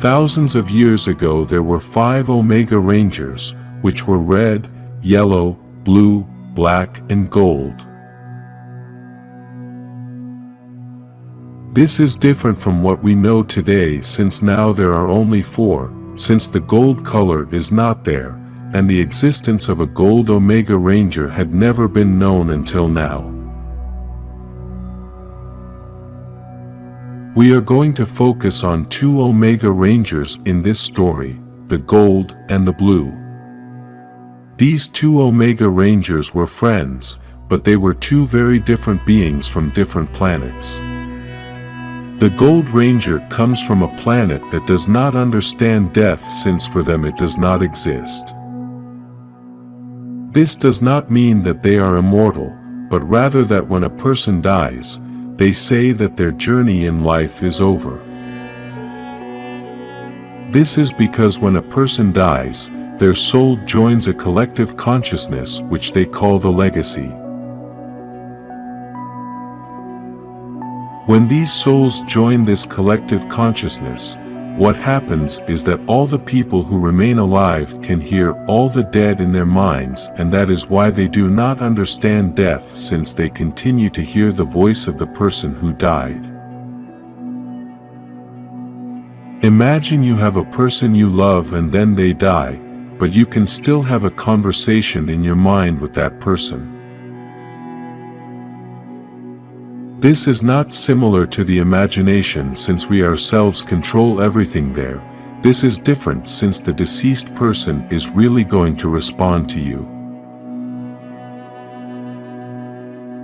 Thousands of years ago there were 5 Omega Rangers, which were red, yellow, blue, black, and gold. This is different from what we know today, since now there are only 4, since the gold color is not there, and the existence of a gold Omega Ranger had never been known until now. We are going to focus on 2 Omega Rangers in this story, the gold and the blue. These 2 Omega Rangers were friends, but they were 2 very different beings from different planets. The Gold Ranger comes from a planet that does not understand death, since for them it does not exist. This does not mean that they are immortal, but rather that when a person dies, they say that their journey in life is over. This is because when a person dies, their soul joins a collective consciousness which they call the legacy. When these souls join this collective consciousness, what happens is that all the people who remain alive can hear all the dead in their minds, and that is why they do not understand death, since they continue to hear the voice of the person who died. Imagine you have a person you love and then they die, but you can still have a conversation in your mind with that person. This is not similar to the imagination, since we ourselves control everything there. This is different, since the deceased person is really going to respond to you.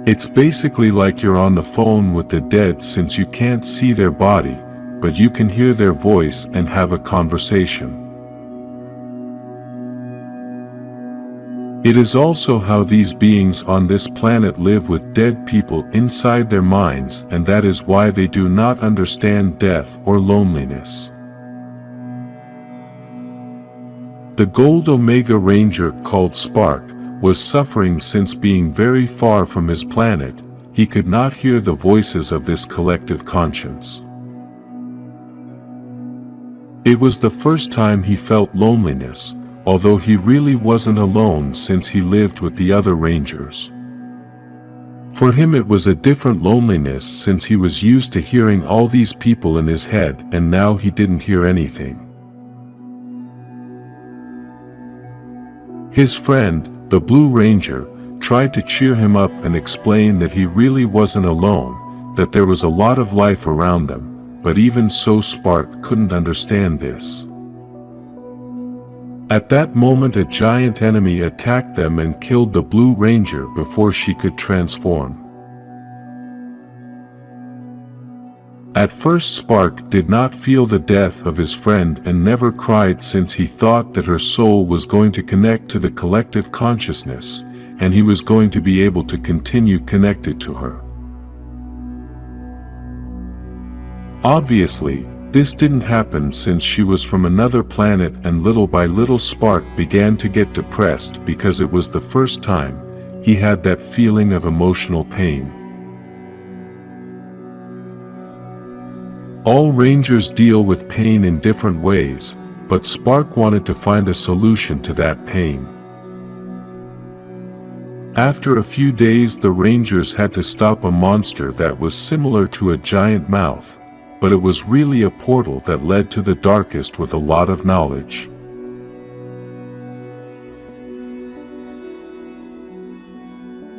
It's basically like you're on the phone with the dead, since you can't see their body, but you can hear their voice and have a conversation. It is also how these beings on this planet live with dead people inside their minds, and that is why they do not understand death or loneliness. The Gold Omega Ranger, called Spark, was suffering since being very far from his planet, he could not hear the voices of this collective conscience. It was the first time he felt loneliness, although he really wasn't alone, since he lived with the other Rangers. For him it was a different loneliness, since he was used to hearing all these people in his head, and now he didn't hear anything. His friend, the Blue Ranger, tried to cheer him up and explain that he really wasn't alone, that there was a lot of life around them, but even so Spark couldn't understand this. At that moment a giant enemy attacked them and killed the Blue Ranger before she could transform. At first Spark did not feel the death of his friend and never cried, since he thought that her soul was going to connect to the collective consciousness, and he was going to be able to continue connected to her. Obviously, this didn't happen, since she was from another planet, and little by little Spark began to get depressed because it was the first time he had that feeling of emotional pain. All Rangers deal with pain in different ways, but Spark wanted to find a solution to that pain. After a few days the Rangers had to stop a monster that was similar to a giant mouth, but it was really a portal that led to the darkest with a lot of knowledge.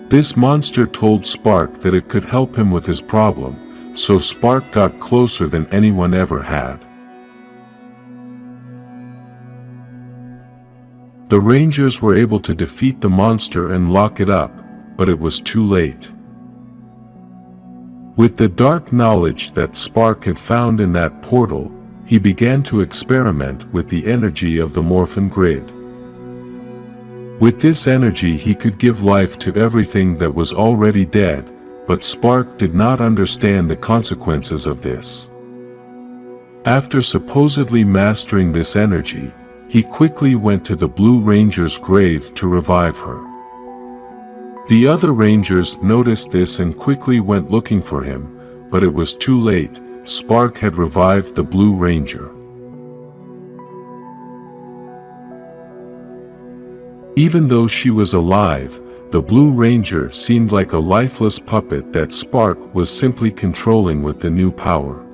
This monster told Spark that it could help him with his problem, so Spark got closer than anyone ever had. The Rangers were able to defeat the monster and lock it up, but it was too late. With the dark knowledge that Spark had found in that portal, he began to experiment with the energy of the Morphin grid. With this energy he could give life to everything that was already dead, but Spark did not understand the consequences of this. After supposedly mastering this energy, he quickly went to the Blue Ranger's grave to revive her. The other Rangers noticed this and quickly went looking for him, but it was too late. Spark had revived the Blue Ranger. Even though she was alive, the Blue Ranger seemed like a lifeless puppet that Spark was simply controlling with the new power.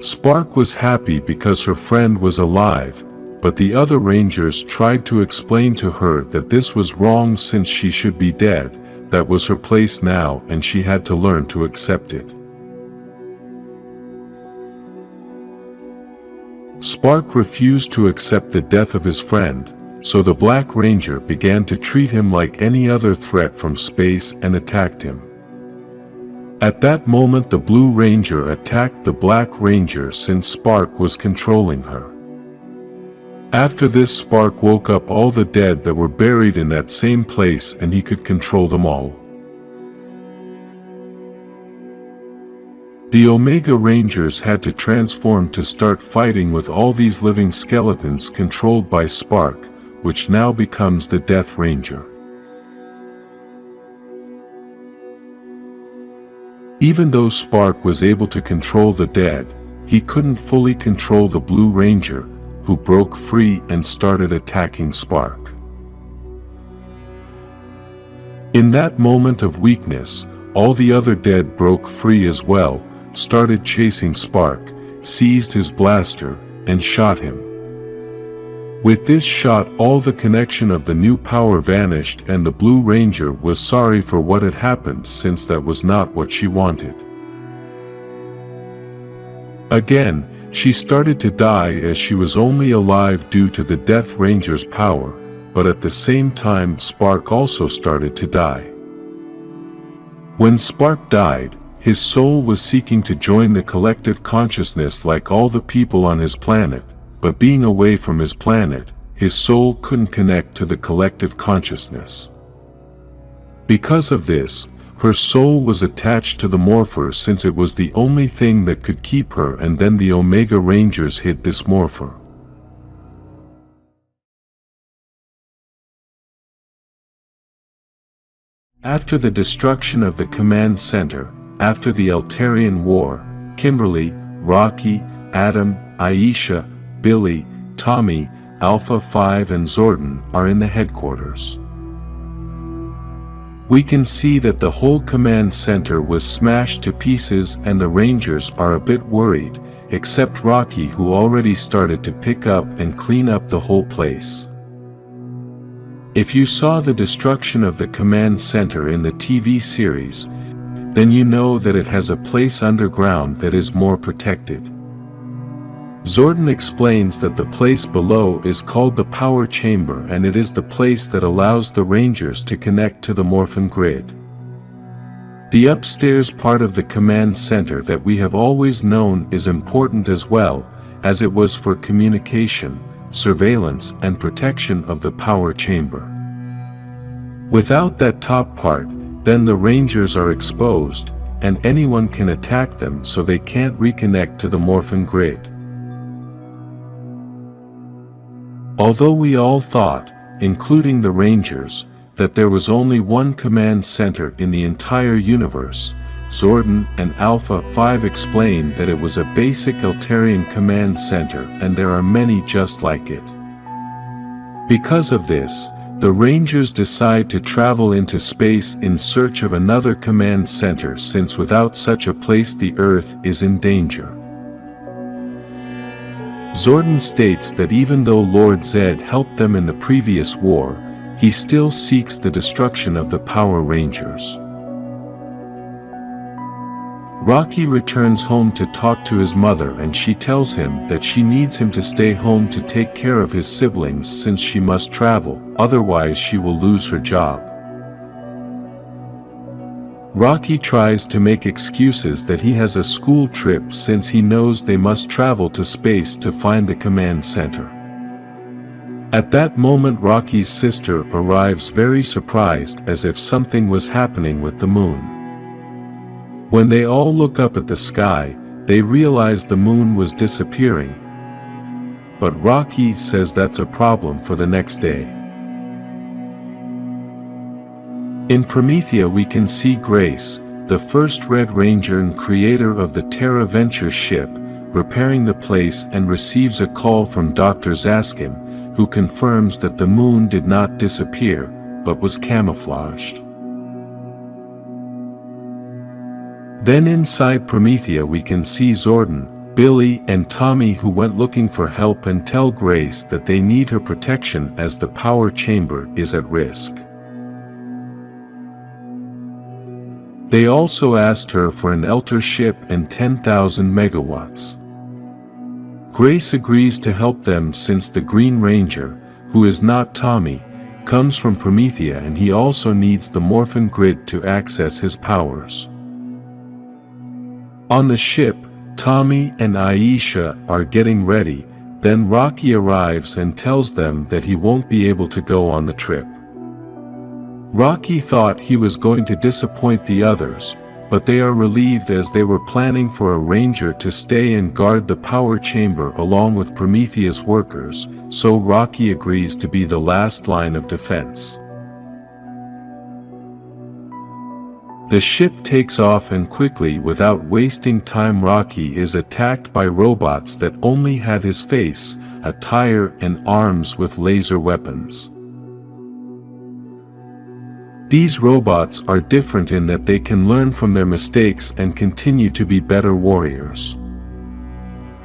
Spark was happy because her friend was alive, but the other Rangers tried to explain to her that this was wrong since she should be dead. That was her place now and she had to learn to accept it. Spark refused to accept the death of his friend, so the Black Ranger began to treat him like any other threat from space and attacked him. At that moment the Blue Ranger attacked the Black Ranger since Spark was controlling her. After this, Spark woke up all the dead that were buried in that same place and he could control them all. The Omega Rangers had to transform to start fighting with all these living skeletons controlled by Spark, which now becomes the Death Ranger. Even though Spark was able to control the dead, he couldn't fully control the Blue Ranger, who broke free and started attacking Spark. In that moment of weakness, all the other dead broke free as well, started chasing Spark, seized his blaster, and shot him. With this shot, all the connection of the new power vanished and the Blue Ranger was sorry for what had happened since that was not what she wanted. Again, she started to die as she was only alive due to the Death Ranger's power, but at the same time Spark also started to die. When Spark died, his soul was seeking to join the collective consciousness like all the people on his planet, but being away from his planet, his soul couldn't connect to the collective consciousness. Because of this, her soul was attached to the Morpher since it was the only thing that could keep her, and then the Omega Rangers hid this Morpher. After the destruction of the command center, after the Eltarian War, Kimberly, Rocky, Adam, Aisha, Billy, Tommy, Alpha 5 and Zordon are in the headquarters. We can see that the whole command center was smashed to pieces and the Rangers are a bit worried, except Rocky, who already started to pick up and clean up the whole place. If you saw the destruction of the command center in the TV series, then you know that it has a place underground that is more protected. Zordon explains that the place below is called the Power Chamber and it is the place that allows the Rangers to connect to the Morphin grid. The upstairs part of the command center that we have always known is important as well, as it was for communication, surveillance and protection of the Power Chamber. Without that top part, then the Rangers are exposed, and anyone can attack them so they can't reconnect to the Morphin grid. Although we all thought, including the Rangers, that there was only one command center in the entire universe, Zordon and Alpha 5 explained that it was a basic Eltarian command center and there are many just like it. Because of this, the Rangers decide to travel into space in search of another command center since without such a place the Earth is in danger. Zordon states that even though Lord Zedd helped them in the previous war, he still seeks the destruction of the Power Rangers. Rocky returns home to talk to his mother and she tells him that she needs him to stay home to take care of his siblings since she must travel, otherwise she will lose her job. Rocky tries to make excuses that he has a school trip since he knows they must travel to space to find the command center. At that moment Rocky's sister arrives very surprised as if something was happening with the moon. When they all look up at the sky, they realize the moon was disappearing. But Rocky says that's a problem for the next day. In Promethea we can see Grace, the first Red Ranger and creator of the Terra Venture ship, repairing the place and receives a call from Dr. Zaskin, who confirms that the moon did not disappear, but was camouflaged. Then inside Promethea we can see Zordon, Billy and Tommy, who went looking for help, and tell Grace that they need her protection as the power chamber is at risk. They also asked her for an Elter ship and 10,000 megawatts. Grace agrees to help them since the Green Ranger, who is not Tommy, comes from Promethea, and he also needs the Morphin grid to access his powers. On the ship, Tommy and Aisha are getting ready, then Rocky arrives and tells them that he won't be able to go on the trip. Rocky thought he was going to disappoint the others, but they are relieved as they were planning for a ranger to stay and guard the power chamber along with Promethea's workers, so Rocky agrees to be the last line of defense. The ship takes off, and quickly, without wasting time, Rocky is attacked by robots that only had his face, a tire and arms with laser weapons. These robots are different in that they can learn from their mistakes and continue to be better warriors.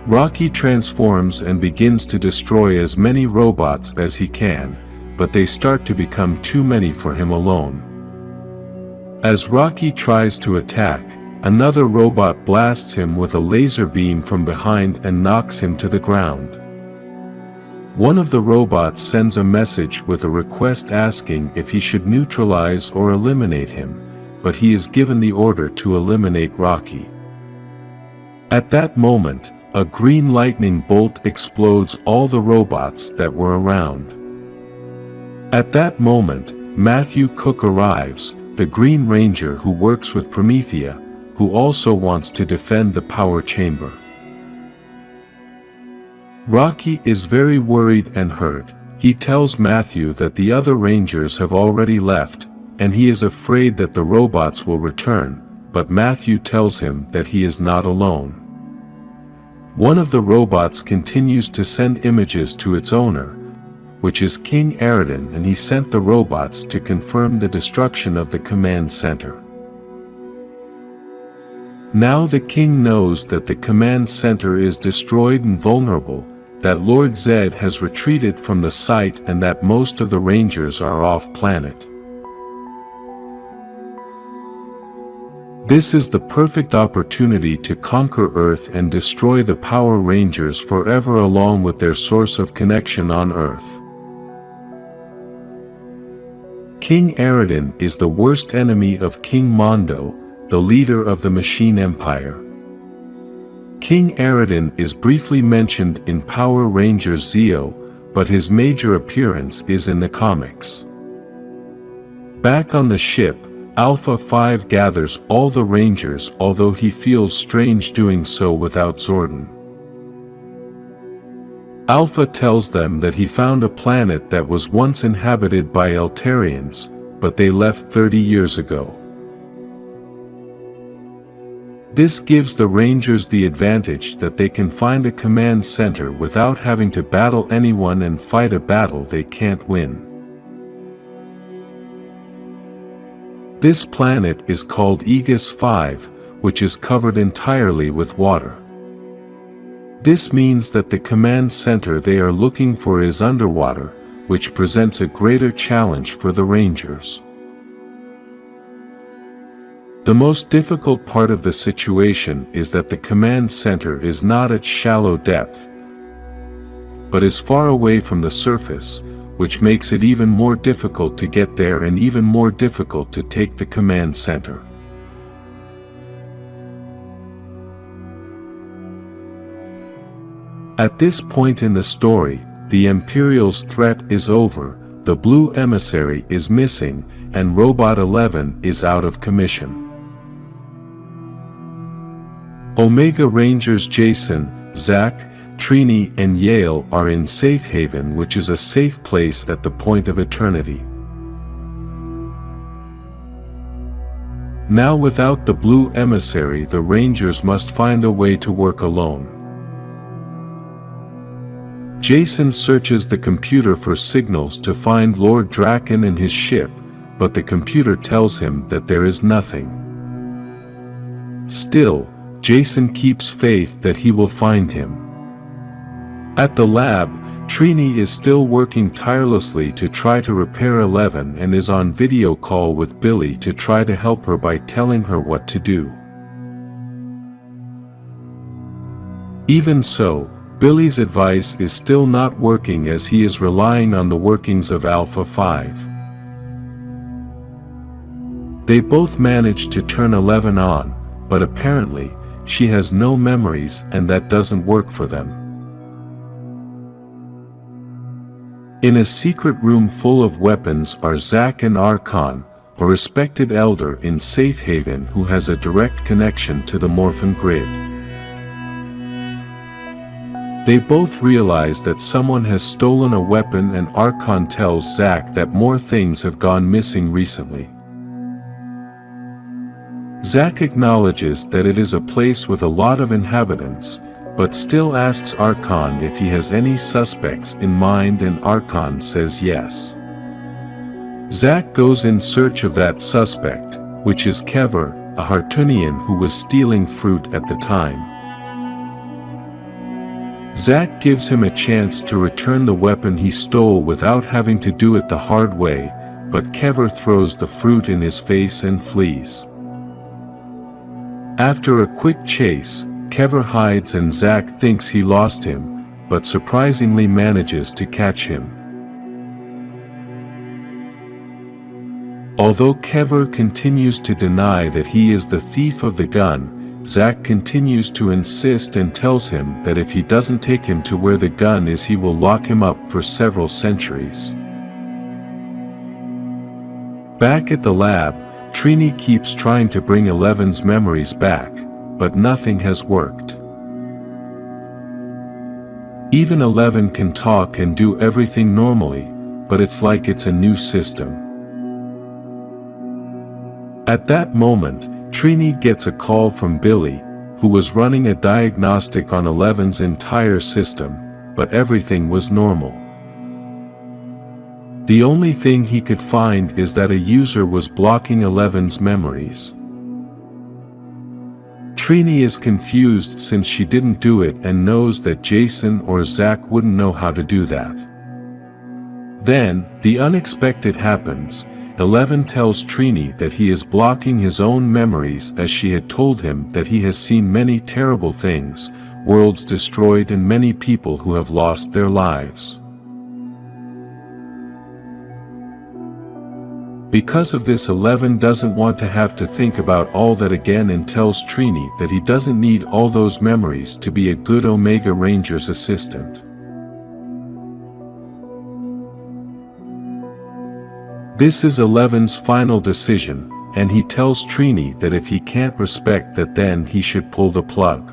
Rocky transforms and begins to destroy as many robots as he can, but they start to become too many for him alone. As Rocky tries to attack, another robot blasts him with a laser beam from behind and knocks him to the ground. One of the robots sends a message with a request asking if he should neutralize or eliminate him, but he is given the order to eliminate Rocky. At that moment, a green lightning bolt explodes all the robots that were around. At that moment, Matthew Cook arrives, the Green Ranger who works with Promethea, who also wants to defend the power chamber. Rocky is very worried and hurt. He tells Matthew that the other Rangers have already left, and he is afraid that the robots will return, but Matthew tells him that he is not alone. One of the robots continues to send images to its owner, which is King Aridan, and he sent the robots to confirm the destruction of the command center. Now the king knows that the command center is destroyed and vulnerable, that Lord Zedd has retreated from the site, and that most of the Rangers are off-planet. This is the perfect opportunity to conquer Earth and destroy the Power Rangers forever, along with their source of connection on Earth. King Aridan is the worst enemy of King Mondo, the leader of the Machine Empire. King Aridan is briefly mentioned in Power Rangers Zeo, but his major appearance is in the comics. Back on the ship, Alpha 5 gathers all the Rangers, although he feels strange doing so without Zordon. Alpha tells them that he found a planet that was once inhabited by Eltarians, but they left 30 years ago. This gives the Rangers the advantage that they can find a command center without having to battle anyone and fight a battle they can't win. This planet is called Igus 5, which is covered entirely with water. This means that the command center they are looking for is underwater, which presents a greater challenge for the Rangers. The most difficult part of the situation is that the command center is not at shallow depth, but is far away from the surface, which makes it even more difficult to get there and even more difficult to take the command center. At this point in the story, the Imperial's threat is over, the Blue Emissary is missing, and Robot 11 is out of commission. Omega Rangers Jason, Zach, Trini and Yale are in Safe Haven, which is a safe place at the point of eternity. Now without the Blue Emissary, the Rangers must find a way to work alone. Jason searches the computer for signals to find Lord Draken and his ship, but the computer tells him that there is nothing. Still, Jason keeps faith that he will find him. At the lab, Trini is still working tirelessly to try to repair 11 and is on video call with Billy to try to help her by telling her what to do. Even so, Billy's advice is still not working as he is relying on the workings of Alpha 5. They both manage to turn 11 on, but apparently, she has no memories and that doesn't work for them. In a secret room full of weapons are Zoc and Archon, a respected elder in Safe Haven who has a direct connection to the Morphin grid. They both realize that someone has stolen a weapon and Archon tells Zoc that more things have gone missing recently. Zoc acknowledges that it is a place with a lot of inhabitants, but still asks Archon if he has any suspects in mind and Archon says yes. Zoc goes in search of that suspect, which is Kever, a Hartunian who was stealing fruit at the time. Zoc gives him a chance to return the weapon he stole without having to do it the hard way, but Kever throws the fruit in his face and flees. After a quick chase, Kever hides and Zoc thinks he lost him, but surprisingly manages to catch him. Although Kever continues to deny that he is the thief of the gun, Zoc continues to insist and tells him that if he doesn't take him to where the gun is he will lock him up for several centuries. Back at the lab, Trini keeps trying to bring 11's memories back, but nothing has worked. Even 11 can talk and do everything normally, but it's like it's a new system. At that moment, Trini gets a call from Billy, who was running a diagnostic on 11's entire system, but everything was normal. The only thing he could find is that a user was blocking 11's memories. Trini is confused since she didn't do it and knows that Jason or Zoc wouldn't know how to do that. Then, the unexpected happens. 11 tells Trini that he is blocking his own memories as she had told him that he has seen many terrible things, worlds destroyed and many people who have lost their lives. Because of this 11 doesn't want to have to think about all that again and tells Trini that he doesn't need all those memories to be a good Omega Ranger's assistant. This is 11's final decision, and he tells Trini that if he can't respect that then he should pull the plug.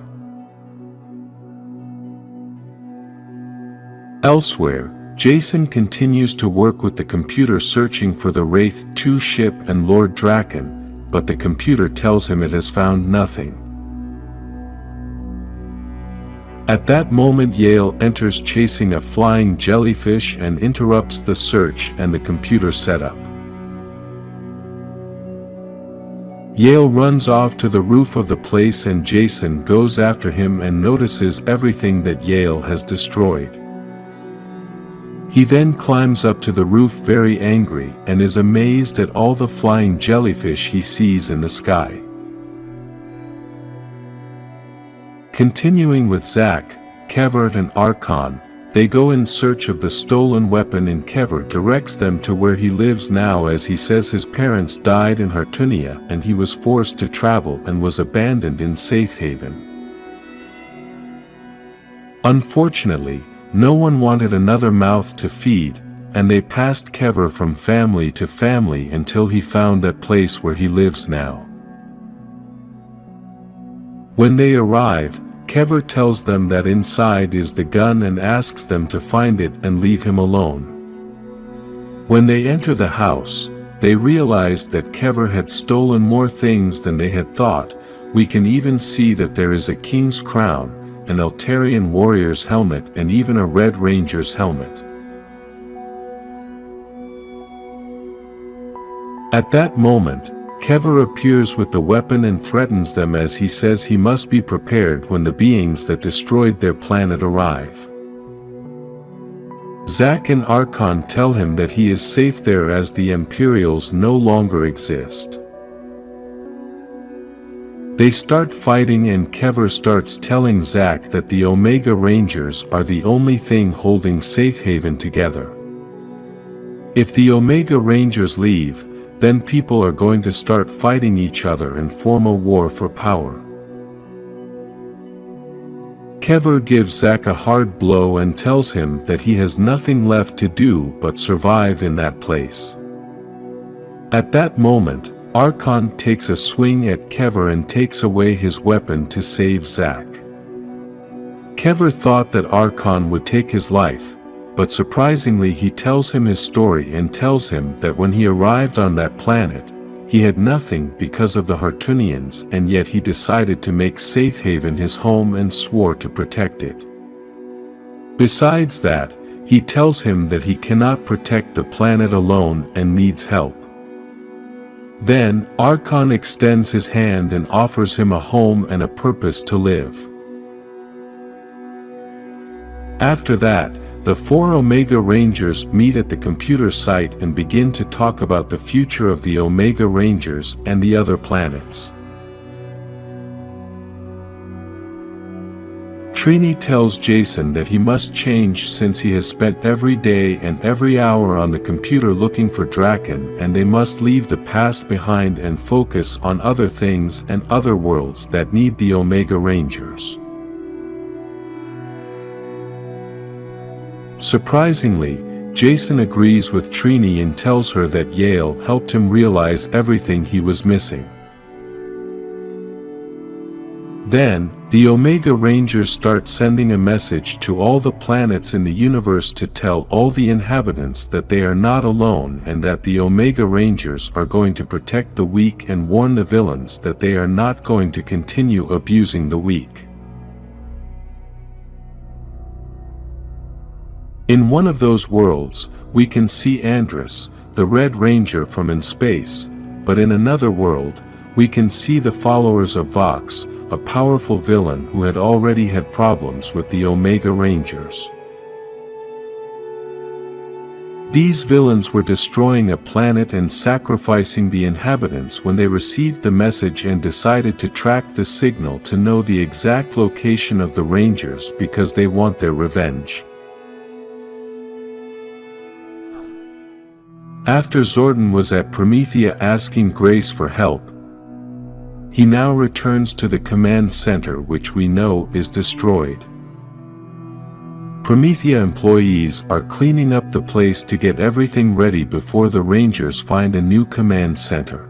Elsewhere, Jason continues to work with the computer searching for the Wraith 2 ship and Lord Draken, but the computer tells him it has found nothing. At that moment Yale enters chasing a flying jellyfish and interrupts the search and the computer setup. Yale runs off to the roof of the place and Jason goes after him and notices everything that Yale has destroyed. He then climbs up to the roof very angry and is amazed at all the flying jellyfish he sees in the sky. Continuing with Zoc, Kever and Archon, they go in search of the stolen weapon and Kever directs them to where he lives now as he says his parents died in Hartunia and he was forced to travel and was abandoned in Safe Haven. Unfortunately, no one wanted another mouth to feed, and they passed Kever from family to family until he found that place where he lives now. When they arrive, Kever tells them that inside is the gun and asks them to find it and leave him alone. When they enter the house, they realize that Kever had stolen more things than they had thought. We can even see that there is a king's crown, an Eltarian warrior's helmet, and even a Red Ranger's helmet. At that moment, Kever appears with the weapon and threatens them as he says he must be prepared when the beings that destroyed their planet arrive. Zoc and Archon tell him that he is safe there as the Imperials no longer exist. They start fighting and Kever starts telling Zoc that the Omega Rangers are the only thing holding Safe Haven together. If the Omega Rangers leave, then people are going to start fighting each other and form a war for power. Kever gives Zoc a hard blow and tells him that he has nothing left to do but survive in that place. At that moment, Archon takes a swing at Kever and takes away his weapon to save Zoc. Kever thought that Archon would take his life, but surprisingly he tells him his story and tells him that when he arrived on that planet, he had nothing because of the Hartunians, and yet he decided to make Safe Haven his home and swore to protect it. Besides that, he tells him that he cannot protect the planet alone and needs help. Then, Archon extends his hand and offers him a home and a purpose to live. After that, the 4 Omega Rangers meet at the computer site and begin to talk about the future of the Omega Rangers and the other planets. Trini tells Jason that he must change since he has spent every day and every hour on the computer looking for Draken, and they must leave the past behind and focus on other things and other worlds that need the Omega Rangers. Surprisingly, Jason agrees with Trini and tells her that Yale helped him realize everything he was missing. Then, the Omega Rangers start sending a message to all the planets in the universe to tell all the inhabitants that they are not alone and that the Omega Rangers are going to protect the weak and warn the villains that they are not going to continue abusing the weak. In one of those worlds, we can see Andros, the Red Ranger from in space, but in another world, we can see the followers of Vox, a powerful villain who had already had problems with the Omega Rangers. These villains were destroying a planet and sacrificing the inhabitants when they received the message and decided to track the signal to know the exact location of the Rangers because they want their revenge. After Zordon was at Promethea asking Grace for help, he now returns to the command center, which we know is destroyed. Promethea employees are cleaning up the place to get everything ready before the Rangers find a new command center.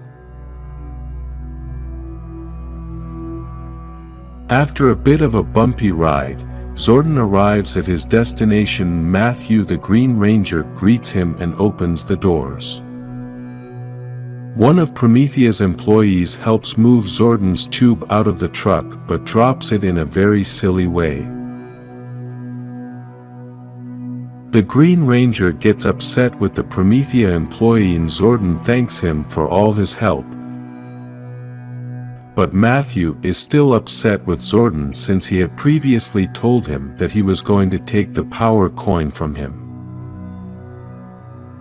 After a bit of a bumpy ride, Zordon arrives at his destination. Matthew the Green Ranger greets him and opens the doors. One of Promethea's employees helps move Zordon's tube out of the truck but drops it in a very silly way. The Green Ranger gets upset with the Promethea employee and Zordon thanks him for all his help. But Matthew is still upset with Zordon since he had previously told him that he was going to take the power coin from him.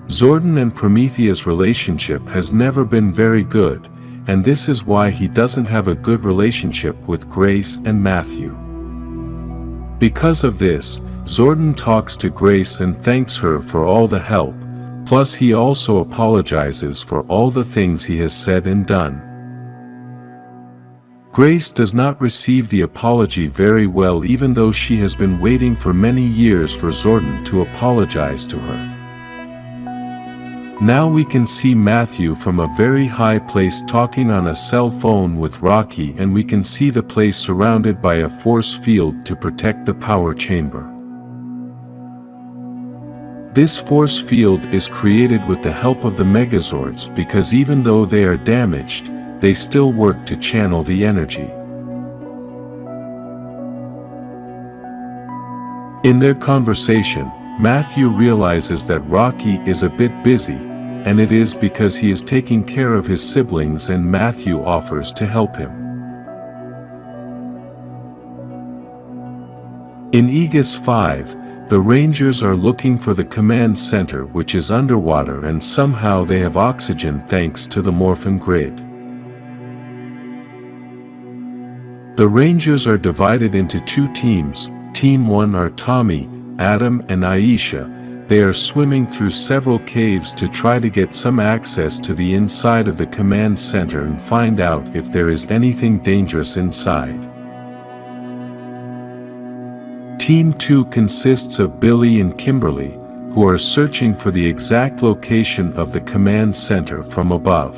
Zordon and Promethea's relationship has never been very good, and this is why he doesn't have a good relationship with Grace and Matthew. Because of this, Zordon talks to Grace and thanks her for all the help, plus he also apologizes for all the things he has said and done. Grace does not receive the apology very well, even though she has been waiting for many years for Zordon to apologize to her. Now we can see Matthew from a very high place talking on a cell phone with Rocky, and we can see the place surrounded by a force field to protect the power chamber. This force field is created with the help of the Megazords because even though they are damaged, they still work to channel the energy. In their conversation, Matthew realizes that Rocky is a bit busy, and it is because he is taking care of his siblings and Matthew offers to help him. In Igus 5, the Rangers are looking for the command center which is underwater and somehow they have oxygen thanks to the Morphin grid. The Rangers are divided into two teams. Team 1 are Tommy, Adam and Aisha. They are swimming through several caves to try to get some access to the inside of the command center and find out if there is anything dangerous inside. Team 2 consists of Billy and Kimberly, who are searching for the exact location of the command center from above.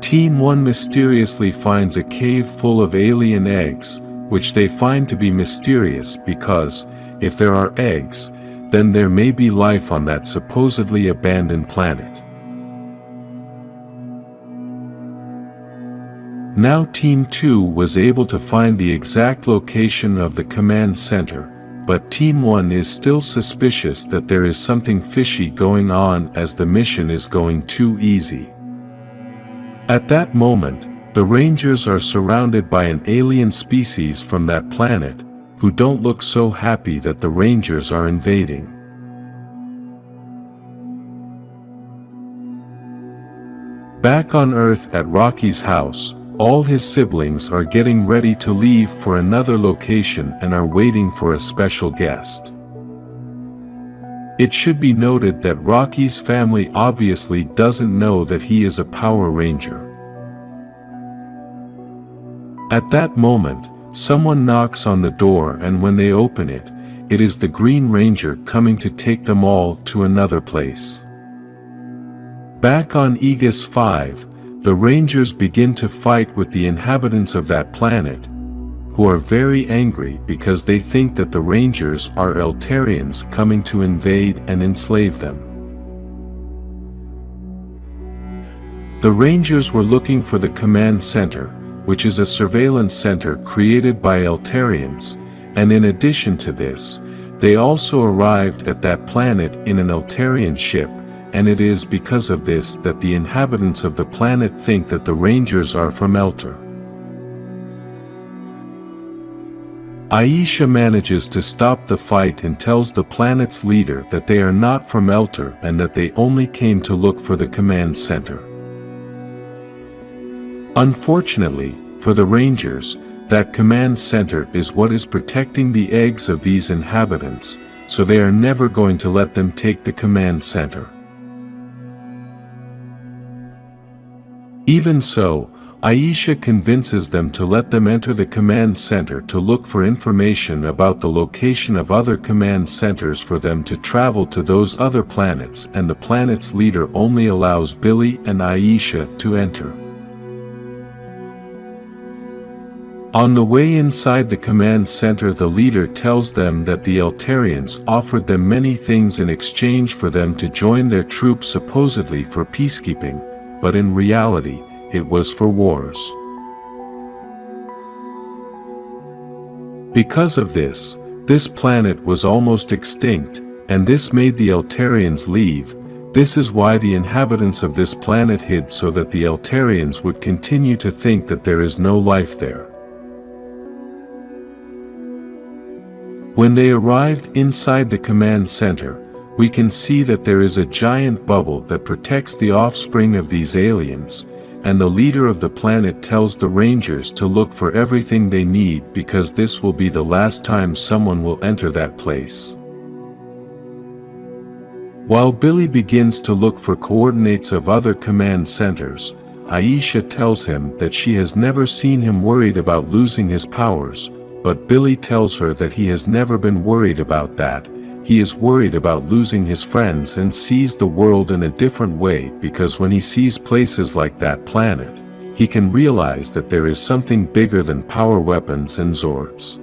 Team 1 mysteriously finds a cave full of alien eggs, which they find to be mysterious because, if there are eggs, then there may be life on that supposedly abandoned planet. Now Team 2 was able to find the exact location of the command center, but Team 1 is still suspicious that there is something fishy going on as the mission is going too easy. At that moment, the Rangers are surrounded by an alien species from that planet, who don't look so happy that the Rangers are invading. Back on Earth at Rocky's house, all his siblings are getting ready to leave for another location and are waiting for a special guest. It should be noted that Rocky's family obviously doesn't know that he is a Power Ranger. At that moment, someone knocks on the door and when they open it, it is the Green Ranger coming to take them all to another place. Back on Igus 5, the Rangers begin to fight with the inhabitants of that planet, who are very angry because they think that the Rangers are Eltarians coming to invade and enslave them. The Rangers were looking for the command center, which is a surveillance center created by Eltarians, and in addition to this, they also arrived at that planet in an Eltarian ship, and it is because of this that the inhabitants of the planet think that the Rangers are from Eltar. Aisha manages to stop the fight and tells the planet's leader that they are not from Eltar and that they only came to look for the command center. Unfortunately, for the Rangers, that command center is what is protecting the eggs of these inhabitants, so they are never going to let them take the command center. Even so, Aisha convinces them to let them enter the command center to look for information about the location of other command centers for them to travel to those other planets, and the planet's leader only allows Billy and Aisha to enter. On the way inside the command center, the leader tells them that the Eltarians offered them many things in exchange for them to join their troops, supposedly for peacekeeping, but in reality, it was for wars. Because of this, this planet was almost extinct, and this made the Eltarians leave. This is why the inhabitants of this planet hid, so that the Eltarians would continue to think that there is no life there. When they arrived inside the command center, we can see that there is a giant bubble that protects the offspring of these aliens, and the leader of the planet tells the Rangers to look for everything they need because this will be the last time someone will enter that place. While Billy begins to look for coordinates of other command centers, Aisha tells him that she has never seen him worried about losing his powers, but Billy tells her that he has never been worried about that. He is worried about losing his friends and sees the world in a different way, because when he sees places like that planet, he can realize that there is something bigger than power weapons and Zords.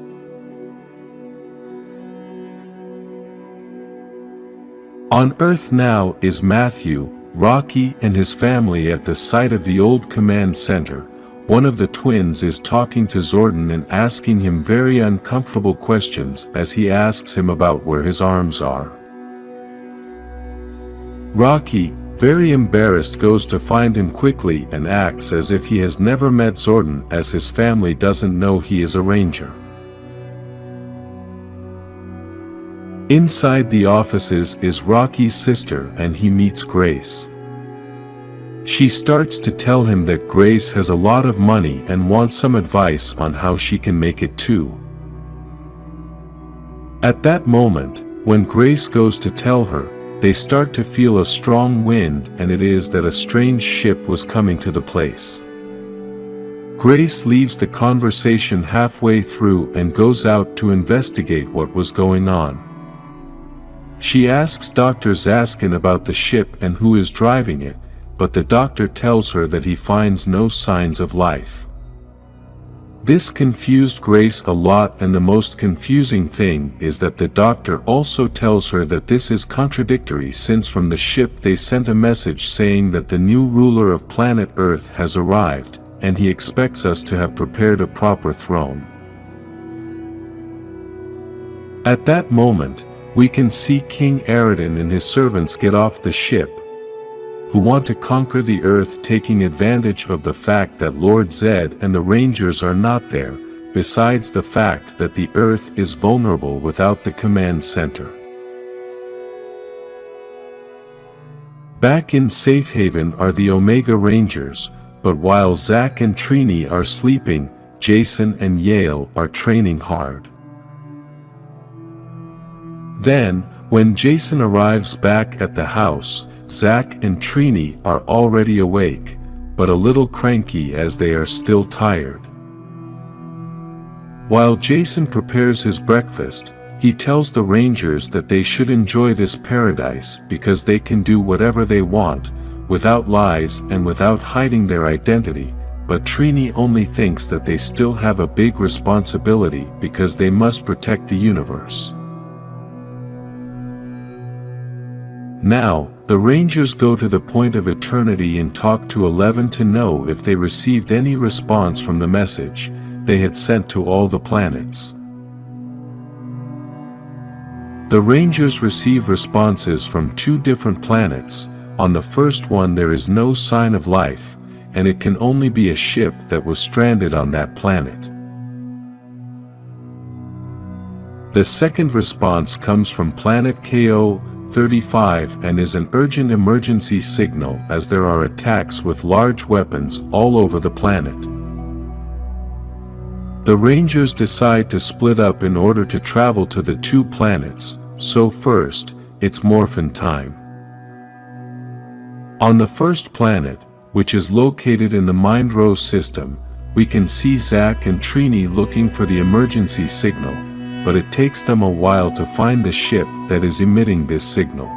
On Earth now is Matthew, Rocky and his family at the site of the old command center, one of the twins is talking to Zordon and asking him very uncomfortable questions as he asks him about where his arms are. Rocky, very embarrassed, goes to find him quickly and acts as if he has never met Zordon, as his family doesn't know he is a ranger. Inside the offices is Rocky's sister, and he meets Grace. She starts to tell him that Grace has a lot of money and wants some advice on how she can make it too. At that moment, when Grace goes to tell her, they start to feel a strong wind, and it is that a strange ship was coming to the place. Grace leaves the conversation halfway through and goes out to investigate what was going on. She asks Dr. Zaskin about the ship and who is driving it, but the doctor tells her that he finds no signs of life. This confused Grace a lot, and the most confusing thing is that the doctor also tells her that this is contradictory, since from the ship they sent a message saying that the new ruler of planet Earth has arrived, and he expects us to have prepared a proper throne. At that moment, we can see King Aridan and his servants get off the ship, who want to conquer the Earth, taking advantage of the fact that Lord Zedd and the Rangers are not there, besides the fact that the Earth is vulnerable without the command center. Back in Safe Haven are the Omega Rangers, but while Zack and Trini are sleeping, Jason and Yale are training hard. Then, when Jason arrives back at the house, Zack and Trini are already awake, but a little cranky as they are still tired. While Jason prepares his breakfast, he tells the Rangers that they should enjoy this paradise because they can do whatever they want, without lies and without hiding their identity, but Trini only thinks that they still have a big responsibility because they must protect the universe. Now, the Rangers go to the Point of Eternity and talk to 11 to know if they received any response from the message they had sent to all the planets. The Rangers receive responses from 2 different planets. On the first one there is no sign of life, and it can only be a ship that was stranded on that planet. The second response comes from planet KO-35 and is an urgent emergency signal, as there are attacks with large weapons all over the planet. The Rangers decide to split up in order to travel to the 2 planets, so first, it's Morphin time. On the first planet, which is located in the Mindrose system, we can see Zack and Trini looking for the emergency signal, but it takes them a while to find the ship that is emitting this signal.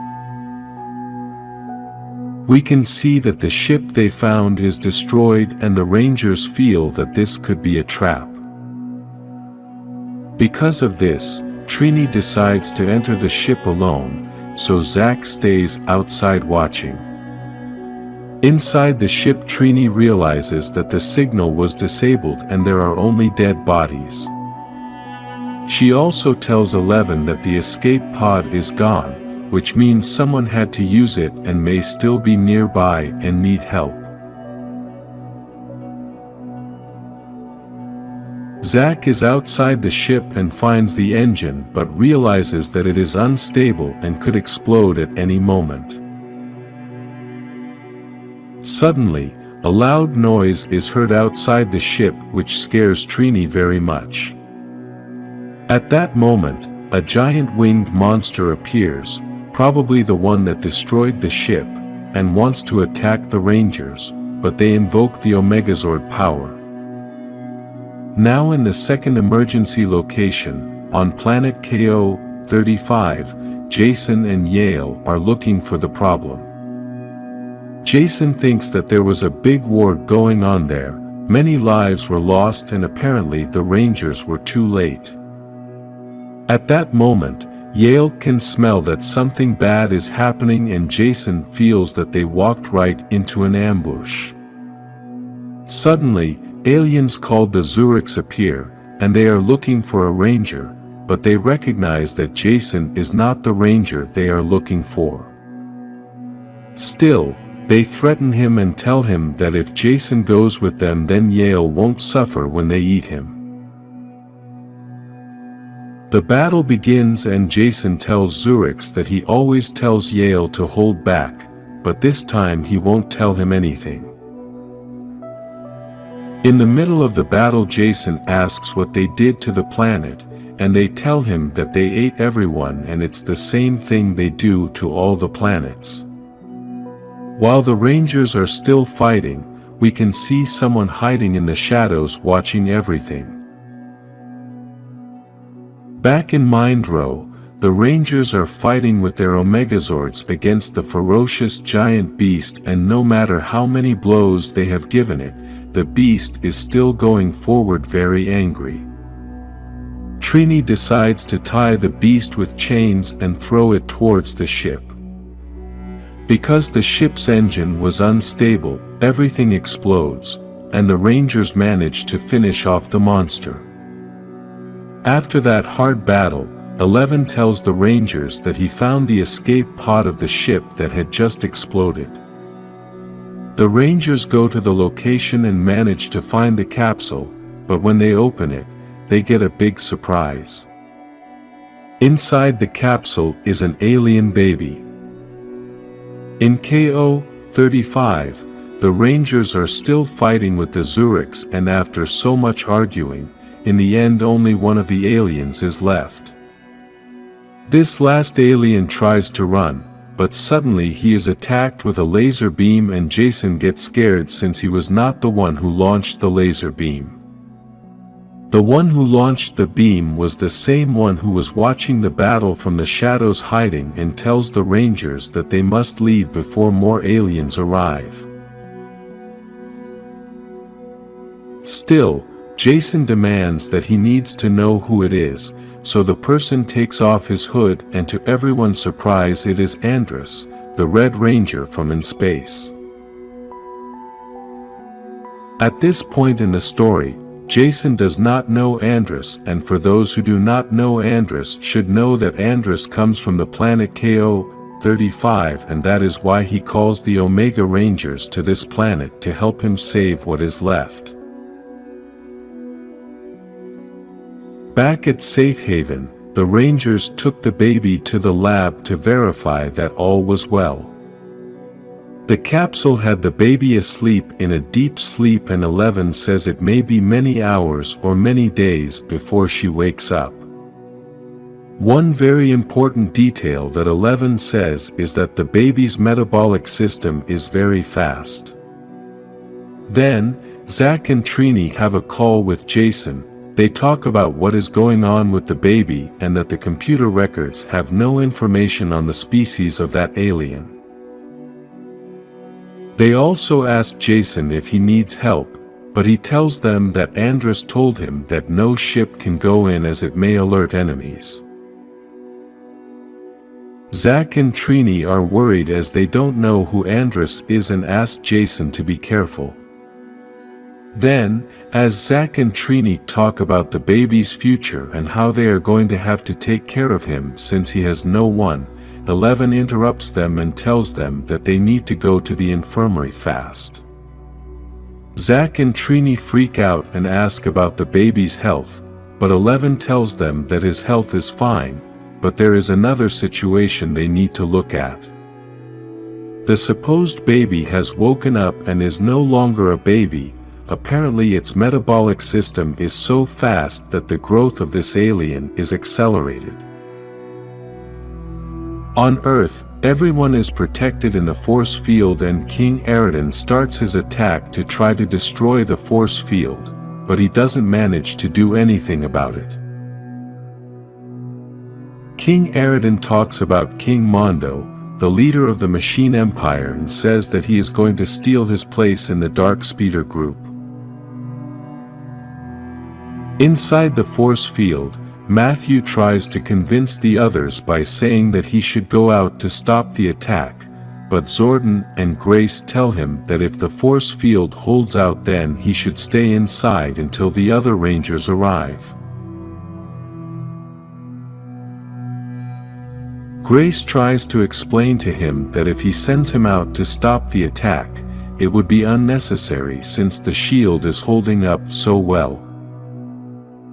We can see that the ship they found is destroyed, and the Rangers feel that this could be a trap. Because of this, Trini decides to enter the ship alone, so Zack stays outside watching. Inside the ship, Trini realizes that the signal was disabled and there are only dead bodies. She also tells Eleven that the escape pod is gone, which means someone had to use it and may still be nearby and need help. Zack is outside the ship and finds the engine, but realizes that it is unstable and could explode at any moment. Suddenly, a loud noise is heard outside the ship, which scares Trini very much. At that moment, a giant winged monster appears, probably the one that destroyed the ship, and wants to attack the Rangers, but they invoke the Omegazord power. Now in the second emergency location, on planet KO-35, Jason and Yale are looking for the problem. Jason thinks that there was a big war going on there, many lives were lost, and apparently the Rangers were too late. At that moment, Yale can smell that something bad is happening, and Jason feels that they walked right into an ambush. Suddenly, Aliens called the Zurichs appear, and they are looking for a ranger, but they recognize that Jason is not the ranger they are looking for. Still, they threaten him and tell him that if Jason goes with them then Yale won't suffer when they eat him. The battle begins and Jason tells Zurichs that he always tells Yale to hold back, but this time he won't tell him anything. In the middle of the battle Jason asks what they did to the planet, and they tell him that they ate everyone and it's the same thing they do to all the planets. While the Rangers are still fighting, we can see someone hiding in the shadows watching everything. Back in Mindro, the Rangers are fighting with their Omegazords against the ferocious giant beast, and no matter how many blows they have given it, the beast is still going forward very angry. Trini decides to tie the beast with chains and throw it towards the ship. Because the ship's engine was unstable, everything explodes, and the Rangers manage to finish off the monster. After that hard battle, 11 tells the Rangers that he found the escape pod of the ship that had just exploded. The Rangers go to the location and manage to find the capsule, but when they open it, they get a big surprise. Inside the capsule is an alien baby. In KO 35, the Rangers are still fighting with the Zurichs, and after so much arguing, in the end only one of the aliens is left. This last alien tries to run, but suddenly he is attacked with a laser beam and Jason gets scared since he was not the one who launched the laser beam. The one who launched the beam was the same one who was watching the battle from the shadows hiding, and tells the Rangers that they must leave before more aliens arrive. Still, Jason demands that he needs to know who it is, so the person takes off his hood, and to everyone's surprise it is Andros, the Red Ranger from in space. At this point in the story, Jason does not know Andros, and for those who do not know Andros should know that Andros comes from the planet KO 35, and that is why he calls the Omega Rangers to this planet to help him save what is left. Back at Safe Haven, the Rangers took the baby to the lab to verify that all was well. The capsule had the baby asleep in a deep sleep, and 11 says it may be many hours or many days before she wakes up. One very important detail that 11 says is that the baby's metabolic system is very fast. Then, Zoc and Trini have a call with Jason. They talk about what is going on with the baby and that the computer records have no information on the species of that alien. They also ask Jason if he needs help, but he tells them that Andros told him that no ship can go in as it may alert enemies. Zoc and Trini are worried as they don't know who Andros is and ask Jason to be careful. Then, as Zoc and Trini talk about the baby's future and how they are going to have to take care of him since he has no one, 11 interrupts them and tells them that they need to go to the infirmary fast. Zoc and Trini freak out and ask about the baby's health, but 11 tells them that his health is fine, but there is another situation they need to look at. The supposed baby has woken up and is no longer a baby. Apparently its metabolic system is so fast that the growth of this alien is accelerated. On Earth, everyone is protected in the force field, and King Aridan starts his attack to try to destroy the force field, but he doesn't manage to do anything about it. King Aridan talks about King Mondo, the leader of the Machine Empire, and says that he is going to steal his place in the Dark Specter group. Inside the force field, Matthew tries to convince the others by saying that he should go out to stop the attack, but Zordon and Grace tell him that if the force field holds out then he should stay inside until the other Rangers arrive. Grace tries to explain to him that if he sends him out to stop the attack, it would be unnecessary since the shield is holding up so well.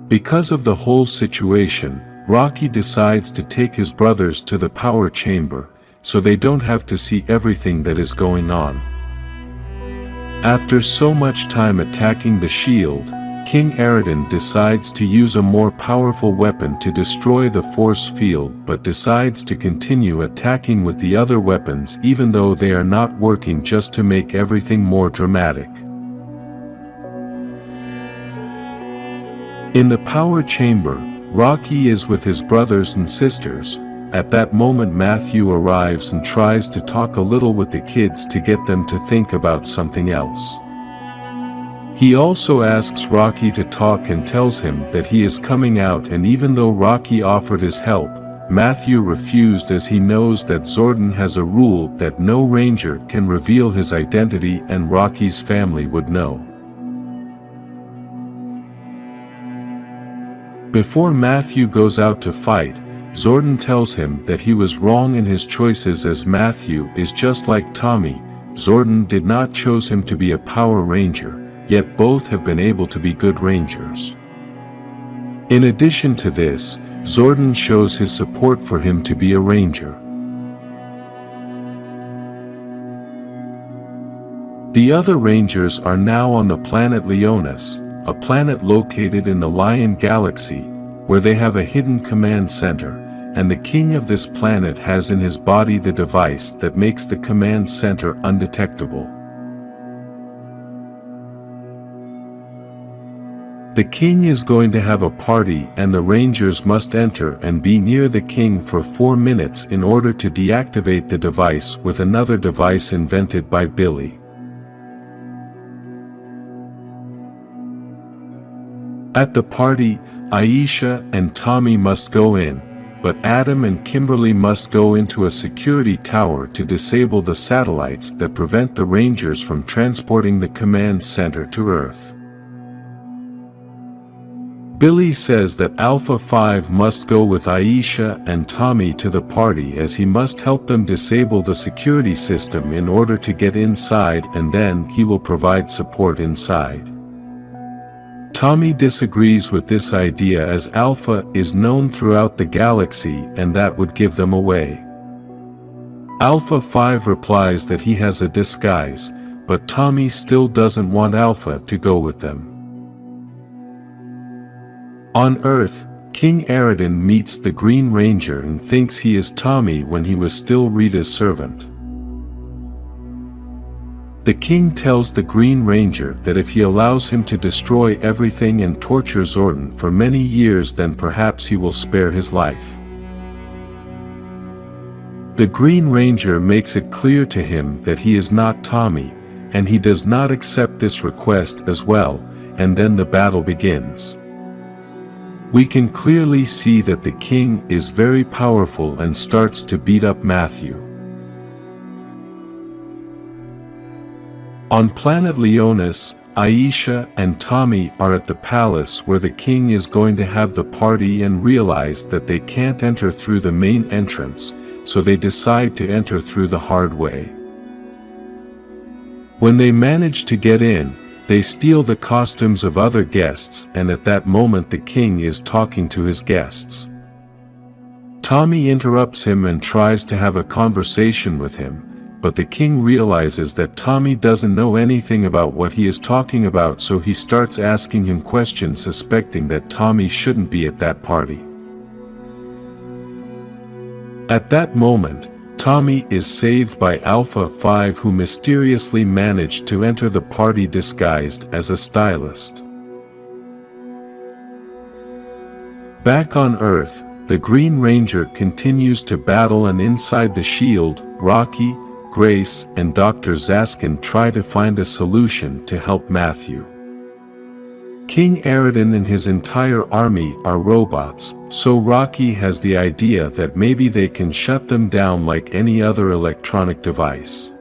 Because of the whole situation, Rocky decides to take his brothers to the power chamber, so they don't have to see everything that is going on. After so much time attacking the shield, King Aridan decides to use a more powerful weapon to destroy the force field but decides to continue attacking with the other weapons even though they are not working, just to make everything more dramatic. In the power chamber, Rocky is with his brothers and sisters. At that moment Matthew arrives and tries to talk a little with the kids to get them to think about something else. He also asks Rocky to talk and tells him that he is coming out, and even though Rocky offered his help, Matthew refused as he knows that Zordon has a rule that no Ranger can reveal his identity and Rocky's family would know. Before Matthew goes out to fight, Zordon tells him that he was wrong in his choices as Matthew is just like Tommy. Zordon did not choose him to be a Power Ranger, yet both have been able to be good Rangers. In addition to this, Zordon shows his support for him to be a Ranger. The other Rangers are now on the planet Leonus, a planet located in the Lion Galaxy, where they have a hidden command center, and the king of this planet has in his body the device that makes the command center undetectable. The king is going to have a party and the Rangers must enter and be near the king for 4 minutes in order to deactivate the device with another device invented by Billy. At the party, Aisha and Tommy must go in, but Adam and Kimberly must go into a security tower to disable the satellites that prevent the Rangers from transporting the command center to Earth. Billy says that Alpha 5 must go with Aisha and Tommy to the party as he must help them disable the security system in order to get inside, and then he will provide support inside. Tommy disagrees with this idea as Alpha is known throughout the galaxy and that would give them away. Alpha 5 replies that he has a disguise, but Tommy still doesn't want Alpha to go with them. On Earth, King Aridan meets the Green Ranger and thinks he is Tommy when he was still Rita's servant. The king tells the Green Ranger that if he allows him to destroy everything and torture Zordon for many years then perhaps he will spare his life. The Green Ranger makes it clear to him that he is not Tommy, and he does not accept this request as well, and then the battle begins. We can clearly see that the king is very powerful and starts to beat up Matthew. On planet Leonus, Aisha and Tommy are at the palace where the king is going to have the party and realize that they can't enter through the main entrance, so they decide to enter through the hard way. When they manage to get in, they steal the costumes of other guests, and at that moment the king is talking to his guests. Tommy interrupts him and tries to have a conversation with him, but the king realizes that Tommy doesn't know anything about what he is talking about, so he starts asking him questions suspecting that Tommy shouldn't be at that party. At that moment, Tommy is saved by Alpha 5 who mysteriously managed to enter the party disguised as a stylist. Back on Earth, the Green Ranger continues to battle, and inside the shield, Rocky, Grace, and Dr. Zaskin try to find a solution to help Matthew. King Aridan and his entire army are robots, so Rocky has the idea that maybe they can shut them down like any other electronic device.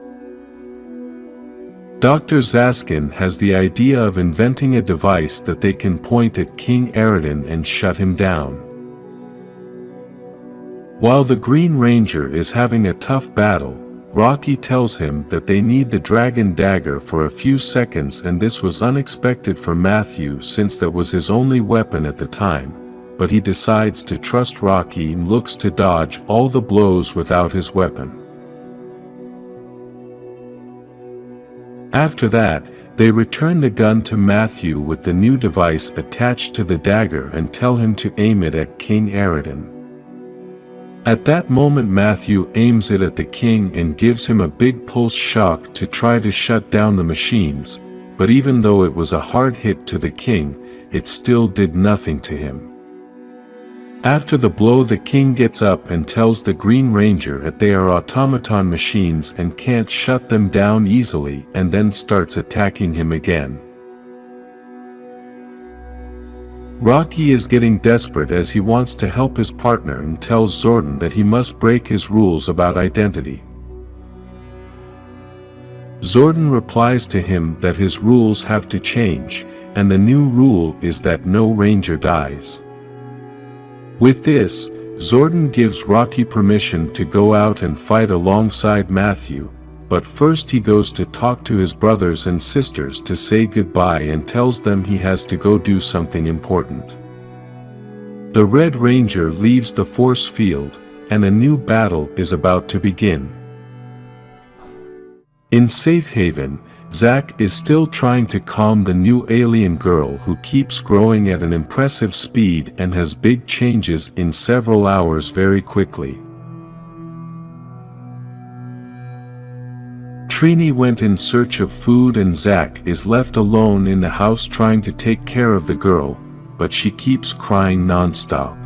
Dr. Zaskin has the idea of inventing a device that they can point at King Aridan and shut him down. While the Green Ranger is having a tough battle, Rocky tells him that they need the dragon dagger for a few seconds, and this was unexpected for Matthew since that was his only weapon at the time, but he decides to trust Rocky and looks to dodge all the blows without his weapon. After that, they return the gun to Matthew with the new device attached to the dagger and tell him to aim it at King Aridan. At that moment Matthew aims it at the king and gives him a big pulse shock to try to shut down the machines, but even though it was a hard hit to the king, it still did nothing to him. After the blow, the king gets up and tells the Green Ranger that they are automaton machines and can't shut them down easily, and then starts attacking him again. Rocky is getting desperate as he wants to help his partner and tells Zordon that he must break his rules about identity. Zordon replies to him that his rules have to change, and the new rule is that no ranger dies. With this, Zordon gives Rocky permission to go out and fight alongside Matthew, but first he goes to talk to his brothers and sisters to say goodbye and tells them he has to go do something important. The Red Ranger leaves the force field, and a new battle is about to begin. In Safe Haven, Zack is still trying to calm the new alien girl who keeps growing at an impressive speed and has big changes in several hours very quickly. Trini went in search of food and Zack is left alone in the house trying to take care of the girl, but she keeps crying non-stop.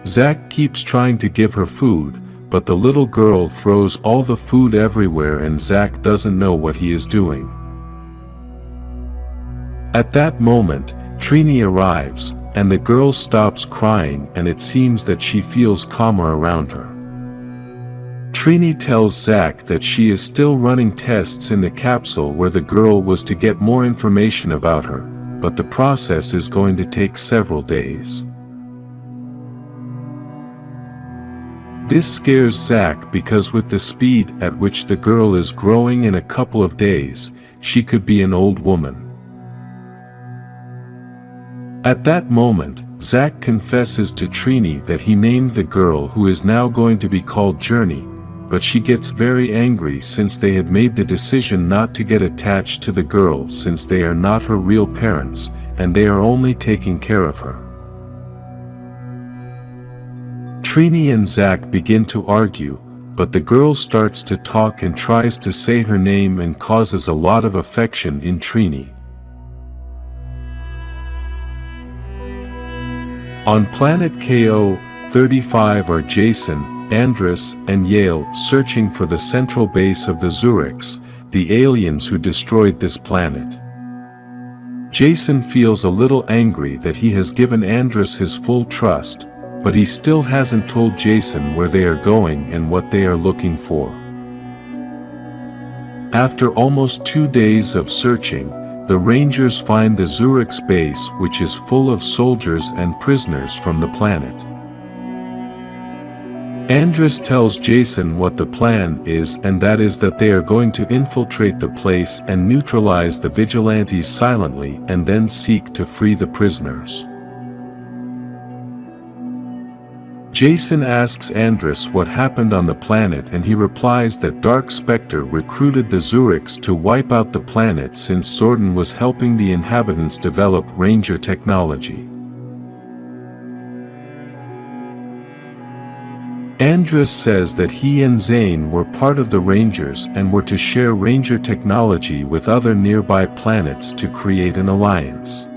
Zack keeps trying to give her food, but the little girl throws all the food everywhere and Zack doesn't know what he is doing. At that moment, Trini arrives, and the girl stops crying and it seems that she feels calmer around her. Trini tells Zack that she is still running tests in the capsule where the girl was to get more information about her, but the process is going to take several days. This scares Zack because with the speed at which the girl is growing in a couple of days, she could be an old woman. At that moment, Zack confesses to Trini that he named the girl who is now going to be called Journey, but she gets very angry since they had made the decision not to get attached to the girl since they are not her real parents, and they are only taking care of her. Trini and Zack begin to argue, but the girl starts to talk and tries to say her name and causes a lot of affection in Trini. On planet KO-35 are Jason, Andros, and Yale searching for the central base of the Zurichs, the aliens who destroyed this planet. Jason feels a little angry that he has given Andros his full trust, but he still hasn't told Jason where they are going and what they are looking for. After almost 2 days of searching, the Rangers find the Zurich's base, which is full of soldiers and prisoners from the planet. Andros tells Jason what the plan is, and that is that they are going to infiltrate the place and neutralize the vigilantes silently and then seek to free the prisoners. Jason asks Andros what happened on the planet and he replies that Dark Specter recruited the Zurichs to wipe out the planet since Zordon was helping the inhabitants develop Ranger technology. Andros says that he and Zane were part of the Rangers and were to share Ranger technology with other nearby planets to create an alliance.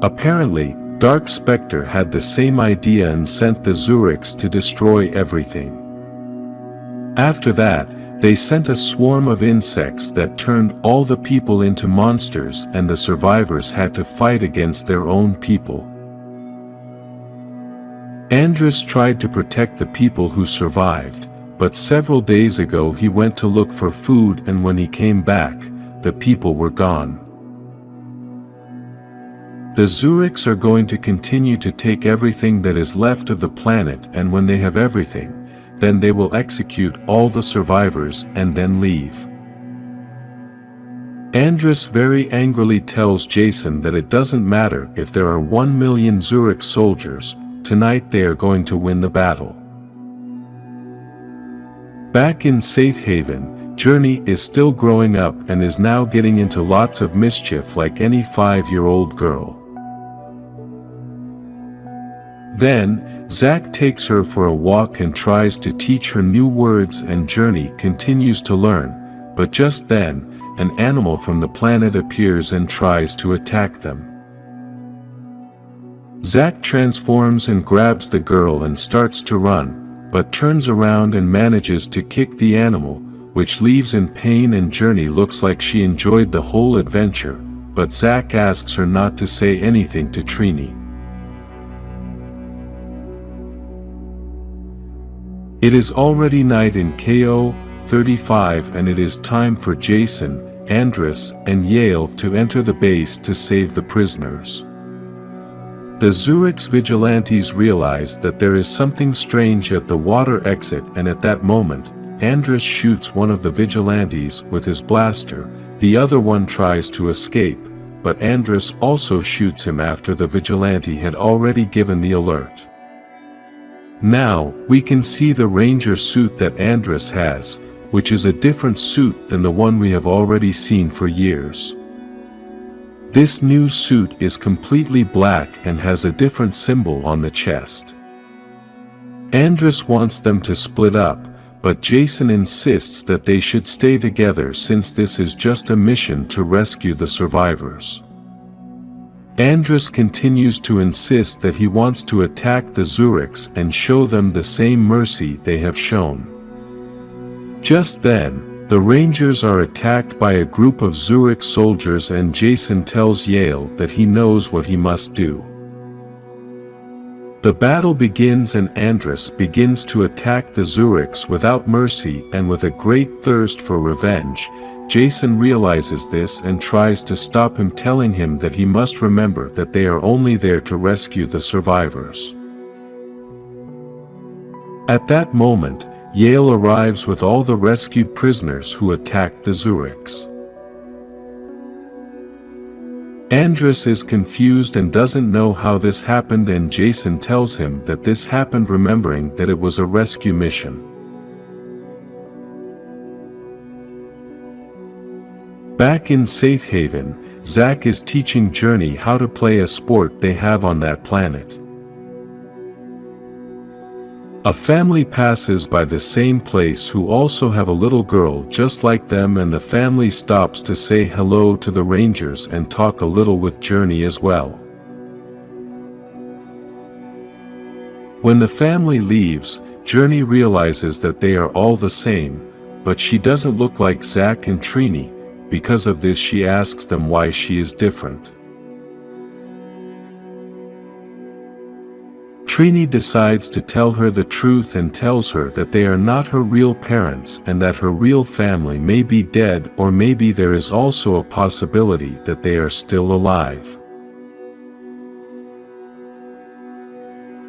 Apparently, Dark Specter had the same idea and sent the Zurichs to destroy everything. After that, They sent a swarm of insects that turned all the people into monsters, and the survivors had to fight against their own people. Andros tried to protect the people who survived, but several days ago he went to look for food, and when he came back, the people were gone. The Zurichs are going to continue to take everything that is left of the planet, and when they have everything, then they will execute all the survivors and then leave. Andros very angrily tells Jason that it doesn't matter if there are 1 million Zurich soldiers, tonight they are going to win the battle. Back in Safe Haven, Journey is still growing up and is now getting into lots of mischief like any 5-year-old girl. Then, Zoc takes her for a walk and tries to teach her new words, and Journey continues to learn, but just then, an animal from the planet appears and tries to attack them. Zoc transforms and grabs the girl and starts to run, but turns around and manages to kick the animal, which leaves in pain, and Journey looks like she enjoyed the whole adventure, but Zoc asks her not to say anything to Trini. It is already night in KO 35, and it is time for Jason, Andros, and Yale to enter the base to save the prisoners. The Zurich's vigilantes realize that there is something strange at the water exit, and at that moment, Andros shoots one of the vigilantes with his blaster. The other one tries to escape, but Andros also shoots him after the vigilante had already given the alert. Now, we can see the ranger suit that Andros has, which is a different suit than the one we have already seen for years. This new suit is completely black and has a different symbol on the chest. Andros wants them to split up, but Jason insists that they should stay together since this is just a mission to rescue the survivors. Andros continues to insist that he wants to attack the Zurichs and show them the same mercy they have shown. Just then, the Rangers are attacked by a group of Zurich soldiers, and Jason tells Yale that he knows what he must do. The battle begins, and Andros begins to attack the Zurichs without mercy and with a great thirst for revenge. Jason realizes this and tries to stop him, telling him that he must remember that they are only there to rescue the survivors. At that moment, Yale arrives with all the rescued prisoners who attacked the Zurichs. Andros is confused and doesn't know how this happened, and Jason tells him that this happened remembering that it was a rescue mission. Back in Safe Haven, Zoc is teaching Journey how to play a sport they have on that planet. A family passes by the same place who also have a little girl just like them, and the family stops to say hello to the Rangers and talk a little with Journey as well. When the family leaves, Journey realizes that they are all the same, but she doesn't look like Zoc and Trini. Because of this, she asks them why she is different. Trini decides to tell her the truth and tells her that they are not her real parents and that her real family may be dead, or maybe there is also a possibility that they are still alive.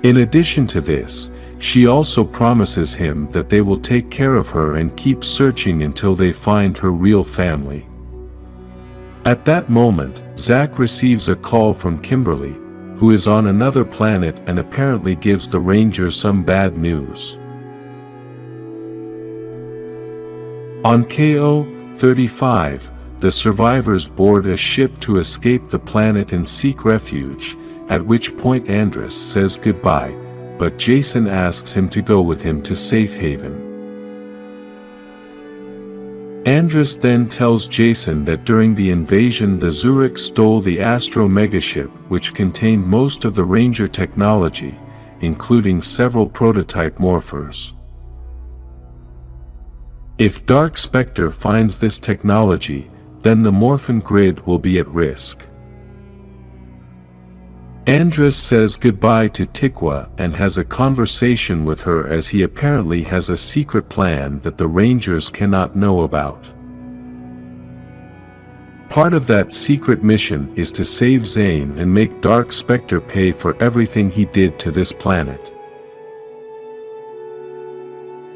In addition to this, she also promises him that they will take care of her and keep searching until they find her real family. At that moment, Zoc receives a call from Kimberly, who is on another planet and apparently gives the Rangers some bad news. On KO 35, the survivors board a ship to escape the planet and seek refuge, at which point Andros says goodbye, but Jason asks him to go with him to Safe Haven. Andros then tells Jason that during the invasion the Zurich stole the Astro megaship, which contained most of the Ranger technology, including several prototype morphers. If Dark Specter finds this technology, then the Morphin grid will be at risk. Andros says goodbye to Tikwa and has a conversation with her as he apparently has a secret plan that the Rangers cannot know about. Part of that secret mission is to save Zane and make Dark Specter pay for everything he did to this planet.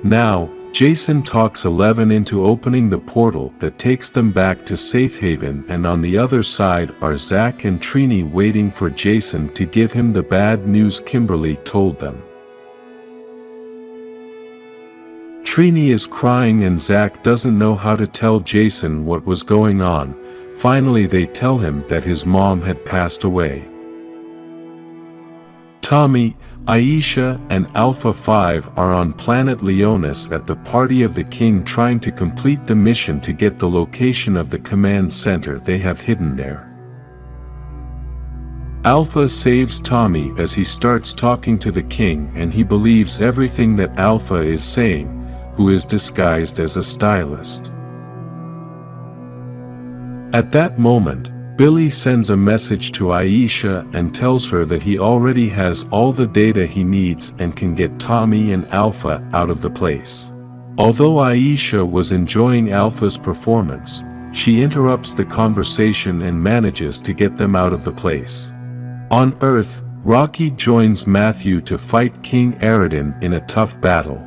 Now, Jason talks Eleven into opening the portal that takes them back to Safe Haven, and on the other side are Zack and Trini waiting for Jason to give him the bad news Kimberly told them. Trini is crying and Zack doesn't know how to tell Jason what was going on. Finally they tell him that his mom had passed away. Tommy, Aisha, and Alpha 5 are on planet Leonus at the party of the king, trying to complete the mission to get the location of the command center they have hidden there. Alpha saves Tommy as he starts talking to the king, and he believes everything that Alpha is saying, who is disguised as a stylist. At that moment, Billy sends a message to Aisha and tells her that he already has all the data he needs and can get Tommy and Alpha out of the place. Although Aisha was enjoying Alpha's performance, she interrupts the conversation and manages to get them out of the place. On Earth, Rocky joins Matthew to fight King Aridan in a tough battle.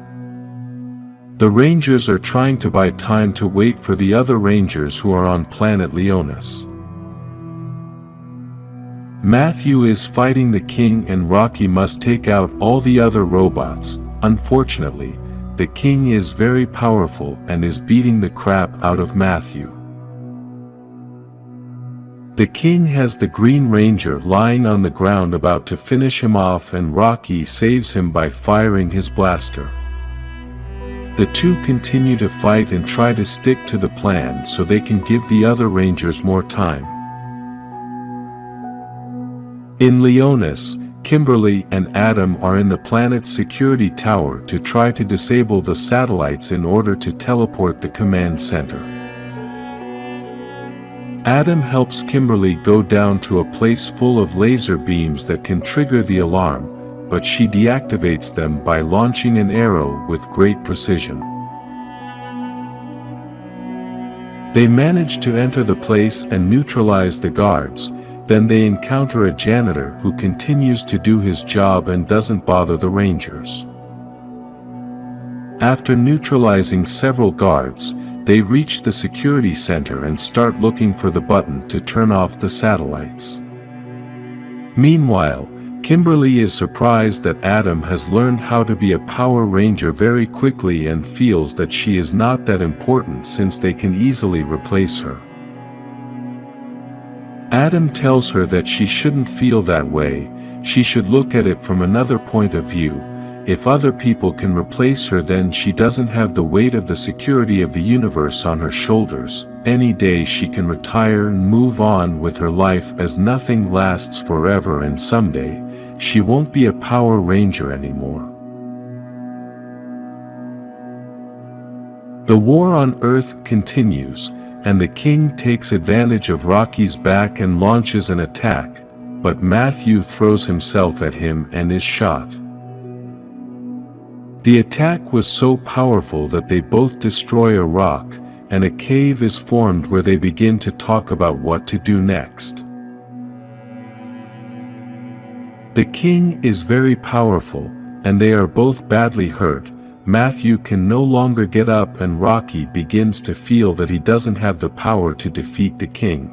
The Rangers are trying to buy time to wait for the other Rangers who are on planet Leonus. Matthew is fighting the king and Rocky must take out all the other robots. Unfortunately, the king is very powerful and is beating the crap out of Matthew. The king has the Green Ranger lying on the ground about to finish him off, and Rocky saves him by firing his blaster. The two continue to fight and try to stick to the plan so they can give the other Rangers more time. In Leonus, Kimberly and Adam are in the planet's security tower to try to disable the satellites in order to teleport the command center. Adam helps Kimberly go down to a place full of laser beams that can trigger the alarm, but she deactivates them by launching an arrow with great precision. They manage to enter the place and neutralize the guards. Then they encounter a janitor who continues to do his job and doesn't bother the Rangers. After neutralizing several guards, they reach the security center and start looking for the button to turn off the satellites. Meanwhile, Kimberly is surprised that Adam has learned how to be a Power Ranger very quickly and feels that she is not that important since they can easily replace her. Adam tells her that she shouldn't feel that way, she should look at it from another point of view. If other people can replace her, then she doesn't have the weight of the security of the universe on her shoulders. Any day she can retire and move on with her life, as nothing lasts forever, and someday, she won't be a Power Ranger anymore. The war on Earth continues, and the king takes advantage of Rocky's back and launches an attack, but Matthew throws himself at him and is shot. The attack was so powerful that they both destroy a rock, and a cave is formed where they begin to talk about what to do next. The king is very powerful, and they are both badly hurt. Matthew can no longer get up and Rocky begins to feel that he doesn't have the power to defeat the king.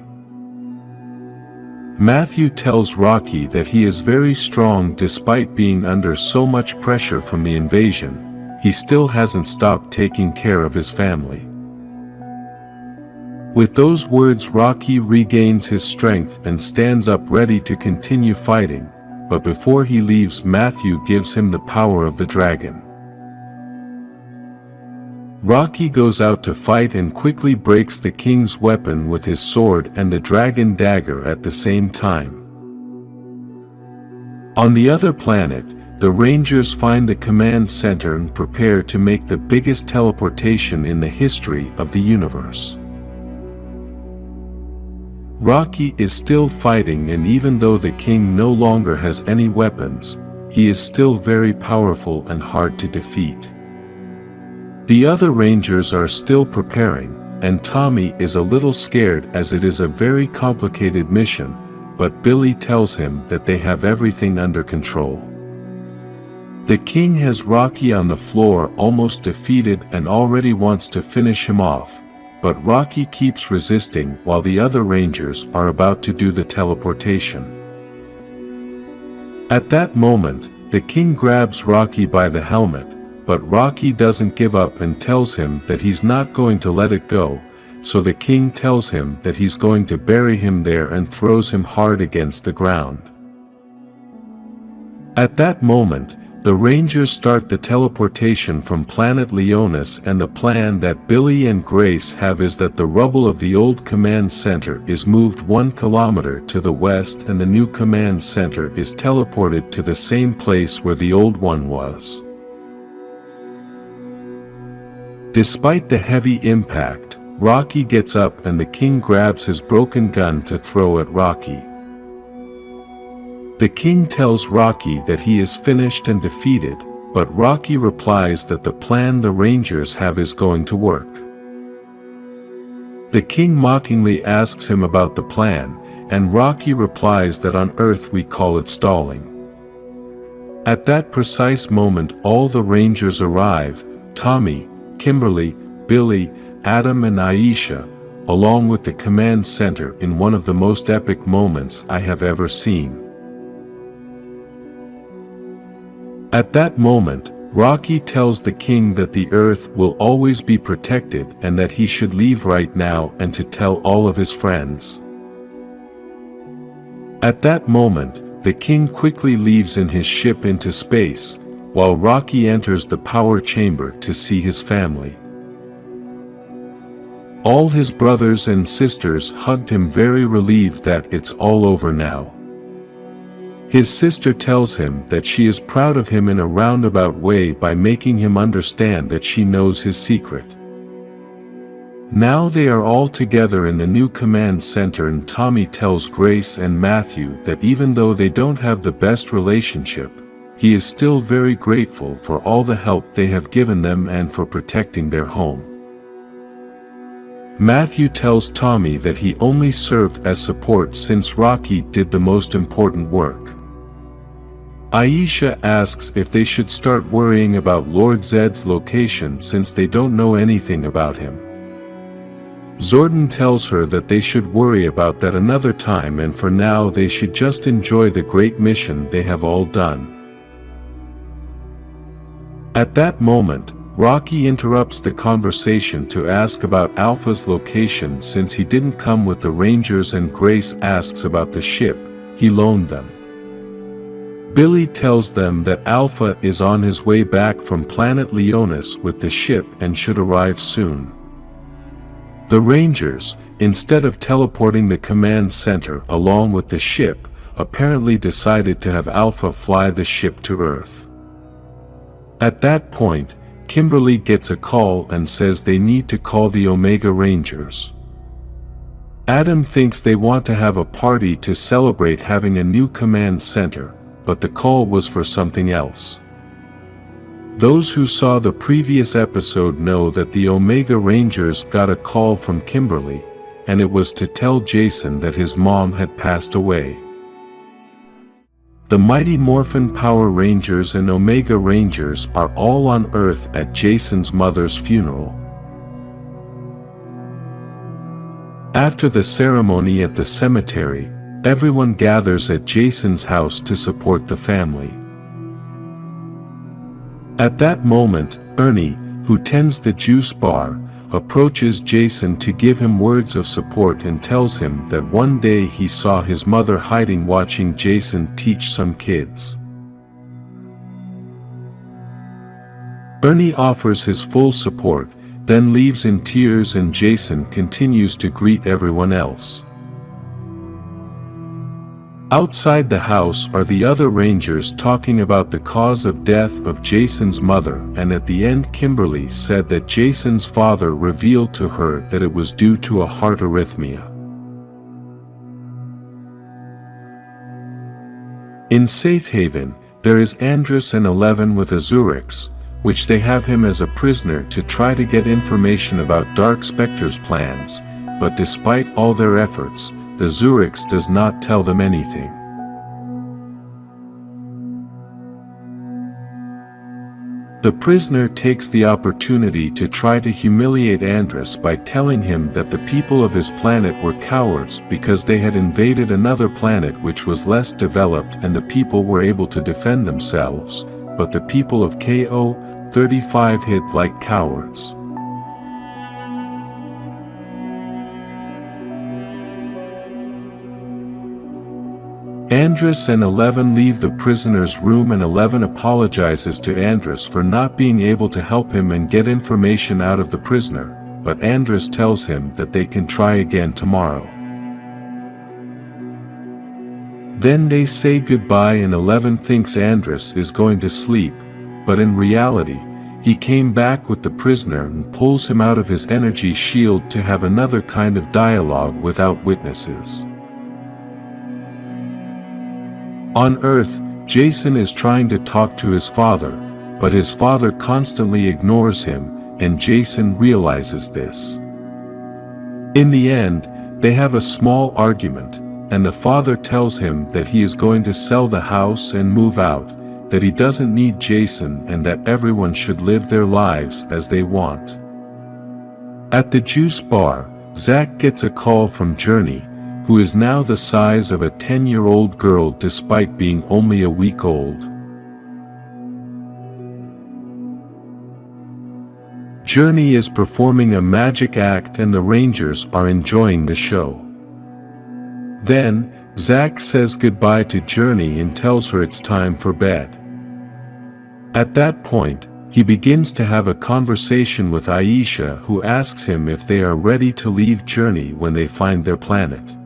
Matthew tells Rocky that he is very strong despite being under so much pressure from the invasion. He still hasn't stopped taking care of his family. With those words, Rocky regains his strength and stands up ready to continue fighting, but before he leaves, Matthew gives him the power of the dragon. Rocky goes out to fight and quickly breaks the king's weapon with his sword and the dragon dagger at the same time. On the other planet, the Rangers find the command center and prepare to make the biggest teleportation in the history of the universe. Rocky is still fighting, and even though the king no longer has any weapons, he is still very powerful and hard to defeat. The other Rangers are still preparing, and Tommy is a little scared as it is a very complicated mission, but Billy tells him that they have everything under control. The king has Rocky on the floor almost defeated and already wants to finish him off, but Rocky keeps resisting while the other Rangers are about to do the teleportation. At that moment, the king grabs Rocky by the helmet, but Rocky doesn't give up and tells him that he's not going to let it go, so the king tells him that he's going to bury him there and throws him hard against the ground. At that moment, the Rangers start the teleportation from planet Leonus, and the plan that Billy and Grace have is that the rubble of the old command center is moved 1 kilometer to the west and the new command center is teleported to the same place where the old one was. Despite the heavy impact, Rocky gets up and the king grabs his broken gun to throw at Rocky. The king tells Rocky that he is finished and defeated, but Rocky replies that the plan the Rangers have is going to work. The king mockingly asks him about the plan, and Rocky replies that on Earth we call it stalling. At that precise moment all the Rangers arrive, Tommy, Kimberly, Billy, Adam and Aisha, along with the command center in one of the most epic moments I have ever seen. At that moment, Rocky tells the king that the Earth will always be protected and that he should leave right now and to tell all of his friends. At that moment, the king quickly leaves in his ship into space, while Rocky enters the power chamber to see his family. All his brothers and sisters hugged him, very relieved that it's all over now. His sister tells him that she is proud of him in a roundabout way by making him understand that she knows his secret. Now they are all together in the new command center, and Tommy tells Grace and Matthew that even though they don't have the best relationship, he is still very grateful for all the help they have given them and for protecting their home. Matthew tells Tommy that he only served as support since Rocky did the most important work. Aisha asks if they should start worrying about Lord Zedd's location since they don't know anything about him. Zordon tells her that they should worry about that another time, and for now they should just enjoy the great mission they have all done. At that moment, Rocky interrupts the conversation to ask about Alpha's location since he didn't come with the Rangers, and Grace asks about the ship he loaned them. Billy tells them that Alpha is on his way back from planet Leonus with the ship and should arrive soon. The Rangers, instead of teleporting the command center along with the ship, apparently decided to have Alpha fly the ship to Earth. At that point, Kimberly gets a call and says they need to call the Omega Rangers. Adam thinks they want to have a party to celebrate having a new command center, but the call was for something else. Those who saw the previous episode know that the Omega Rangers got a call from Kimberly, and it was to tell Jason that his mom had passed away. The mighty Morphin Power Rangers and Omega Rangers are all on Earth at Jason's mother's funeral. After the ceremony at the cemetery, everyone gathers at Jason's house to support the family. At that moment, Ernie, who tends the juice bar, approaches Jason to give him words of support and tells him that one day he saw his mother hiding watching Jason teach some kids. Ernie offers his full support, then leaves in tears, and Jason continues to greet everyone else. Outside the house are the other Rangers talking about the cause of death of Jason's mother, and at the end Kimberly said that Jason's father revealed to her that it was due to a heart arrhythmia. In Safe Haven, there is Andros and 11 with a Zurich, which they have him as a prisoner to try to get information about Dark Specter's plans, but despite all their efforts, the Zurich does not tell them anything. The prisoner takes the opportunity to try to humiliate Andros by telling him that the people of his planet were cowards because they had invaded another planet which was less developed and the people were able to defend themselves, but the people of KO-35 hid like cowards. Andros and 11 leave the prisoner's room and 11 apologizes to Andros for not being able to help him and get information out of the prisoner, but Andros tells him that they can try again tomorrow. Then they say goodbye and 11 thinks Andros is going to sleep, but in reality, he came back with the prisoner and pulls him out of his energy shield to have another kind of dialogue without witnesses. On Earth, Jason is trying to talk to his father, but his father constantly ignores him, and Jason realizes this. In the end, they have a small argument, and the father tells him that he is going to sell the house and move out, that he doesn't need Jason and that everyone should live their lives as they want. At the juice bar, Zach gets a call from Journey, who is now the size of a 10-year-old girl despite being only a week old. Journey is performing a magic act and the Rangers are enjoying the show. Then, Zach says goodbye to Journey and tells her it's time for bed. At that point, he begins to have a conversation with Aisha, who asks him if they are ready to leave Journey when they find their planet.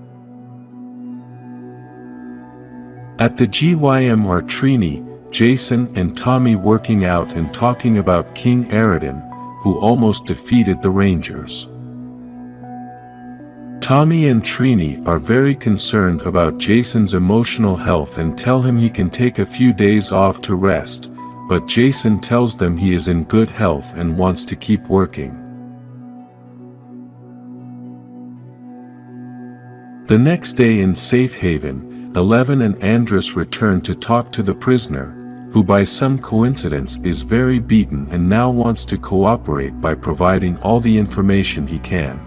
At the GYM are Trini, Jason and Tommy working out and talking about King Aridan, who almost defeated the Rangers. Tommy and Trini are very concerned about Jason's emotional health and tell him he can take a few days off to rest, but Jason tells them he is in good health and wants to keep working. The next day in Safe Haven, 11 and Andros return to talk to the prisoner, who by some coincidence is very beaten and now wants to cooperate by providing all the information he can.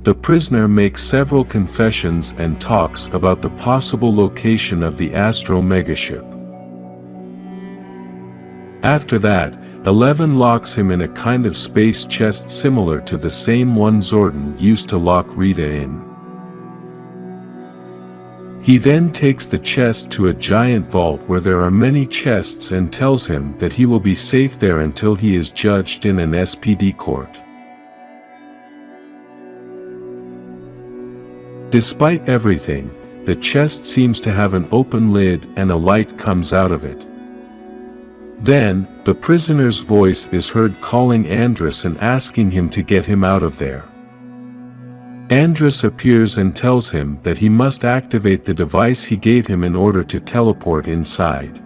The prisoner makes several confessions and talks about the possible location of the Astro megaship. After that, 11 locks him in a kind of space chest similar to the same one Zordon used to lock Rita in. He then takes the chest to a giant vault where there are many chests and tells him that he will be safe there until he is judged in an SPD court. Despite everything, the chest seems to have an open lid and a light comes out of it. Then, the prisoner's voice is heard calling Andros and asking him to get him out of there. Andros appears and tells him that he must activate the device he gave him in order to teleport inside.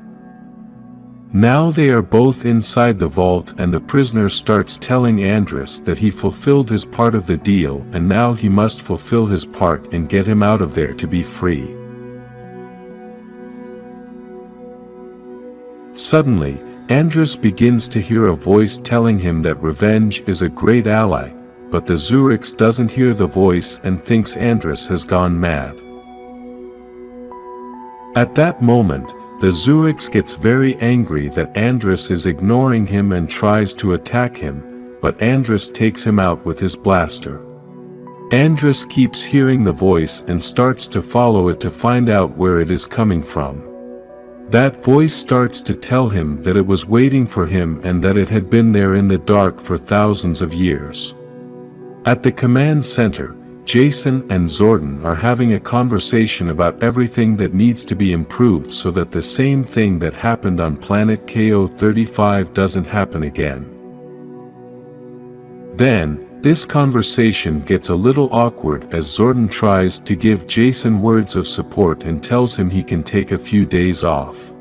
Now they are both inside the vault and the prisoner starts telling Andros that he fulfilled his part of the deal and now he must fulfill his part and get him out of there to be free. Suddenly, Andros begins to hear a voice telling him that revenge is a great ally, but the Zurich doesn't hear the voice and thinks Andros has gone mad. At that moment, the Zurich gets very angry that Andros is ignoring him and tries to attack him, but Andros takes him out with his blaster. Andros keeps hearing the voice and starts to follow it to find out where it is coming from. That voice starts to tell him that it was waiting for him and that it had been there in the dark for thousands of years. At the command center, Jason and Zordon are having a conversation about everything that needs to be improved so that the same thing that happened on planet KO-35 doesn't happen again. Then, this conversation gets a little awkward as Zordon tries to give Jason words of support and tells him he can take a few days off.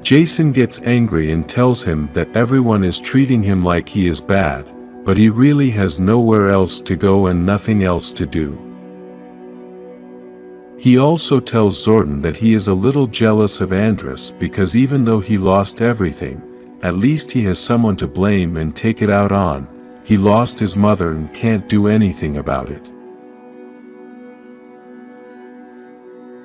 Jason gets angry and tells him that everyone is treating him like he is bad, but he really has nowhere else to go and nothing else to do. He also tells Zordon that he is a little jealous of Andros because even though he lost everything, at least he has someone to blame and take it out on. He lost his mother and can't do anything about it.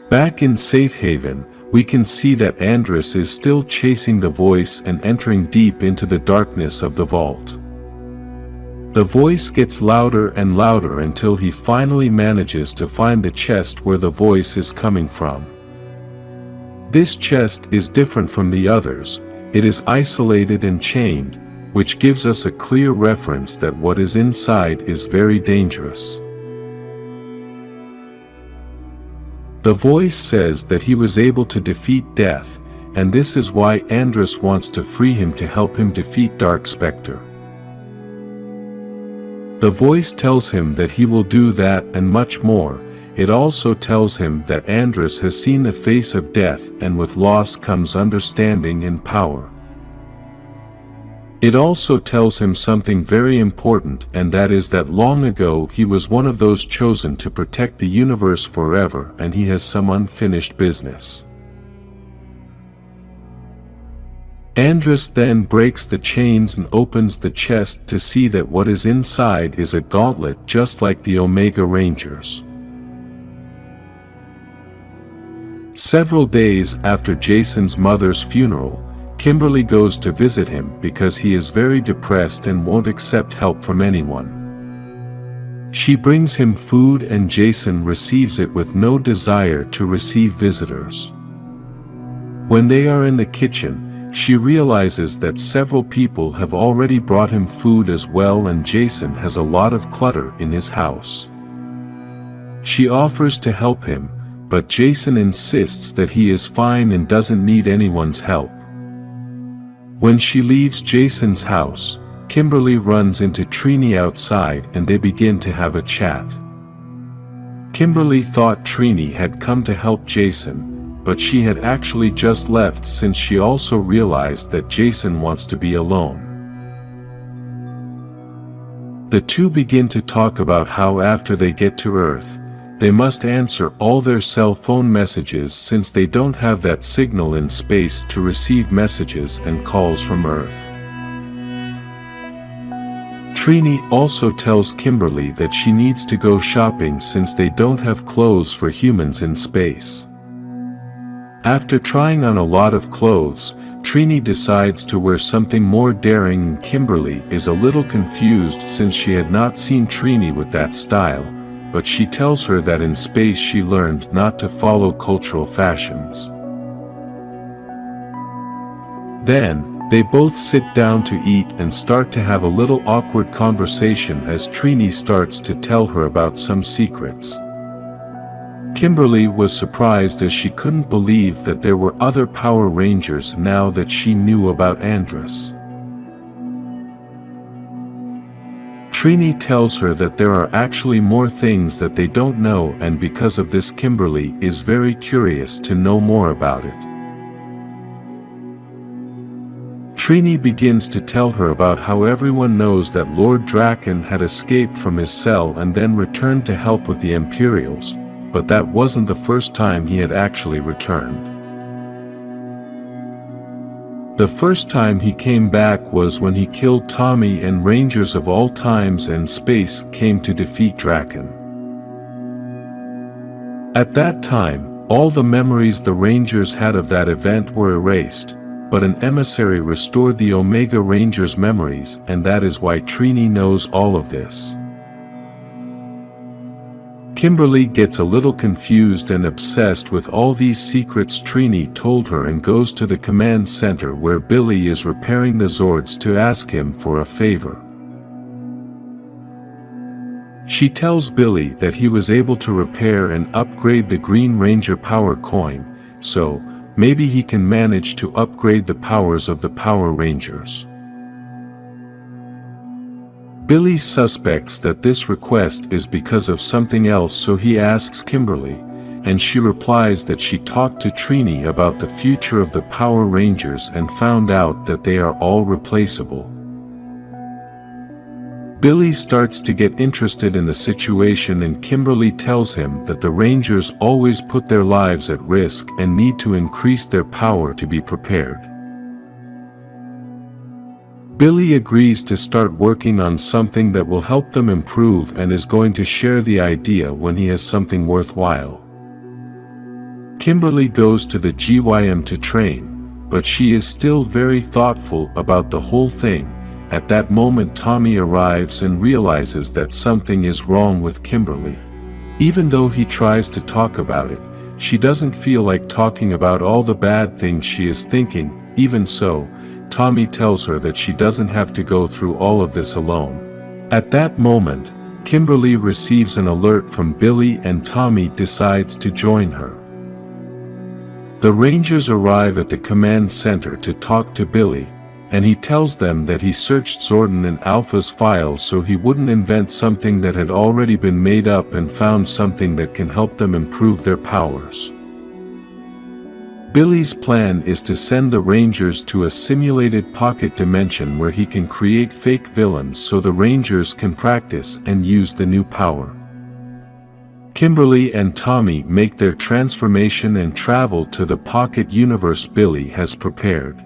Back in Safe Haven, we can see that Andros is still chasing the voice and entering deep into the darkness of the vault. The voice gets louder and louder until he finally manages to find the chest where the voice is coming from. This chest is different from the others. It is isolated and chained, which gives us a clear reference that what is inside is very dangerous. The voice says that he was able to defeat death, and this is why Andros wants to free him to help him defeat Dark Specter. The voice tells him that he will do that and much more. It also tells him that Andros has seen the face of death, and with loss comes understanding and power. It also tells him something very important, and that is that long ago he was one of those chosen to protect the universe forever, and he has some unfinished business. Andros then breaks the chains and opens the chest to see that what is inside is a gauntlet just like the Omega Rangers. Several days after Jason's mother's funeral, Kimberly goes to visit him because he is very depressed and won't accept help from anyone. She brings him food and Jason receives it with no desire to receive visitors. When they are in the kitchen, she realizes that several people have already brought him food as well, and Jason has a lot of clutter in his house. She offers to help him, but Jason insists that he is fine and doesn't need anyone's help. When she leaves Jason's house, Kimberly runs into Trini outside and they begin to have a chat. Kimberly thought Trini had come to help Jason, but she had actually just left since she also realized that Jason wants to be alone. The two begin to talk about how after they get to Earth, they must answer all their cell phone messages since they don't have that signal in space to receive messages and calls from Earth. Trini also tells Kimberly that she needs to go shopping since they don't have clothes for humans in space. After trying on a lot of clothes, Trini decides to wear something more daring, and Kimberly is a little confused since she had not seen Trini with that style, but she tells her that in space she learned not to follow cultural fashions. Then, they both sit down to eat and start to have a little awkward conversation as Trini starts to tell her about some secrets. Kimberly was surprised as she couldn't believe that there were other Power Rangers now that she knew about Andros. Trini tells her that there are actually more things that they don't know, and because of this Kimberly is very curious to know more about it. Trini begins to tell her about how everyone knows that Lord Draken had escaped from his cell and then returned to help with the Imperials, but that wasn't the first time he had actually returned. The first time he came back was when he killed Tommy, and Rangers of all times and space came to defeat Draken. At that time, all the memories the Rangers had of that event were erased, but an emissary restored the Omega Rangers' memories, and that is why Trini knows all of this. Kimberly gets a little confused and obsessed with all these secrets Trini told her and goes to the command center where Billy is repairing the Zords to ask him for a favor. She tells Billy that he was able to repair and upgrade the Green Ranger Power Coin, so maybe he can manage to upgrade the powers of the Power Rangers. Billy suspects that this request is because of something else, so he asks Kimberly, and she replies that she talked to Trini about the future of the Power Rangers and found out that they are all replaceable. Billy starts to get interested in the situation, and Kimberly tells him that the Rangers always put their lives at risk and need to increase their power to be prepared. Billy agrees to start working on something that will help them improve and is going to share the idea when he has something worthwhile. Kimberly goes to the GYM to train, but she is still very thoughtful about the whole thing. At that moment, Tommy arrives and realizes that something is wrong with Kimberly. Even though he tries to talk about it, she doesn't feel like talking about all the bad things she is thinking. Even so, Tommy tells her that she doesn't have to go through all of this alone. At that moment, Kimberly receives an alert from Billy and Tommy decides to join her. The Rangers arrive at the command center to talk to Billy, and he tells them that he searched Zordon and Alpha's files so he wouldn't invent something that had already been made up and found something that can help them improve their powers. Billy's plan is to send the Rangers to a simulated pocket dimension where he can create fake villains so the Rangers can practice and use the new power. Kimberly and Tommy make their transformation and travel to the pocket universe Billy has prepared.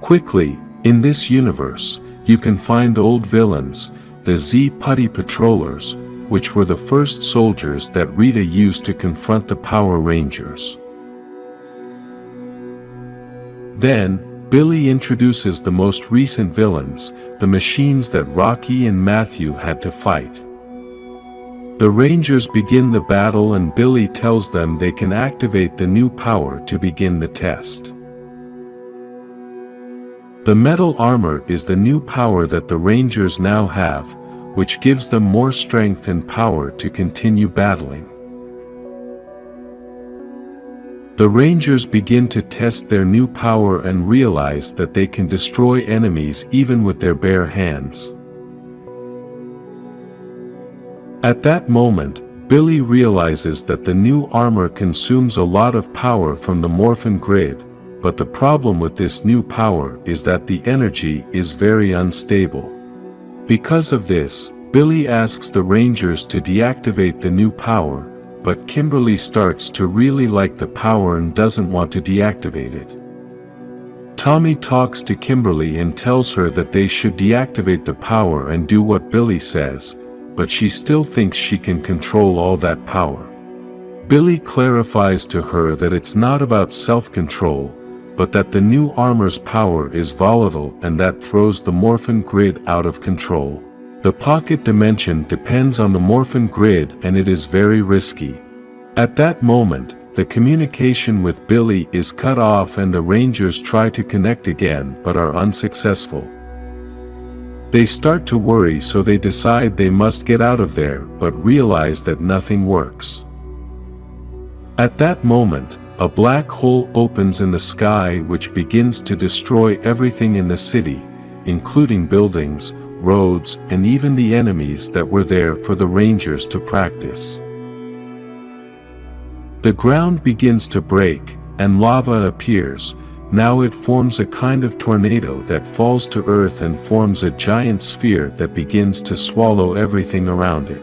Quickly, in this universe, you can find old villains, the Z-Putty Patrollers, which were the first soldiers that Rita used to confront the Power Rangers. Then, Billy introduces the most recent villains, the machines that Rocky and Matthew had to fight. The Rangers begin the battle and Billy tells them they can activate the new power to begin the test. The metal armor is the new power that the Rangers now have, which gives them more strength and power to continue battling. The Rangers begin to test their new power and realize that they can destroy enemies even with their bare hands. At that moment, Billy realizes that the new armor consumes a lot of power from the Morphin grid, but the problem with this new power is that the energy is very unstable. Because of this, Billy asks the Rangers to deactivate the new power, but Kimberly starts to really like the power and doesn't want to deactivate it. Tommy talks to Kimberly and tells her that they should deactivate the power and do what Billy says, but she still thinks she can control all that power. Billy clarifies to her that it's not about self-control, but that the new armor's power is volatile and that throws the Morphin grid out of control. The pocket dimension depends on the Morphin grid and it is very risky. At that moment, the communication with Billy is cut off and the Rangers try to connect again but are unsuccessful. They start to worry, so they decide they must get out of there but realize that nothing works. At that moment, a black hole opens in the sky which begins to destroy everything in the city, including buildings, roads, and even the enemies that were there for the Rangers to practice. The ground begins to break, and lava appears. Now it forms a kind of tornado that falls to earth and forms a giant sphere that begins to swallow everything around it.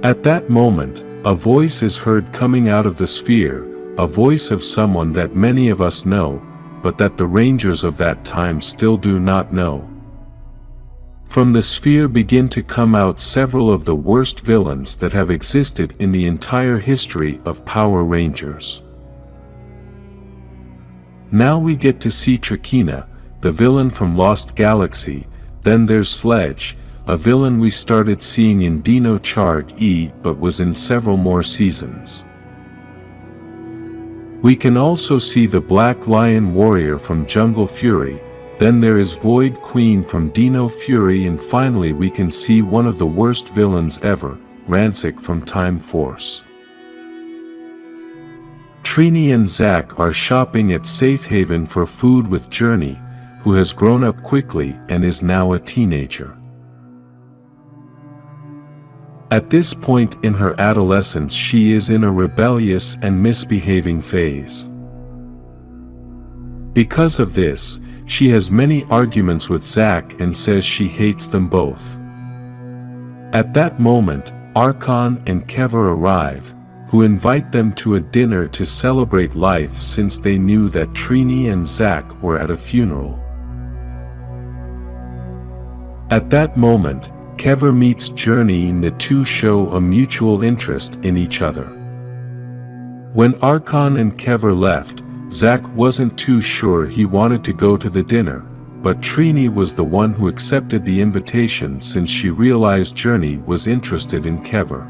At that moment, a voice is heard coming out of the sphere, a voice of someone that many of us know, but that the Rangers of that time still do not know. From the sphere begin to come out several of the worst villains that have existed in the entire history of Power Rangers. Now we get to see Trakina, the villain from Lost Galaxy. Then there's Sledge, a villain we started seeing in Dino Charge E but was in several more seasons. We can also see the Black Lion Warrior from Jungle Fury, Then there is Void Queen from Dino Fury, and finally we can see one of the worst villains ever, Rancic from Time Force. Trini and Zack are shopping at Safe Haven for food with Journey, who has grown up quickly and is now a teenager. At this point in her adolescence, she is in a rebellious and misbehaving phase. Because of this, she has many arguments with Zack and says she hates them both. At that moment, Archon and Kever arrive, who invite them to a dinner to celebrate life since they knew that Trini and Zack were at a funeral. At that moment, Kever meets Journey and the two show a mutual interest in each other. When Archon and Kever left, Zack wasn't too sure he wanted to go to the dinner, but Trini was the one who accepted the invitation since she realized Journey was interested in Kever.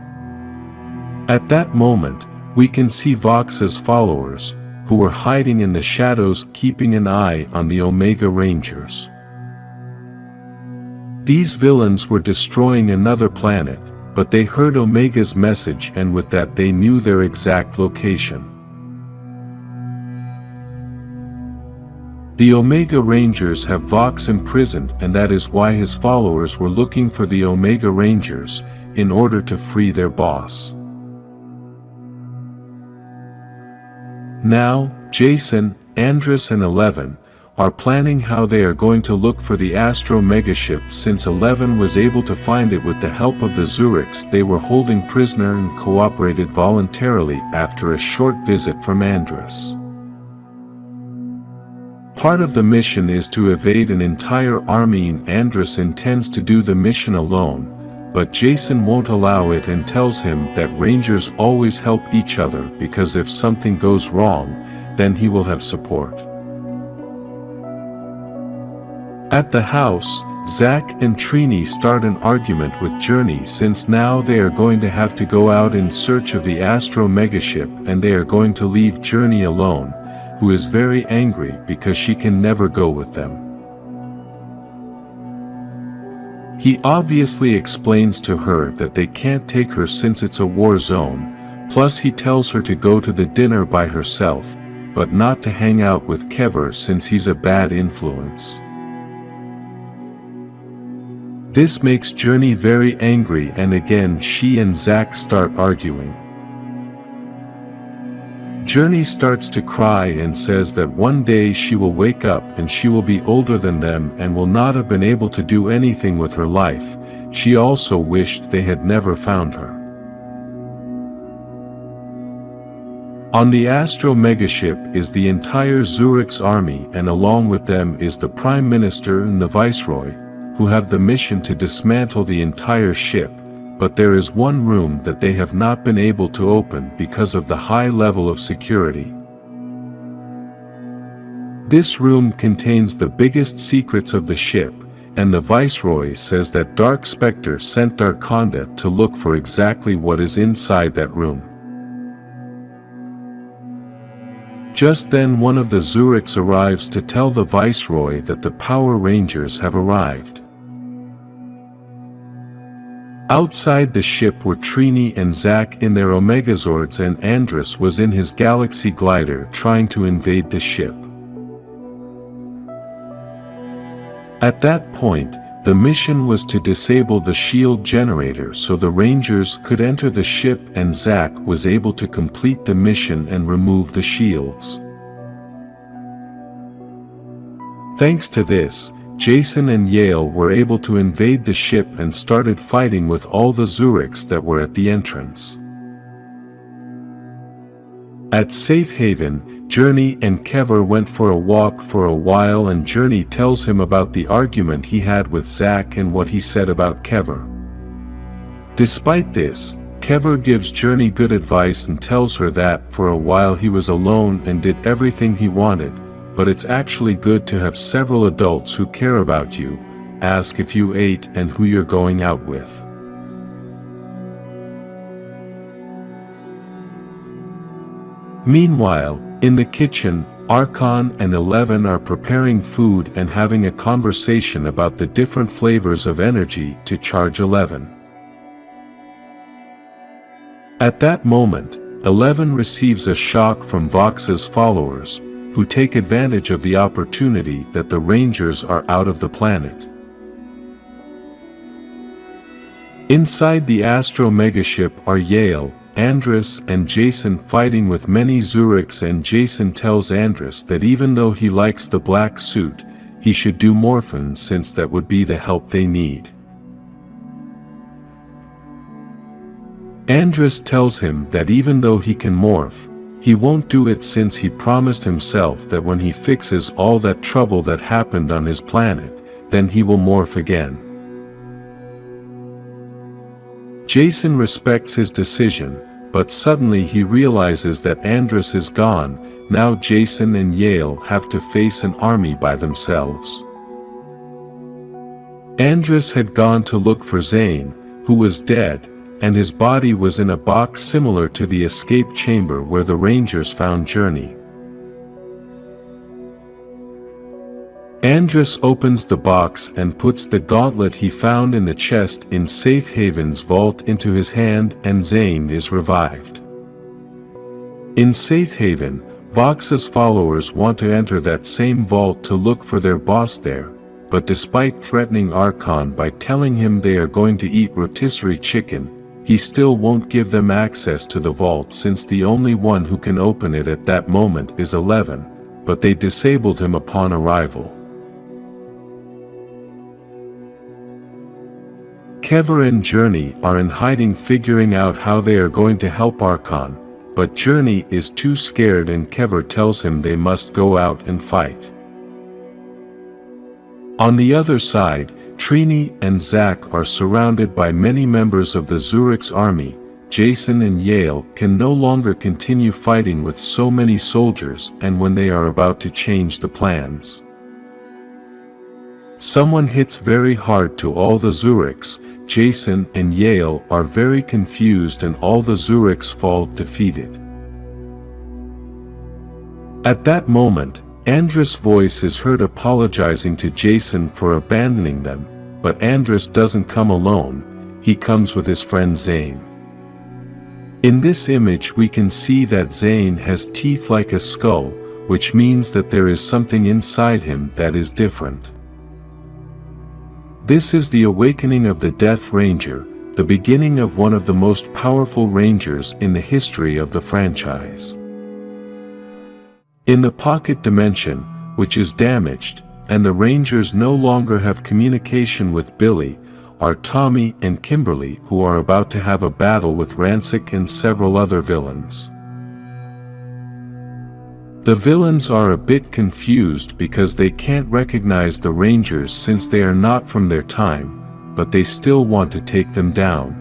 At that moment, we can see Vox's followers, who were hiding in the shadows keeping an eye on the Omega Rangers. These villains were destroying another planet, but they heard Omega's message, and with that they knew their exact location. The Omega Rangers have Vox imprisoned, and that is why his followers were looking for the Omega Rangers, in order to free their boss. Now, Jason, Andros and Eleven are planning how they are going to look for the Astro Megaship, since Eleven was able to find it with the help of the Zurichs they were holding prisoner and cooperated voluntarily after a short visit from Andros. Part of the mission is to evade an entire army, and Andros intends to do the mission alone, but Jason won't allow it and tells him that Rangers always help each other because if something goes wrong, then he will have support. At the house, Zack and Trini start an argument with Journey since now they are going to have to go out in search of the Astro Megaship, and they are going to leave Journey alone, who is very angry because she can never go with them. He obviously explains to her that they can't take her since it's a war zone, plus he tells her to go to the dinner by herself, but not to hang out with Kever since he's a bad influence. This makes Journey very angry, and again she and Zack start arguing. Journey starts to cry and says that one day she will wake up and she will be older than them and will not have been able to do anything with her life. She also wished they had never found her. On the Astro Megaship is the entire Zurich's army, and along with them is the Prime Minister and the Viceroy, who have the mission to dismantle the entire ship, but there is one room that they have not been able to open because of the high level of security. This room contains the biggest secrets of the ship, and the Viceroy says that Dark Specter sent Darkonda to look for exactly what is inside that room. Just then one of the Zurichs arrives to tell the Viceroy that the Power Rangers have arrived. Outside the ship were Trini and Zack in their Omegazords, and Andros was in his Galaxy Glider trying to invade the ship. At that point, the mission was to disable the shield generator so the Rangers could enter the ship, and Zack was able to complete the mission and remove the shields. Thanks to this, Jason and Yale were able to invade the ship and started fighting with all the Zurichs that were at the entrance. At Safe Haven, Journey and Kever went for a walk for a while, and Journey tells him about the argument he had with Zack and what he said about Kever. Despite this, Kever gives Journey good advice and tells her that for a while he was alone and did everything he wanted, but it's actually good to have several adults who care about you, ask if you ate and who you're going out with. Meanwhile, in the kitchen, Archon and 11 are preparing food and having a conversation about the different flavors of energy to charge 11. At that moment, 11 receives a shock from Vox's followers, who take advantage of the opportunity that the Rangers are out of the planet. Inside the Astro megaship are Yale, Andros and Jason fighting with many Zurichs, and Jason tells Andros that even though he likes the black suit, he should do Morphin since that would be the help they need. Andros tells him that even though he can morph, he won't do it since he promised himself that when he fixes all that trouble that happened on his planet, then he will morph again. Jason respects his decision, but suddenly he realizes that Andros is gone. Now Jason and Yale have to face an army by themselves. Andros had gone to look for Zane, who was dead, and his body was in a box similar to the escape chamber where the Rangers found Journey. Andros opens the box and puts the gauntlet he found in the chest in Safe Haven's vault into his hand, and Zane is revived. In Safe Haven, Vox's followers want to enter that same vault to look for their boss there, but despite threatening Archon by telling him they are going to eat rotisserie chicken, he still won't give them access to the vault since the only one who can open it at that moment is 11, but they disabled him upon arrival. Kever and Journey are in hiding figuring out how they are going to help Archon, but Journey is too scared and Kever tells him they must go out and fight. On the other side, Trini and Zoc are surrounded by many members of the Zurich's army. Jason and Yale can no longer continue fighting with so many soldiers, and when they are about to change the plans, someone hits very hard to all the Zurichs. Jason and Yale are very confused and all the Zurichs fall defeated. At that moment, Andros' voice is heard apologizing to Jason for abandoning them, but Andros doesn't come alone, he comes with his friend Zane. In this image we can see that Zane has teeth like a skull, which means that there is something inside him that is different. This is the awakening of the Death Ranger, the beginning of one of the most powerful Rangers in the history of the franchise. In the pocket dimension, which is damaged, and the Rangers no longer have communication with Billy, are Tommy and Kimberly, who are about to have a battle with Rancic and several other villains. The villains are a bit confused because they can't recognize the Rangers since they are not from their time, but they still want to take them down.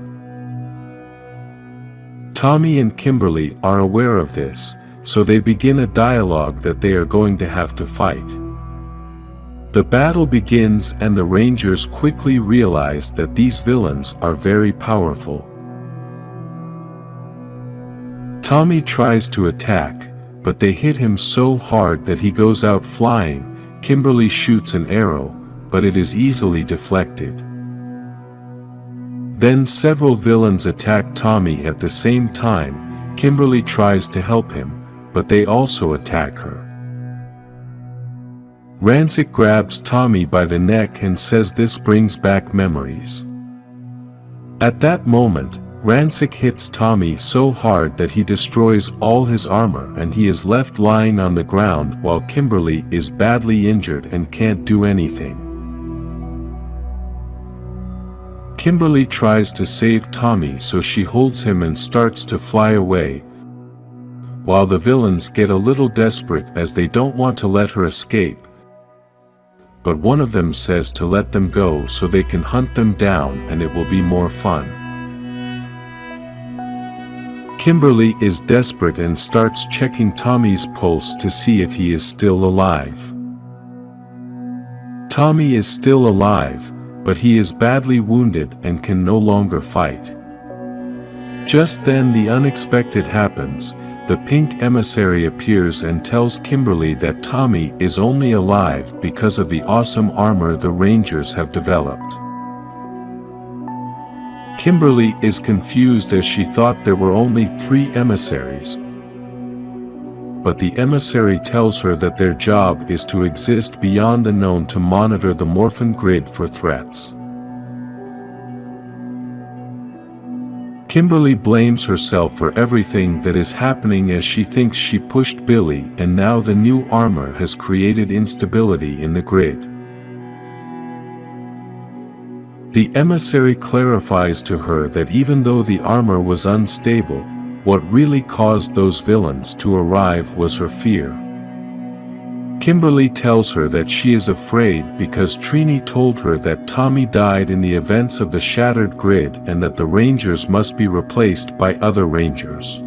Tommy and Kimberly are aware of this, so they begin a dialogue that they are going to have to fight. The battle begins and the Rangers quickly realize that these villains are very powerful. Tommy tries to attack, but they hit him so hard that he goes out flying. Kimberly shoots an arrow, but it is easily deflected. Then several villains attack Tommy at the same time. Kimberly tries to help him, but they also attack her. Rancic grabs Tommy by the neck and says this brings back memories. At that moment, Rancic hits Tommy so hard that he destroys all his armor and he is left lying on the ground while Kimberly is badly injured and can't do anything. Kimberly tries to save Tommy, so she holds him and starts to fly away, while the villains get a little desperate as they don't want to let her escape. But one of them says to let them go so they can hunt them down and it will be more fun. Kimberly is desperate and starts checking Tommy's pulse to see if he is still alive. Tommy is still alive, but he is badly wounded and can no longer fight. Just then the unexpected happens. the pink emissary appears and tells Kimberly that Tommy is only alive because of the awesome armor the Rangers have developed. Kimberly is confused as she thought there were only 3 emissaries. But the emissary tells her that their job is to exist beyond the known to monitor the Morphin grid for threats. Kimberly blames herself for everything that is happening as she thinks she pushed Billy and now the new armor has created instability in the grid. The emissary clarifies to her that even though the armor was unstable, what really caused those villains to arrive was her fear. Kimberly tells her that she is afraid because Trini told her that Tommy died in the events of the shattered grid and that the Rangers must be replaced by other Rangers.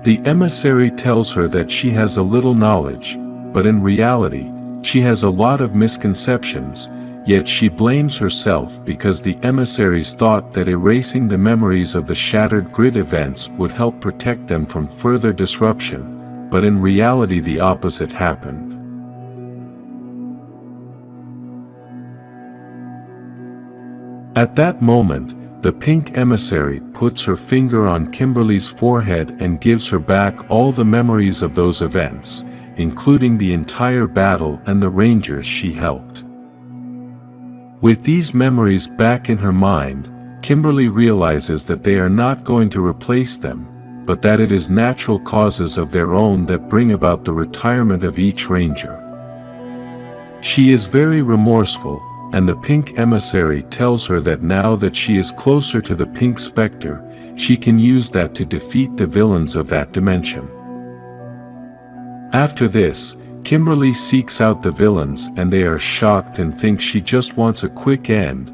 The emissary tells her that she has a little knowledge, but in reality, she has a lot of misconceptions, yet she blames herself because the emissaries thought that erasing the memories of the shattered grid events would help protect them from further disruption. But in reality the opposite happened. At that moment, the pink emissary puts her finger on Kimberly's forehead and gives her back all the memories of those events, including the entire battle and the Rangers she helped. With these memories back in her mind, Kimberly realizes that they are not going to replace them, but that it is natural causes of their own that bring about the retirement of each Ranger. She is very remorseful, and the pink emissary tells her that now that she is closer to the pink specter, she can use that to defeat the villains of that dimension. After this, Kimberly seeks out the villains and they are shocked and think she just wants a quick end.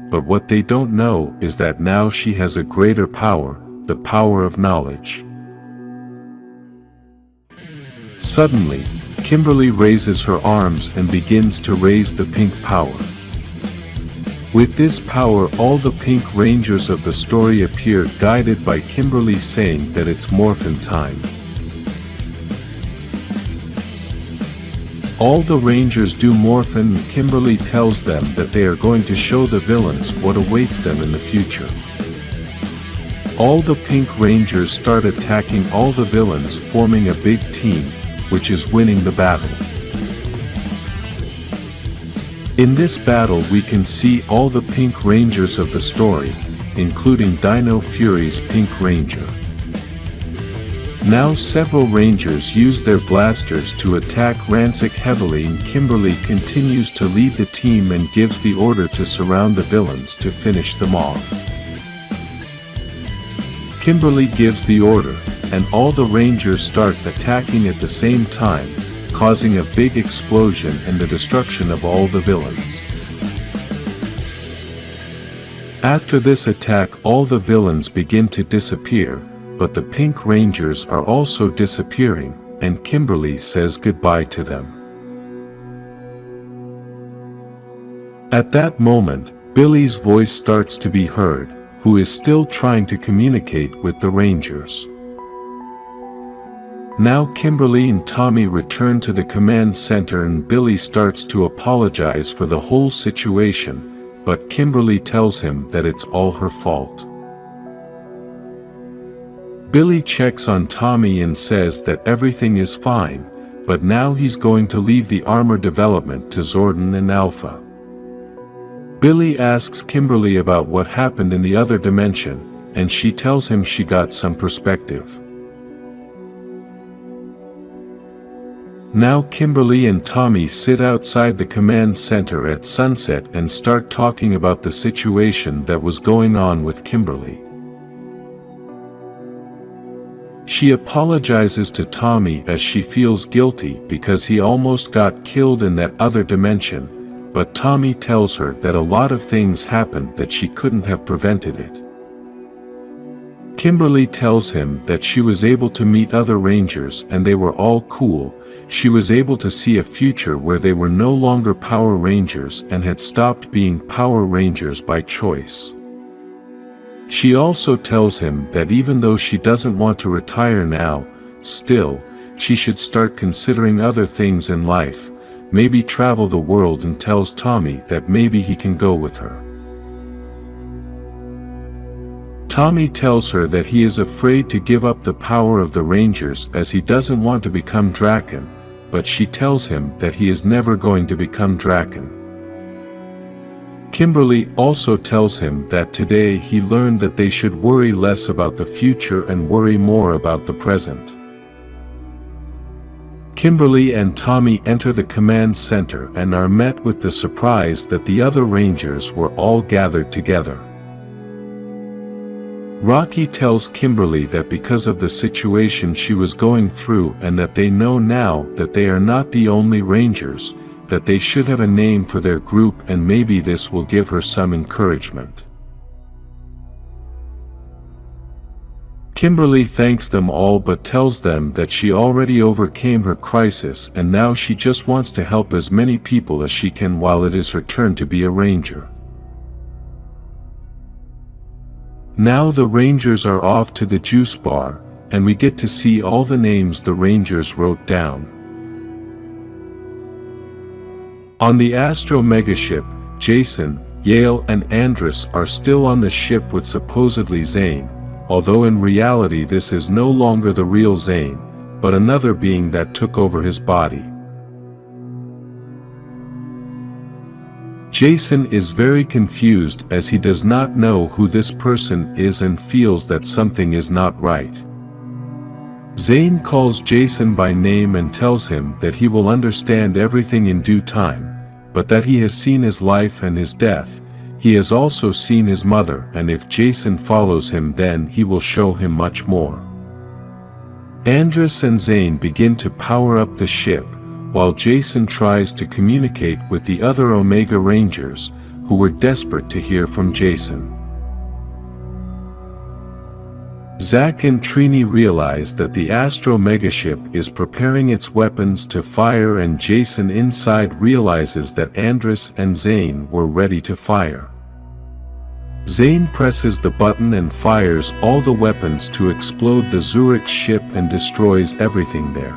But what they don't know is that now she has a greater power, the power of knowledge. Suddenly, Kimberly raises her arms and begins to raise the pink power. With this power, all the pink Rangers of the story appear, guided by Kimberly saying that it's Morphin time. All the Rangers do Morphin and Kimberly tells them that they are going to show the villains what awaits them in the future. All the pink Rangers start attacking all the villains, forming a big team, which is winning the battle. In this battle we can see all the pink Rangers of the story, including Dino Fury's Pink Ranger. Now several Rangers use their blasters to attack Rancic heavily and Kimberly continues to lead the team and gives the order to surround the villains to finish them off. Kimberly gives the order, and all the Rangers start attacking at the same time, causing a big explosion and the destruction of all the villains. After this attack all the villains begin to disappear, but the pink Rangers are also disappearing, and Kimberly says goodbye to them. At that moment, Billy's voice starts to be heard, who is still trying to communicate with the Rangers. Now Kimberly and Tommy return to the command center and Billy starts to apologize for the whole situation, but Kimberly tells him that it's all her fault. Billy checks on Tommy and says that everything is fine, but now he's going to leave the armor development to Zordon and Alpha. Billy asks Kimberly about what happened in the other dimension, and she tells him she got some perspective. Now Kimberly and Tommy sit outside the command center at sunset and start talking about the situation that was going on with Kimberly. She apologizes to Tommy as she feels guilty because he almost got killed in that other dimension, but Tommy tells her that a lot of things happened that she couldn't have prevented it. Kimberly tells him that she was able to meet other Rangers and they were all cool. She was able to see a future where they were no longer Power Rangers and had stopped being Power Rangers by choice. She also tells him that even though she doesn't want to retire now, still, she should start considering other things in life, maybe travel the world, and tells Tommy that maybe he can go with her. Tommy tells her that he is afraid to give up the power of the Rangers as he doesn't want to become Draken, but she tells him that he is never going to become Draken. Kimberly also tells him that today he learned that they should worry less about the future and worry more about the present. Kimberly and Tommy enter the command center and are met with the surprise that the other Rangers were all gathered together. Rocky tells Kimberly that because of the situation she was going through and that they know now that they are not the only Rangers, that they should have a name for their group, and maybe this will give her some encouragement. Kimberly thanks them all but tells them that she already overcame her crisis and now she just wants to help as many people as she can while it is her turn to be a Ranger. Now the Rangers are off to the juice bar, and we get to see all the names the Rangers wrote down. On the Astro megaship, Jason, Yale and Andros are still on the ship with supposedly Zane, although in reality this is no longer the real Zane, but another being that took over his body. Jason is very confused as he does not know who this person is and feels that something is not right. Zane calls Jason by name and tells him that he will understand everything in due time, but that he has seen his life and his death. He has also seen his mother, and if Jason follows him then he will show him much more. Andros and Zane begin to power up the ship, while Jason tries to communicate with the other Omega Rangers, who were desperate to hear from Jason. Zack and Trini realize that the Astro megaship is preparing its weapons to fire, and Jason inside realizes that Andros and Zane were ready to fire. Zane presses the button and fires all the weapons to explode the Zurich ship and destroys everything there.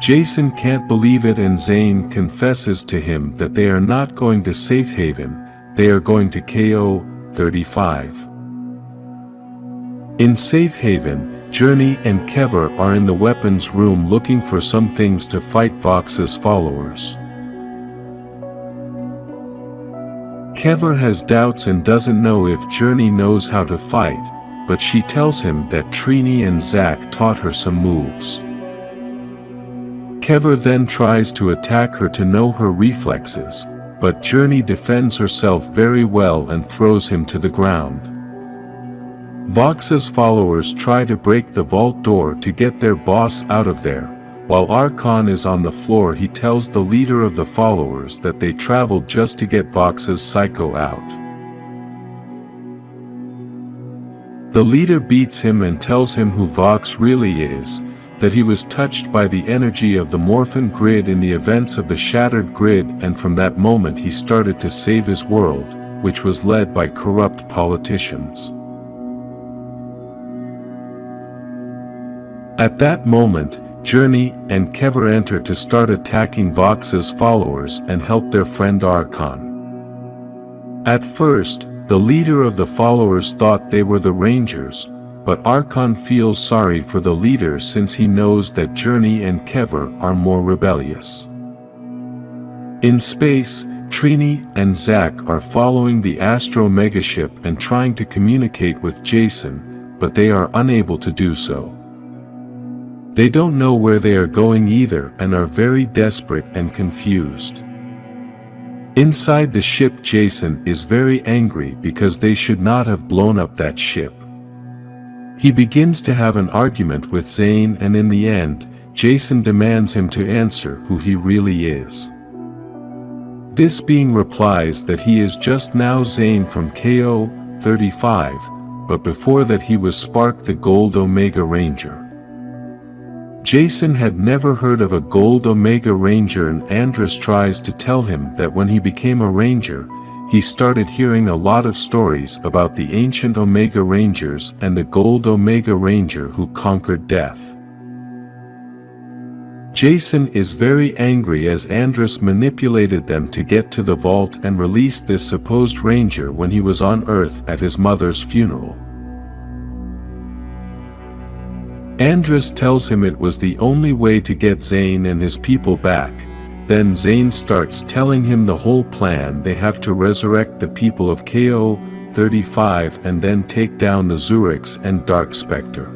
Jason can't believe it, and Zane confesses to him that they are not going to Safe Haven, they are going to KO 35. In Safe Haven, Journey and Kever are in the weapons room looking for some things to fight Vox's followers. Kever has doubts and doesn't know if Journey knows how to fight, but she tells him that Trini and Zack taught her some moves. Kever then tries to attack her to know her reflexes, but Journey defends herself very well and throws him to the ground. Vox's followers try to break the vault door to get their boss out of there. While Archon is on the floor, he tells the leader of the followers that they traveled just to get Vox's psycho out. The leader beats him and tells him who Vox really is, that he was touched by the energy of the Morphin grid in the events of the Shattered Grid, and from that moment he started to save his world, which was led by corrupt politicians. At that moment, Journey and Kever enter to start attacking Vox's followers and help their friend Archon. At first, the leader of the followers thought they were the Rangers, but Archon feels sorry for the leader since he knows that Journey and Kever are more rebellious. In space, Trini and Zack are following the Astro megaship and trying to communicate with Jason, but they are unable to do so. They don't know where they are going either and are very desperate and confused. Inside the ship, Jason is very angry because they should not have blown up that ship. He begins to have an argument with Zane, and in the end, Jason demands him to answer who he really is. This being replies that he is just now Zane from KO 35, but before that he was Spark the Gold Omega Ranger. Jason had never heard of a Gold Omega Ranger, and Andros tries to tell him that when he became a Ranger, he started hearing a lot of stories about the ancient Omega Rangers and the Gold Omega Ranger who conquered death. Jason is very angry as Andros manipulated them to get to the vault and release this supposed ranger when he was on Earth at his mother's funeral. Andros tells him it was the only way to get Zane and his people back. Then Zane starts telling him the whole plan. They have to resurrect the people of KO-35 and then take down the Zurichs and Dark Specter.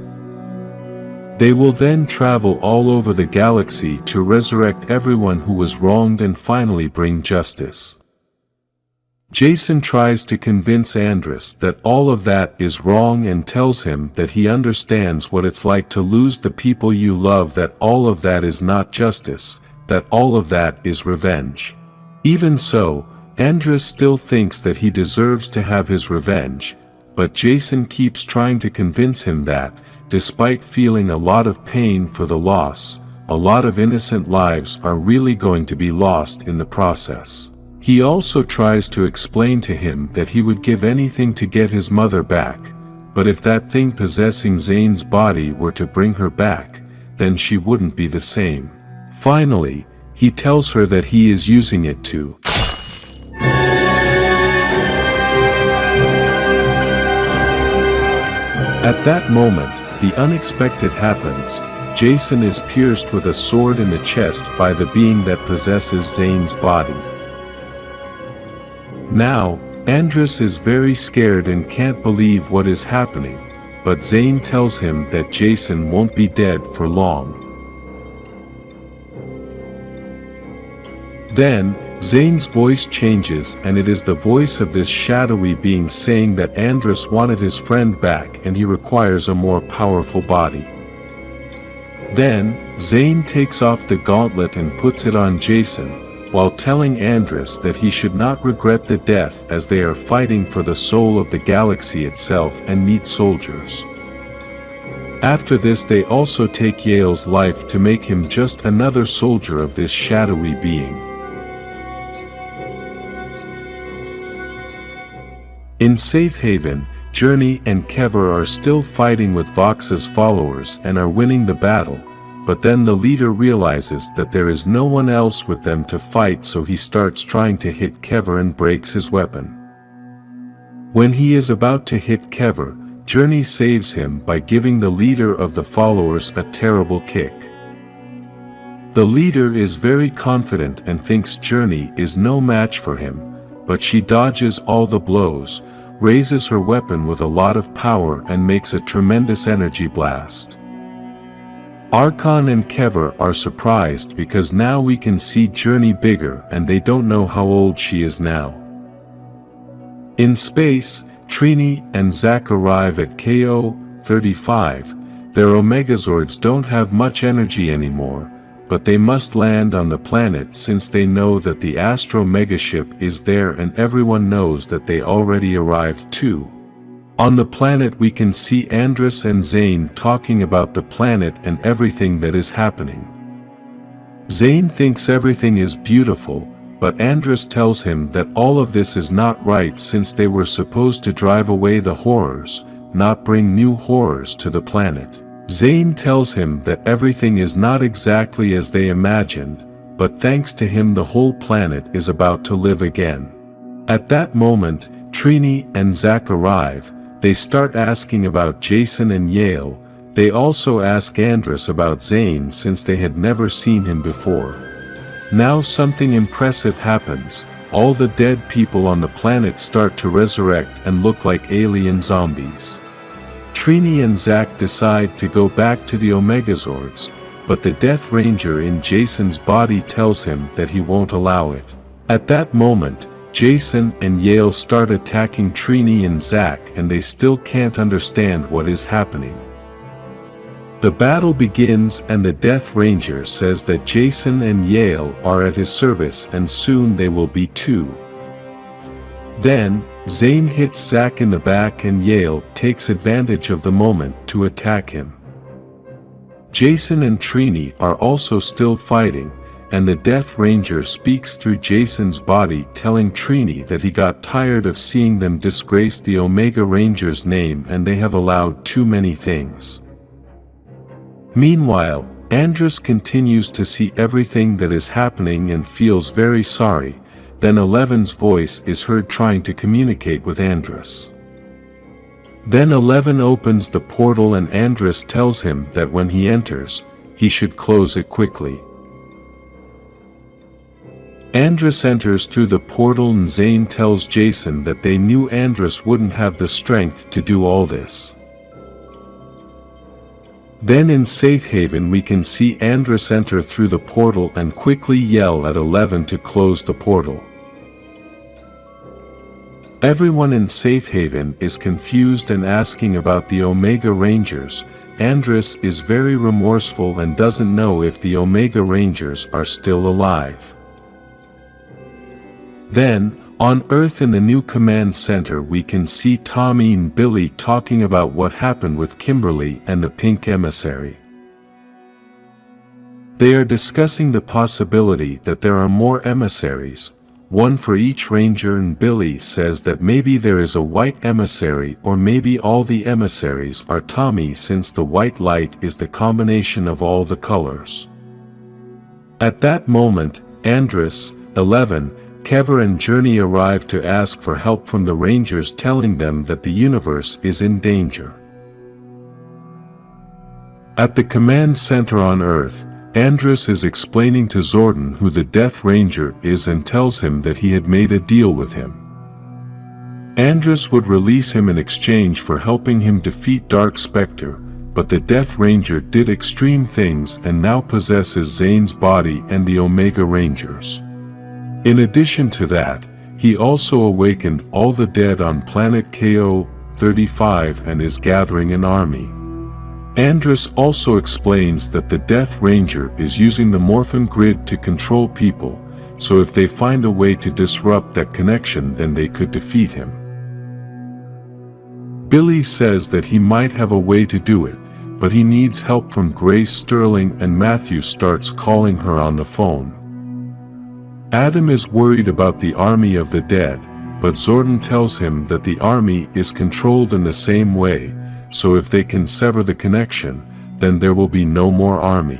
They will then travel all over the galaxy to resurrect everyone who was wronged and finally bring justice. Jason tries to convince Andros that all of that is wrong and tells him that he understands what it's like to lose the people you love, that all of that is not justice, that all of that is revenge. Even so, Andros still thinks that he deserves to have his revenge, but Jason keeps trying to convince him that, despite feeling a lot of pain for the loss, a lot of innocent lives are really going to be lost in the process. He also tries to explain to him that he would give anything to get his mother back, but if that thing possessing Zane's body were to bring her back, then she wouldn't be the same. Finally, he tells her that he is using it to At that moment, the unexpected happens. Jason is pierced with a sword in the chest by the being that possesses Zane's body. Now, Andros is very scared and can't believe what is happening, but Zane tells him that Jason won't be dead for long. Then, Zane's voice changes and it is the voice of this shadowy being saying that Andros wanted his friend back and he requires a more powerful body. Then, Zane takes off the gauntlet and puts it on Jason, while telling Andros that he should not regret the death as they are fighting for the soul of the galaxy itself and need soldiers. After this they also take Yale's life to make him just another soldier of this shadowy being. In Safe Haven, Journey and Kever are still fighting with Vox's followers and are winning the battle, but then the leader realizes that there is no one else with them to fight, so he starts trying to hit Kever and breaks his weapon. When he is about to hit Kever, Journey saves him by giving the leader of the followers a terrible kick. The leader is very confident and thinks Journey is no match for him, but she dodges all the blows, raises her weapon with a lot of power and makes a tremendous energy blast. Archon and Kever are surprised because now we can see Journey bigger and they don't know how old she is now. In space, Trini and Zack arrive at KO-35. Their Omegazords don't have much energy anymore, but they must land on the planet since they know that the Astro Megaship is there and everyone knows that they already arrived too. On the planet we can see Andros and Zane talking about the planet and everything that is happening. Zane thinks everything is beautiful, but Andros tells him that all of this is not right since they were supposed to drive away the horrors, not bring new horrors to the planet. Zane tells him that everything is not exactly as they imagined, but thanks to him the whole planet is about to live again. At that moment, Trini and Zack arrive. They start asking about Jason and Yale. They also ask Andros about Zane since they had never seen him before. Now something impressive happens. All the dead people on the planet start to resurrect and look like alien zombies. Trini and Zack decide to go back to the Omegazords, but the Death Ranger in Jason's body tells him that he won't allow it. At that moment, Jason and Yale start attacking Trini and Zack and they still can't understand what is happening. The battle begins and the Death Ranger says that Jason and Yale are at his service and soon they will be too. Then, Zane hits Zack in the back and Yale takes advantage of the moment to attack him. Jason and Trini are also still fighting, and the Death Ranger speaks through Jason's body, telling Trini that he got tired of seeing them disgrace the Omega Ranger's name and they have allowed too many things. Meanwhile, Andros continues to see everything that is happening and feels very sorry. Then Eleven's voice is heard trying to communicate with Andros. Then Eleven opens the portal and Andros tells him that when he enters, he should close it quickly. Andros enters through the portal and Zane tells Jason that they knew Andros wouldn't have the strength to do all this. Then in Safe Haven we can see Andros enter through the portal and quickly yell at Eleven to close the portal. Everyone in Safe Haven is confused and asking about the Omega Rangers. Andros is very remorseful and doesn't know if the Omega Rangers are still alive. Then, on Earth in the new command center we can see Tommy and Billy talking about what happened with Kimberly and the Pink Emissary. They are discussing the possibility that there are more emissaries, one for each ranger, and Billy says that maybe there is a white emissary or maybe all the emissaries are Tommy since the white light is the combination of all the colors. At that moment, Andros, 11, Kever and Journey arrive to ask for help from the Rangers, telling them that the universe is in danger. At the command center on Earth, Andros is explaining to Zordon who the Death Ranger is and tells him that he had made a deal with him. Andros would release him in exchange for helping him defeat Dark Specter, but the Death Ranger did extreme things and now possesses Zane's body and the Omega Rangers. In addition to that, he also awakened all the dead on planet KO-35 and is gathering an army. Andros also explains that the Death Ranger is using the Morphin grid to control people, so if they find a way to disrupt that connection then they could defeat him. Billy says that he might have a way to do it, but he needs help from Grace Sterling, and Matthew starts calling her on the phone. Adam is worried about the army of the dead, but Zordon tells him that the army is controlled in the same way, so if they can sever the connection, then there will be no more army.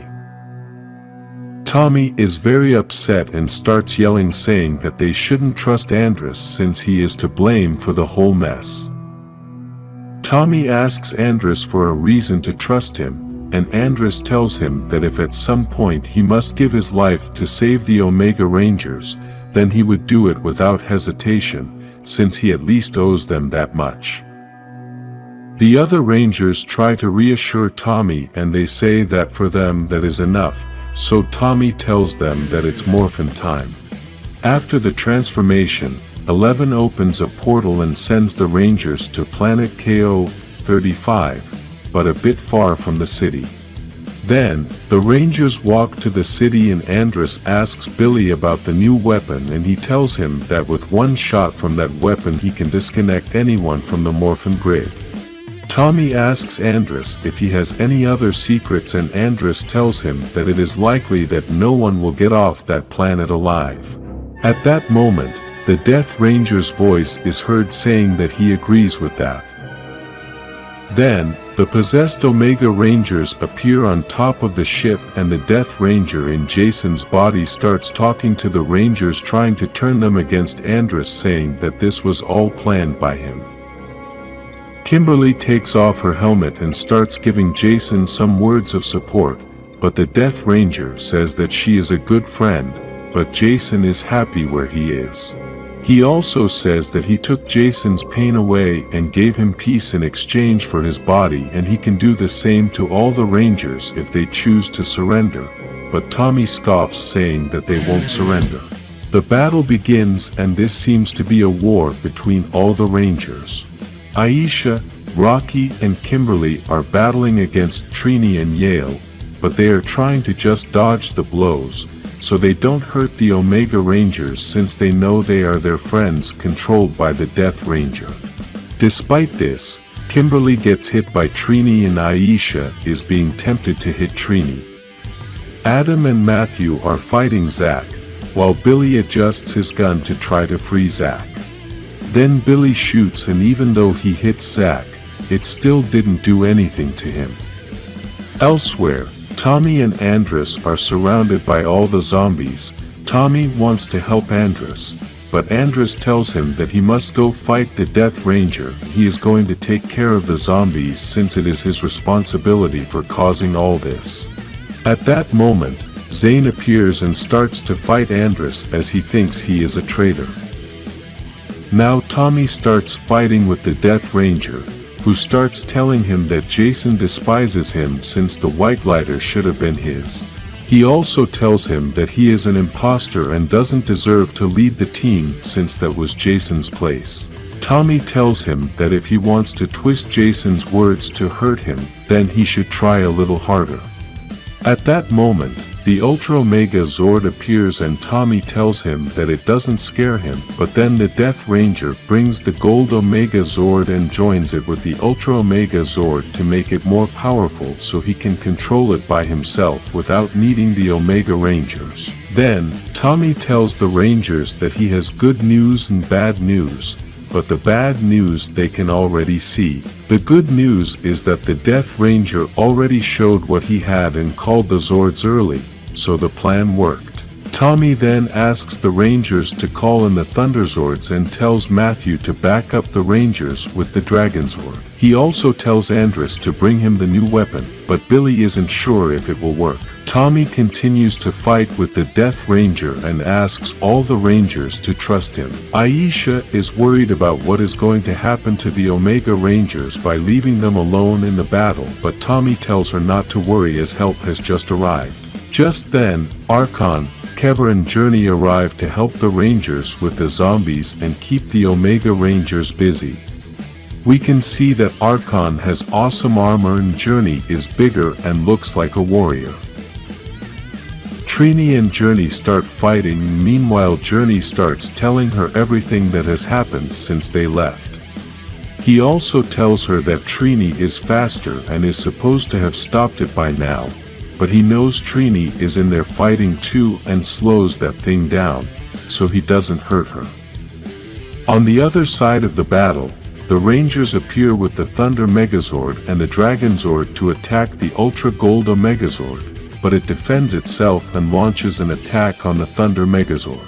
Tommy is very upset and starts yelling, saying that they shouldn't trust Andros since he is to blame for the whole mess. Tommy asks Andros for a reason to trust him, and Andros tells him that if at some point he must give his life to save the Omega Rangers, then he would do it without hesitation, since he at least owes them that much. The other Rangers try to reassure Tommy and they say that for them that is enough, so Tommy tells them that it's Morphin time. After the transformation, 11 opens a portal and sends the Rangers to planet KO-35, but a bit far from the city. Then, the Rangers walk to the city and Andros asks Billy about the new weapon and he tells him that with one shot from that weapon he can disconnect anyone from the Morphin grid. Tommy asks Andros if he has any other secrets and Andros tells him that it is likely that no one will get off that planet alive. At that moment, the Death Ranger's voice is heard saying that he agrees with that. Then, the possessed Omega Rangers appear on top of the ship and the Death Ranger in Jason's body starts talking to the Rangers, trying to turn them against Andros, saying that this was all planned by him. Kimberly takes off her helmet and starts giving Jason some words of support, but the Death Ranger says that she is a good friend, but Jason is happy where he is. He also says that he took Jason's pain away and gave him peace in exchange for his body, and he can do the same to all the Rangers if they choose to surrender, but Tommy scoffs, saying that they won't surrender. The battle begins and this seems to be a war between all the Rangers. Aisha, Rocky and Kimberly are battling against Trini and Yale, but they are trying to just dodge the blows, so they don't hurt the Omega Rangers since they know they are their friends controlled by the Death Ranger. Despite this, Kimberly gets hit by Trini and Aisha is being tempted to hit Trini. Adam and Matthew are fighting Zack, while Billy adjusts his gun to try to free Zack. Then Billy shoots, and even though he hits Zack, it still didn't do anything to him. Elsewhere, Tommy and Andros are surrounded by all the zombies. Tommy wants to help Andros, but Andros tells him that he must go fight the Death Ranger. He is going to take care of the zombies since it is his responsibility for causing all this. At that moment, Zane appears and starts to fight Andros as he thinks he is a traitor. Now Tommy starts fighting with the Death Ranger, who starts telling him that Jason despises him since the White Lighter should have been his. He also tells him that he is an imposter and doesn't deserve to lead the team since that was Jason's place. Tommy tells him that if he wants to twist Jason's words to hurt him, then he should try a little harder. At that moment, the Ultra Omega Zord appears and Tommy tells him that it doesn't scare him, but then the Death Ranger brings the Gold Omega Zord and joins it with the Ultra Omega Zord to make it more powerful so he can control it by himself without needing the Omega Rangers. Then, Tommy tells the Rangers that he has good news and bad news, but the bad news they can already see. The good news is that the Death Ranger already showed what he had and called the Zords early, so the plan worked. Tommy then asks the Rangers to call in the Thunder Zords and tells Matthew to back up the Rangers with the Dragon Zord. He also tells Andros to bring him the new weapon, but Billy isn't sure if it will work. Tommy continues to fight with the Death Ranger and asks all the Rangers to trust him. Aisha is worried about what is going to happen to the Omega Rangers by leaving them alone in the battle, but Tommy tells her not to worry as help has just arrived. Just then, Archon, Kevin and Journey arrive to help the Rangers with the zombies and keep the Omega Rangers busy. We can see that Archon has awesome armor and Journey is bigger and looks like a warrior. Trini and Journey start fighting. Meanwhile, Journey starts telling her everything that has happened since they left. He also tells her that Trini is faster and is supposed to have stopped it by now, but he knows Trini is in there fighting too and slows that thing down, so he doesn't hurt her. On the other side of the battle, the Rangers appear with the Thunder Megazord and the Dragon Zord to attack the Ultra Gold Omegazord, but it defends itself and launches an attack on the Thunder Megazord.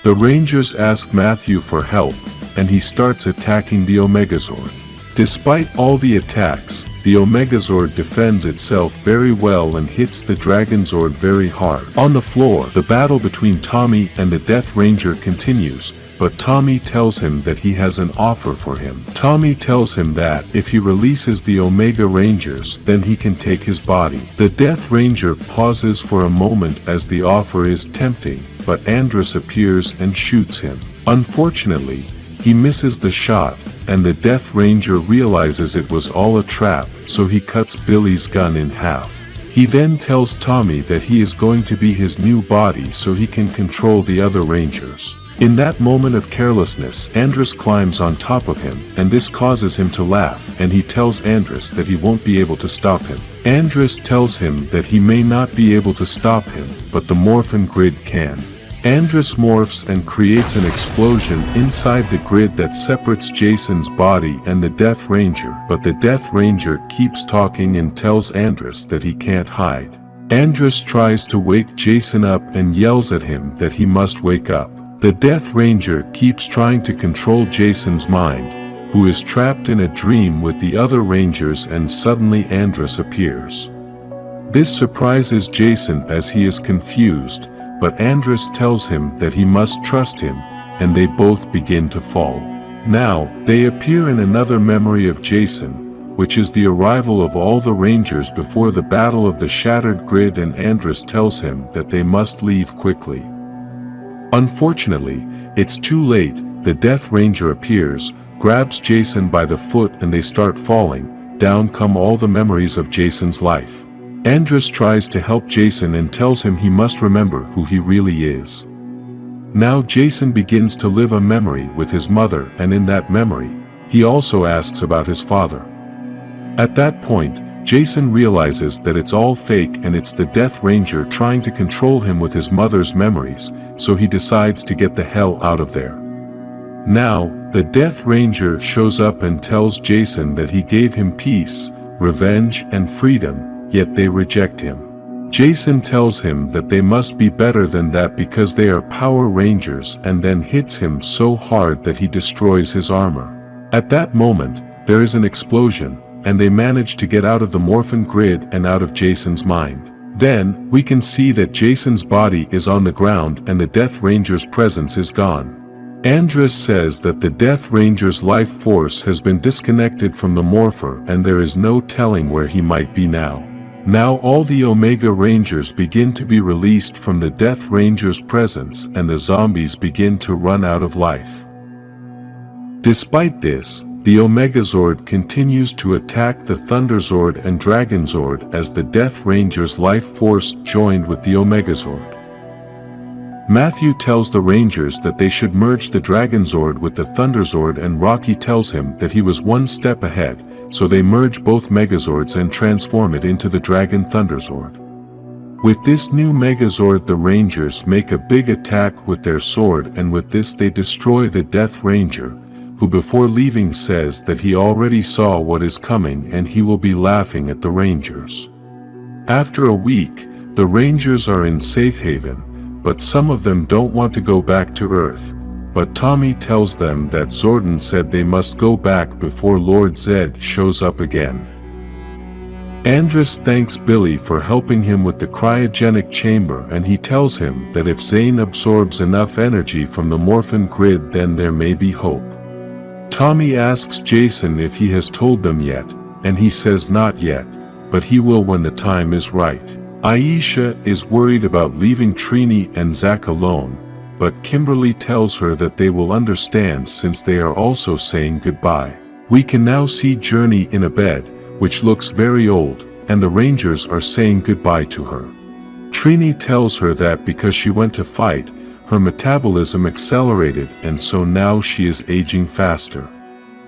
The Rangers ask Matthew for help, and he starts attacking the Omegazord. Despite all the attacks, the Omegazord defends itself very well and hits the Dragon Zord very hard. On the floor, the battle between Tommy and the Death Ranger continues, but Tommy tells him that he has an offer for him. Tommy tells him that if he releases the Omega Rangers, then he can take his body. The Death Ranger pauses for a moment as the offer is tempting, but Andros appears and shoots him. Unfortunately, he misses the shot, and the Death Ranger realizes it was all a trap, so he cuts Billy's gun in half. He then tells Tommy that he is going to be his new body so he can control the other Rangers. In that moment of carelessness, Andros climbs on top of him, and this causes him to laugh, and he tells Andros that he won't be able to stop him. Andros tells him that he may not be able to stop him, but the Morphin grid can. Andros morphs and creates an explosion inside the grid that separates Jason's body and the Death Ranger, but the Death Ranger keeps talking and tells Andros that he can't hide. Andros tries to wake Jason up and yells at him that he must wake up. The Death Ranger keeps trying to control Jason's mind, who is trapped in a dream with the other Rangers, and suddenly Andros appears. This surprises Jason as he is confused, but Andros tells him that he must trust him, and they both begin to fall. Now, they appear in another memory of Jason, which is the arrival of all the Rangers before the Battle of the Shattered Grid, and Andros tells him that they must leave quickly. Unfortunately, it's too late. The Death Ranger appears, grabs Jason by the foot, and they start falling. Down come all the memories of Jason's life. Andros tries to help Jason and tells him he must remember who he really is. Now Jason begins to live a memory with his mother, and in that memory, he also asks about his father. At that point, Jason realizes that it's all fake and it's the Death Ranger trying to control him with his mother's memories, so he decides to get the hell out of there. Now, the Death Ranger shows up and tells Jason that he gave him peace, revenge, and freedom, yet they reject him. Jason tells him that they must be better than that because they are Power Rangers, and then hits him so hard that he destroys his armor. At that moment, there is an explosion, and they manage to get out of the Morphin grid and out of Jason's mind. Then, we can see that Jason's body is on the ground and the Death Ranger's presence is gone. Andros says that the Death Ranger's life force has been disconnected from the Morpher and there is no telling where he might be now. Now all the Omega Rangers begin to be released from the Death Ranger's presence and the zombies begin to run out of life. Despite this, the Omegazord continues to attack the Thunderzord and Dragonzord as the Death Ranger's life force joined with the Omegazord. Matthew tells the Rangers that they should merge the Dragonzord with the Thunderzord, and Rocky tells him that he was one step ahead, so they merge both Megazords and transform it into the Dragon Thunderzord. With this new Megazord, the Rangers make a big attack with their sword, and with this they destroy the Death Ranger, who before leaving says that he already saw what is coming and he will be laughing at the Rangers. After a week, the Rangers are in safe haven, but some of them don't want to go back to Earth, but Tommy tells them that Zordon said they must go back before Lord Zedd shows up again. Andros thanks Billy for helping him with the cryogenic chamber, and he tells him that if Zane absorbs enough energy from the Morphin grid, then there may be hope. Tommy asks Jason if he has told them yet, and he says not yet, but he will when the time is right. Aisha is worried about leaving Trini and Zach alone, but Kimberly tells her that they will understand since they are also saying goodbye. We can now see Journey in a bed, which looks very old, and the Rangers are saying goodbye to her. Trini tells her that because she went to fight, her metabolism accelerated and so now she is aging faster.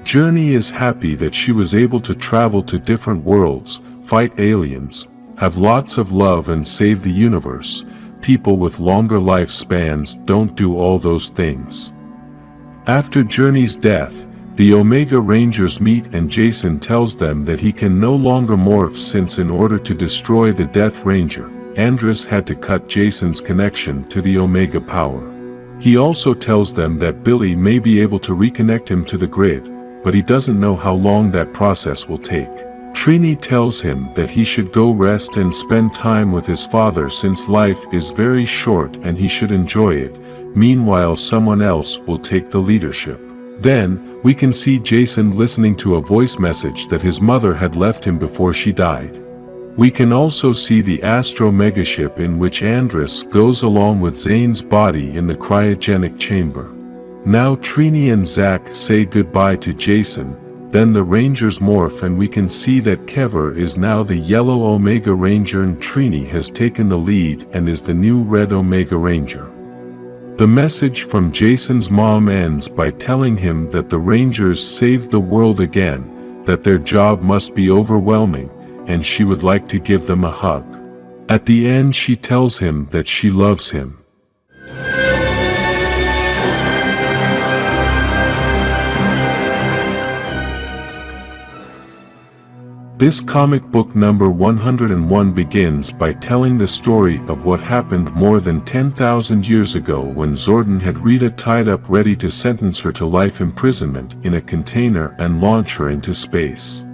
Journey is happy that she was able to travel to different worlds, fight aliens, have lots of love and save the universe. People with longer lifespans don't do all those things. After Journey's death, the Omega Rangers meet and Jason tells them that he can no longer morph since in order to destroy the Death Ranger, Andros had to cut Jason's connection to the Omega power. He also tells them that Billy may be able to reconnect him to the grid, but he doesn't know how long that process will take. Trini tells him that he should go rest and spend time with his father since life is very short and he should enjoy it. Meanwhile, someone else will take the leadership. Then, we can see Jason listening to a voice message that his mother had left him before she died. We can also see the Astro Megaship in which Andros goes along with Zane's body in the cryogenic chamber. Now Trini and Zach say goodbye to Jason, then the Rangers morph and we can see that Kever is now the yellow Omega Ranger and Trini has taken the lead and is the new red Omega Ranger. The message from Jason's mom ends by telling him that the Rangers saved the world again, that their job must be overwhelming, and she would like to give them a hug. At the end she tells him that she loves him. This comic book number 101 begins by telling the story of what happened more than 10,000 years ago when Zordon had Rita tied up ready to sentence her to life imprisonment in a container and launch her into space.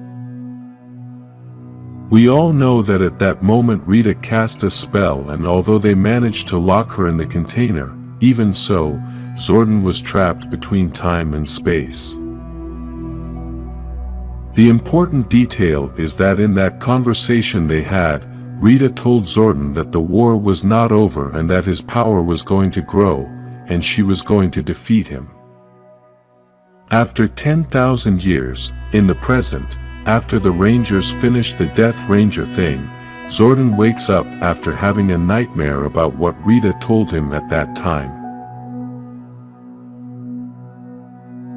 We all know that at that moment Rita cast a spell, and although they managed to lock her in the container, even so, Zordon was trapped between time and space. The important detail is that in that conversation they had, Rita told Zordon that the war was not over and that his power was going to grow, and she was going to defeat him. After 10,000 years, in the present, after the Rangers finish the Death Ranger thing, Zordon wakes up after having a nightmare about what Rita told him at that time.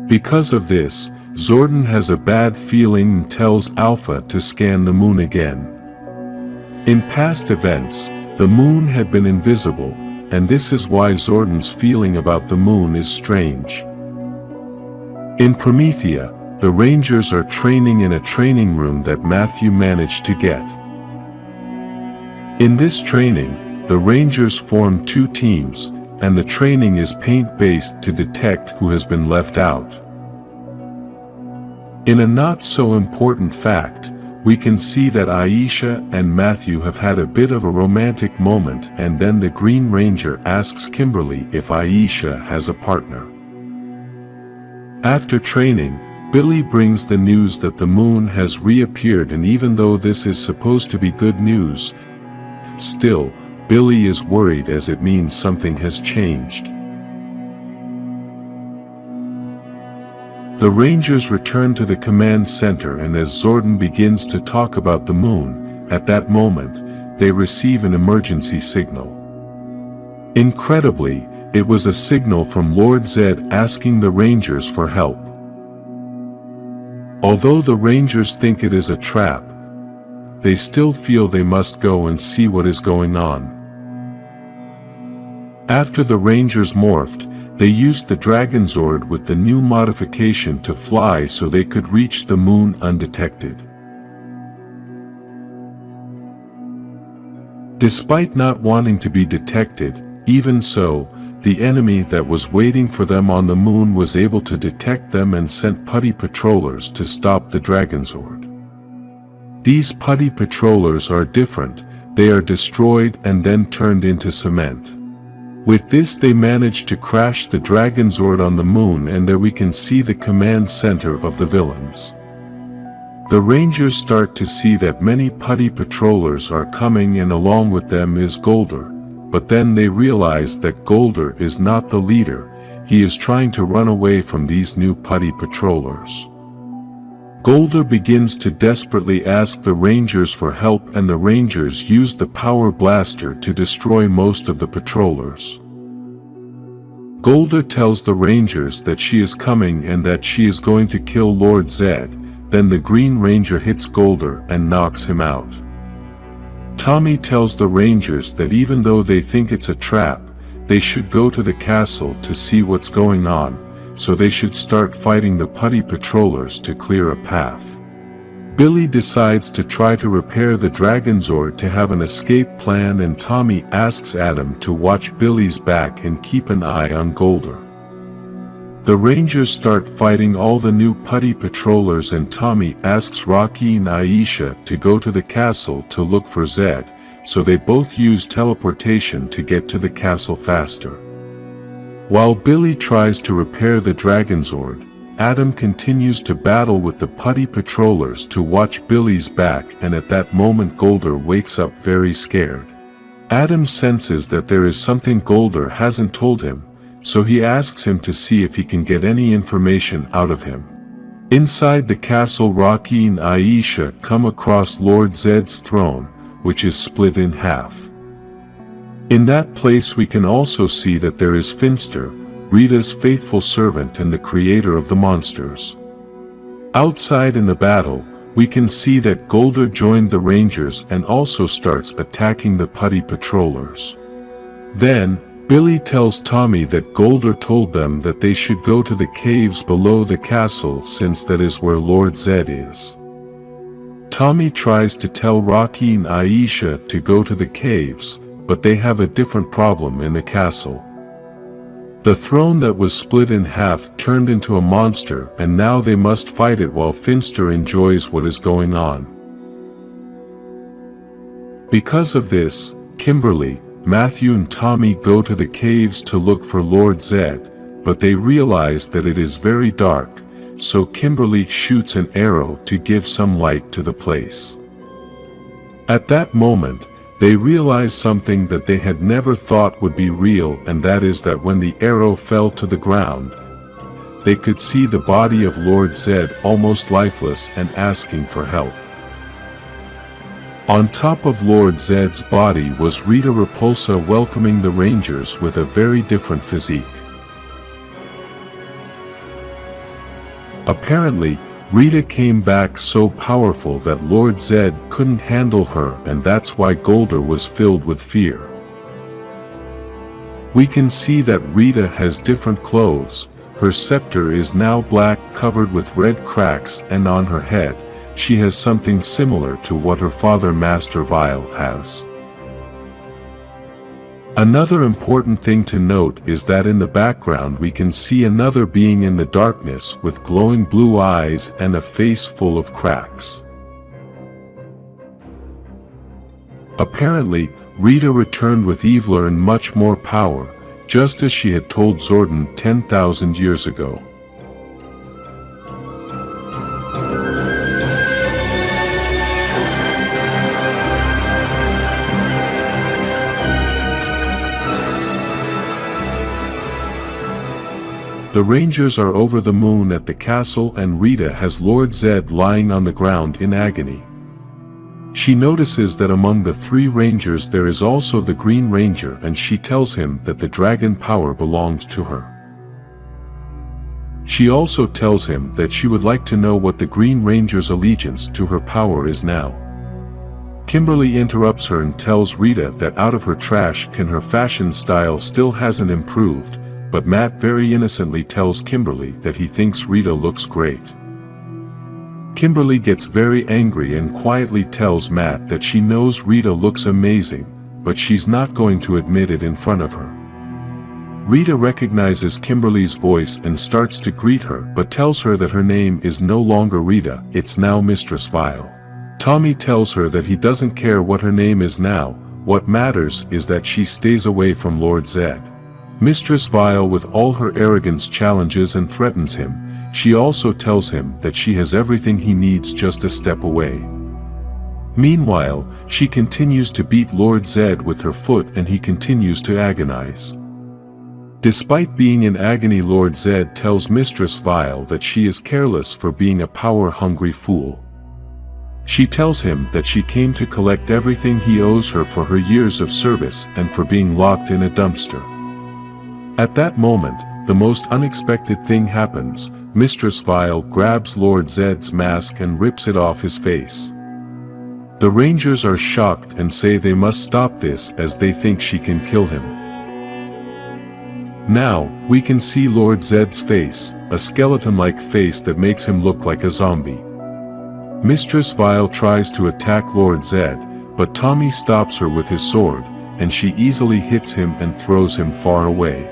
Because of this, Zordon has a bad feeling and tells Alpha to scan the moon again. In past events, the moon had been invisible, and this is why Zordon's feeling about the moon is strange. In Promethea, the Rangers are training in a training room that Matthew managed to get. In this training, the Rangers form two teams, and the training is paint-based to detect who has been left out. In a not-so-important fact, we can see that Aisha and Matthew have had a bit of a romantic moment, and then the Green Ranger asks Kimberly if Aisha has a partner. After training, Billy brings the news that the moon has reappeared, and even though this is supposed to be good news, still, Billy is worried as it means something has changed. The Rangers return to the command center, and as Zordon begins to talk about the moon, at that moment, they receive an emergency signal. Incredibly, it was a signal from Lord Zedd asking the Rangers for help. Although the Rangers think it is a trap, they still feel they must go and see what is going on. After the Rangers morphed, they used the Dragon Zord with the new modification to fly so they could reach the moon undetected. Despite not wanting to be detected, even so, the enemy that was waiting for them on the moon was able to detect them and sent putty patrollers to stop the Dragon Zord. These putty patrollers are different, they are destroyed and then turned into cement. With this they managed to crash the Dragon Zord on the moon, and there we can see the command center of the villains. The Rangers start to see that many putty patrollers are coming, and along with them is Golder, but then they realize that Golder is not the leader, he is trying to run away from these new putty patrollers. Golder begins to desperately ask the Rangers for help, and the Rangers use the power blaster to destroy most of the patrollers. Golder tells the Rangers that she is coming and that she is going to kill Lord Zedd, then the Green Ranger hits Golder and knocks him out. Tommy tells the Rangers that even though they think it's a trap, they should go to the castle to see what's going on, so they should start fighting the putty patrollers to clear a path. Billy decides to try to repair the Dragon Zord to have an escape plan, and Tommy asks Adam to watch Billy's back and keep an eye on Golder. The Rangers start fighting all the new putty patrollers, and Tommy asks Rocky and Aisha to go to the castle to look for Zedd, so they both use teleportation to get to the castle faster. While Billy tries to repair the Dragon Zord, Adam continues to battle with the putty patrollers to watch Billy's back, and at that moment Golder wakes up very scared. Adam senses that there is something Golder hasn't told him, so he asks him to see if he can get any information out of him. Inside the castle, Rocky and Aisha come across Lord Zedd's throne, which is split in half. In that place we can also see that there is Finster, Rita's faithful servant and the creator of the monsters. Outside in the battle, we can see that Golder joined the Rangers and also starts attacking the putty patrollers. Then, Billy tells Tommy that Golder told them that they should go to the caves below the castle since that is where Lord Zedd is. Tommy tries to tell Rocky and Aisha to go to the caves, but they have a different problem in the castle. The throne that was split in half turned into a monster, and now they must fight it while Finster enjoys what is going on. Because of this, Kimberly, Matthew and Tommy go to the caves to look for Lord Zedd, but they realize that it is very dark, so Kimberly shoots an arrow to give some light to the place. At that moment, they realize something that they had never thought would be real, and that is that when the arrow fell to the ground, they could see the body of Lord Zedd almost lifeless and asking for help. On top of Lord Zedd's body was Rita Repulsa welcoming the Rangers with a very different physique. Apparently, Rita came back so powerful that Lord Zedd couldn't handle her, and that's why Golder was filled with fear. We can see that Rita has different clothes. Her scepter is now black, covered with red cracks, and on her head, she has something similar to what her father Master Vile has. Another important thing to note is that in the background we can see another being in the darkness with glowing blue eyes and a face full of cracks. Apparently, Rita returned with eviler and much more power, just as she had told Zordon 10,000 years ago. The Rangers are over the moon at the castle, and Rita has Lord Zedd lying on the ground in agony. She notices that among the 3 Rangers there is also the Green Ranger, and she tells him that the dragon power belongs to her. She also tells him that she would like to know what the Green Ranger's allegiance to her power is now. Kimberly interrupts her and tells Rita that out of her trash can her fashion style still hasn't improved, but Matt very innocently tells Kimberly that he thinks Rita looks great. Kimberly gets very angry and quietly tells Matt that she knows Rita looks amazing, but she's not going to admit it in front of her. Rita recognizes Kimberly's voice and starts to greet her, but tells her that her name is no longer Rita, it's now Mistress Vile. Tommy tells her that he doesn't care what her name is now, what matters is that she stays away from Lord Zedd. Mistress Vile with all her arrogance challenges and threatens him. She also tells him that she has everything he needs just a step away. Meanwhile, she continues to beat Lord Zedd with her foot, and he continues to agonize. Despite being in agony, Lord Zedd tells Mistress Vile that she is careless for being a power-hungry fool. She tells him that she came to collect everything he owes her for her years of service and for being locked in a dumpster. At that moment, the most unexpected thing happens. Mistress Vile grabs Lord Zedd's mask and rips it off his face. The Rangers are shocked and say they must stop this as they think she can kill him. Now, we can see Lord Zedd's face, a skeleton-like face that makes him look like a zombie. Mistress Vile tries to attack Lord Zedd, but Tommy stops her with his sword, and she easily hits him and throws him far away.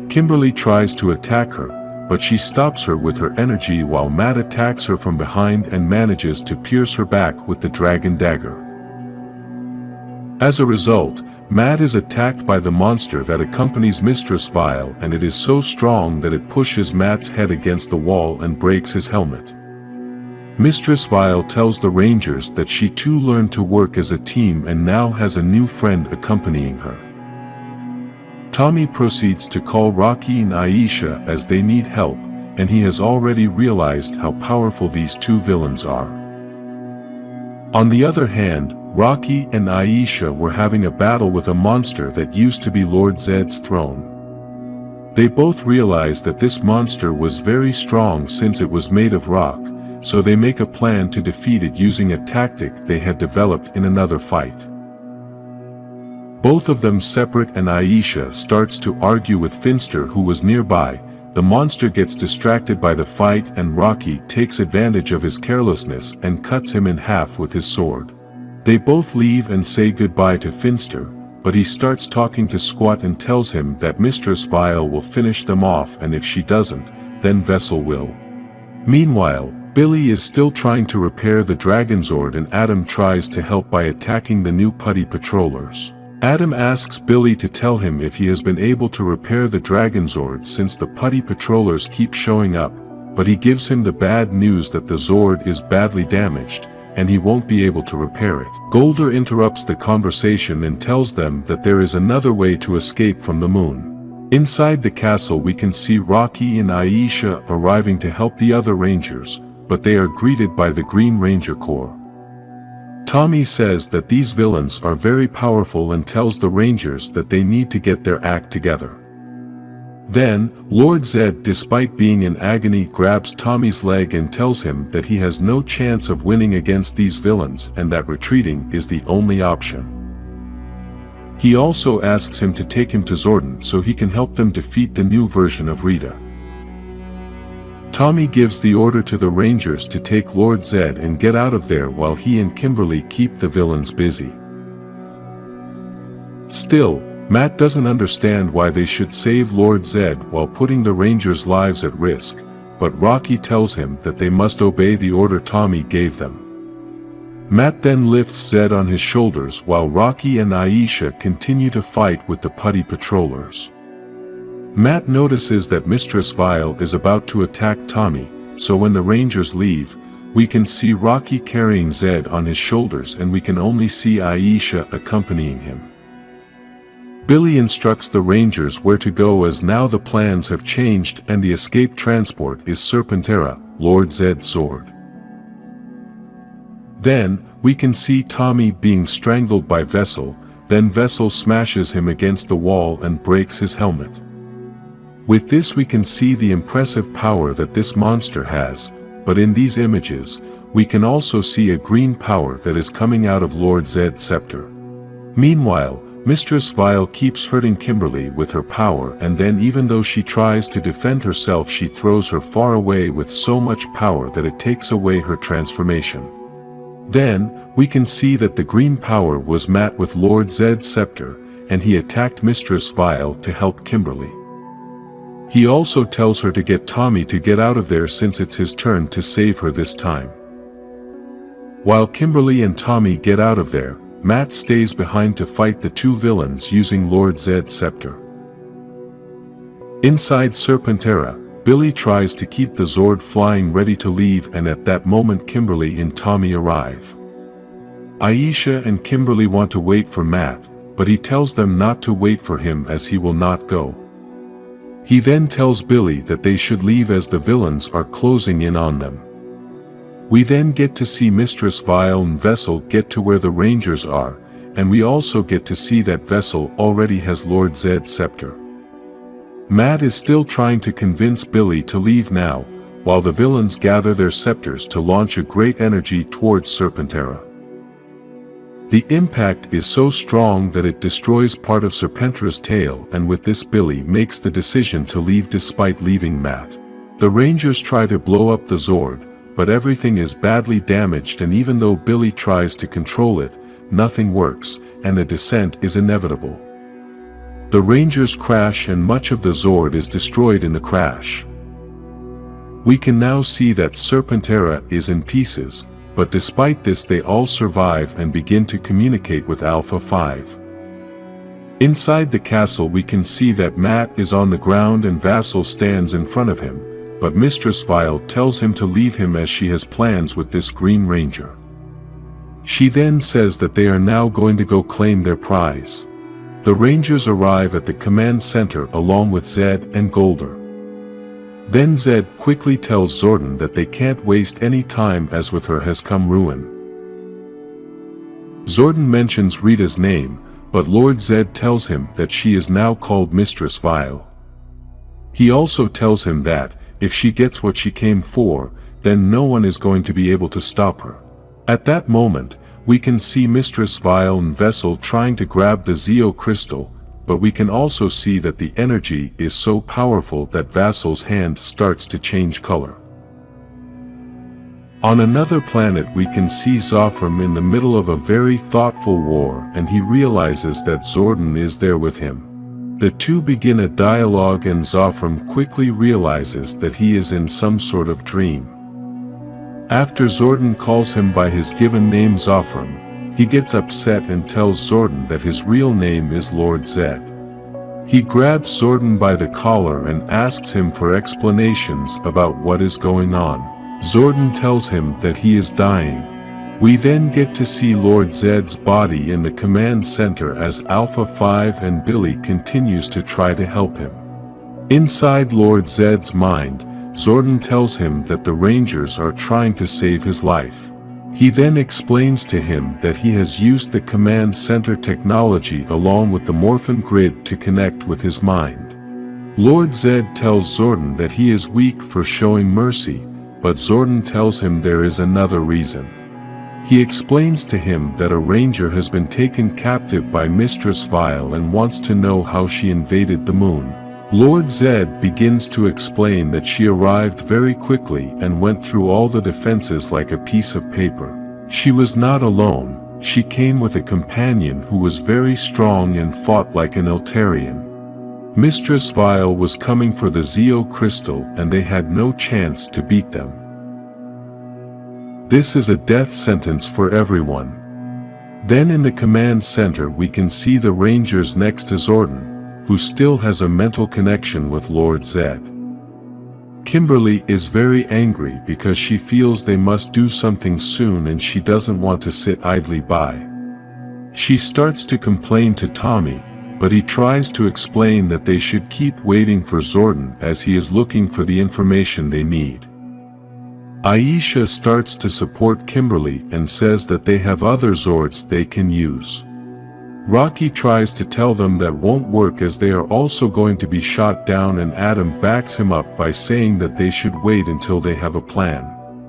Kimberly tries to attack her, but she stops her with her energy while Matt attacks her from behind and manages to pierce her back with the dragon dagger. As a result, Matt is attacked by the monster that accompanies Mistress Vile, and it is so strong that it pushes Matt's head against the wall and breaks his helmet. Mistress Vile tells the Rangers that she too learned to work as a team and now has a new friend accompanying her. Tommy proceeds to call Rocky and Aisha as they need help, and he has already realized how powerful these 2 villains are. On the other hand, Rocky and Aisha were having a battle with a monster that used to be Lord Zedd's throne. They both realize that this monster was very strong since it was made of rock, so they make a plan to defeat it using a tactic they had developed in another fight. Both of them separate, and Aisha starts to argue with Finster, who was nearby. The monster gets distracted by the fight, and Rocky takes advantage of his carelessness and cuts him in half with his sword. They both leave and say goodbye to Finster, but he starts talking to Squat and tells him that Mistress Vile will finish them off, and if she doesn't, then Vessel will. Meanwhile, Billy is still trying to repair the Dragon Zord, and Adam tries to help by attacking the new putty patrollers. Adam asks Billy to tell him if he has been able to repair the Dragon Zord since the putty patrollers keep showing up, but he gives him the bad news that the Zord is badly damaged, and he won't be able to repair it. Golder interrupts the conversation and tells them that there is another way to escape from the moon. Inside the castle we can see Rocky and Aisha arriving to help the other Rangers, but they are greeted by the Green Ranger Corps. Tommy says that these villains are very powerful and tells the Rangers that they need to get their act together. Then, Lord Zedd, despite being in agony, grabs Tommy's leg and tells him that he has no chance of winning against these villains and that retreating is the only option. He also asks him to take him to Zordon so he can help them defeat the new version of Rita. Tommy gives the order to the Rangers to take Lord Zedd and get out of there while he and Kimberly keep the villains busy. Still, Matt doesn't understand why they should save Lord Zedd while putting the Rangers' lives at risk, but Rocky tells him that they must obey the order Tommy gave them. Matt then lifts Zedd on his shoulders while Rocky and Aisha continue to fight with the putty patrollers. Matt notices that Mistress Vile is about to attack Tommy, so when the Rangers leave, we can see Rocky carrying Zedd on his shoulders and we can only see Aisha accompanying him. Billy instructs the Rangers where to go as now the plans have changed and the escape transport is Serpentera, Lord Zedd's sword. Then, we can see Tommy being strangled by Vessel, then Vessel smashes him against the wall and breaks his helmet. With this we can see the impressive power that this monster has, but in these images, we can also see a green power that is coming out of Lord Zedd's scepter. Meanwhile, Mistress Vile keeps hurting Kimberly with her power, and then even though she tries to defend herself, she throws her far away with so much power that it takes away her transformation. Then, we can see that the green power was Matt with Lord Zedd's scepter, and he attacked Mistress Vile to help Kimberly. He also tells her to get Tommy to get out of there since it's his turn to save her this time. While Kimberly and Tommy get out of there, Matt stays behind to fight the two villains using Lord Zedd's scepter. Inside Serpentera, Billy tries to keep the Zord flying ready to leave, and at that moment Kimberly and Tommy arrive. Aisha and Kimberly want to wait for Matt, but he tells them not to wait for him as he will not go. He then tells Billy that they should leave as the villains are closing in on them. We then get to see Mistress Vile and Vessel get to where the Rangers are, and we also get to see that Vessel already has Lord Zedd's scepter. Matt is still trying to convince Billy to leave now, while the villains gather their scepters to launch a great energy towards Serpentera. The impact is so strong that it destroys part of Serpentera's tail, and with this Billy makes the decision to leave despite leaving Matt. The Rangers try to blow up the Zord, but everything is badly damaged, and even though Billy tries to control it, nothing works, and a descent is inevitable. The Rangers crash and much of the Zord is destroyed in the crash. We can now see that Serpentera is in pieces, but despite this they all survive and begin to communicate with Alpha 5. Inside the castle we can see that Matt is on the ground and Vassal stands in front of him, but Mistress Vile tells him to leave him as she has plans with this Green Ranger. She then says that they are now going to go claim their prize. The Rangers arrive at the command center along with Zedd and Golder. Then Zedd quickly tells Zordon that they can't waste any time as with her has come ruin. Zordon mentions Rita's name, but Lord Zedd tells him that she is now called Mistress Vile. He also tells him that, if she gets what she came for, then no one is going to be able to stop her. At that moment, we can see Mistress Vile and Vessel trying to grab the Zoc Crystal, but we can also see that the energy is so powerful that Vassal's hand starts to change color. On another planet we can see Zophram in the middle of a very thoughtful war, and he realizes that Zordon is there with him. The two begin a dialogue and Zophram quickly realizes that he is in some sort of dream. After Zordon calls him by his given name Zophram, he gets upset and tells Zordon that his real name is Lord Zedd. He grabs Zordon by the collar and asks him for explanations about what is going on. Zordon tells him that he is dying. We then get to see Lord Zedd's body in the command center as Alpha 5 and Billy continues to try to help him. Inside Lord Zedd's mind, Zordon tells him that the Rangers are trying to save his life. He then explains to him that he has used the command center technology along with the Morphin grid to connect with his mind. Lord Zedd tells Zordon that he is weak for showing mercy, but Zordon tells him there is another reason. He explains to him that a ranger has been taken captive by Mistress Vile and wants to know how she invaded the moon. Lord Zedd begins to explain that she arrived very quickly and went through all the defenses like a piece of paper. She was not alone, she came with a companion who was very strong and fought like an Eltarian. Mistress Vile was coming for the Zoc Crystal and they had no chance to beat them. This is a death sentence for everyone. Then in the command center we can see the Rangers next to Zordon, who still has a mental connection with Lord Zedd. Kimberly is very angry because she feels they must do something soon and she doesn't want to sit idly by. She starts to complain to Tommy, but he tries to explain that they should keep waiting for Zordon as he is looking for the information they need. Aisha starts to support Kimberly and says that they have other Zords they can use. Rocky tries to tell them that won't work as they are also going to be shot down, and Adam backs him up by saying that they should wait until they have a plan.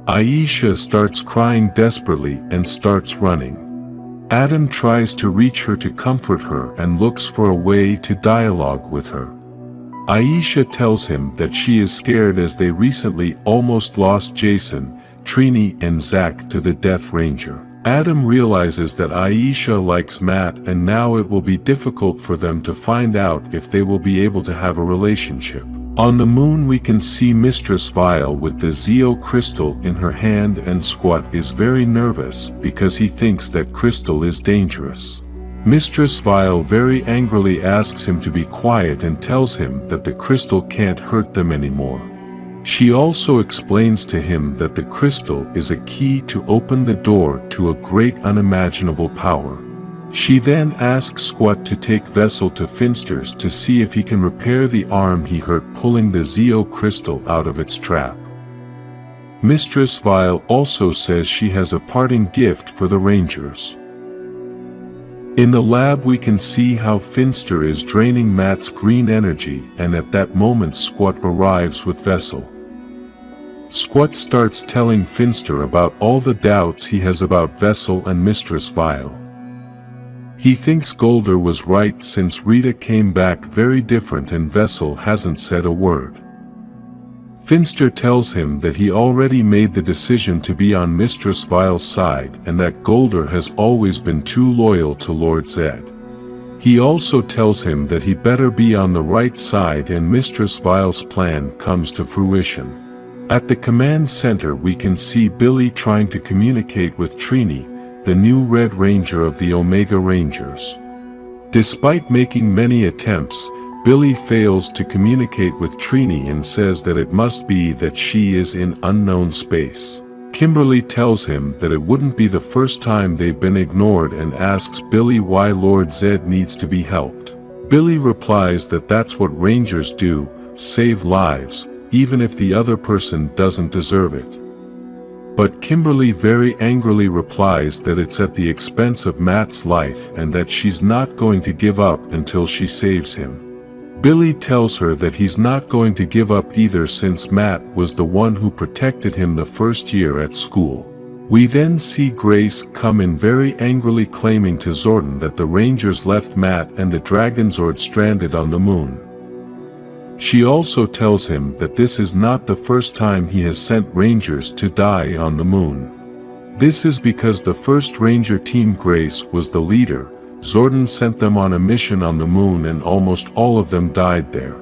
Aisha starts crying desperately and starts running. Adam tries to reach her to comfort her and looks for a way to dialogue with her. Aisha tells him that she is scared as they recently almost lost Jason, Trini and Zach to the Death Ranger. Adam realizes that Aisha likes Matt and now it will be difficult for them to find out if they will be able to have a relationship. On the moon we can see Mistress Vile with the Zoc Crystal in her hand, and Squat is very nervous because he thinks that crystal is dangerous. Mistress Vile very angrily asks him to be quiet and tells him that the crystal can't hurt them anymore. She also explains to him that the crystal is a key to open the door to a great unimaginable power. She then asks Squat to take Vessel to Finster's to see if he can repair the arm he hurt pulling the Zoc Crystal out of its trap. Mistress Vile also says she has a parting gift for the Rangers. In the lab we can see how Finster is draining Matt's green energy, and at that moment Squat arrives with Vessel. Squat starts telling Finster about all the doubts he has about Vessel and Mistress Vile. He thinks Golder was right since Rita came back very different and Vessel hasn't said a word. Finster tells him that he already made the decision to be on Mistress Vile's side and that Golder has always been too loyal to Lord Zedd. He also tells him that he better be on the right side and Mistress Vile's plan comes to fruition. At the command center we can see Billy trying to communicate with Trini, the new Red Ranger of the Omega Rangers. Despite making many attempts, Billy fails to communicate with Trini and says that it must be that she is in unknown space. Kimberly tells him that it wouldn't be the first time they've been ignored and asks Billy why Lord Zedd needs to be helped. Billy replies that that's what Rangers do, save lives, even if the other person doesn't deserve it. But Kimberly very angrily replies that it's at the expense of Matt's life and that she's not going to give up until she saves him. Billy tells her that he's not going to give up either since Matt was the one who protected him the first year at school. We then see Grace come in very angrily claiming to Zordon that the Rangers left Matt and the Dragonzord stranded on the moon. She also tells him that this is not the first time he has sent Rangers to die on the moon. This is because the first Ranger team Grace was the leader, Zordon sent them on a mission on the moon and almost all of them died there.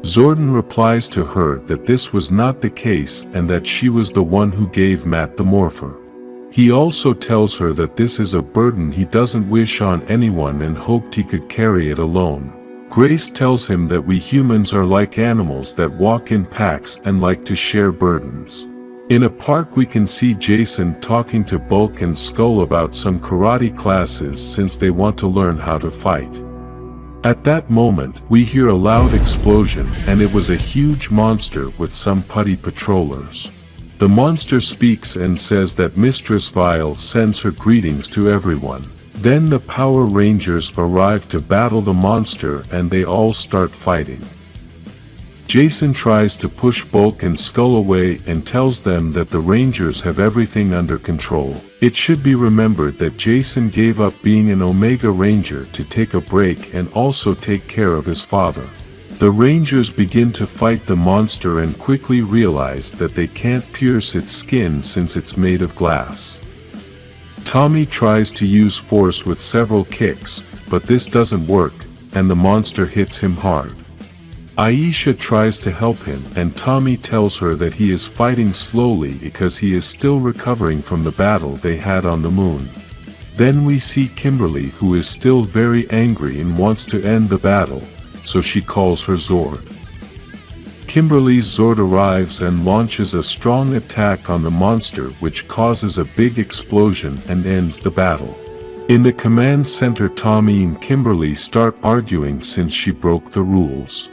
Zordon replies to her that this was not the case and that she was the one who gave Matt the morpher. He also tells her that this is a burden he doesn't wish on anyone and hoped he could carry it alone. Grace tells him that we humans are like animals that walk in packs and like to share burdens. In a park we can see Jason talking to Bulk and Skull about some karate classes since they want to learn how to fight. At that moment, we hear a loud explosion and it was a huge monster with some putty patrollers. The monster speaks and says that Mistress Vile sends her greetings to everyone. Then the Power Rangers arrive to battle the monster and they all start fighting. Jason tries to push Bulk and Skull away and tells them that the Rangers have everything under control. It should be remembered that Jason gave up being an Omega Ranger to take a break and also take care of his father. The Rangers begin to fight the monster and quickly realize that they can't pierce its skin since it's made of glass. Tommy tries to use force with several kicks, but this doesn't work, and the monster hits him hard. Aisha tries to help him, and Tommy tells her that he is fighting slowly because he is still recovering from the battle they had on the moon. Then we see Kimberly, who is still very angry and wants to end the battle, so she calls her Zord. Kimberly's Zord arrives and launches a strong attack on the monster, which causes a big explosion and ends the battle. In the command center, Tommy and Kimberly start arguing since she broke the rules.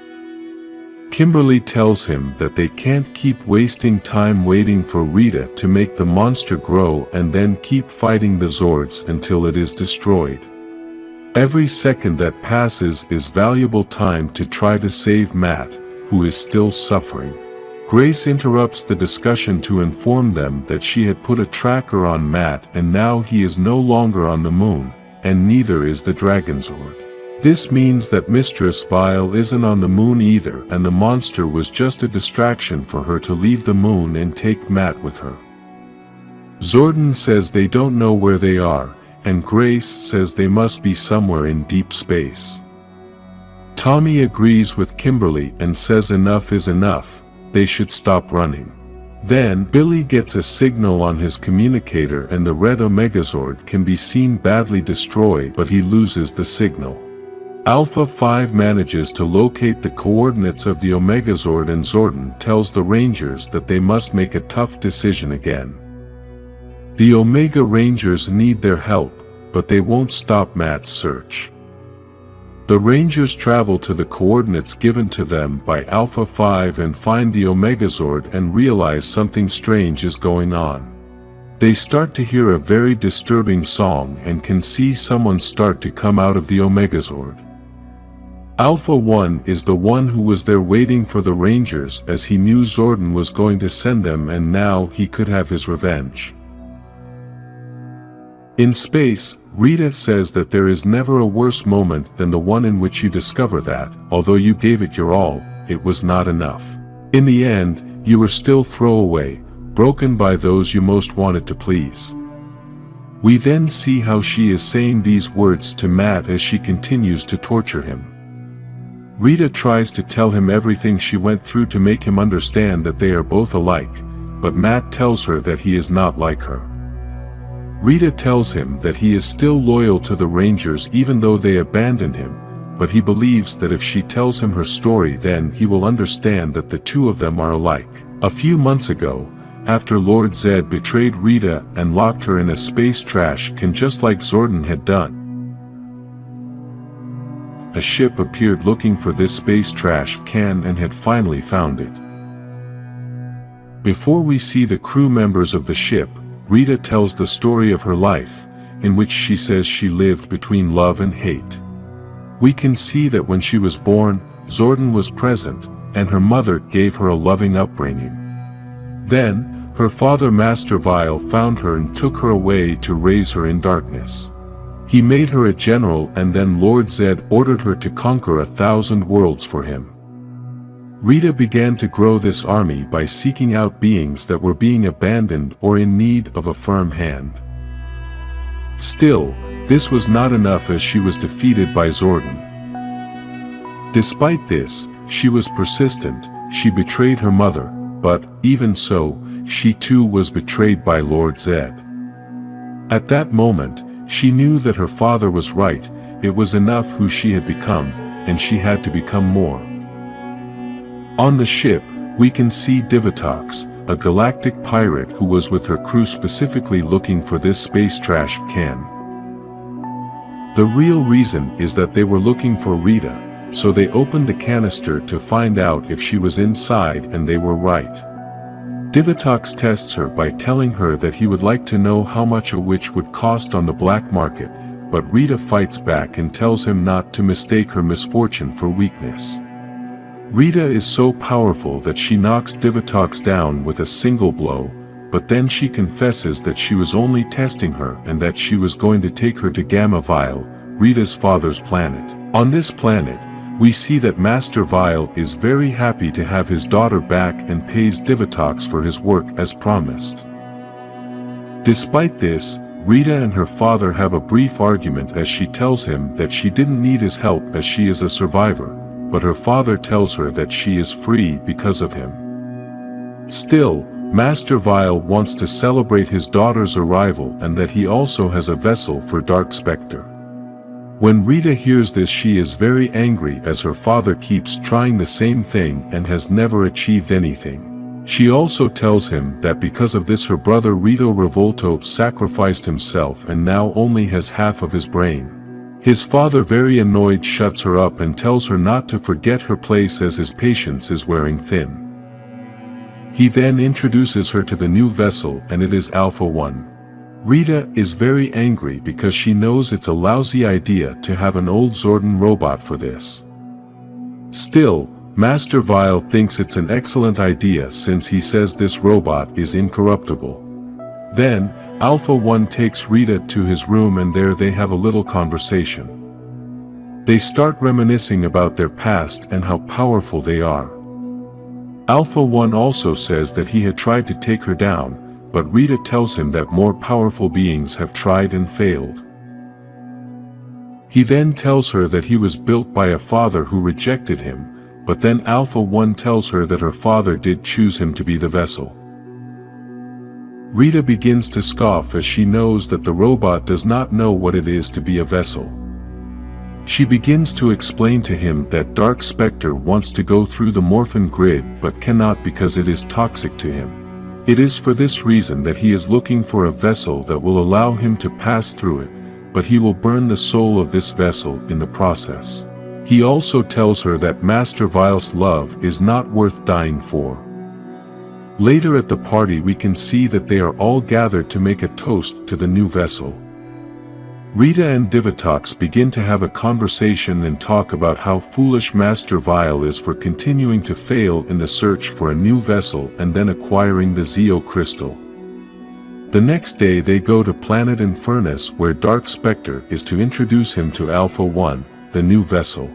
Kimberly tells him that they can't keep wasting time waiting for Rita to make the monster grow and then keep fighting the Zords until it is destroyed. Every second that passes is valuable time to try to save Matt, who is still suffering. Grace interrupts the discussion to inform them that she had put a tracker on Matt and now he is no longer on the moon, and neither is the Dragon Zord. This means that Mistress Vile isn't on the moon either, and the monster was just a distraction for her to leave the moon and take Matt with her. Zordon says they don't know where they are, and Grace says they must be somewhere in deep space. Tommy agrees with Kimberly and says enough is enough, they should stop running. Then, Billy gets a signal on his communicator and the red Omegazord can be seen badly destroyed, but he loses the signal. Alpha 5 manages to locate the coordinates of the Omegazord and Zordon tells the Rangers that they must make a tough decision again. The Omega Rangers need their help, but they won't stop Matt's search. The Rangers travel to the coordinates given to them by Alpha 5 and find the Omegazord and realize something strange is going on. They start to hear a very disturbing song and can see someone start to come out of the Omegazord. Alpha 1 is the one who was there waiting for the Rangers, as he knew Zordon was going to send them and now he could have his revenge. In space, Rita says that there is never a worse moment than the one in which you discover that, although you gave it your all, it was not enough. In the end, you were still throwaway, broken by those you most wanted to please. We then see how she is saying these words to Matt as she continues to torture him. Rita tries to tell him everything she went through to make him understand that they are both alike, but Matt tells her that he is not like her. Rita tells him that he is still loyal to the Rangers even though they abandoned him, but he believes that if she tells him her story then he will understand that the two of them are alike. A few months ago, after Lord Zedd betrayed Rita and locked her in a space trash can just like Zordon had done, a ship appeared looking for this space trash can and had finally found it. Before we see the crew members of the ship, Rita tells the story of her life, in which she says she lived between love and hate. We can see that when she was born, Zordon was present, and her mother gave her a loving upbringing. Then, her father Master Vile found her and took her away to raise her in darkness. He made her a general and then Lord Zedd ordered her to conquer 1,000 worlds for him. Rita began to grow this army by seeking out beings that were being abandoned or in need of a firm hand. Still, this was not enough as she was defeated by Zordon. Despite this, she was persistent, she betrayed her mother, but, even so, she too was betrayed by Lord Zedd. At that moment, she knew that her father was right, it was enough who she had become, and she had to become more. On the ship, we can see Divatox, a galactic pirate who was with her crew specifically looking for this space trash can. The real reason is that they were looking for Rita, so they opened the canister to find out if she was inside and they were right. Divatox tests her by telling her that he would like to know how much a witch would cost on the black market, but Rita fights back and tells him not to mistake her misfortune for weakness. Rita is so powerful that she knocks Divatox down with a single blow, but then she confesses that she was only testing her and that she was going to take her to Gamma Vile, Rita's father's planet. On this planet, we see that Master Vile is very happy to have his daughter back and pays Divatox for his work as promised. Despite this, Rita and her father have a brief argument as she tells him that she didn't need his help as she is a survivor, but her father tells her that she is free because of him. Still, Master Vile wants to celebrate his daughter's arrival and that he also has a vessel for Dark Specter. When Rita hears this, she is very angry as her father keeps trying the same thing and has never achieved anything. She also tells him that because of this her brother Rito Revolto sacrificed himself and now only has half of his brain. His father, very annoyed, shuts her up and tells her not to forget her place as his patience is wearing thin. He then introduces her to the new vessel and it is Alpha 1. Rita is very angry because she knows it's a lousy idea to have an old Zordon robot for this. Still, Master Vile thinks it's an excellent idea since he says this robot is incorruptible. Then, Alpha 1 takes Rita to his room and there they have a little conversation. They start reminiscing about their past and how powerful they are. Alpha 1 also says that he had tried to take her down, but Rita tells him that more powerful beings have tried and failed. He then tells her that he was built by a father who rejected him, but then Alpha 1 tells her that her father did choose him to be the vessel. Rita begins to scoff as she knows that the robot does not know what it is to be a vessel. She begins to explain to him that Dark Specter wants to go through the Morphin grid but cannot because it is toxic to him. It is for this reason that he is looking for a vessel that will allow him to pass through it, but he will burn the soul of this vessel in the process. He also tells her that Master Vile's love is not worth dying for. Later at the party we can see that they are all gathered to make a toast to the new vessel. Rita and Divatox begin to have a conversation and talk about how foolish Master Vile is for continuing to fail in the search for a new vessel and then acquiring the Zoc Crystal. The next day they go to planet Infiltrating where Dark Specter is to introduce him to Alpha 1, the new vessel.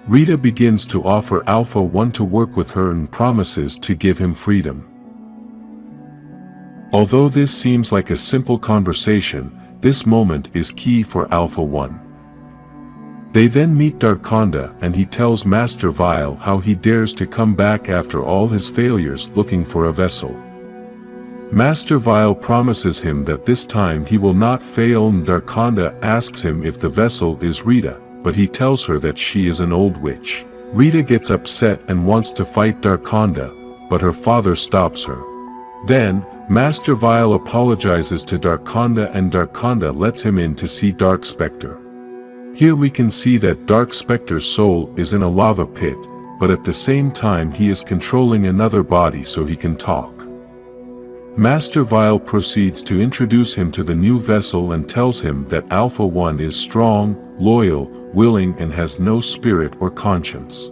Rita begins to offer Alpha 1 to work with her and promises to give him freedom. Although this seems like a simple conversation, this moment is key for Alpha 1. They then meet Darkonda and he tells Master Vile how he dares to come back after all his failures looking for a vessel. Master Vile promises him that this time he will not fail and Darkonda asks him if the vessel is Rita, but he tells her that she is an old witch. Rita gets upset and wants to fight Darkonda, but her father stops her. Then, Master Vile apologizes to Darkonda and Darkonda lets him in to see Dark Specter. Here we can see that Dark Specter's soul is in a lava pit, but at the same time he is controlling another body so he can talk. Master Vile proceeds to introduce him to the new vessel and tells him that Alpha 1 is strong, loyal, willing and has no spirit or conscience.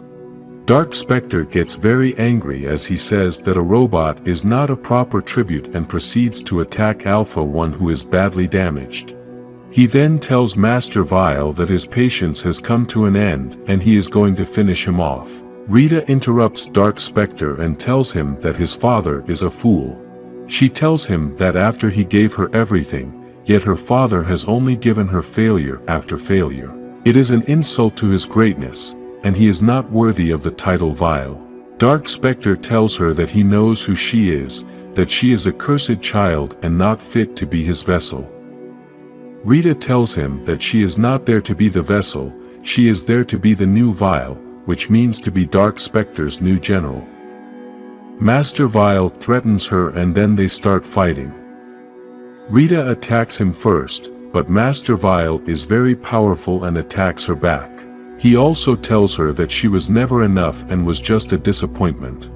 Dark Specter gets very angry as he says that a robot is not a proper tribute and proceeds to attack Alpha 1 who is badly damaged. He then tells Master Vile that his patience has come to an end and he is going to finish him off. Rita interrupts Dark Specter and tells him that his father is a fool. She tells him that after he gave her everything, yet her father has only given her failure after failure. It is an insult to his greatness, and he is not worthy of the title Vile. Dark Specter tells her that he knows who she is, that she is a cursed child and not fit to be his vessel. Rita tells him that she is not there to be the vessel, she is there to be the new Vile, which means to be Dark Specter's new general. Master Vile threatens her and then they start fighting. Rita attacks him first, but Master Vile is very powerful and attacks her back. He also tells her that she was never enough and was just a disappointment.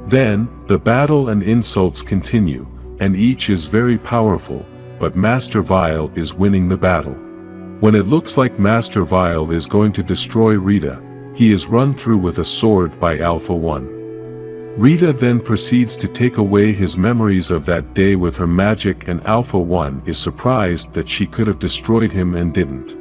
Then, the battle and insults continue, and each is very powerful, but Master Vile is winning the battle. When it looks like Master Vile is going to destroy Rita, he is run through with a sword by Alpha 1. Rita then proceeds to take away his memories of that day with her magic, and Alpha 1 is surprised that she could have destroyed him and didn't.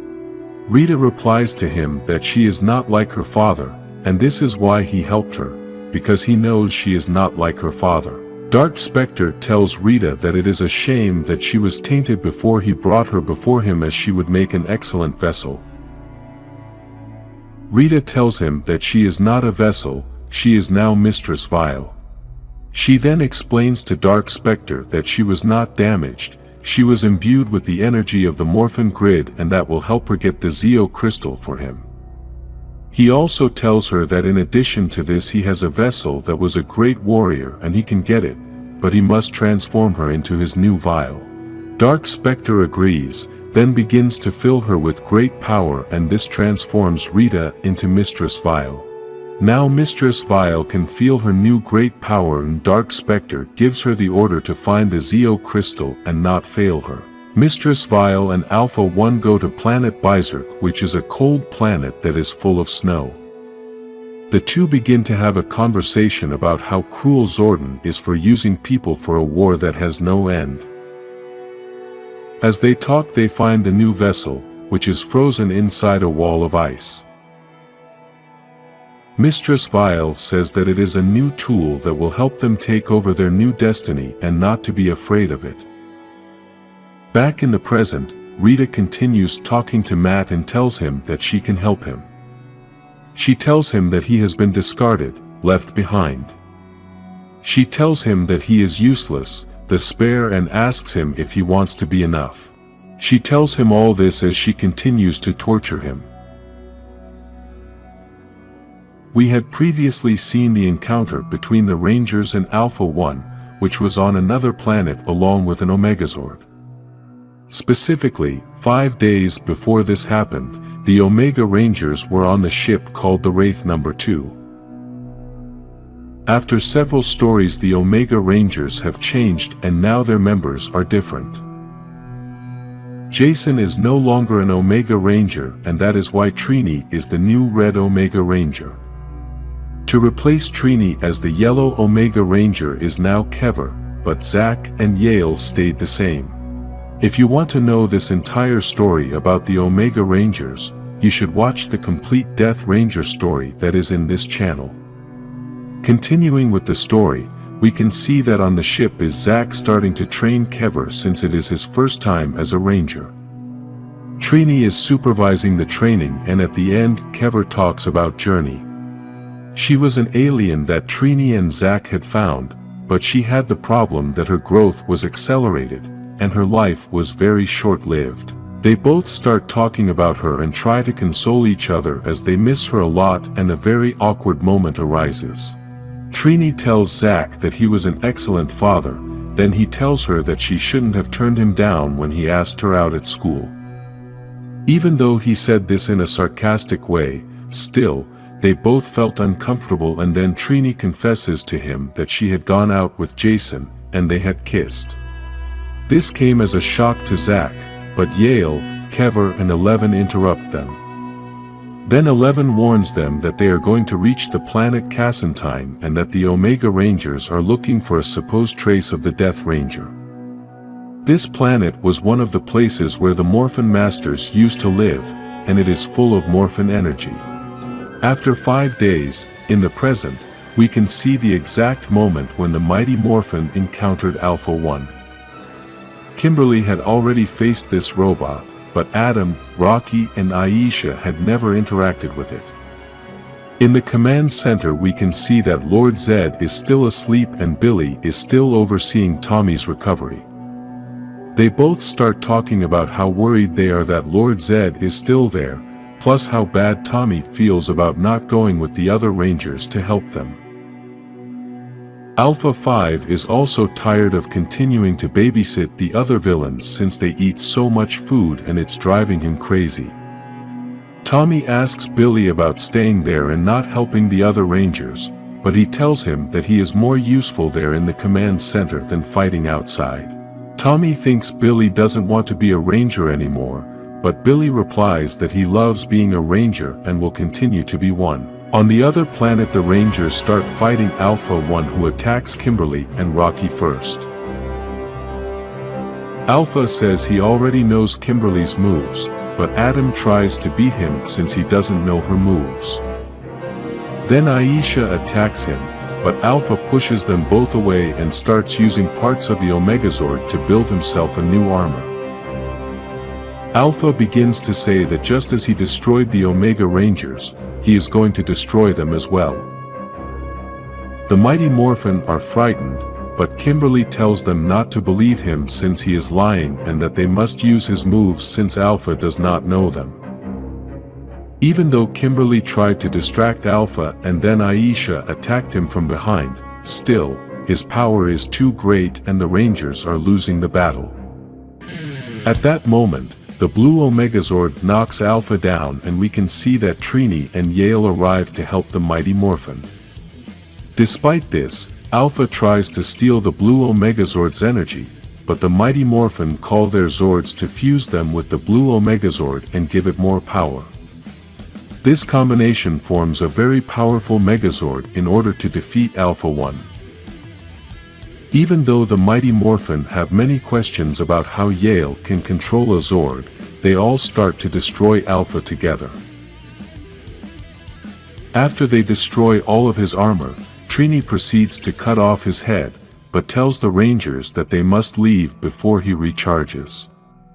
Rita replies to him that she is not like her father, and this is why he helped her, because he knows she is not like her father. Dark Specter tells Rita that it is a shame that she was tainted before he brought her before him, as she would make an excellent vessel. Rita tells him that she is not a vessel, she is now Mistress Vile. She then explains to Dark Specter that she was not damaged, she was imbued with the energy of the Morphin grid, and that will help her get the Zoc Crystal for him. He also tells her that in addition to this he has a vessel that was a great warrior and he can get it, but he must transform her into his new Vile. Dark Specter agrees, then begins to fill her with great power, and this transforms Rita into Mistress Vile. Now Mistress Vile can feel her new great power, and Dark Specter gives her the order to find the Zoc Crystal and not fail her. Mistress Vile and Alpha 1 go to planet Zurich, which is a cold planet that is full of snow. The two begin to have a conversation about how cruel Zordon is for using people for a war that has no end. As they talk, they find the new vessel, which is frozen inside a wall of ice. Mistress Vile says that it is a new tool that will help them take over their new destiny and not to be afraid of it. Back in the present, Rita continues talking to Matt and tells him that she can help him. She tells him that he has been discarded, left behind. She tells him that he is useless, the spare, and asks him if he wants to be enough. She tells him all this as she continues to torture him. We had previously seen the encounter between the Rangers and Alpha 1, which was on another planet along with an Omegazord. Specifically, 5 days before this happened, the Omega Rangers were on the ship called the Wraith No. 2. After several stories, the Omega Rangers have changed and now their members are different. Jason is no longer an Omega Ranger, and that is why Trini is the new Red Omega Ranger. To replace Trini as the Yellow Omega Ranger is now Kever, but Zach and Yale stayed the same. If you want to know this entire story about the Omega Rangers, you should watch the complete Death Ranger story that is in this channel. Continuing with the story, we can see that on the ship is Zach starting to train Kever since it is his first time as a Ranger. Trini is supervising the training, and at the end Kever talks about Journey. She was an alien that Trini and Zach had found, but she had the problem that her growth was accelerated, and her life was very short-lived. They both start talking about her and try to console each other as they miss her a lot, and a very awkward moment arises. Trini tells Zach that he was an excellent father, then he tells her that she shouldn't have turned him down when he asked her out at school. Even though he said this in a sarcastic way, still, they both felt uncomfortable, and then Trini confesses to him that she had gone out with Jason, and they had kissed. This came as a shock to Zach, but Yale, Kever and 11 interrupt them. Then 11 warns them that they are going to reach the planet Casentine and that the Omega Rangers are looking for a supposed trace of the Death Ranger. This planet was one of the places where the Morphin Masters used to live, and it is full of Morphin energy. After 5 days, in the present, we can see the exact moment when the mighty Morphin encountered Alpha 1. Kimberly had already faced this robot, but Adam, Rocky and Aisha had never interacted with it. In the command center we can see that Lord Zedd is still asleep and Billy is still overseeing Tommy's recovery. They both start talking about how worried they are that Lord Zedd is still there, plus how bad Tommy feels about not going with the other Rangers to help them. Alpha 5 is also tired of continuing to babysit the other villains since they eat so much food and it's driving him crazy. Tommy asks Billy about staying there and not helping the other Rangers, but he tells him that he is more useful there in the command center than fighting outside. Tommy thinks Billy doesn't want to be a Ranger anymore, but Billy replies that he loves being a ranger and will continue to be one. On the other planet, the Rangers start fighting Alpha 1, who attacks Kimberly and Rocky first. Alpha says he already knows Kimberly's moves, but Adam tries to beat him since he doesn't know her moves. Then Aisha attacks him, but Alpha pushes them both away and starts using parts of the Omegazord to build himself a new armor. Alpha begins to say that just as he destroyed the Omega Rangers, he is going to destroy them as well. The mighty Morphin are frightened, but Kimberly tells them not to believe him since he is lying and that they must use his moves since Alpha does not know them. Even though Kimberly tried to distract Alpha and then Aisha attacked him from behind, still, his power is too great and the Rangers are losing the battle. At that moment, the blue Omegazord knocks Alpha down and we can see that Trini and Yale arrive to help the mighty Morphin. Despite this, Alpha tries to steal the blue Omegazord's energy, but the mighty Morphin call their Zords to fuse them with the blue Omegazord and give it more power. This combination forms a very powerful Megazord in order to defeat Alpha 1. Even though the mighty Morphin have many questions about how Yale can control a Zord, they all start to destroy Alpha together. After they destroy all of his armor, Trini proceeds to cut off his head, but tells the Rangers that they must leave before he recharges.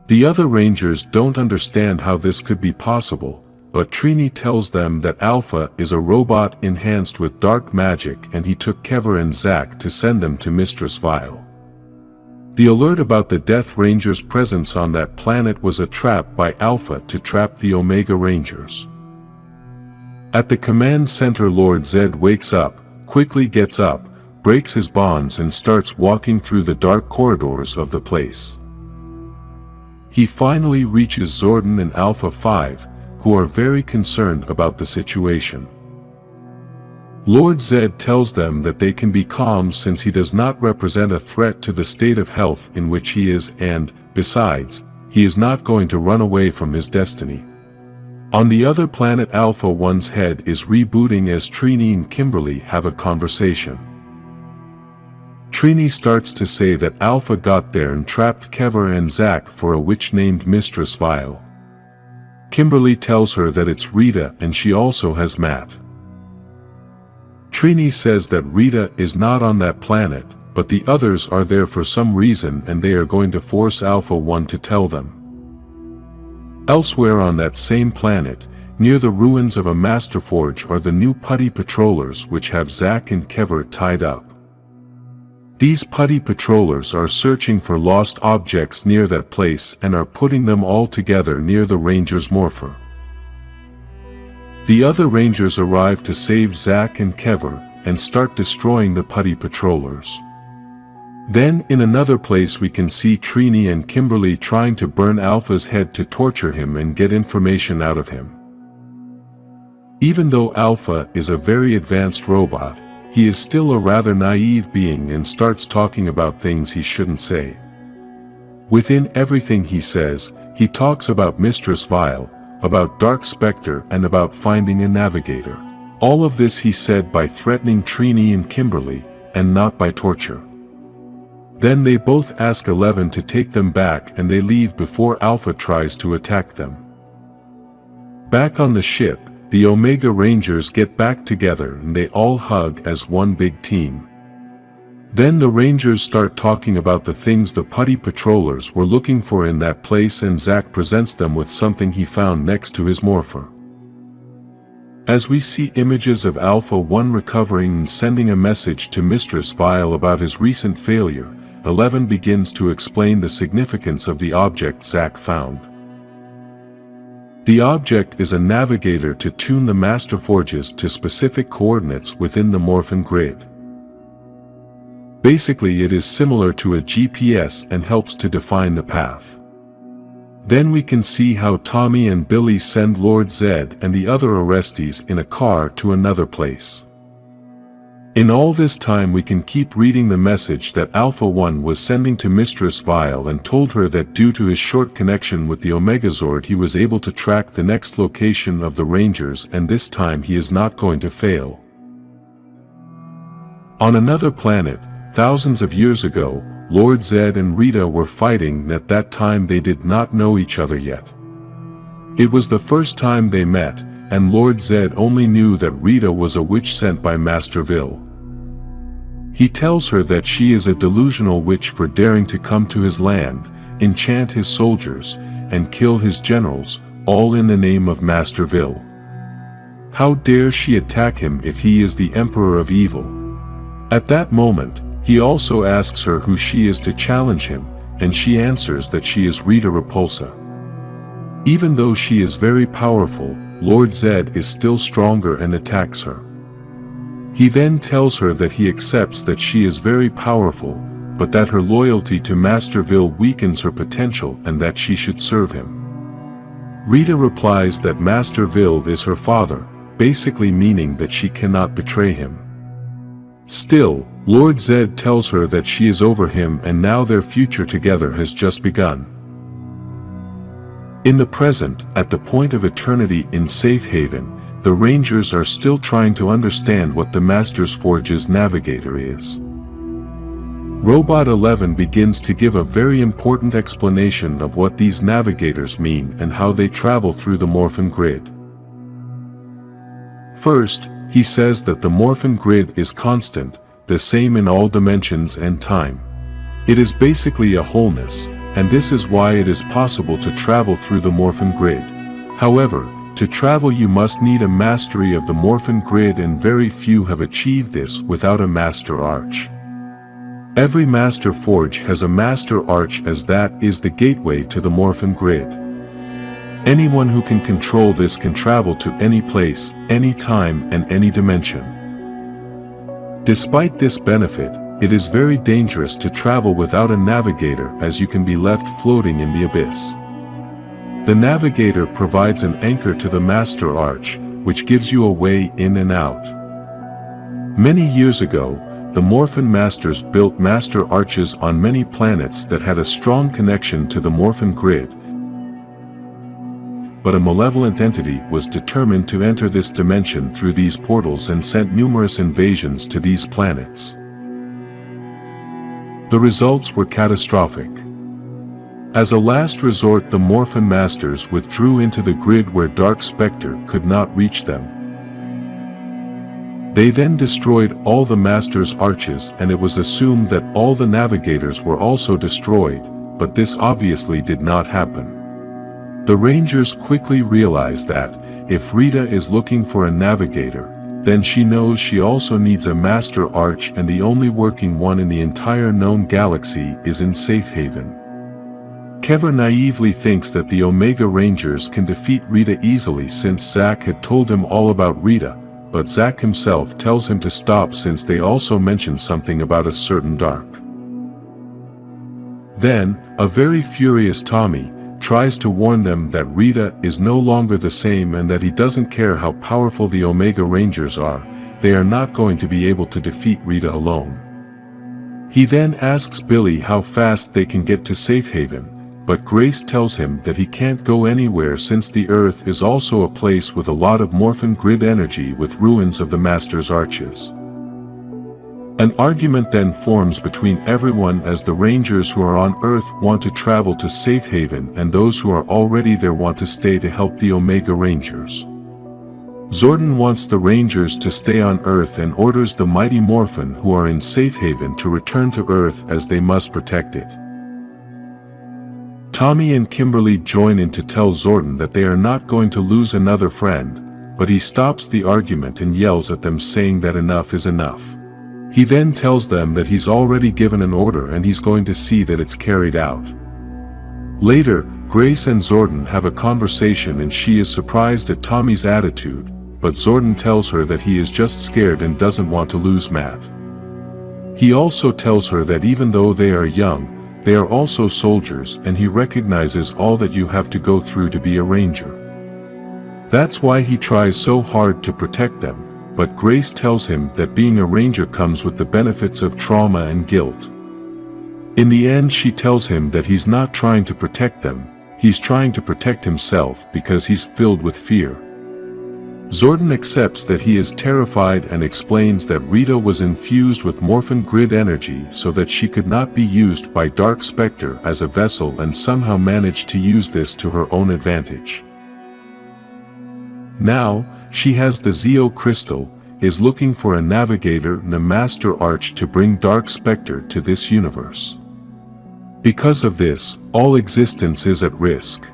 The other Rangers don't understand how this could be possible, but Trini tells them that Alpha is a robot enhanced with dark magic and he took Kever and Zack to send them to Mistress Vile. The alert about the Death Ranger's presence on that planet was a trap by Alpha to trap the Omega Rangers. At the command center, Lord Zedd wakes up, quickly gets up, breaks his bonds and starts walking through the dark corridors of the place. He finally reaches Zordon and Alpha 5, who are very concerned about the situation. Lord Zedd tells them that they can be calm since he does not represent a threat to the state of health in which he is and, besides, he is not going to run away from his destiny. On the other planet, Alpha 1's head is rebooting as Trini and Kimberly have a conversation. Trini starts to say that Alpha got there and trapped Kever and Zack for a witch named Mistress Vile. Kimberly tells her that it's Rita and she also has Matt. Trini says that Rita is not on that planet, but the others are there for some reason and they are going to force Alpha 1 to tell them. Elsewhere on that same planet, near the ruins of a Masterforge, are the new putty patrollers which have Zack and Kever tied up. These putty patrollers are searching for lost objects near that place and are putting them all together near the Rangers' Morpher. The other Rangers arrive to save Zack and Kever and start destroying the putty patrollers. Then in another place we can see Trini and Kimberly trying to burn Alpha's head to torture him and get information out of him. Even though Alpha is a very advanced robot, he is still a rather naive being and starts talking about things he shouldn't say. Within everything he says, he talks about Mistress Vile, about Dark Specter and about finding a navigator. All of this he said by threatening Trini and Kimberly, and not by torture. Then they both ask 11 to take them back and they leave before Alpha tries to attack them. Back on the ship, the Omega Rangers get back together and they all hug as one big team. Then the Rangers start talking about the things the putty patrollers were looking for in that place and Zack presents them with something he found next to his morpher. As we see images of Alpha 1 recovering and sending a message to Mistress Vile about his recent failure, 11 begins to explain the significance of the object Zack found. The object is a navigator to tune the Masterforges to specific coordinates within the Morphin grid. Basically it is similar to a GPS and helps to define the path. Then we can see how Tommy and Billy send Lord Zedd and the other arrestees in a car to another place. In all this time we can keep reading the message that Alpha 1 was sending to Mistress Vile and told her that due to his short connection with the Omegazord he was able to track the next location of the Rangers, and this time he is not going to fail. On another planet, thousands of years ago, Lord Zedd and Rita were fighting. At that time they did not know each other yet. It was the first time they met, and Lord Zedd only knew that Rita was a witch sent by Master Vile. He tells her that she is a delusional witch for daring to come to his land, enchant his soldiers, and kill his generals, all in the name of Master Vile. How dare she attack him if he is the Emperor of Evil? At that moment, he also asks her who she is to challenge him, and she answers that she is Rita Repulsa. Even though she is very powerful, Lord Zedd is still stronger and attacks her. He then tells her that he accepts that she is very powerful, but that her loyalty to Master Vile weakens her potential and that she should serve him. Rita replies that Master Vile is her father, basically meaning that she cannot betray him. Still, Lord Zedd tells her that she is over him and now their future together has just begun. In the present, at the point of eternity in Safe Haven, the Rangers are still trying to understand what the Master's Forge's navigator is. Robot 11 begins to give a very important explanation of what these navigators mean and how they travel through the Morphin grid. First, he says that the Morphin grid is constant, the same in all dimensions and time. It is basically a wholeness, and this is why it is possible to travel through the Morphin grid. However, to travel you must need a mastery of the Morphin grid, and very few have achieved this without a master arch. Every master forge has a master arch, as that is the gateway to the Morphin grid. Anyone who can control this can travel to any place, any time, and any dimension. Despite this benefit, it is very dangerous to travel without a navigator, as you can be left floating in the abyss. The navigator provides an anchor to the master arch, which gives you a way in and out. Many years ago, the Morphin Masters built master arches on many planets that had a strong connection to the Morphin grid. But a malevolent entity was determined to enter this dimension through these portals and sent numerous invasions to these planets. The results were catastrophic. As a last resort, the Morphin Masters withdrew into the grid where Dark Specter could not reach them. They then destroyed all the Masters' arches, and it was assumed that all the navigators were also destroyed, but this obviously did not happen. The Rangers quickly realized that, if Rita is looking for a navigator, then she knows she also needs a master arch, and the only working one in the entire known galaxy is in Safe Haven. Kevin naively thinks that the Omega Rangers can defeat Rita easily since Zoc had told him all about Rita, but Zoc himself tells him to stop since they also mention something about a certain Dark. Then, a very furious Tommy tries to warn them that Rita is no longer the same and that he doesn't care how powerful the Omega Rangers are, they are not going to be able to defeat Rita alone. He then asks Billy how fast they can get to Safe Haven, but Grace tells him that he can't go anywhere since the Earth is also a place with a lot of Morphin grid energy with ruins of the Master's arches. An argument then forms between everyone, as the Rangers who are on Earth want to travel to Safe Haven and those who are already there want to stay to help the Omega Rangers. Zordon wants the Rangers to stay on Earth and orders the mighty Morphin who are in Safe Haven to return to Earth, as they must protect it. Tommy and Kimberly join in to tell Zordon that they are not going to lose another friend, but he stops the argument and yells at them, saying that enough is enough. He then tells them that he's already given an order and he's going to see that it's carried out. Later, Grace and Zordon have a conversation and she is surprised at Tommy's attitude, but Zordon tells her that he is just scared and doesn't want to lose Matt. He also tells her that even though they are young, they are also soldiers, and he recognizes all that you have to go through to be a ranger. That's why he tries so hard to protect them, but Grace tells him that being a ranger comes with the benefits of trauma and guilt. In the end, she tells him that he's not trying to protect them, he's trying to protect himself because he's filled with fear. Zordon accepts that he is terrified and explains that Rita was infused with Morphin grid energy so that she could not be used by Dark Specter as a vessel, and somehow managed to use this to her own advantage. Now, she has the Zoc Crystal, is looking for a navigator and a master arch to bring Dark Specter to this universe. Because of this, all existence is at risk.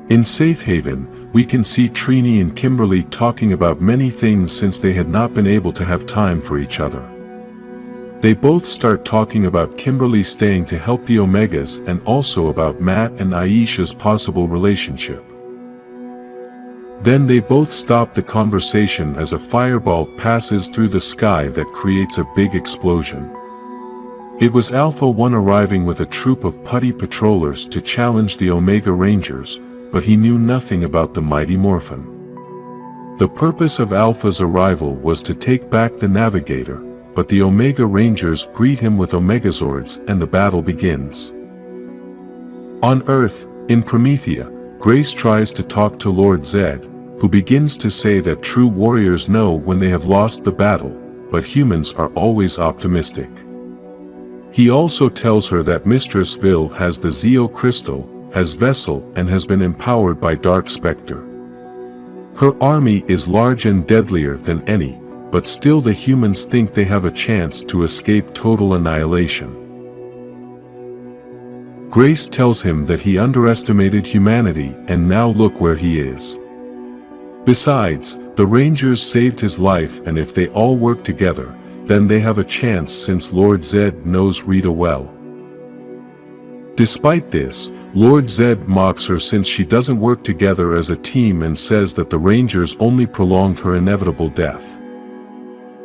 In Safe Haven, we can see Trini and Kimberly talking about many things since they had not been able to have time for each other. They both start talking about Kimberly staying to help the Omegas, and also about Matt and Aisha's possible relationship. Then they both stop the conversation as a fireball passes through the sky that creates a big explosion. It was Alpha 1 arriving with a troop of putty patrollers to challenge the Omega Rangers, but he knew nothing about the mighty Morphin. The purpose of Alpha's arrival was to take back the Navigator, but the Omega Rangers greet him with Omegazords and the battle begins. On Earth, in Promethea, Grace tries to talk to Lord Zedd, who begins to say that true warriors know when they have lost the battle, but humans are always optimistic. He also tells her that Mistress Vile has the Zoc Crystal, has Vessel, and has been empowered by Dark Specter. Her army is large and deadlier than any, but still the humans think they have a chance to escape total annihilation. Grace tells him that he underestimated humanity, and now look where he is. Besides, the Rangers saved his life, and if they all work together, then they have a chance since Lord Zedd knows Rita well. Despite this, Lord Zedd mocks her since she doesn't work together as a team and says that the Rangers only prolonged her inevitable death.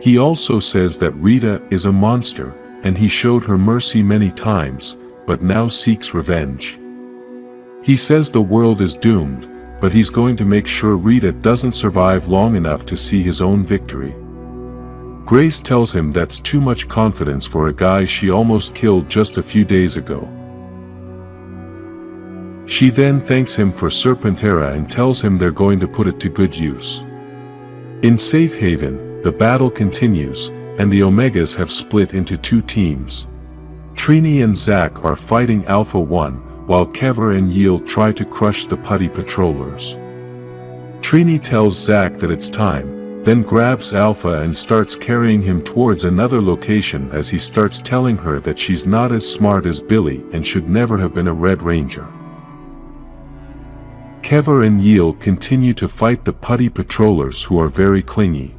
He also says that Rita is a monster, and he showed her mercy many times, but now seeks revenge. He says the world is doomed, but he's going to make sure Rita doesn't survive long enough to see his own victory. Grace tells him that's too much confidence for a guy she almost killed just a few days ago. She then thanks him for Serpentera and tells him they're going to put it to good use. In Safe Haven, the battle continues, and the Omegas have split into two teams. Trini and Zack are fighting Alpha 1, while Kever and Yield try to crush the putty patrollers. Trini tells Zack that it's time, then grabs Alpha and starts carrying him towards another location as he starts telling her that she's not as smart as Billy and should never have been a Red Ranger. Kever and Yield continue to fight the putty patrollers who are very clingy.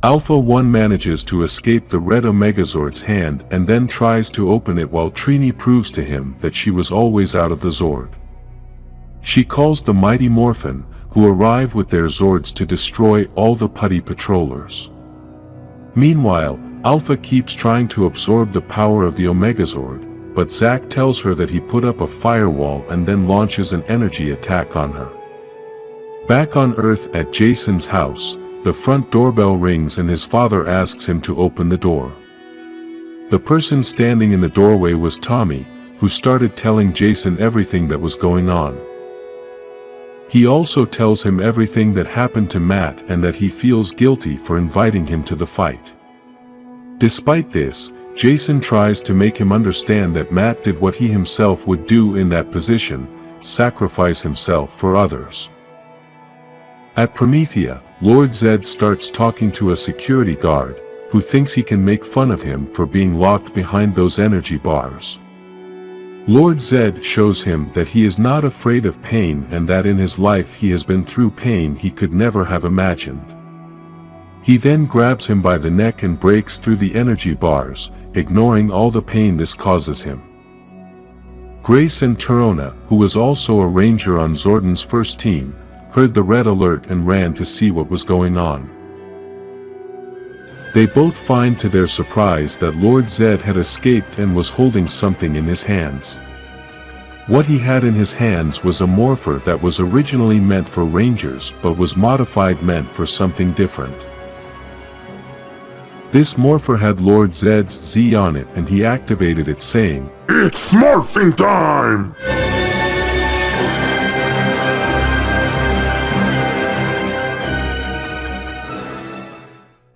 Alpha 1 manages to escape the red Omegazord's hand and then tries to open it while Trini proves to him that she was always out of the Zord. She calls the mighty Morphin, who arrive with their Zords to destroy all the putty patrollers. Meanwhile, Alpha keeps trying to absorb the power of the Omegazord, but Zack tells her that he put up a firewall and then launches an energy attack on her. Back on Earth at Jason's house, the front doorbell rings and his father asks him to open the door. The person standing in the doorway was Tommy, who started telling Jason everything that was going on. He also tells him everything that happened to Matt and that he feels guilty for inviting him to the fight. Despite this, Jason tries to make him understand that Matt did what he himself would do in that position, sacrifice himself for others. At Promethea, Lord Zedd starts talking to a security guard, who thinks he can make fun of him for being locked behind those energy bars. Lord Zedd shows him that he is not afraid of pain and that in his life he has been through pain he could never have imagined. He then grabs him by the neck and breaks through the energy bars, ignoring all the pain this causes him. Grace and Torona, who was also a ranger on Zordon's first team, heard the red alert and ran to see what was going on. They both find to their surprise that Lord Zedd had escaped and was holding something in his hands. What he had in his hands was a morpher that was originally meant for Rangers but was modified meant for something different. This morpher had Lord Zedd's Z on it, and he activated it saying, "It's morphing time!"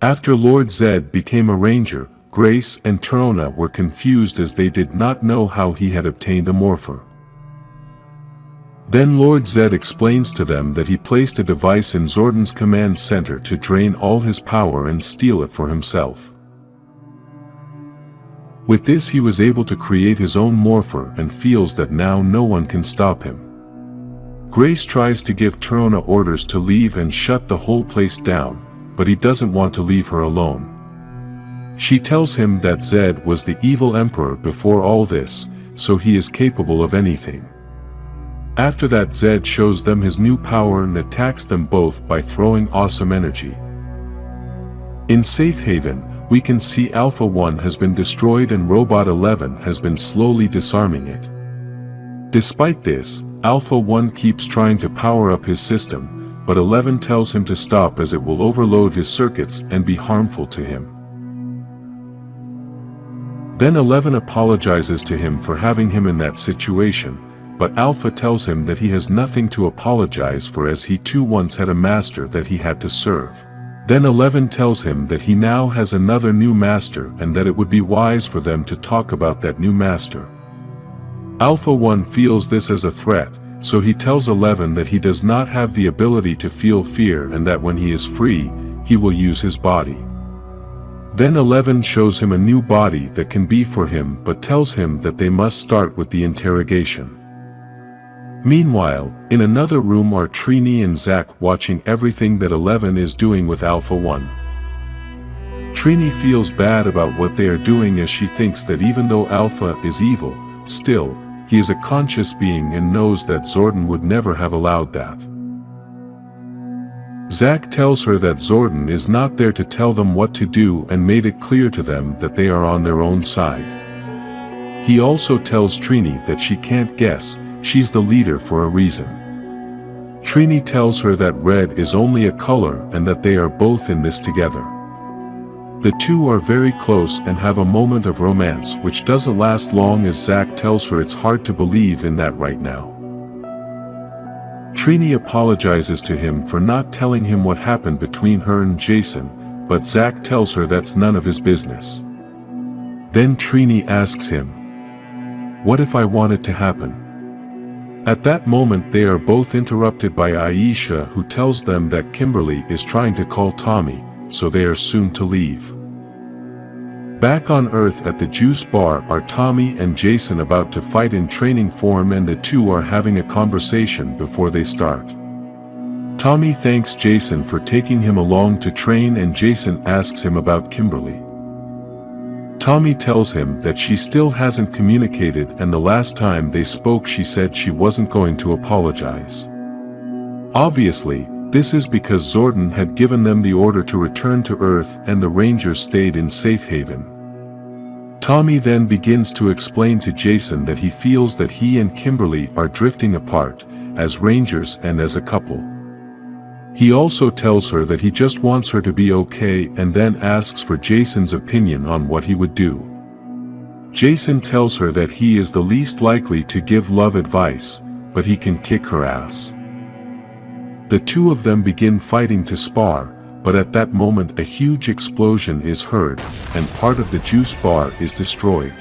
After Lord Zedd became a Ranger, Grace and Torona were confused as they did not know how he had obtained a morpher. Then Lord Zedd explains to them that he placed a device in Zordon's command center to drain all his power and steal it for himself. With this he was able to create his own morpher and feels that now no one can stop him. Grace tries to give Torona orders to leave and shut the whole place down, but he doesn't want to leave her alone. She tells him that Zedd was the evil emperor before all this, so he is capable of anything. After that, Zedd shows them his new power and attacks them both by throwing awesome energy. In Safe Haven, we can see Alpha 1 has been destroyed and Robot 11 has been slowly disarming it. Despite this, Alpha 1 keeps trying to power up his system, but 11 tells him to stop as it will overload his circuits and be harmful to him. Then 11 apologizes to him for having him in that situation, but Alpha tells him that he has nothing to apologize for as he too once had a master that he had to serve. Then 11 tells him that he now has another new master and that it would be wise for them to talk about that new master. Alpha 1 feels this as a threat, so he tells 11 that he does not have the ability to feel fear and that when he is free, he will use his body. Then 11 shows him a new body that can be for him but tells him that they must start with the interrogation. Meanwhile, in another room are Trini and Zack watching everything that 11 is doing with Alpha 1. Trini feels bad about what they are doing as she thinks that even though Alpha is evil, still, he is a conscious being and knows that Zordon would never have allowed that. Zack tells her that Zordon is not there to tell them what to do and made it clear to them that they are on their own side. He also tells Trini that she can't guess, she's the leader for a reason. Trini tells her that red is only a color and that they are both in this together. The two are very close and have a moment of romance which doesn't last long as Zack tells her it's hard to believe in that right now. Trini apologizes to him for not telling him what happened between her and Jason, but Zack tells her that's none of his business. Then Trini asks him, "What if I want it to happen?" At that moment they are both interrupted by Aisha, who tells them that Kimberly is trying to call Tommy, so they are soon to leave. Back on Earth at the juice bar are Tommy and Jason about to fight in training form, and the two are having a conversation before they start. Tommy thanks Jason for taking him along to train, and Jason asks him about Kimberly. Tommy tells him that she still hasn't communicated, and the last time they spoke she said she wasn't going to apologize. Obviously, this is because Zordon had given them the order to return to Earth and the Rangers stayed in Safe Haven. Tommy then begins to explain to Jason that he feels that he and Kimberly are drifting apart, as Rangers and as a couple. He also tells her that he just wants her to be okay and then asks for Jason's opinion on what he would do. Jason tells her that he is the least likely to give love advice, but he can kick her ass. The two of them begin fighting to spar, but at that moment a huge explosion is heard, and part of the juice bar is destroyed.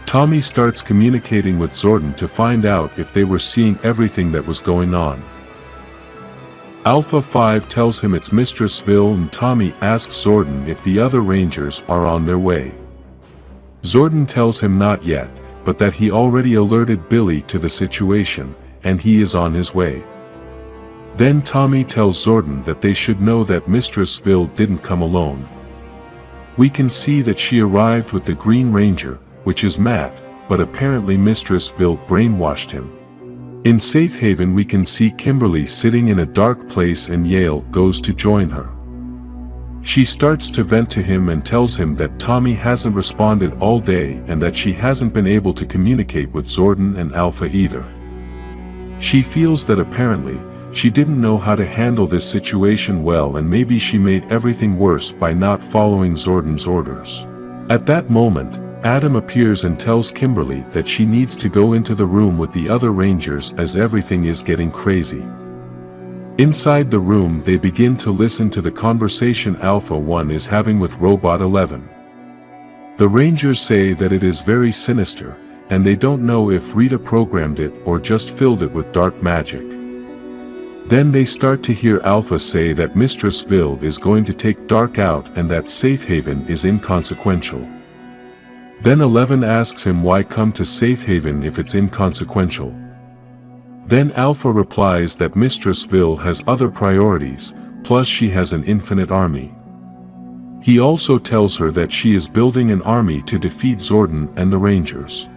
Tommy starts communicating with Zordon to find out if they were seeing everything that was going on. Alpha 5 tells him it's Mistress Vile, and Tommy asks Zordon if the other Rangers are on their way. Zordon tells him not yet, but that he already alerted Billy to the situation, and he is on his way. Then Tommy tells Zordon that they should know that Mistress Vile didn't come alone. We can see that she arrived with the Green Ranger, which is Matt, but apparently Mistress Vile brainwashed him. In Safe Haven we can see Kimberly sitting in a dark place and Yale goes to join her. She starts to vent to him and tells him that Tommy hasn't responded all day and that she hasn't been able to communicate with Zordon and Alpha either. She feels that apparently, she didn't know how to handle this situation well and maybe she made everything worse by not following Zordon's orders. At that moment, Adam appears and tells Kimberly that she needs to go into the room with the other Rangers as everything is getting crazy. Inside the room they begin to listen to the conversation Alpha 1 is having with Robot 11. The Rangers say that it is very sinister, and they don't know if Rita programmed it or just filled it with dark magic. Then they start to hear Alpha say that Mistress Vile is going to take Dark out and that Safe Haven is inconsequential. Then 11 asks him why come to Safe Haven if it's inconsequential. Then Alpha replies that Mistress Vile has other priorities, plus she has an infinite army. He also tells her that she is building an army to defeat Zordon and the Rangers.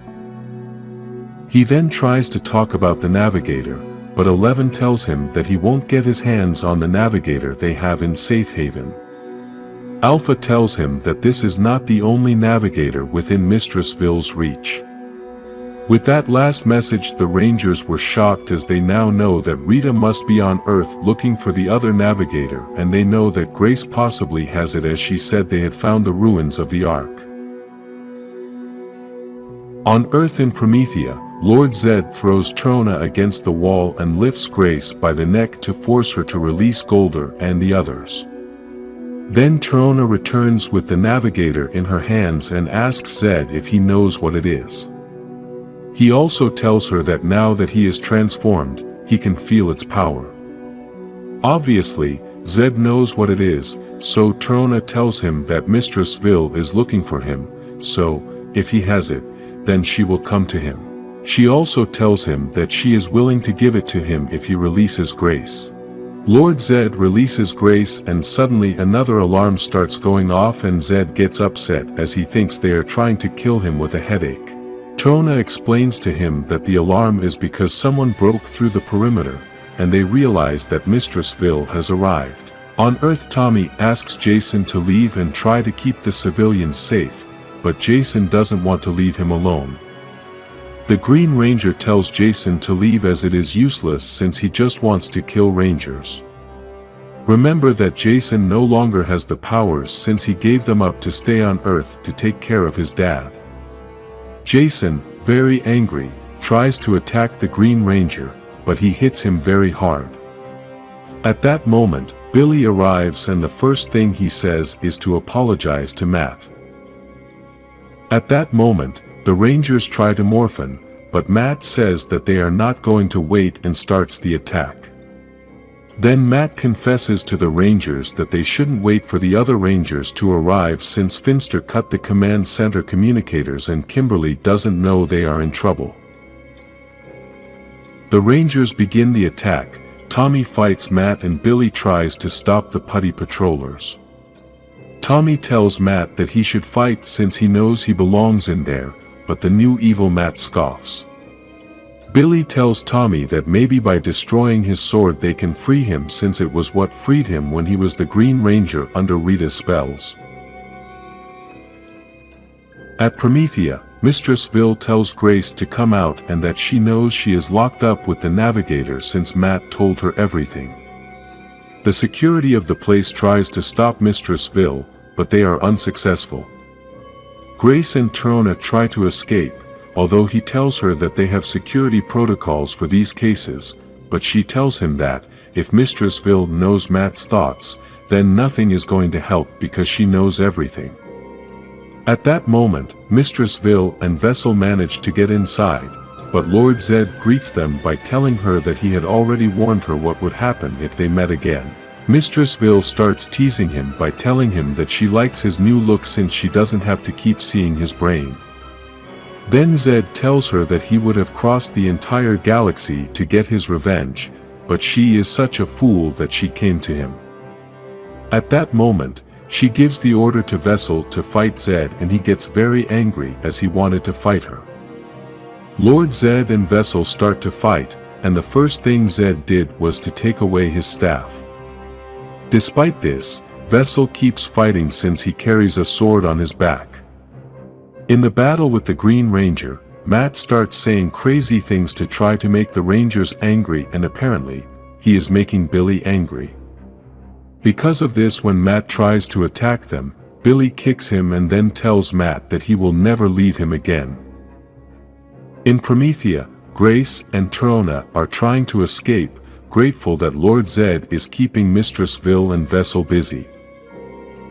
He then tries to talk about the Navigator, but 11 tells him that he won't get his hands on the Navigator they have in Safe Haven. Alpha tells him that this is not the only Navigator within Mistress Vile's reach. With that last message the Rangers were shocked as they now know that Rita must be on Earth looking for the other Navigator and they know that Grace possibly has it as she said they had found the ruins of the Ark. On Earth in Promethea, Lord Zedd throws Trona against the wall and lifts Grace by the neck to force her to release Golder and the others. Then Trona returns with the Navigator in her hands and asks Zedd if he knows what it is. He also tells her that now that he is transformed, he can feel its power. Obviously, Zedd knows what it is, so Trona tells him that Mistress Vile is looking for him, so, if he has it, then she will come to him. She also tells him that she is willing to give it to him if he releases Grace. Lord Zedd releases Grace and suddenly another alarm starts going off and Zedd gets upset as he thinks they are trying to kill him with a headache. Trona explains to him that the alarm is because someone broke through the perimeter, and they realize that Mistress Vile has arrived. On Earth Tommy asks Jason to leave and try to keep the civilians safe, but Jason doesn't want to leave him alone. The Green Ranger tells Jason to leave as it is useless since he just wants to kill Rangers. Remember that Jason no longer has the powers since he gave them up to stay on Earth to take care of his dad. Jason, very angry, tries to attack the Green Ranger, but he hits him very hard. At that moment, Billy arrives and the first thing he says is to apologize to Matt. At that moment, the Rangers try to Morphin, but Matt says that they are not going to wait and starts the attack. Then Matt confesses to the Rangers that they shouldn't wait for the other Rangers to arrive since Finster cut the command center communicators and Kimberly doesn't know they are in trouble. The Rangers begin the attack. Tommy fights Matt and Billy tries to stop the putty patrollers. Tommy tells Matt that he should fight since he knows he belongs in there, but the new evil Matt scoffs. Billy tells Tommy that maybe by destroying his sword they can free him since it was what freed him when he was the Green Ranger under Rita's spells. At Promethea, Mistress Vile tells Grace to come out and that she knows she is locked up with the Navigator since Matt told her everything. The security of the place tries to stop Mistress Vile, but they are unsuccessful. Grace and Trona try to escape, although he tells her that they have security protocols for these cases, but she tells him that, if Mistress Vile knows Matt's thoughts, then nothing is going to help because she knows everything. At that moment, Mistress Vile and Vessel manage to get inside, but Lord Zedd greets them by telling her that he had already warned her what would happen if they met again. Mistress Vile starts teasing him by telling him that she likes his new look since she doesn't have to keep seeing his brain. Then Zedd tells her that he would have crossed the entire galaxy to get his revenge, but she is such a fool that she came to him. At that moment, she gives the order to Vessel to fight Zedd and he gets very angry as he wanted to fight her. Lord Zedd and Vessel start to fight, and the first thing Zedd did was to take away his staff. Despite this, Vessel keeps fighting since he carries a sword on his back. In the battle with the Green Ranger, Matt starts saying crazy things to try to make the Rangers angry, and apparently, he is making Billy angry. Because of this, when Matt tries to attack them, Billy kicks him and then tells Matt that he will never leave him again. In Promethea, Grace and Trona are trying to escape, grateful that Lord Zedd is keeping Mistress Vile and Vessel busy.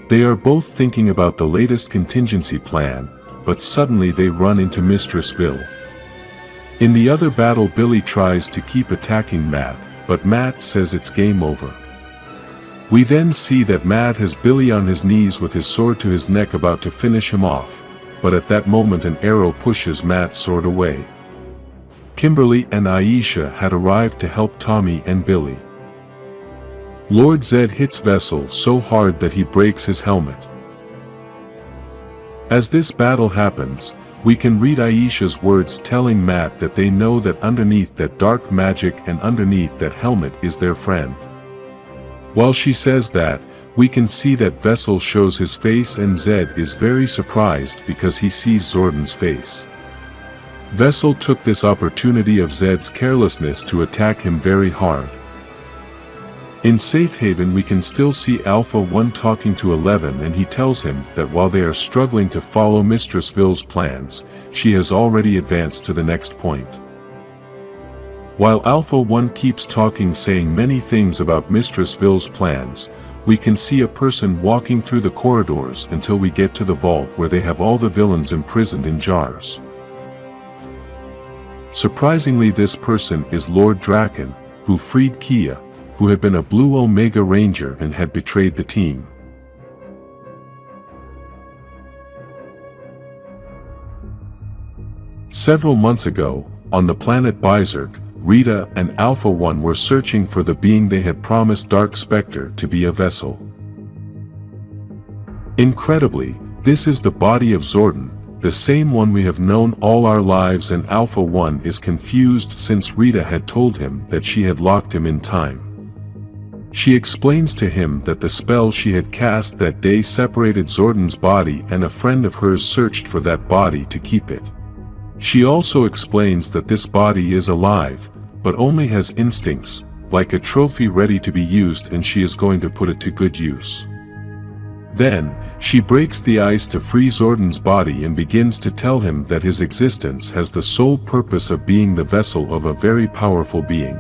They are both thinking about the latest contingency plan, but suddenly they run into Mistress Vile. In the other battle, Billy tries to keep attacking Matt, but Matt says it's game over. We then see that Matt has Billy on his knees with his sword to his neck about to finish him off, but at that moment an arrow pushes Matt's sword away. Kimberly and Aisha had arrived to help Tommy and Billy. Lord Zedd hits Vessel so hard that he breaks his helmet. As this battle happens, we can read Aisha's words telling Matt that they know that underneath that dark magic and underneath that helmet is their friend. While she says that, we can see that Vessel shows his face and Zedd is very surprised because he sees Zordon's face. Vessel took this opportunity of Zedd's carelessness to attack him very hard. In Safe Haven we can still see Alpha 1 talking to 11, and he tells him that while they are struggling to follow Mistress Vile's plans, she has already advanced to the next point. While Alpha 1 keeps talking, saying many things about Mistress Vile's plans, we can see a person walking through the corridors until we get to the vault where they have all the villains imprisoned in jars. Surprisingly, this person is Lord Draken, who freed Kia, who had been a Blue Omega Ranger and had betrayed the team. Several months ago, on the planet Zurich, Rita and Alpha 1 were searching for the being they had promised Dark Specter to be a vessel. Incredibly, this is the body of Zordon, the same one we have known all our lives, and Alpha 1 is confused since Rita had told him that she had locked him in time. She explains to him that the spell she had cast that day separated Zordon's body, and a friend of hers searched for that body to keep it. She also explains that this body is alive, but only has instincts, like a trophy ready to be used, and she is going to put it to good use. Then, she breaks the ice to free Zordon's body and begins to tell him that his existence has the sole purpose of being the vessel of a very powerful being.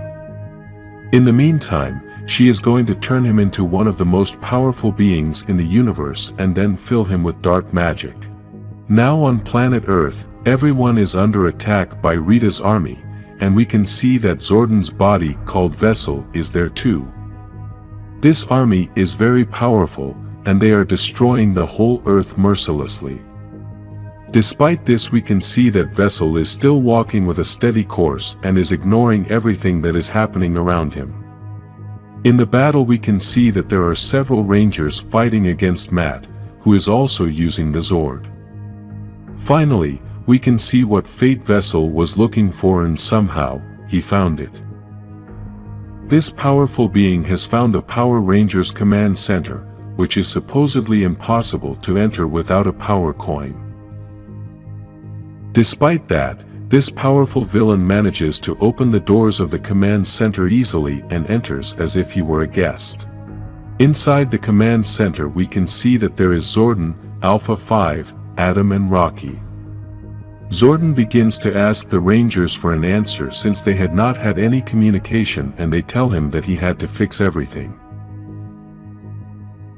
In the meantime, she is going to turn him into one of the most powerful beings in the universe and then fill him with dark magic. Now on planet Earth, everyone is under attack by Rita's army, and we can see that Zordon's body, called Vessel, is there too. This army is very powerful, and they are destroying the whole Earth mercilessly. Despite this, we can see that Vessel is still walking with a steady course and is ignoring everything that is happening around him. In the battle we can see that there are several Rangers fighting against Matt, who is also using the Zord. Finally, we can see what fate Vessel was looking for, and somehow, he found it. This powerful being has found a Power Rangers command center, which is supposedly impossible to enter without a power coin. Despite that, this powerful villain manages to open the doors of the command center easily and enters as if he were a guest. Inside the command center we can see that there is Zordon, Alpha 5, Adam and Rocky. Zordon begins to ask the Rangers for an answer since they had not had any communication, and they tell him that he had to fix everything.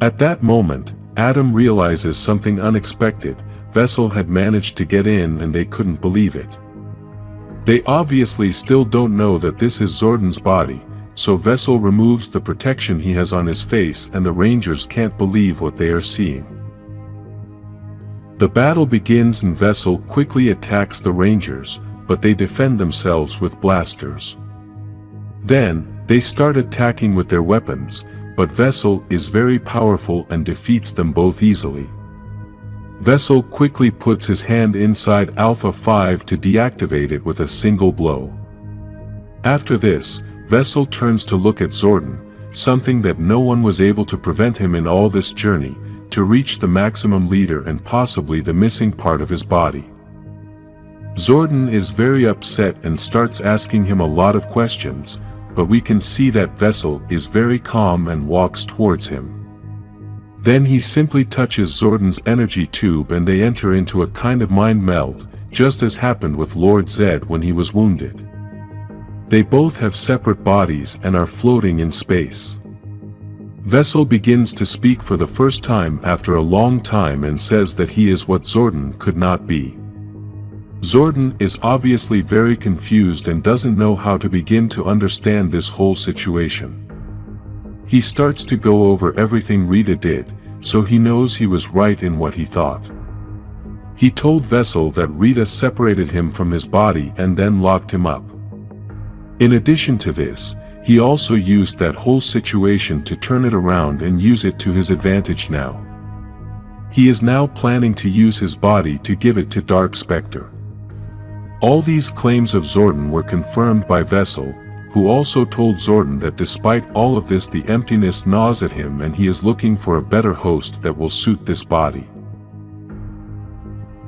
At that moment, Adam realizes something unexpected. Vessel had managed to get in and they couldn't believe it. They obviously still don't know that this is Zordon's body, so Vessel removes the protection he has on his face and the Rangers can't believe what they are seeing. The battle begins and Vessel quickly attacks the Rangers, but they defend themselves with blasters. Then, they start attacking with their weapons, but Vessel is very powerful and defeats them both easily. Vessel quickly puts his hand inside Alpha 5 to deactivate it with a single blow. After this, Vessel turns to look at Zordon, something that no one was able to prevent him in all this journey, to reach the maximum leader and possibly the missing part of his body. Zordon is very upset and starts asking him a lot of questions, but we can see that Vessel is very calm and walks towards him. Then he simply touches Zordon's energy tube and they enter into a kind of mind meld, just as happened with Lord Zedd when he was wounded. They both have separate bodies and are floating in space. Vessel begins to speak for the first time after a long time and says that he is what Zordon could not be. Zordon is obviously very confused and doesn't know how to begin to understand this whole situation. He starts to go over everything Rita did, so he knows he was right in what he thought. He told Vessel that Rita separated him from his body and then locked him up. In addition to this, he also used that whole situation to turn it around and use it to his advantage now. He is now planning to use his body to give it to Dark Specter. All these claims of Zordon were confirmed by Vessel, who also told Zordon that despite all of this the emptiness gnaws at him and he is looking for a better host that will suit this body.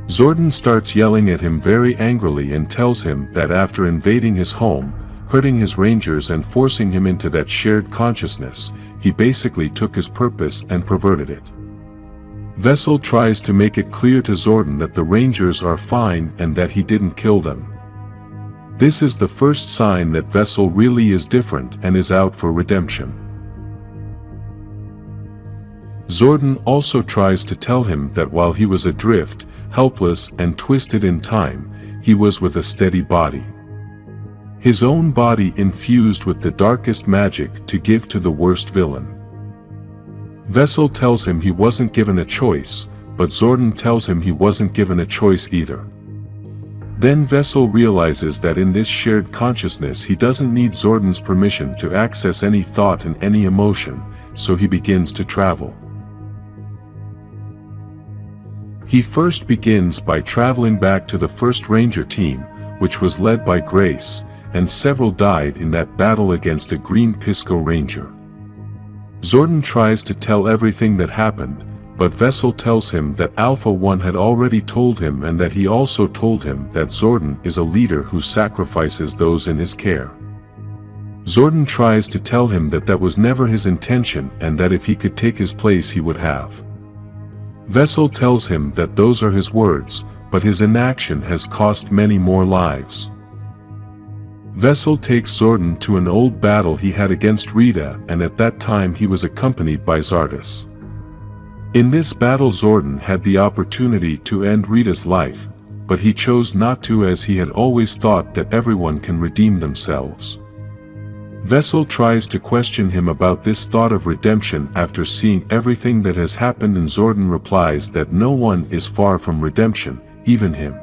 Zordon starts yelling at him very angrily and tells him that after invading his home, hurting his rangers and forcing him into that shared consciousness, he basically took his purpose and perverted it. Vessel tries to make it clear to Zordon that the rangers are fine and that he didn't kill them. This is the first sign that Vessel really is different and is out for redemption. Zordon also tries to tell him that while he was adrift, helpless and twisted in time, he was with a steady body. His own body infused with the darkest magic to give to the worst villain. Vessel tells him he wasn't given a choice, but Zordon tells him he wasn't given a choice either. Then Vessel realizes that in this shared consciousness he doesn't need Zordon's permission to access any thought and any emotion, so he begins to travel. He first begins by traveling back to the first Ranger team, which was led by Grace, and several died in that battle against a green Pisco Ranger. Zordon tries to tell everything that happened, but Vessel tells him that Alpha 1 had already told him and that he also told him that Zordon is a leader who sacrifices those in his care. Zordon tries to tell him that that was never his intention and that if he could take his place he would have. Vessel tells him that those are his words, but his inaction has cost many more lives. Vessel takes Zordon to an old battle he had against Rita, and at that time he was accompanied by Zardes. In this battle Zordon had the opportunity to end Rita's life, but he chose not to as he had always thought that everyone can redeem themselves. Vessel tries to question him about this thought of redemption after seeing everything that has happened, and Zordon replies that no one is far from redemption, even him.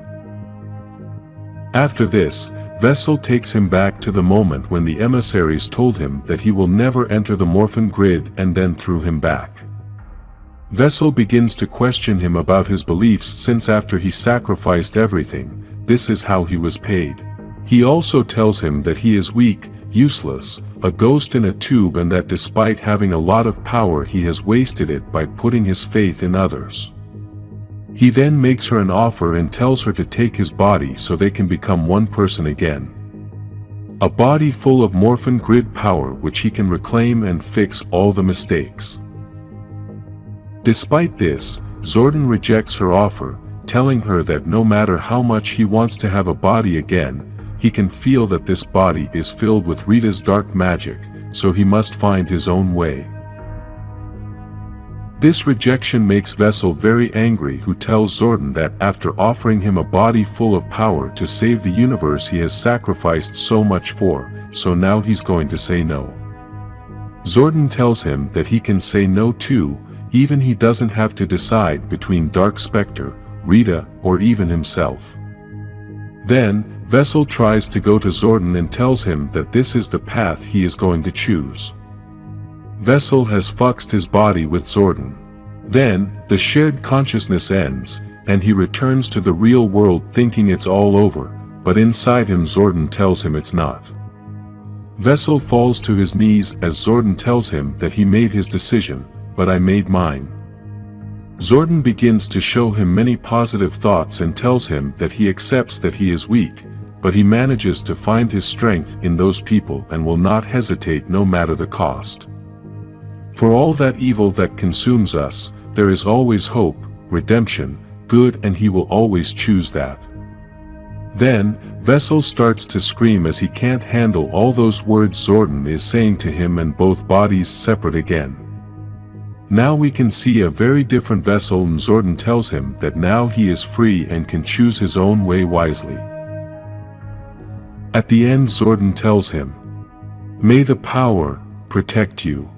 After this, Vessel takes him back to the moment when the emissaries told him that he will never enter the Morphin grid and then threw him back. Vessel begins to question him about his beliefs since after he sacrificed everything, this is how he was paid. He also tells him that he is weak, useless, a ghost in a tube, and that despite having a lot of power he has wasted it by putting his faith in others. He then makes her an offer and tells her to take his body so they can become one person again. A body full of Morphin grid power which he can reclaim and fix all the mistakes. Despite this, Zordon rejects her offer, telling her that no matter how much he wants to have a body again, he can feel that this body is filled with Rita's dark magic, so he must find his own way. This rejection makes Vessel very angry, who tells Zordon that after offering him a body full of power to save the universe he has sacrificed so much for, so now he's going to say no. Zordon tells him that he can say no too, even he doesn't have to decide between Dark Specter, Rita, or even himself. Then, Vessel tries to go to Zordon and tells him that this is the path he is going to choose. Vessel has fucked his body with Zordon. Then, the shared consciousness ends, and he returns to the real world thinking it's all over, but inside him Zordon tells him it's not. Vessel falls to his knees as Zordon tells him that he made his decision, but I made mine. Zordon begins to show him many positive thoughts and tells him that he accepts that he is weak, but he manages to find his strength in those people and will not hesitate no matter the cost. For all that evil that consumes us, there is always hope, redemption, good, and he will always choose that. Then, Vessel starts to scream as he can't handle all those words Zordon is saying to him and both bodies separate again. Now we can see a very different Vessel and Zordon tells him that now he is free and can choose his own way wisely. At the end Zordon tells him, "May the power protect you."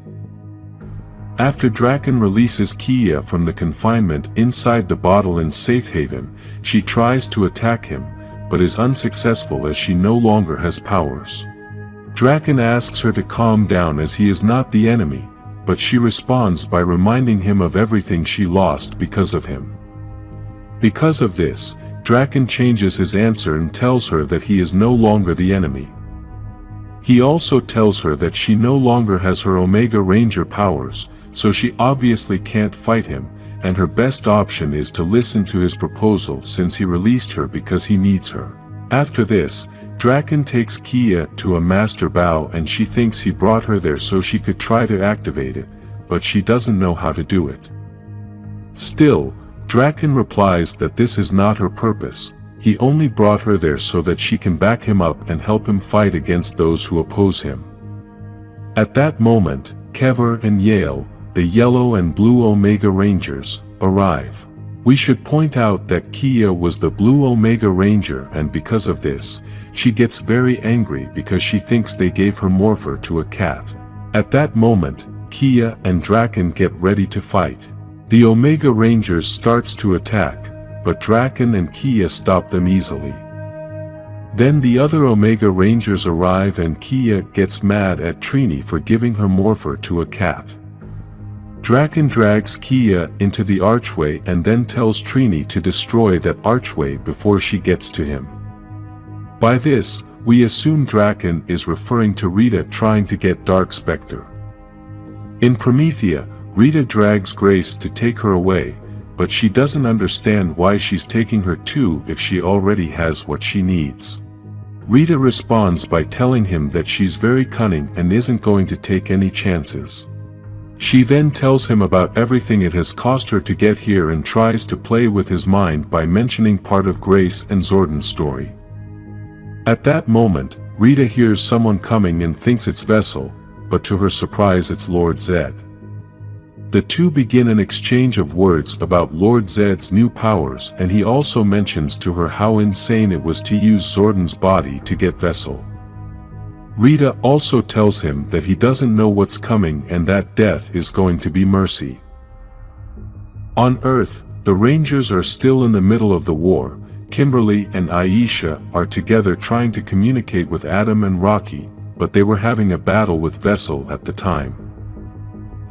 After Draken releases Kia from the confinement inside the bottle in safe haven, she tries to attack him, but is unsuccessful as she no longer has powers. Draken asks her to calm down as he is not the enemy, but she responds by reminding him of everything she lost because of him. Because of this, Draken changes his answer and tells her that he is no longer the enemy. He also tells her that she no longer has her Omega Ranger powers, so she obviously can't fight him, and her best option is to listen to his proposal since he released her because he needs her. After this, Draken takes Kia to a master bow and she thinks he brought her there so she could try to activate it, but she doesn't know how to do it. Still, Draken replies that this is not her purpose, he only brought her there so that she can back him up and help him fight against those who oppose him. At that moment, Kever and Yale, the yellow and blue Omega Rangers, arrive. We should point out that Kia was the blue Omega Ranger and because of this, she gets very angry because she thinks they gave her Morpher to a cat. At that moment, Kia and Draken get ready to fight. The Omega Rangers starts to attack, but Draken and Kia stop them easily. Then the other Omega Rangers arrive and Kia gets mad at Trini for giving her Morpher to a cat. Draken drags Kia into the archway and then tells Trini to destroy that archway before she gets to him. By this, we assume Draken is referring to Rita trying to get Dark Specter. In Promethea, Rita drags Grace to take her away, but she doesn't understand why she's taking her too if she already has what she needs. Rita responds by telling him that she's very cunning and isn't going to take any chances. She then tells him about everything it has cost her to get here and tries to play with his mind by mentioning part of Grace and Zordon's story. At that moment, Rita hears someone coming and thinks it's Vessel, but to her surprise it's Lord Zedd. The two begin an exchange of words about Lord Zedd's new powers and he also mentions to her how insane it was to use Zordon's body to get Vessel. Rita also tells him that he doesn't know what's coming and that death is going to be mercy. On Earth, the Rangers are still in the middle of the war. Kimberly and Aisha are together trying to communicate with Adam and Rocky, but they were having a battle with Vessel at the time.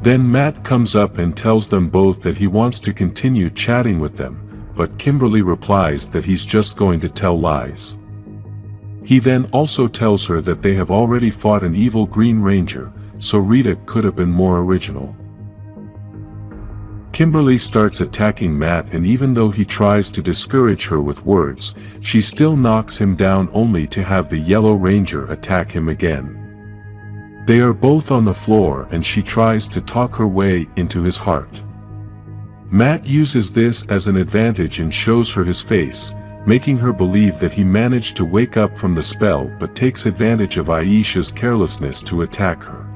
Then Matt comes up and tells them both that he wants to continue chatting with them, but Kimberly replies that he's just going to tell lies. He then also tells her that they have already fought an evil Green Ranger, so Rita could have been more original. Kimberly starts attacking Matt and even though he tries to discourage her with words, she still knocks him down only to have the Yellow Ranger attack him again. They are both on the floor and she tries to talk her way into his heart. Matt uses this as an advantage and shows her his face, making her believe that he managed to wake up from the spell but takes advantage of Aisha's carelessness to attack her.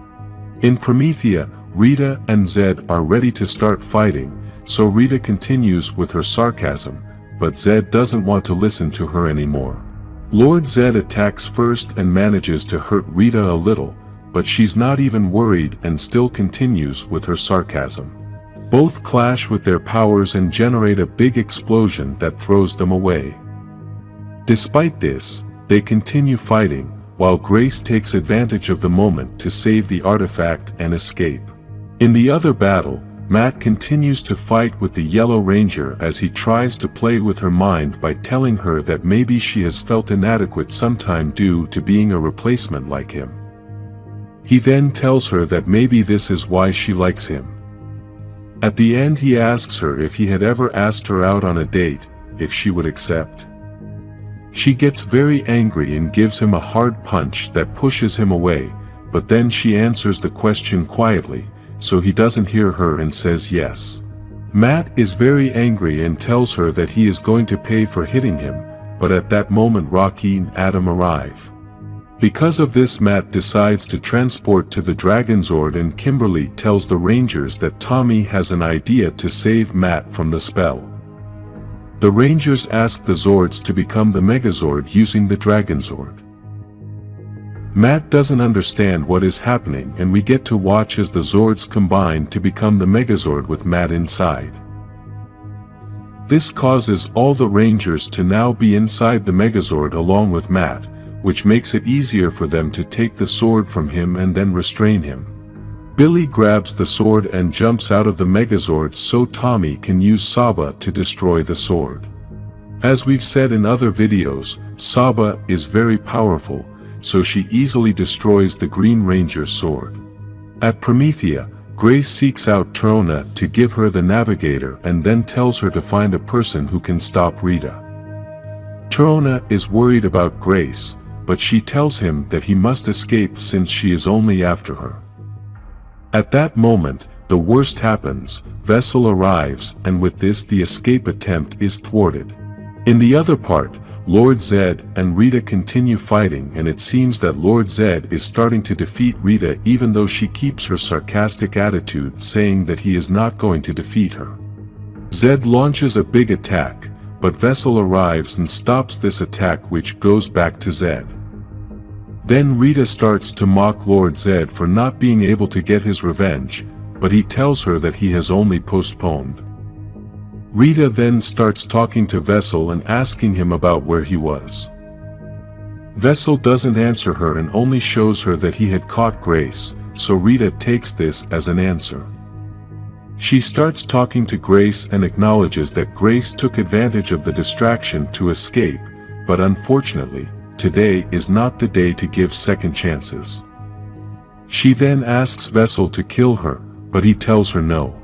In Promethea, Rita and Zedd are ready to start fighting, so Rita continues with her sarcasm, but Zedd doesn't want to listen to her anymore. Lord Zedd attacks first and manages to hurt Rita a little, but she's not even worried and still continues with her sarcasm. Both clash with their powers and generate a big explosion that throws them away. Despite this, they continue fighting, while Grace takes advantage of the moment to save the artifact and escape. In the other battle, Matt continues to fight with the Yellow Ranger as he tries to play with her mind by telling her that maybe she has felt inadequate sometime due to being a replacement like him. He then tells her that maybe this is why she likes him. At the end he asks her if he had ever asked her out on a date, if she would accept. She gets very angry and gives him a hard punch that pushes him away, but then she answers the question quietly, so he doesn't hear her and says yes. Matt is very angry and tells her that he is going to pay for hitting him, but at that moment Rocky and Adam arrive. Because of this, Matt decides to transport to the Dragon Zord, and Kimberly tells the Rangers that Tommy has an idea to save Matt from the spell. The Rangers ask the Zords to become the Megazord using the Dragon Zord. Matt doesn't understand what is happening, and we get to watch as the Zords combine to become the Megazord with Matt inside. This causes all the Rangers to now be inside the Megazord along with Matt, which makes it easier for them to take the sword from him and then restrain him. Billy grabs the sword and jumps out of the Megazord so Tommy can use Saba to destroy the sword. As we've said in other videos, Saba is very powerful, so she easily destroys the Green Ranger's sword. At Promethea, Grace seeks out Trona to give her the Navigator and then tells her to find a person who can stop Rita. Trona is worried about Grace, but she tells him that he must escape since she is only after her. At that moment, the worst happens, Vessel arrives, and with this the escape attempt is thwarted. In the other part, Lord Zedd and Rita continue fighting, and it seems that Lord Zedd is starting to defeat Rita even though she keeps her sarcastic attitude, saying that he is not going to defeat her. Zedd launches a big attack, but Vessel arrives and stops this attack, which goes back to Zedd. Then Rita starts to mock Lord Zedd for not being able to get his revenge, but he tells her that he has only postponed. Rita then starts talking to Vessel and asking him about where he was. Vessel doesn't answer her and only shows her that he had caught Grace, so Rita takes this as an answer. She starts talking to Grace and acknowledges that Grace took advantage of the distraction to escape, but unfortunately, today is not the day to give second chances. She then asks Vessel to kill her, but he tells her no.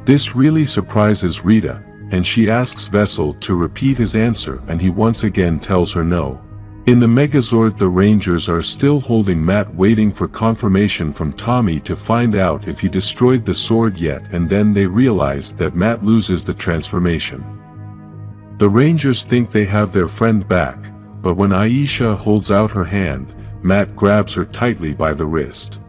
This really surprises Rita, and she asks Vessel to repeat his answer, and he once again tells her no. In the Megazord, the Rangers are still holding Matt, waiting for confirmation from Tommy to find out if he destroyed the sword yet, and then they realize that Matt loses the transformation. The Rangers think they have their friend back, but when Aisha holds out her hand, Matt grabs her tightly by the wrist.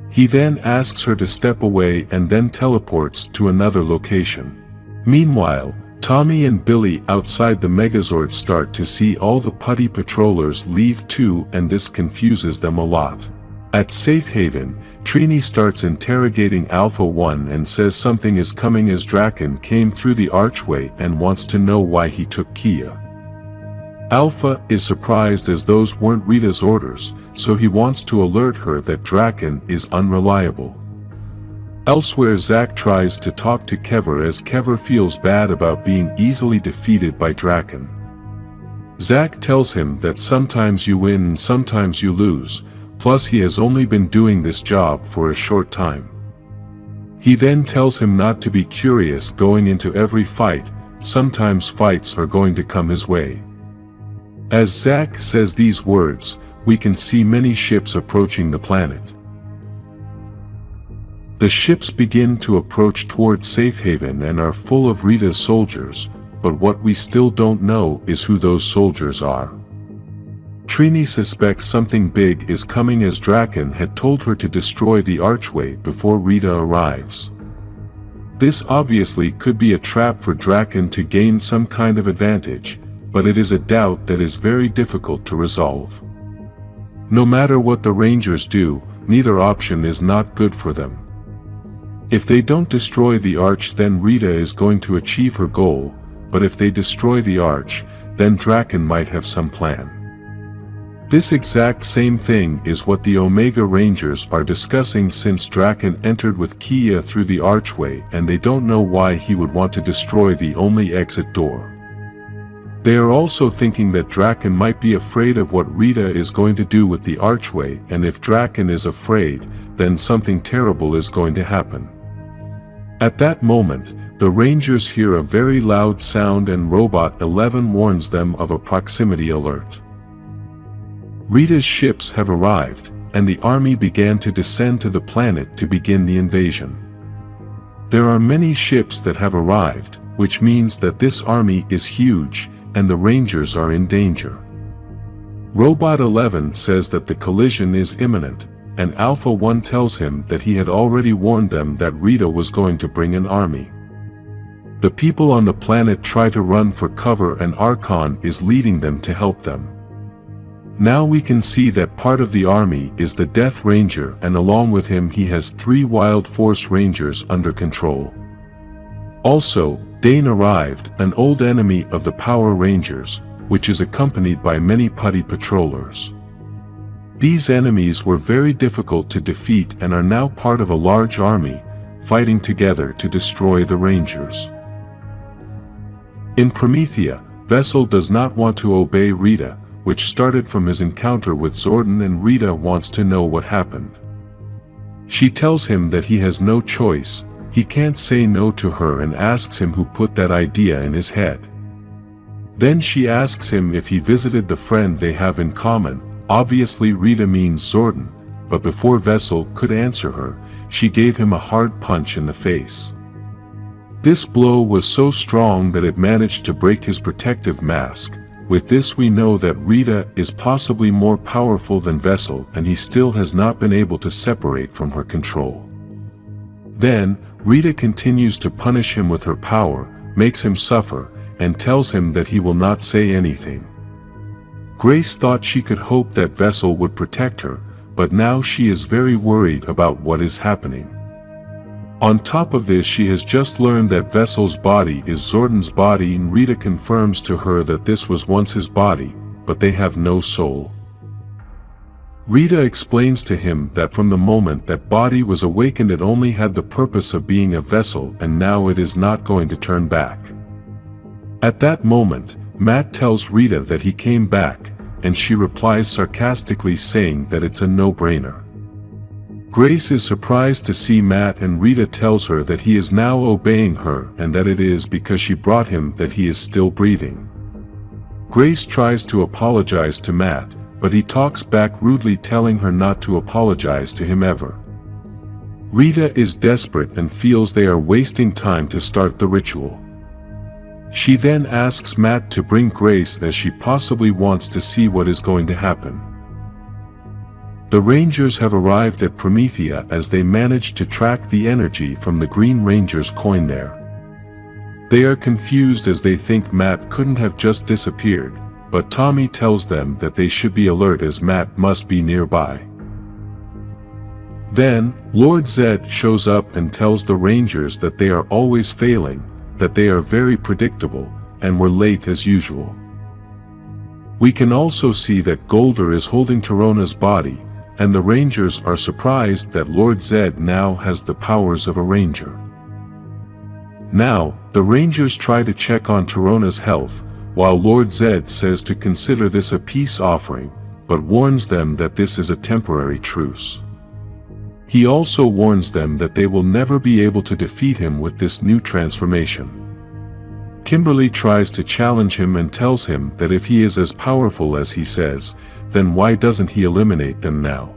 He then asks her to step away and then teleports to another location. Meanwhile, Tommy and Billy outside the Megazord start to see all the putty patrollers leave too, and this confuses them a lot. At Safe Haven, Trini starts interrogating Alpha 1 and says something is coming as Draken came through the archway and wants to know why he took Kia. Alpha is surprised as those weren't Rita's orders, so he wants to alert her that Draken is unreliable. Elsewhere, Zack tries to talk to Kever as Kever feels bad about being easily defeated by Draken. Zack tells him that sometimes you win and sometimes you lose, plus he has only been doing this job for a short time. He then tells him not to be curious going into every fight, sometimes fights are going to come his way. As Zack says these words, we can see many ships approaching the planet. The ships begin to approach towards Safe Haven and are full of Rita's soldiers, but what we still don't know is who those soldiers are. Trini suspects something big is coming as Draken had told her to destroy the archway before Rita arrives. This obviously could be a trap for Draken to gain some kind of advantage, but it is a doubt that is very difficult to resolve. No matter what the Rangers do, neither option is not good for them. If they don't destroy the arch, then Rita is going to achieve her goal, but if they destroy the arch, then Draken might have some plan. This exact same thing is what the Omega Rangers are discussing, since Draken entered with Kia through the archway and they don't know why he would want to destroy the only exit door. They are also thinking that Draken might be afraid of what Rita is going to do with the archway, and if Draken is afraid, then something terrible is going to happen. At that moment, the Rangers hear a very loud sound and Robot 11 warns them of a proximity alert. Rita's ships have arrived, and the army began to descend to the planet to begin the invasion. There are many ships that have arrived, which means that this army is huge, and the Rangers are in danger. Robot 11 says that the collision is imminent, and Alpha 1 tells him that he had already warned them that Rita was going to bring an army. The people on the planet try to run for cover and Archon is leading them to help them. Now we can see that part of the army is the Death Ranger, and along with him he has 3 Wild Force Rangers under control. Also, Dane arrived, an old enemy of the Power Rangers, which is accompanied by many putty patrollers. These enemies were very difficult to defeat and are now part of a large army, fighting together to destroy the Rangers. In Promethea, Vessel does not want to obey Rita, which started from his encounter with Zordon, and Rita wants to know what happened. She tells him that he has no choice, he can't say no to her, and asks him who put that idea in his head. Then she asks him if he visited the friend they have in common. Obviously Rita means Zordon, but before Vessel could answer her, she gave him a hard punch in the face. This blow was so strong that it managed to break his protective mask. With this we know that Rita is possibly more powerful than Vessel, and he still has not been able to separate from her control. Then, Rita continues to punish him with her power, makes him suffer, and tells him that he will not say anything. Grace thought she could hope that Vessel would protect her, but now she is very worried about what is happening. On top of this, she has just learned that Vessel's body is Zordon's body, and Rita confirms to her that this was once his body, but they have no soul. Rita explains to him that from the moment that body was awakened it only had the purpose of being a vessel, and now it is not going to turn back. At that moment, Matt tells Rita that he came back, and she replies sarcastically saying that it's a no-brainer. Grace is surprised to see Matt, and Rita tells her that he is now obeying her and that it is because she brought him that he is still breathing. Grace tries to apologize to Matt, but he talks back rudely, telling her not to apologize to him ever. Rita is desperate and feels they are wasting time to start the ritual. She then asks Matt to bring Grace as she possibly wants to see what is going to happen. The Rangers have arrived at Promethea as they managed to track the energy from the Green Ranger's coin there. They are confused as they think Matt couldn't have just disappeared, but Tommy tells them that they should be alert as Matt must be nearby. Then, Lord Zedd shows up and tells the Rangers that they are always failing, that they are very predictable, and were late as usual. We can also see that Golder is holding Tarona's body, and the Rangers are surprised that Lord Zedd now has the powers of a Ranger. Now, the Rangers try to check on Tarona's health, while Lord Zedd says to consider this a peace offering, but warns them that this is a temporary truce. He also warns them that they will never be able to defeat him with this new transformation. Kimberly tries to challenge him and tells him that if he is as powerful as he says, then why doesn't he eliminate them now?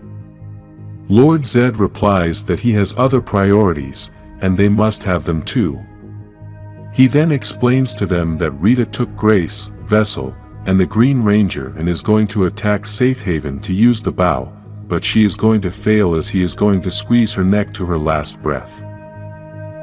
Lord Zedd replies that he has other priorities, and they must have them too. He then explains to them that Rita took Grace, Vessel, and the Green Ranger and is going to attack Safe Haven to use the bow, but she is going to fail as he is going to squeeze her neck to her last breath.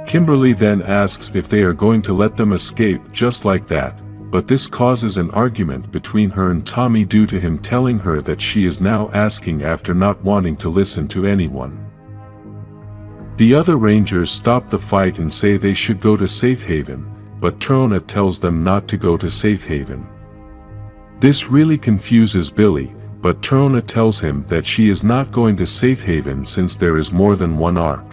Kimberly then asks if they are going to let them escape just like that, but this causes an argument between her and Tommy due to him telling her that she is now asking after not wanting to listen to anyone. The other Rangers stop the fight and say they should go to Safe Haven, but Tarona tells them not to go to Safe Haven. This really confuses Billy, but Tarona tells him that she is not going to Safe Haven since there is more than one arc.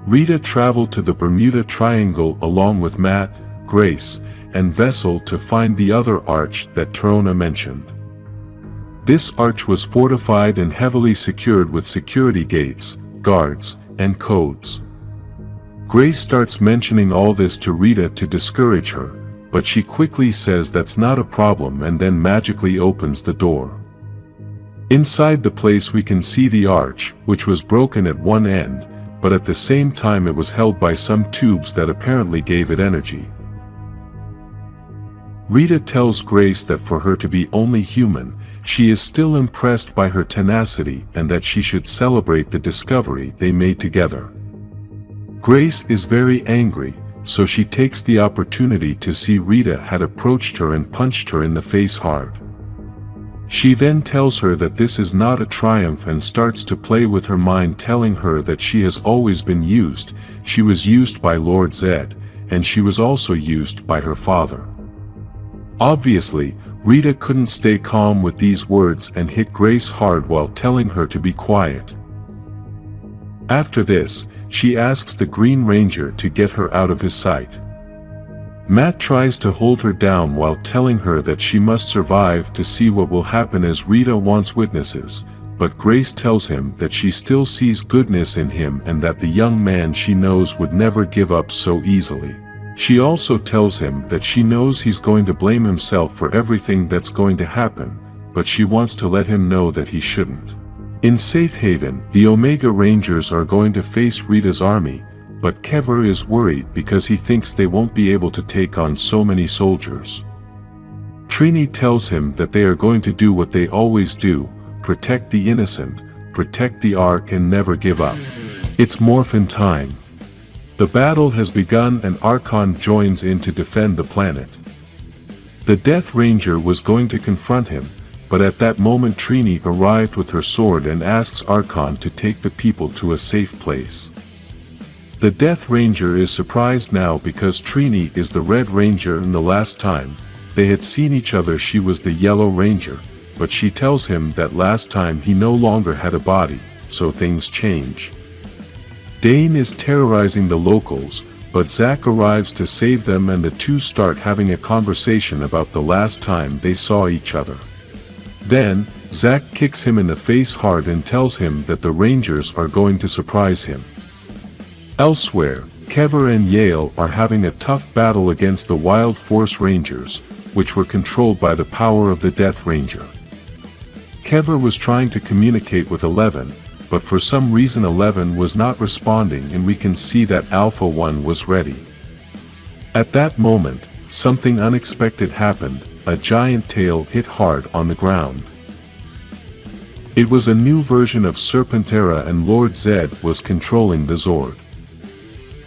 Rita traveled to the Bermuda Triangle along with Matt, Grace, and Vessel to find the other arch that Trona mentioned. This arch was fortified and heavily secured with security gates, guards, and codes. Grace starts mentioning all this to Rita to discourage her, but she quickly says that's not a problem and then magically opens the door. Inside the place we can see the arch, which was broken at one end, but at the same time it was held by some tubes that apparently gave it energy. Rita tells Grace that for her to be only human, she is still impressed by her tenacity and that she should celebrate the discovery they made together. Grace is very angry, so she takes the opportunity to see Rita had approached her and punched her in the face hard. She then tells her that this is not a triumph and starts to play with her mind, telling her that she has always been used. She was used by Lord Zedd, and she was also used by her father. Obviously, Rita couldn't stay calm with these words and hit Grace hard while telling her to be quiet. After this, she asks the Green Ranger to get her out of his sight. Matt tries to hold her down while telling her that she must survive to see what will happen as Rita wants witnesses, but Grace tells him that she still sees goodness in him and that the young man she knows would never give up so easily. She also tells him that she knows he's going to blame himself for everything that's going to happen, but she wants to let him know that he shouldn't. In Safe Haven, the Omega Rangers are going to face Rita's army, but Kever is worried because he thinks they won't be able to take on so many soldiers. Trini tells him that they are going to do what they always do, protect the innocent, protect the Ark and never give up. It's Morphin time. The battle has begun and Archon joins in to defend the planet. The Death Ranger was going to confront him, but at that moment Trini arrived with her sword and asks Archon to take the people to a safe place. The Death Ranger is surprised now because Trini is the Red Ranger and the last time they had seen each other she was the Yellow Ranger, but she tells him that last time he no longer had a body, so things change. Dane is terrorizing the locals, but Zack arrives to save them and the two start having a conversation about the last time they saw each other. Then, Zack kicks him in the face hard and tells him that the Rangers are going to surprise him. Elsewhere, Kever and Yale are having a tough battle against the Wild Force Rangers, which were controlled by the power of the Death Ranger. Kever was trying to communicate with 11, but for some reason 11 was not responding and we can see that Alpha 1 was ready. At that moment, something unexpected happened. A giant tail hit hard on the ground. It was a new version of Serpentera and Lord Zedd was controlling the Zord.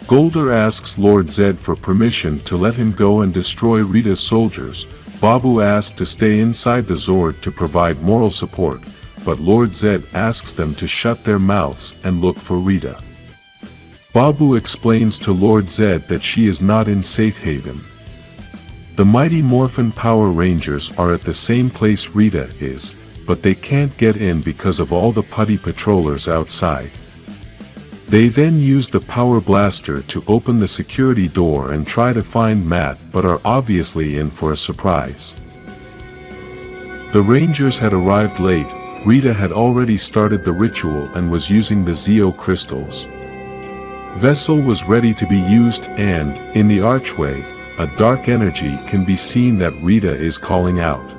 Golder asks Lord Zedd for permission to let him go and destroy Rita's soldiers. Babu asks to stay inside the Zord to provide moral support, but Lord Zedd asks them to shut their mouths and look for Rita. Babu explains to Lord Zedd that she is not in Safe Haven. The mighty Morphin Power Rangers are at the same place Rita is, but they can't get in because of all the putty patrollers outside. They then use the power blaster to open the security door and try to find Matt, but are obviously in for a surprise. The Rangers had arrived late. Rita had already started the ritual and was using the Zoc Crystals. Vessel was ready to be used and, in the archway, a dark energy can be seen that Rita is calling out.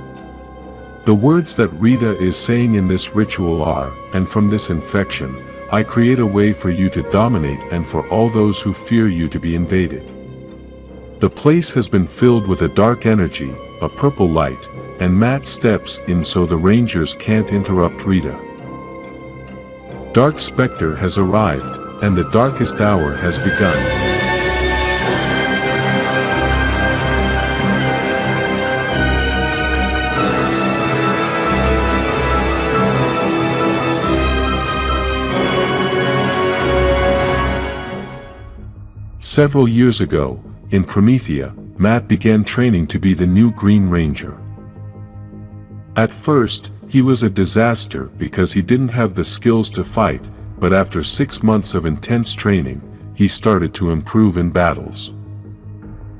The words that Rita is saying in this ritual are, "And from this infection, I create a way for you to dominate and for all those who fear you to be invaded." The place has been filled with a dark energy, a purple light, and Matt steps in so the Rangers can't interrupt Rita. Dark Specter has arrived, and the darkest hour has begun. Several years ago, in Promethea, Matt began training to be the new Green Ranger. At first, he was a disaster because he didn't have the skills to fight, but after 6 months of intense training, he started to improve in battles.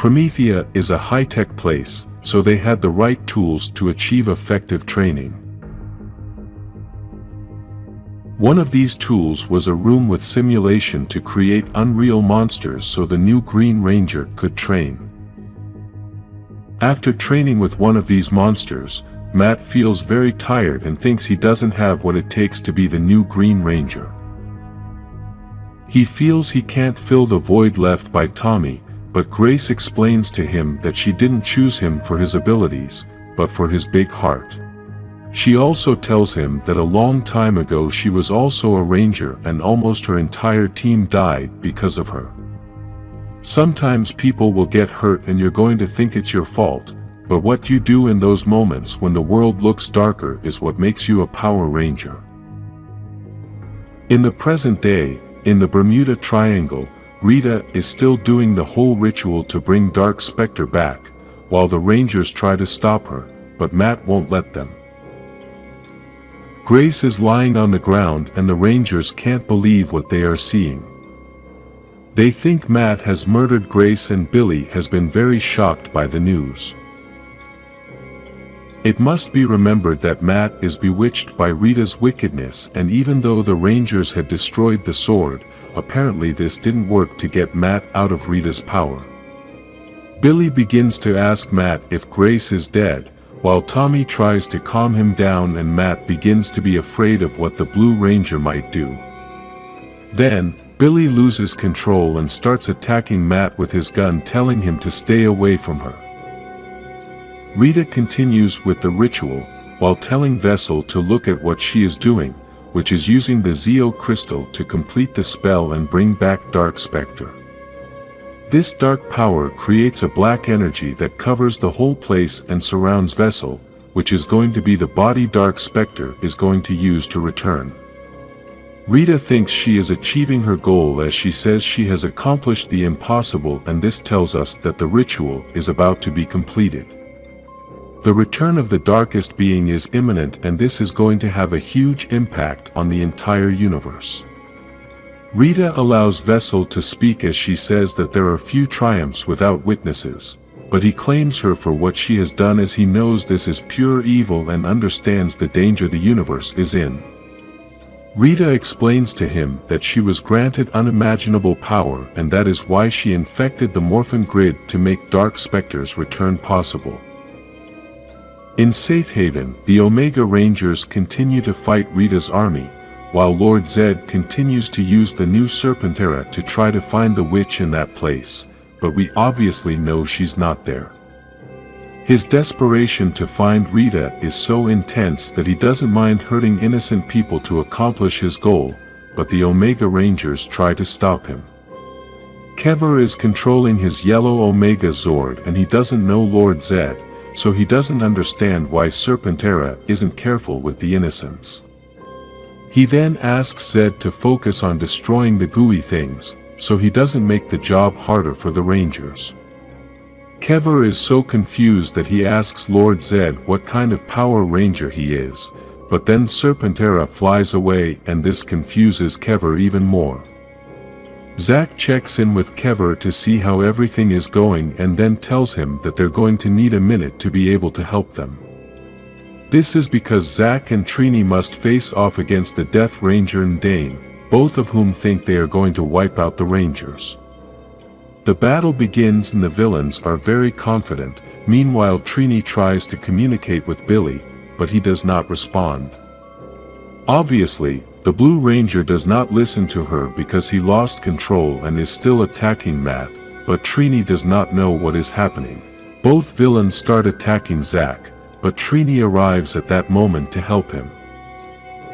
Promethea is a high-tech place, so they had the right tools to achieve effective training. One of these tools was a room with simulation to create unreal monsters so the new Green Ranger could train. After training with one of these monsters, Matt feels very tired and thinks he doesn't have what it takes to be the new Green Ranger. He feels he can't fill the void left by Tommy, but Grace explains to him that she didn't choose him for his abilities, but for his big heart. She also tells him that a long time ago she was also a ranger and almost her entire team died because of her. Sometimes people will get hurt and you're going to think it's your fault, but what you do in those moments when the world looks darker is what makes you a Power Ranger. In the present day, in the Bermuda Triangle, Rita is still doing the whole ritual to bring Dark Specter back, while the Rangers try to stop her, but Matt won't let them. Grace is lying on the ground and the Rangers can't believe what they are seeing. They think Matt has murdered Grace and Billy has been very shocked by the news. It must be remembered that Matt is bewitched by Rita's wickedness, and even though the Rangers had destroyed the sword, apparently this didn't work to get Matt out of Rita's power. Billy begins to ask Matt if Grace is dead, while Tommy tries to calm him down and Matt begins to be afraid of what the Blue Ranger might do. Then, Billy loses control and starts attacking Matt with his gun, telling him to stay away from her. Rita continues with the ritual, while telling Vessel to look at what she is doing, which is using the Zoc Crystal to complete the spell and bring back Dark Specter. This dark power creates a black energy that covers the whole place and surrounds Vessel, which is going to be the body Dark Specter is going to use to return. Rita thinks she is achieving her goal as she says she has accomplished the impossible, and this tells us that the ritual is about to be completed. The return of the darkest being is imminent, and this is going to have a huge impact on the entire universe. Rita allows Vessel to speak as she says that there are few triumphs without witnesses, but he claims her for what she has done as he knows this is pure evil and understands the danger the universe is in. Rita explains to him that she was granted unimaginable power and that is why she infected the Morphin grid to make Dark Specter's return possible. In Safe Haven, the Omega Rangers continue to fight Rita's army, while Lord Zedd continues to use the new Serpentera to try to find the witch in that place, but we obviously know she's not there. His desperation to find Rita is so intense that he doesn't mind hurting innocent people to accomplish his goal, but the Omega Rangers try to stop him. Kever is controlling his yellow Omega Zord and he doesn't know Lord Zedd, so he doesn't understand why Serpentera isn't careful with the innocents. He then asks Zedd to focus on destroying the gooey things, so he doesn't make the job harder for the Rangers. Kever is so confused that he asks Lord Zedd what kind of Power Ranger he is, but then Serpentera flies away and this confuses Kever even more. Zoc checks in with Kever to see how everything is going and then tells him that they're going to need a minute to be able to help them. This is because Zoc and Trini must face off against the Death Ranger and Dane, both of whom think they are going to wipe out the Rangers. The battle begins and the villains are very confident. Meanwhile, Trini tries to communicate with Billy, but he does not respond. Obviously, the Blue Ranger does not listen to her because he lost control and is still attacking Matt, but Trini does not know what is happening. Both villains start attacking Zoc, but Trini arrives at that moment to help him.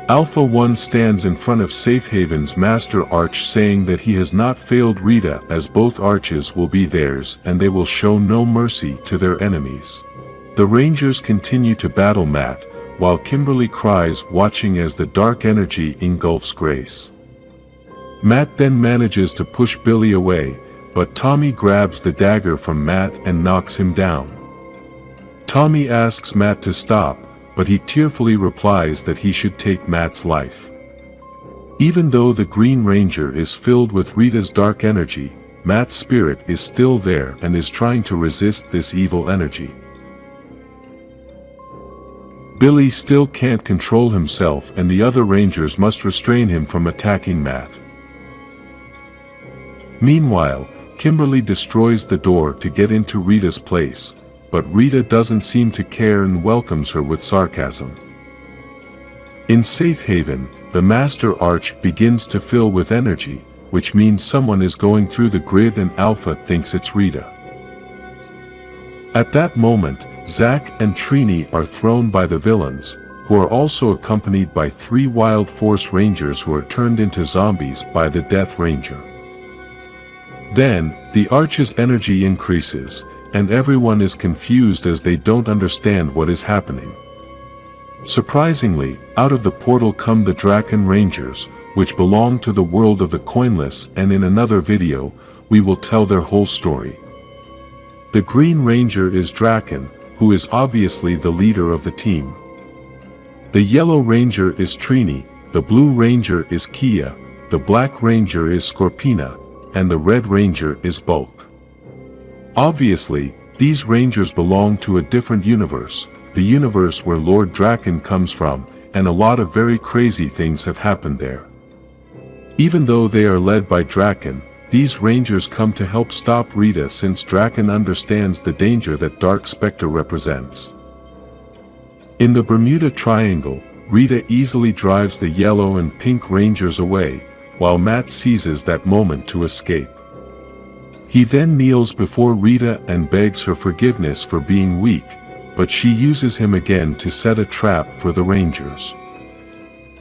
Alpha 1 stands in front of Safe Haven's Master Arch saying that he has not failed Rita as both arches will be theirs and they will show no mercy to their enemies. The Rangers continue to battle Matt, while Kimberly cries watching as the dark energy engulfs Grace. Matt then manages to push Billy away, but Tommy grabs the dagger from Matt and knocks him down. Tommy asks Matt to stop, but he tearfully replies that he should take Matt's life. Even though the Green Ranger is filled with Rita's dark energy, Matt's spirit is still there and is trying to resist this evil energy. Billy still can't control himself and the other Rangers must restrain him from attacking Matt. Meanwhile, Kimberly destroys the door to get into Rita's place, but Rita doesn't seem to care and welcomes her with sarcasm. In Safe Haven, the Master Arch begins to fill with energy, which means someone is going through the grid and Alpha thinks it's Rita. At that moment, Zack and Trini are thrown by the villains, who are also accompanied by 3 Wild Force Rangers who are turned into zombies by the Death Ranger. Then, the Arch's energy increases, and everyone is confused as they don't understand what is happening. Surprisingly, out of the portal come the Draken Rangers, which belong to the world of the Coinless, and in another video, we will tell their whole story. The Green Ranger is Draken, who is obviously the leader of the team. The Yellow Ranger is Trini, the Blue Ranger is Kia, the Black Ranger is Scorpina, and the Red Ranger is Bulk. Obviously, these Rangers belong to a different universe, the universe where Lord Draken comes from, and a lot of very crazy things have happened there. Even though they are led by Draken, these Rangers come to help stop Rita since Draken understands the danger that Dark Specter represents. In the Bermuda Triangle, Rita easily drives the Yellow and Pink Rangers away, while Matt seizes that moment to escape. He then kneels before Rita and begs her forgiveness for being weak, but she uses him again to set a trap for the Rangers.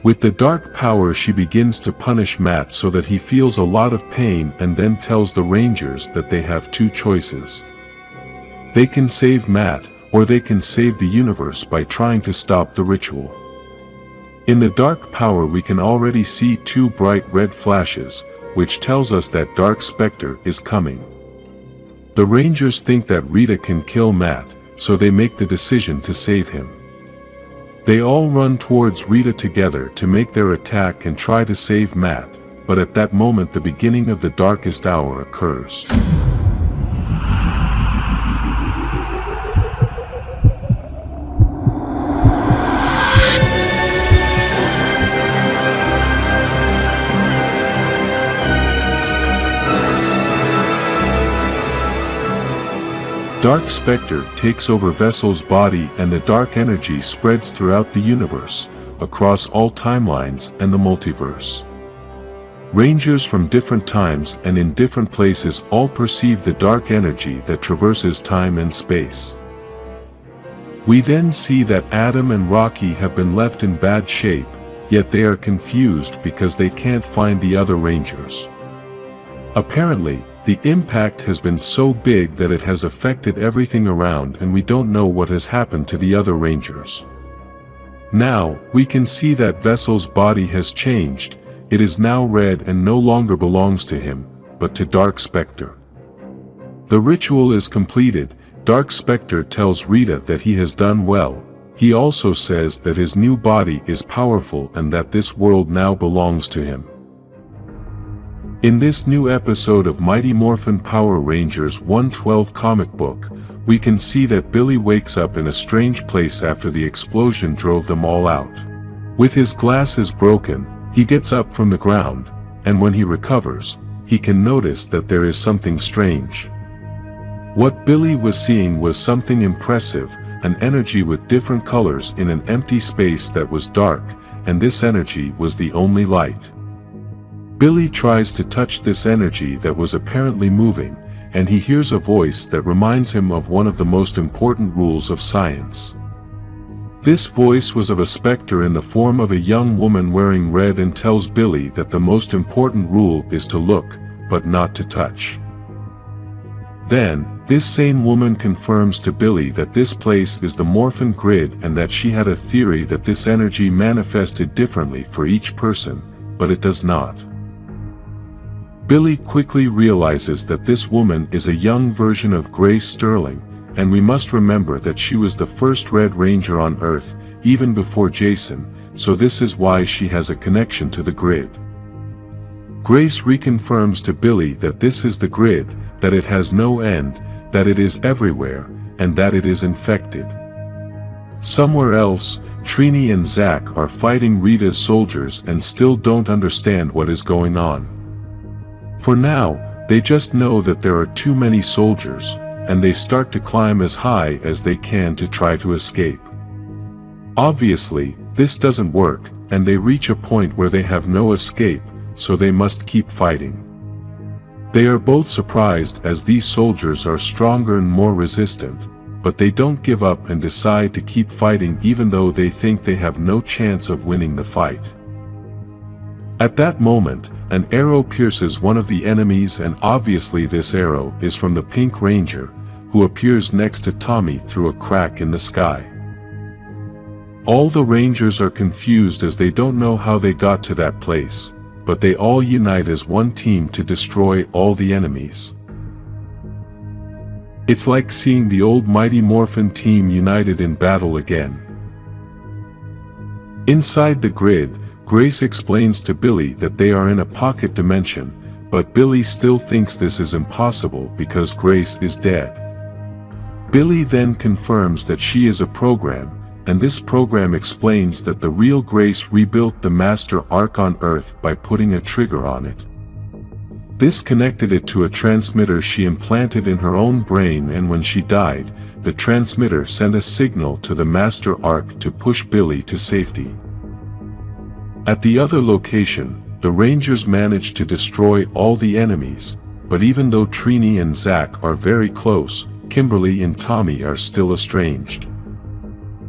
With the dark power she begins to punish Matt so that he feels a lot of pain and then tells the Rangers that they have 2 choices. They can save Matt, or they can save the universe by trying to stop the ritual. In the dark power we can already see 2 bright red flashes, which tells us that Dark Specter is coming. The Rangers think that Rita can kill Matt, so they make the decision to save him. They all run towards Rita together to make their attack and try to save Matt, but at that moment the beginning of the darkest hour occurs. Dark Specter takes over Vessel's body and the dark energy spreads throughout the universe, across all timelines and the multiverse. Rangers from different times and in different places all perceive the dark energy that traverses time and space. We then see that Adam and Rocky have been left in bad shape, yet they are confused because they can't find the other Rangers. Apparently, the impact has been so big that it has affected everything around and we don't know what has happened to the other Rangers. Now, we can see that Vessel's body has changed, it is now red and no longer belongs to him, but to Dark Specter. The ritual is completed, Dark Specter tells Rita that he has done well, he also says that his new body is powerful and that this world now belongs to him. In this new episode of Mighty Morphin Power Rangers 112 comic book, we can see that Billy wakes up in a strange place after the explosion drove them all out. With his glasses broken, he gets up from the ground, and when he recovers, he can notice that there is something strange. What Billy was seeing was something impressive, an energy with different colors in an empty space that was dark, and this energy was the only light. Billy tries to touch this energy that was apparently moving, and he hears a voice that reminds him of one of the most important rules of science. This voice was of a specter in the form of a young woman wearing red and tells Billy that the most important rule is to look, but not to touch. Then, this same woman confirms to Billy that this place is the Morphin Grid and that she had a theory that this energy manifested differently for each person, but it does not. Billy quickly realizes that this woman is a young version of Grace Sterling, and we must remember that she was the first Red Ranger on Earth, even before Jason, so this is why she has a connection to the grid. Grace reconfirms to Billy that this is the grid, that it has no end, that it is everywhere, and that it is infected. Somewhere else, Trini and Zack are fighting Rita's soldiers and still don't understand what is going on. For now, they just know that there are too many soldiers, and they start to climb as high as they can to try to escape. Obviously, this doesn't work, and they reach a point where they have no escape, so they must keep fighting. They are both surprised as these soldiers are stronger and more resistant, but they don't give up and decide to keep fighting even though they think they have no chance of winning the fight. At that moment, an arrow pierces one of the enemies, and obviously this arrow is from the Pink Ranger, who appears next to Tommy through a crack in the sky. All the Rangers are confused as they don't know how they got to that place, but they all unite as one team to destroy all the enemies. It's like seeing the old mighty Morphin team united in battle again. Inside the grid, Grace explains to Billy that they are in a pocket dimension, but Billy still thinks this is impossible because Grace is dead. Billy then confirms that she is a program, and this program explains that the real Grace rebuilt the Master Ark on Earth by putting a trigger on it. This connected it to a transmitter she implanted in her own brain, and when she died, the transmitter sent a signal to the Master Ark to push Billy to safety. At the other location, the Rangers managed to destroy all the enemies, but even though Trini and Zack are very close, Kimberly and Tommy are still estranged.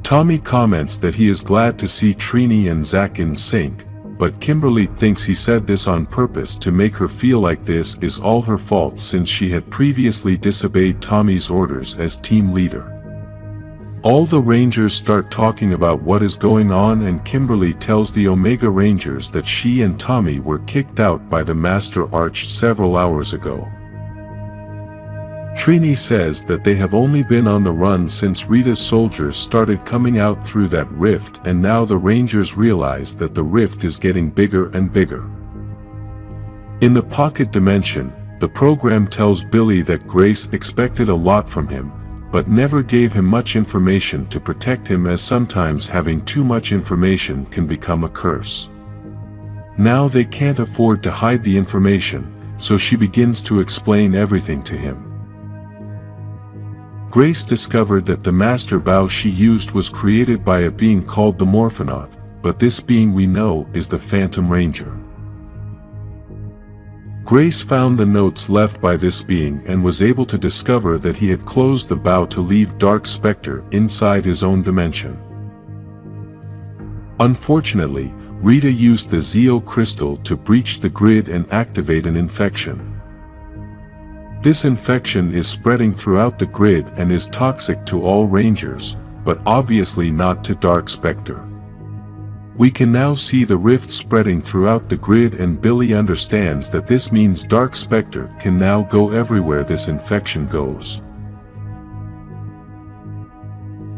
Tommy comments that he is glad to see Trini and Zack in sync, but Kimberly thinks he said this on purpose to make her feel like this is all her fault since she had previously disobeyed Tommy's orders as team leader. All the Rangers start talking about what is going on, and Kimberly tells the Omega Rangers that she and Tommy were kicked out by the Master Arch several hours ago. Trini says that they have only been on the run since Rita's soldiers started coming out through that rift, and now the Rangers realize that the rift is getting bigger and bigger. In the pocket dimension, the program tells Billy that Grace expected a lot from him, but never gave him much information to protect him, as sometimes having too much information can become a curse. Now they can't afford to hide the information, so she begins to explain everything to him. Grace discovered that the master bow she used was created by a being called the Morphinaut, but this being we know is the Phantom Ranger. Grace found the notes left by this being and was able to discover that he had closed the bow to leave Dark Specter inside his own dimension. Unfortunately, Rita used the Zoc Crystal to breach the grid and activate an infection. This infection is spreading throughout the grid and is toxic to all Rangers, but obviously not to Dark Specter. We can now see the rift spreading throughout the grid, and Billy understands that this means Dark Specter can now go everywhere this infection goes.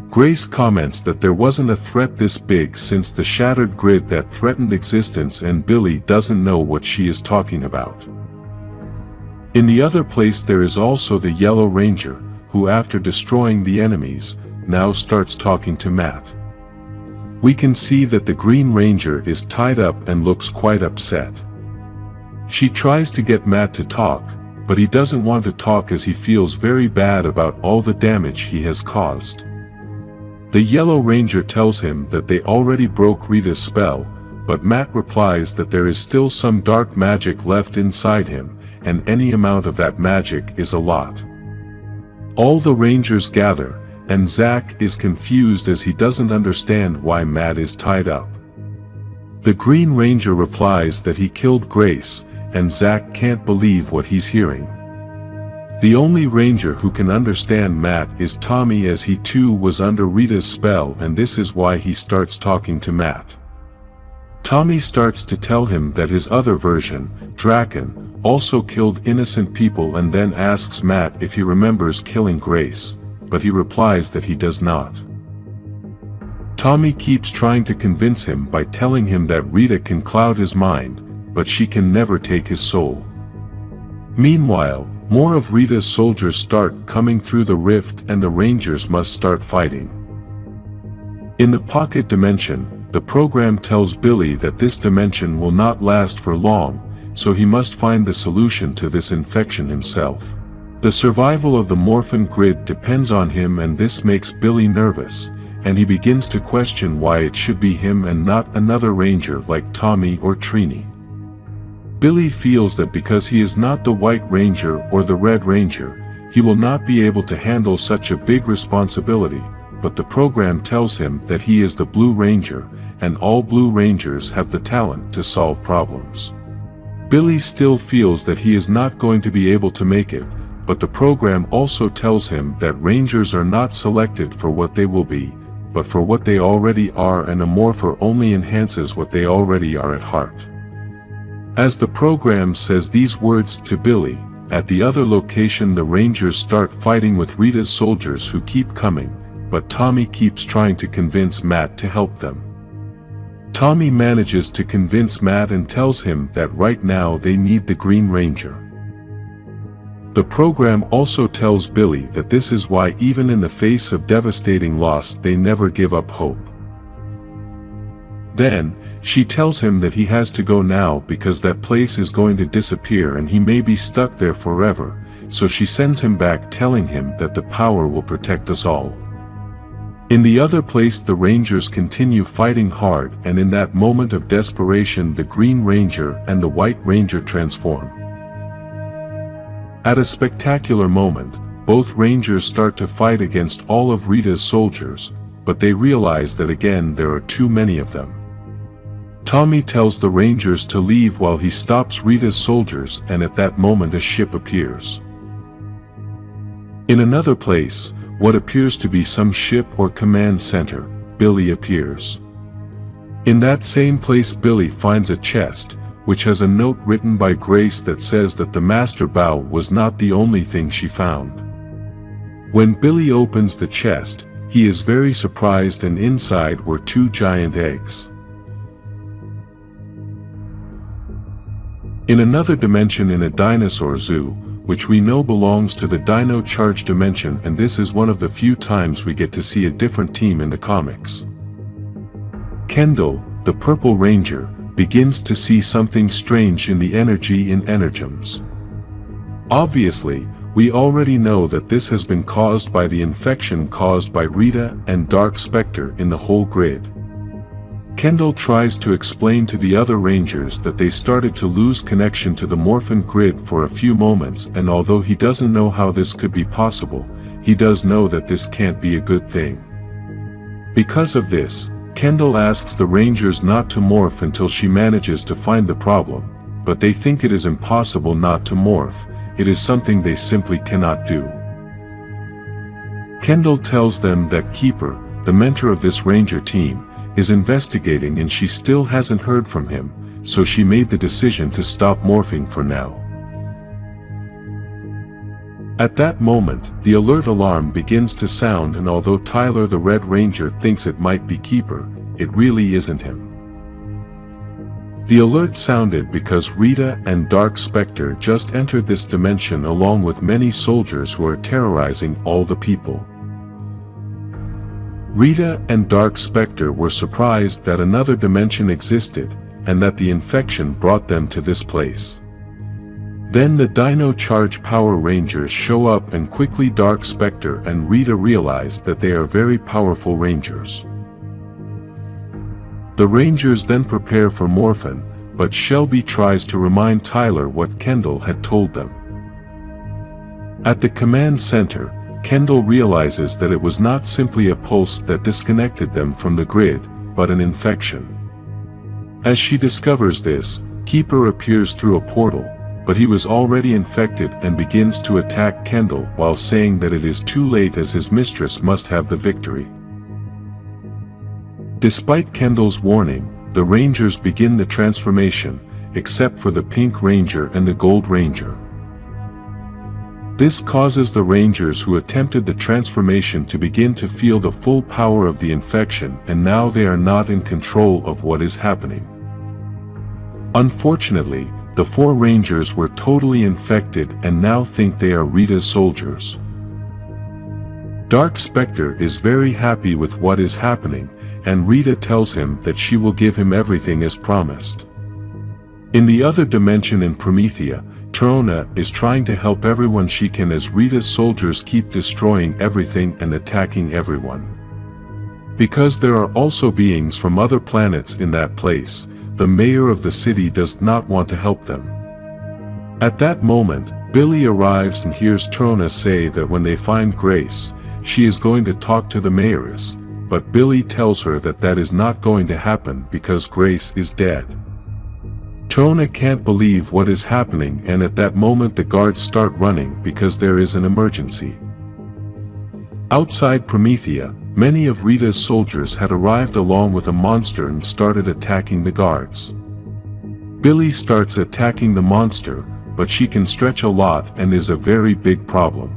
Grace comments that there wasn't a threat this big since the shattered grid that threatened existence, and Billy doesn't know what she is talking about. In the other place there is also the Yellow Ranger, who after destroying the enemies, now starts talking to Matt. We can see that the Green Ranger is tied up and looks quite upset. She tries to get Matt to talk, but he doesn't want to talk as he feels very bad about all the damage he has caused. The Yellow Ranger tells him that they already broke Rita's spell, but Matt replies that there is still some dark magic left inside him, and any amount of that magic is a lot. All the Rangers gather, and Zack is confused as he doesn't understand why Matt is tied up. The Green Ranger replies that he killed Grace, and Zack can't believe what he's hearing. The only Ranger who can understand Matt is Tommy, as he too was under Rita's spell, and this is why he starts talking to Matt. Tommy starts to tell him that his other version, Draken, also killed innocent people, and then asks Matt if he remembers killing Grace, but he replies that he does not. Tommy keeps trying to convince him by telling him that Rita can cloud his mind, but she can never take his soul. Meanwhile, more of Rita's soldiers start coming through the rift and the Rangers must start fighting. In the pocket dimension, the program tells Billy that this dimension will not last for long, so he must find the solution to this infection himself. The survival of the Morphin grid depends on him, and this makes Billy nervous, and he begins to question why it should be him and not another ranger like Tommy or Trini. Billy feels that because he is not the White Ranger or the Red Ranger, he will not be able to handle such a big responsibility, but the program tells him that he is the Blue Ranger, and all Blue Rangers have the talent to solve problems. Billy still feels that he is not going to be able to make it, but the program also tells him that Rangers are not selected for what they will be, but for what they already are, and a morpher only enhances what they already are at heart. As the program says these words to Billy, at the other location the Rangers start fighting with Rita's soldiers who keep coming, but Tommy keeps trying to convince Matt to help them. Tommy manages to convince Matt and tells him that right now they need the Green Ranger. The program also tells Billy that this is why even in the face of devastating loss they never give up hope. Then, she tells him that he has to go now because that place is going to disappear and he may be stuck there forever, so she sends him back telling him that the power will protect us all. In the other place the Rangers continue fighting hard, and in that moment of desperation the Green Ranger and the White Ranger transform. At a spectacular moment, both Rangers start to fight against all of Rita's soldiers, but they realize that again there are too many of them. Tommy tells the Rangers to leave while he stops Rita's soldiers, and at that moment a ship appears. In another place, what appears to be some ship or command center, Billy appears. In that same place Billy finds a chest, which has a note written by Grace that says that the Master Bow was not the only thing she found. When Billy opens the chest, he is very surprised, and inside were 2 giant eggs. In another dimension, in a dinosaur zoo, which we know belongs to the Dino Charge dimension, and this is one of the few times we get to see a different team in the comics. Kendall, the Purple Ranger, begins to see something strange in the energy in Energems. Obviously, we already know that this has been caused by the infection caused by Rita and Dark Specter in the whole grid. Kendall tries to explain to the other Rangers that they started to lose connection to the Morphin grid for a few moments, and although he doesn't know how this could be possible, he does know that this can't be a good thing. Because of this, Kendall asks the Rangers not to morph until she manages to find the problem, but they think it is impossible not to morph. It is something they simply cannot do. Kendall tells them that Keeper, the mentor of this Ranger team, is investigating and she still hasn't heard from him, so she made the decision to stop morphing for now. At that moment, the alert alarm begins to sound, and although Tyler the Red Ranger thinks it might be Keeper, it really isn't him. The alert sounded because Rita and Dark Specter just entered this dimension along with many soldiers who are terrorizing all the people. Rita and Dark Specter were surprised that another dimension existed, and that the infection brought them to this place. Then the Dino Charge Power Rangers show up, and quickly Dark Specter and Rita realize that they are very powerful Rangers. The Rangers then prepare for Morphin, but Shelby tries to remind Tyler what Kendall had told them. At the command center, Kendall realizes that it was not simply a pulse that disconnected them from the grid, but an infection. As she discovers this, Keeper appears through a portal, but he was already infected and begins to attack Kendall while saying that it is too late as his mistress must have the victory. Despite Kendall's warning, the Rangers begin the transformation, except for the Pink Ranger and the Gold Ranger. This causes the Rangers who attempted the transformation to begin to feel the full power of the infection, and now they are not in control of what is happening. Unfortunately, the 4 Rangers were totally infected and now think they are Rita's soldiers. Dark Specter is very happy with what is happening, and Rita tells him that she will give him everything as promised. In the other dimension in Promethea, Trona is trying to help everyone she can as Rita's soldiers keep destroying everything and attacking everyone. Because there are also beings from other planets in that place, the mayor of the city does not want to help them. At that moment, Billy arrives and hears Trona say that when they find Grace, she is going to talk to the mayoress, but Billy tells her that that is not going to happen because Grace is dead. Trona can't believe what is happening, and at that moment the guards start running because there is an emergency. Outside Promethea, many of Rita's soldiers had arrived along with a monster and started attacking the guards. Billy starts attacking the monster, but she can stretch a lot and is a very big problem.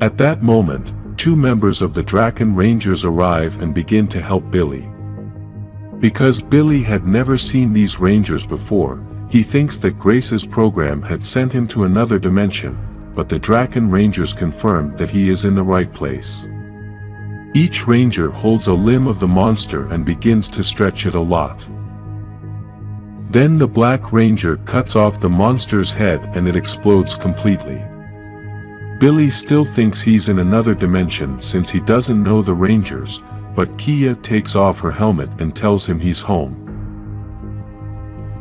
At that moment, 2 members of the Draken Rangers arrive and begin to help Billy. Because Billy had never seen these Rangers before, he thinks that Grace's program had sent him to another dimension, but the Draken Rangers confirm that he is in the right place. Each Ranger holds a limb of the monster and begins to stretch it a lot. Then the Black Ranger cuts off the monster's head and it explodes completely. Billy still thinks he's in another dimension since he doesn't know the Rangers, but Kia takes off her helmet and tells him he's home.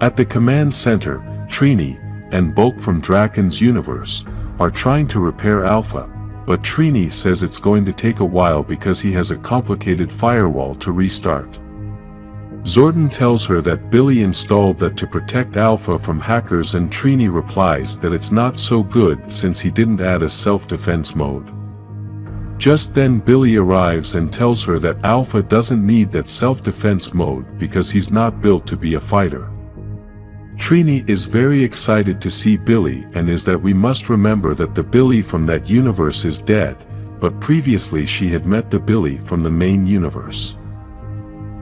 At the command center, Trini and Bulk from Draken's universe are trying to repair Alpha, but Trini says it's going to take a while because he has a complicated firewall to restart. Zordon tells her that Billy installed that to protect Alpha from hackers, and Trini replies that it's not so good since he didn't add a self-defense mode. Just then Billy arrives and tells her that Alpha doesn't need that self-defense mode because he's not built to be a fighter. Trini is very excited to see Billy and is that we must remember that the Billy from that universe is dead, but previously she had met the Billy from the main universe.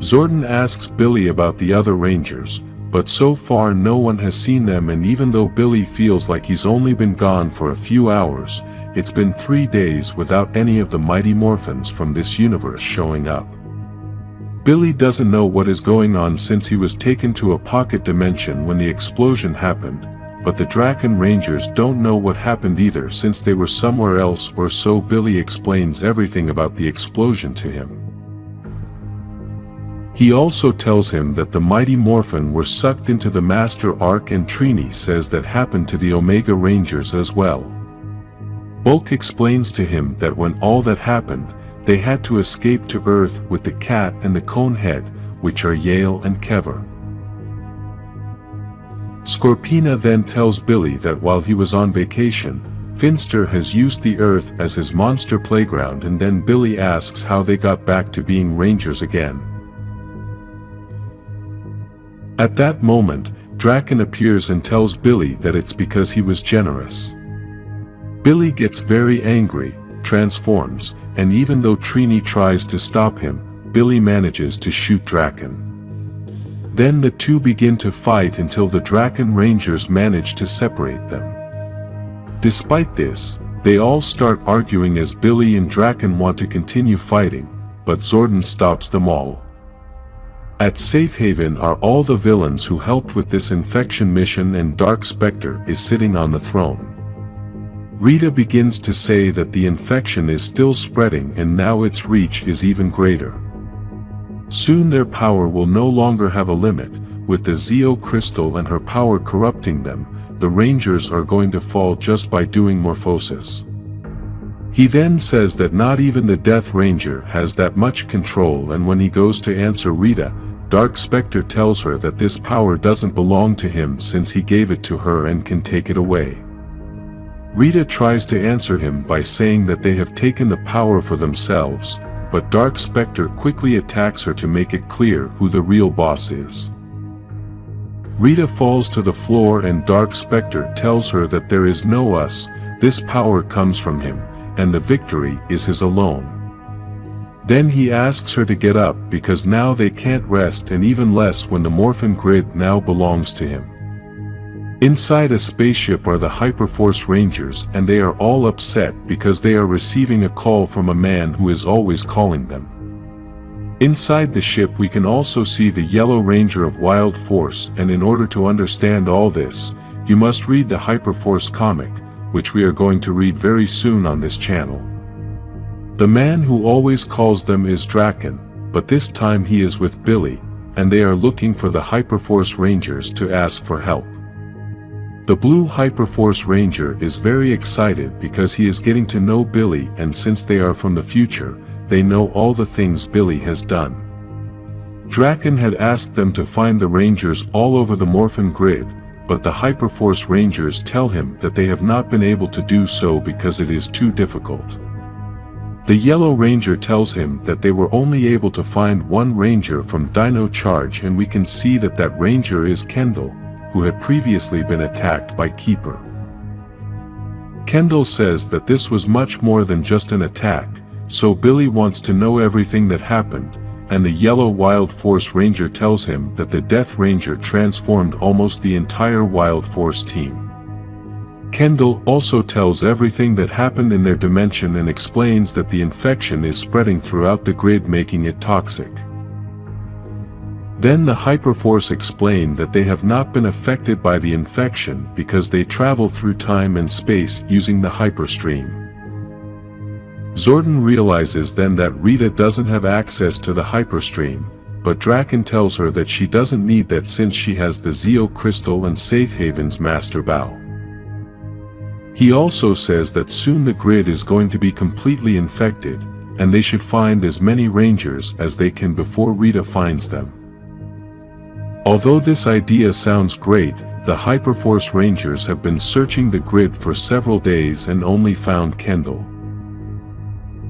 Zordon asks Billy about the other Rangers, but so far no one has seen them, and even though Billy feels like he's only been gone for a few hours, it's been 3 days without any of the mighty Morphins from this universe showing up. Billy doesn't know what is going on since he was taken to a pocket dimension when the explosion happened, but the Draken Rangers don't know what happened either since they were somewhere else, or so Billy explains everything about the explosion to him. He also tells him that the mighty Morphin were sucked into the Master Arc, and Trini says that happened to the Omega Rangers as well. Bulk explains to him that when all that happened, they had to escape to Earth with the cat and the cone head, which are Yale and Kever. Scorpina then tells Billy that while he was on vacation, Finster has used the Earth as his monster playground, and then Billy asks how they got back to being Rangers again. At that moment, Draken appears and tells Billy that it's because he was generous. Billy gets very angry, transforms, and even though Trini tries to stop him, Billy manages to shoot Draken. Then the two begin to fight until the Draken Rangers manage to separate them. Despite this, they all start arguing as Billy and Draken want to continue fighting, but Zordon stops them all. At Safe Haven are all the villains who helped with this infection mission, and Dark Specter is sitting on the throne. Rita begins to say that the infection is still spreading and now its reach is even greater. Soon their power will no longer have a limit, with the Zoc Crystal and her power corrupting them. The Rangers are going to fall just by doing morphosis. He then says that not even the Death Ranger has that much control, and when he goes to answer Rita, Dark Specter tells her that this power doesn't belong to him since he gave it to her and can take it away. Rita tries to answer him by saying that they have taken the power for themselves, but Dark Specter quickly attacks her to make it clear who the real boss is. Rita falls to the floor and Dark Specter tells her that there is no us, this power comes from him, and the victory is his alone. Then he asks her to get up because now they can't rest, and even less when the Morphin grid now belongs to him. Inside a spaceship are the Hyperforce Rangers, and they are all upset because they are receiving a call from a man who is always calling them. Inside the ship we can also see the Yellow Ranger of Wild Force, and in order to understand all this, you must read the Hyperforce comic, which we are going to read very soon on this channel. The man who always calls them is Draken, but this time he is with Billy, and they are looking for the Hyperforce Rangers to ask for help. The Blue Hyperforce Ranger is very excited because he is getting to know Billy, and since they are from the future, they know all the things Billy has done. Draken had asked them to find the Rangers all over the Morphin grid, but the Hyperforce Rangers tell him that they have not been able to do so because it is too difficult. The Yellow Ranger tells him that they were only able to find one Ranger from Dino Charge, and we can see that that Ranger is Kendall, who had previously been attacked by Keeper. Kendall says that this was much more than just an attack, so Billy wants to know everything that happened, and the Yellow Wild Force Ranger tells him that the Death Ranger transformed almost the entire Wild Force team. Kendall also tells everything that happened in their dimension and explains that the infection is spreading throughout the grid, making it toxic. Then the Hyperforce explain that they have not been affected by the infection because they travel through time and space using the Hyperstream. Zordon realizes then that Rita doesn't have access to the Hyperstream, but Draken tells her that she doesn't need that since she has the Zoc Crystal and Safe Haven's Master Bow. He also says that soon the grid is going to be completely infected, and they should find as many Rangers as they can before Rita finds them. Although this idea sounds great, the Hyperforce Rangers have been searching the grid for several days and only found Kendall.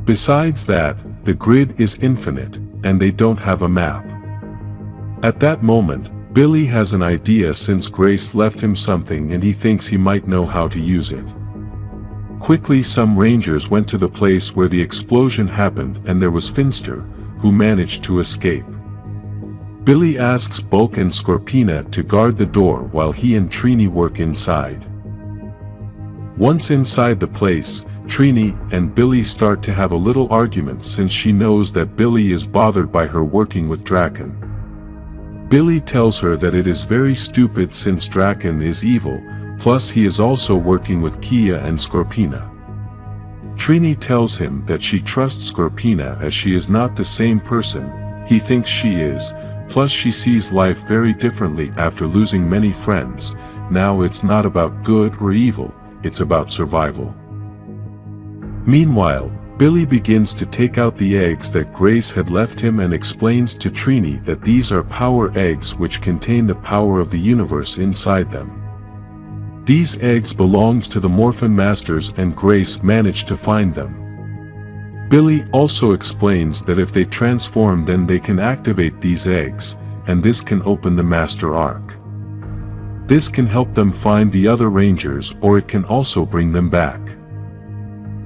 Besides that, the grid is infinite, and they don't have a map. At that moment, Billy has an idea since Grace left him something and he thinks he might know how to use it. Quickly some Rangers went to the place where the explosion happened, and there was Finster, who managed to escape. Billy asks Bulk and Scorpina to guard the door while he and Trini work inside. Once inside the place, Trini and Billy start to have a little argument since she knows that Billy is bothered by her working with Draken. Billy tells her that it is very stupid since Draken is evil, plus he is also working with Kia and Scorpina. Trini tells him that she trusts Scorpina as she is not the same person he thinks she is, plus she sees life very differently after losing many friends. Now it's not about good or evil, it's about survival. Meanwhile, Billy begins to take out the eggs that Grace had left him and explains to Trini that these are power eggs which contain the power of the universe inside them. These eggs belonged to the Morphin Masters and Grace managed to find them. Billy also explains that if they transform then they can activate these eggs, and this can open the Master Arc. This can help them find the other Rangers, or it can also bring them back.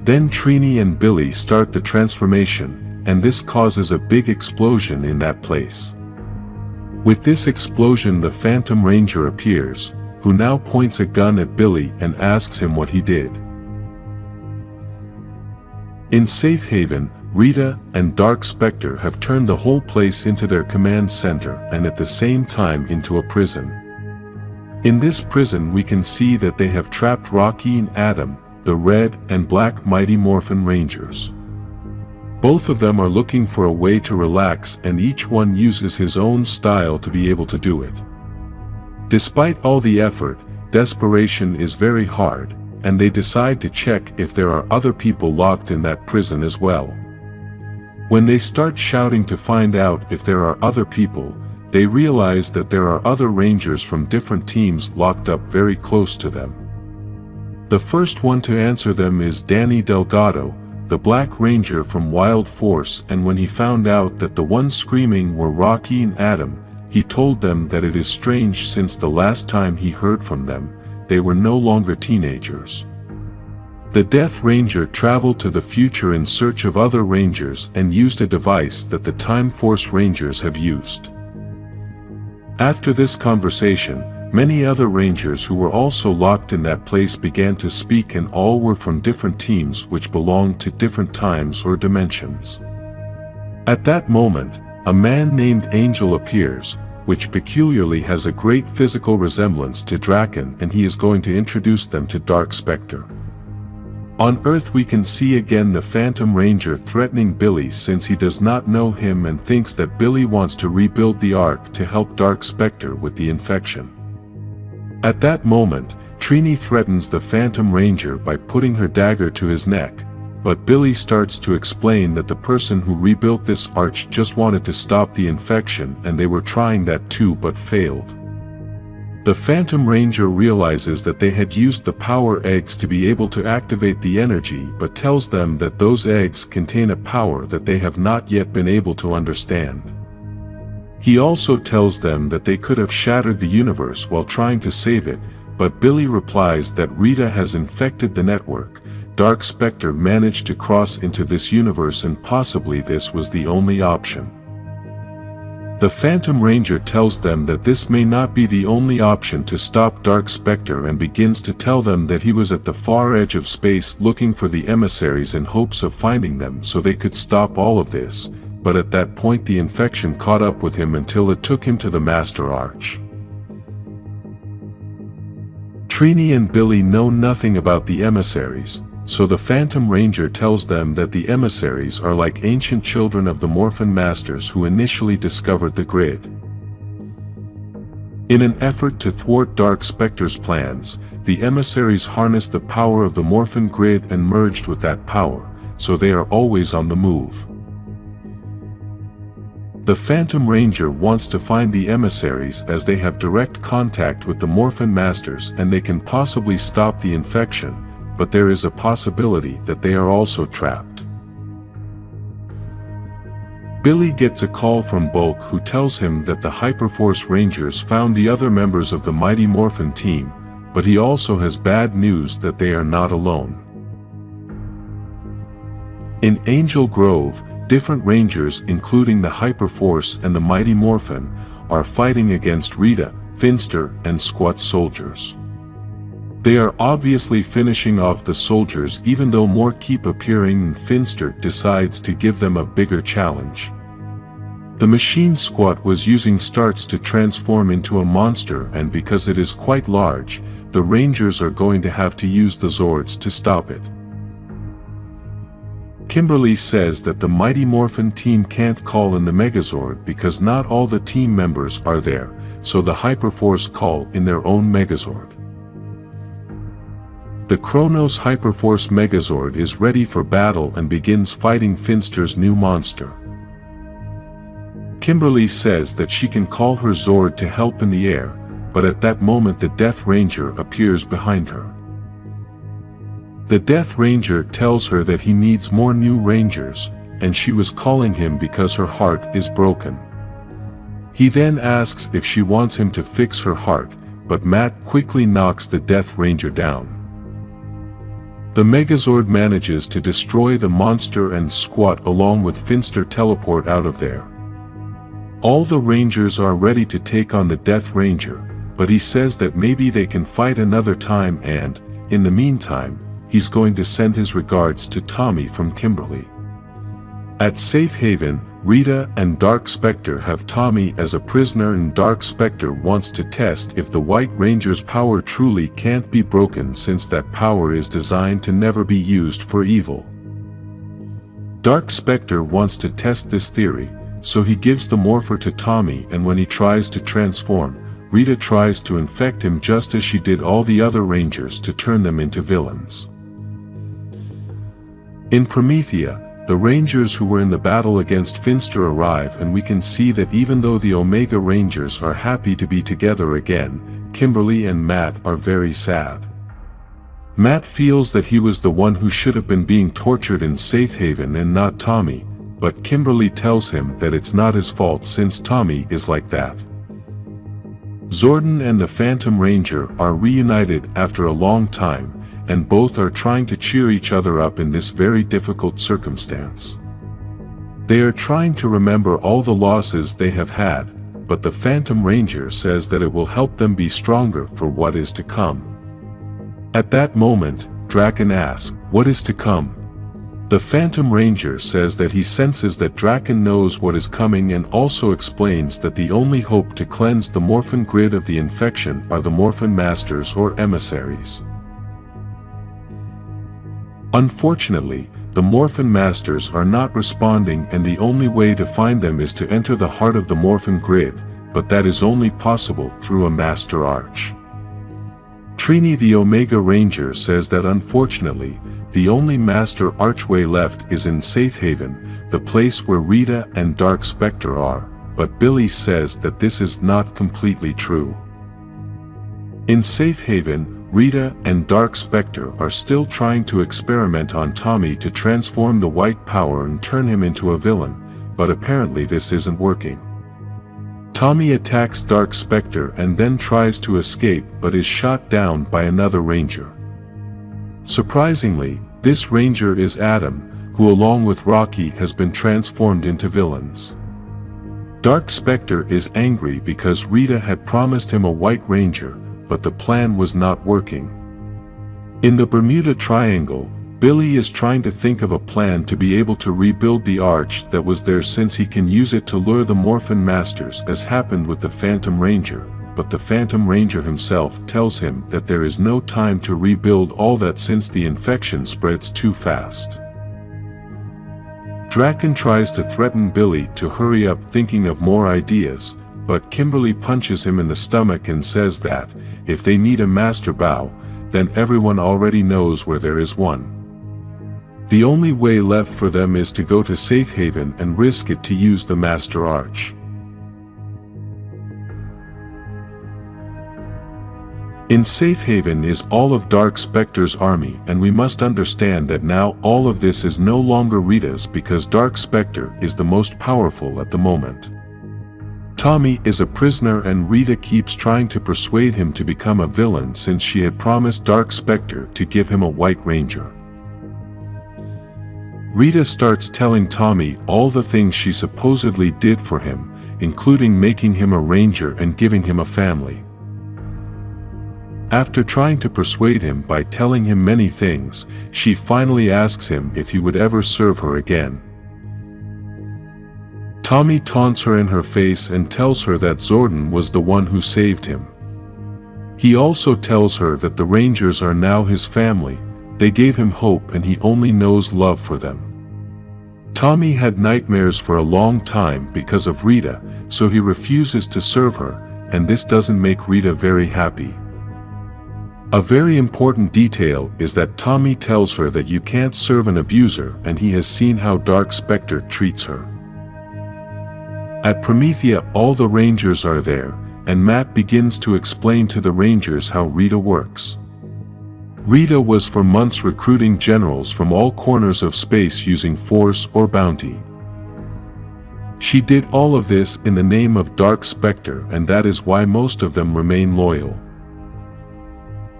Then Trini and Billy start the transformation, and this causes a big explosion in that place. With this explosion the Phantom Ranger appears, who now points a gun at Billy and asks him what he did. In Safe Haven, Rita and Dark Specter have turned the whole place into their command center and at the same time into a prison. In this prison we can see that they have trapped Rocky and Adam, the Red and Black Mighty Morphin Rangers. Both of them are looking for a way to relax, and each one uses his own style to be able to do it. Despite all the effort, desperation is very hard, and they decide to check if there are other people locked in that prison as well. When they start shouting to find out if there are other people, they realize that there are other Rangers from different teams locked up very close to them. The first one to answer them is Danny Delgado, the Black Ranger from Wild Force, and when he found out that the ones screaming were Rocky and Adam, he told them that it is strange since the last time he heard from them, they were no longer teenagers. The Death Ranger traveled to the future in search of other Rangers and used a device that the Time Force Rangers have used. After this conversation, many other Rangers who were also locked in that place began to speak, and all were from different teams which belonged to different times or dimensions. At that moment, a man named Angel appears, which peculiarly has a great physical resemblance to Draken, and he is going to introduce them to Dark Specter. On Earth we can see again the Phantom Ranger threatening Billy since he does not know him and thinks that Billy wants to rebuild the Ark to help Dark Specter with the infection. At that moment, Trini threatens the Phantom Ranger by putting her dagger to his neck, but Billy starts to explain that the person who rebuilt this arch just wanted to stop the infection and they were trying that too but failed. The Phantom Ranger realizes that they had used the power eggs to be able to activate the energy, but tells them that those eggs contain a power that they have not yet been able to understand. He also tells them that they could have shattered the universe while trying to save it, but Billy replies that Rita has infected the network. Dark Specter managed to cross into this universe and possibly this was the only option. The Phantom Ranger tells them that this may not be the only option to stop Dark Specter and begins to tell them that he was at the far edge of space looking for the emissaries in hopes of finding them so they could stop all of this, but at that point the infection caught up with him until it took him to the Master Arch. Trini and Billy know nothing about the emissaries, so the Phantom Ranger tells them that the emissaries are like ancient children of the Morphin Masters who initially discovered the grid. In an effort to thwart Dark Specter's plans, the emissaries harnessed the power of the Morphin grid and merged with that power, so they are always on the move. The Phantom Ranger wants to find the emissaries as they have direct contact with the Morphin Masters and they can possibly stop the infection, but there is a possibility that they are also trapped. Billy gets a call from Bulk who tells him that the Hyperforce Rangers found the other members of the Mighty Morphin team, but he also has bad news that they are not alone. In Angel Grove, different Rangers including the Hyperforce and the Mighty Morphin are fighting against Rita, Finster, and Squat soldiers. They are obviously finishing off the soldiers even though more keep appearing and Finster decides to give them a bigger challenge. The machine Squat was using starts to transform into a monster, and because it is quite large, the Rangers are going to have to use the Zords to stop it. Kimberly says that the Mighty Morphin team can't call in the Megazord because not all the team members are there, so the Hyperforce call in their own Megazord. The Kronos Hyperforce Megazord is ready for battle and begins fighting Finster's new monster. Kimberly says that she can call her Zord to help in the air, but at that moment the Death Ranger appears behind her. The Death Ranger tells her that he needs more new Rangers, and she was calling him because her heart is broken. He then asks if she wants him to fix her heart, but Matt quickly knocks the Death Ranger down. The Megazord manages to destroy the monster and Squat along with Finster teleport out of there. All the Rangers are ready to take on the Death Ranger, but he says that maybe they can fight another time and, in the meantime, he's going to send his regards to Tommy from Kimberly. At Safe Haven, Rita and Dark Specter have Tommy as a prisoner, and Dark Specter wants to test if the White Ranger's power truly can't be broken since that power is designed to never be used for evil. Dark Specter wants to test this theory, so he gives the morpher to Tommy, and when he tries to transform, Rita tries to infect him just as she did all the other Rangers to turn them into villains. In Promethea, the Rangers who were in the battle against Finster arrive, and we can see that even though the Omega Rangers are happy to be together again, Kimberly and Matt are very sad. Matt feels that he was the one who should have been being tortured in Safe Haven and not Tommy, but Kimberly tells him that it's not his fault since Tommy is like that. Zordon and the Phantom Ranger are reunited after a long time, and both are trying to cheer each other up in this very difficult circumstance. They are trying to remember all the losses they have had, but the Phantom Ranger says that it will help them be stronger for what is to come. At that moment, Draken asks, "What is to come?" The Phantom Ranger says that he senses that Draken knows what is coming and also explains that the only hope to cleanse the Morphin grid of the infection are the Morphin Masters or emissaries. Unfortunately, the Morphin Masters are not responding, and the only way to find them is to enter the heart of the Morphin grid, but that is only possible through a Master Arch. Trini the Omega Ranger says that unfortunately, the only Master Archway left is in Safe Haven, the place where Rita and Dark Specter are, but Billy says that this is not completely true. In Safe Haven, Rita and Dark Specter are still trying to experiment on Tommy to transform the white power and turn him into a villain, but apparently this isn't working. Tommy attacks Dark Specter and then tries to escape but is shot down by another Ranger. Surprisingly, this Ranger is Adam, who along with Rocky has been transformed into villains. Dark Specter is angry because Rita had promised him a White Ranger, but the plan was not working. In the Bermuda Triangle, Billy is trying to think of a plan to be able to rebuild the arch that was there, since he can use it to lure the Morphin Masters, as happened with the Phantom Ranger, but the Phantom Ranger himself tells him that there is no time to rebuild all that since the infection spreads too fast. Draken tries to threaten Billy to hurry up, thinking of more ideas, but Kimberly punches him in the stomach and says that, if they need a Master Bow, then everyone already knows where there is one. The only way left for them is to go to Safe Haven and risk it to use the Master Arch. In Safe Haven is all of Dark Specter's army, and we must understand that now all of this is no longer Rita's, because Dark Specter is the most powerful at the moment. Tommy is a prisoner and Rita keeps trying to persuade him to become a villain, since she had promised Dark Specter to give him a White Ranger. Rita starts telling Tommy all the things she supposedly did for him, including making him a Ranger and giving him a family. After trying to persuade him by telling him many things, she finally asks him if he would ever serve her again. Tommy taunts her in her face and tells her that Zordon was the one who saved him. He also tells her that the Rangers are now his family, they gave him hope and he only knows love for them. Tommy had nightmares for a long time because of Rita, so he refuses to serve her, and this doesn't make Rita very happy. A very important detail is that Tommy tells her that you can't serve an abuser, and he has seen how Dark Specter treats her. At Promethea, all the Rangers are there, and Matt begins to explain to the Rangers how Rita works. Rita was for months recruiting generals from all corners of space using force or bounty. She did all of this in the name of Dark Specter, and that is why most of them remain loyal.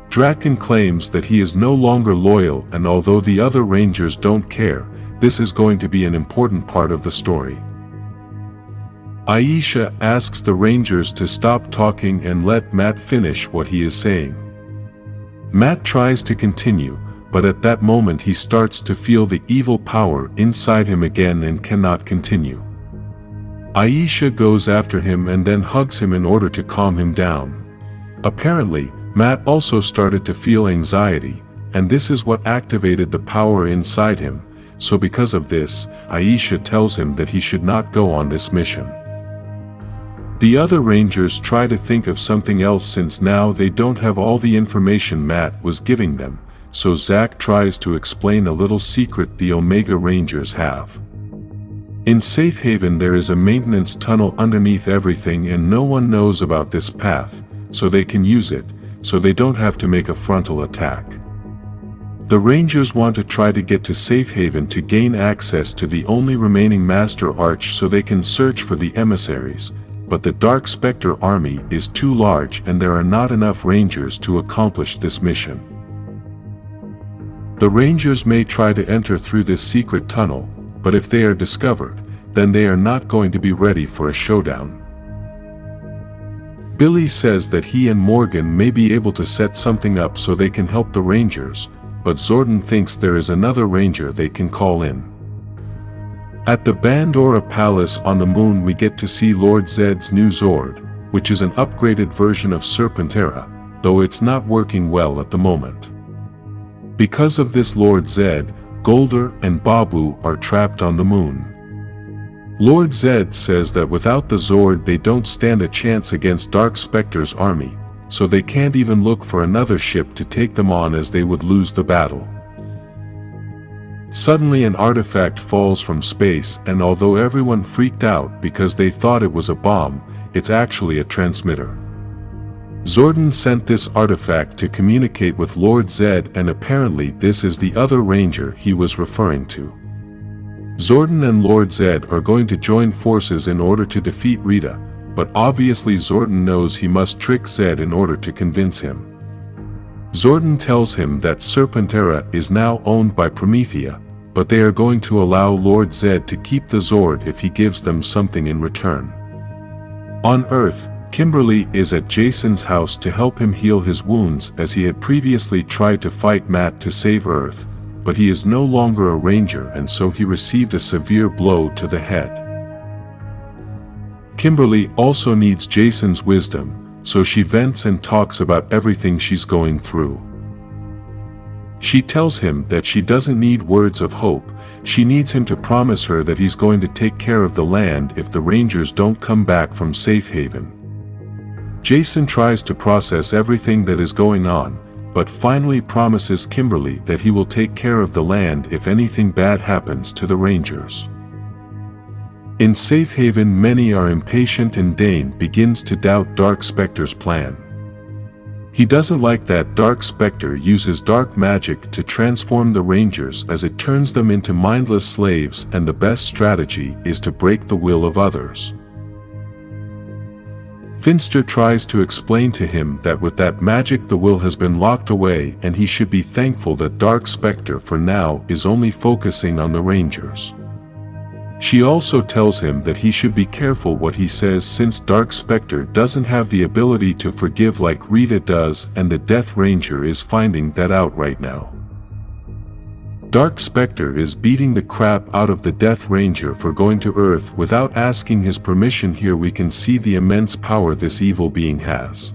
Draken claims that he is no longer loyal, and although the other Rangers don't care, this is going to be an important part of the story. Aisha asks the Rangers to stop talking and let Matt finish what he is saying. Matt tries to continue, but at that moment he starts to feel the evil power inside him again and cannot continue. Aisha goes after him and then hugs him in order to calm him down. Apparently, Matt also started to feel anxiety, and this is what activated the power inside him, so because of this, Aisha tells him that he should not go on this mission. The other Rangers try to think of something else since now they don't have all the information Matt was giving them, so Zoc tries to explain a little secret the Omega Rangers have. In Safe Haven there is a maintenance tunnel underneath everything and no one knows about this path, so they can use it, so they don't have to make a frontal attack. The Rangers want to try to get to Safe Haven to gain access to the only remaining Master Arch so they can search for the emissaries, but the Dark Specter army is too large and there are not enough Rangers to accomplish this mission. The Rangers may try to enter through this secret tunnel, but if they are discovered, then they are not going to be ready for a showdown. Billy says that he and Morgan may be able to set something up so they can help the Rangers, but Zordon thinks there is another Ranger they can call in. At the Bandora Palace on the moon we get to see Lord Zedd's new Zord, which is an upgraded version of Serpentera, though it's not working well at the moment. Because of this, Lord Zedd, Golder, and Babu are trapped on the moon. Lord Zedd says that without the Zord they don't stand a chance against Dark Specter's army, so they can't even look for another ship to take them on as they would lose the battle. Suddenly an artifact falls from space, and although everyone freaked out because they thought it was a bomb, it's actually a transmitter. Zordon sent this artifact to communicate with Lord Zedd, and apparently this is the other Ranger he was referring to. Zordon and Lord Zedd are going to join forces in order to defeat Rita, but obviously Zordon knows he must trick Zedd in order to convince him. Zordon tells him that Serpentera is now owned by Promethea, but they are going to allow Lord Zedd to keep the Zord if he gives them something in return. On Earth, Kimberly is at Jason's house to help him heal his wounds, as he had previously tried to fight Matt to save Earth, but he is no longer a Ranger and so he received a severe blow to the head. Kimberly also needs Jason's wisdom, so she vents and talks about everything she's going through. She tells him that she doesn't need words of hope, she needs him to promise her that he's going to take care of the land if the Rangers don't come back from safe haven. Jason tries to process everything that is going on, but finally promises Kimberly that he will take care of the land if anything bad happens to the Rangers. In safe haven many are impatient and Dane begins to doubt Dark Specter's plan. He doesn't like that Dark Specter uses dark magic to transform the Rangers as it turns them into mindless slaves, and the best strategy is to break the will of others. Finster tries to explain to him that with that magic the will has been locked away and he should be thankful that Dark Specter for now is only focusing on the Rangers. She also tells him that he should be careful what he says since Dark Specter doesn't have the ability to forgive like Rita does, and the Death Ranger is finding that out right now. Dark Specter is beating the crap out of the Death Ranger for going to Earth without asking his permission. Here we can see the immense power this evil being has.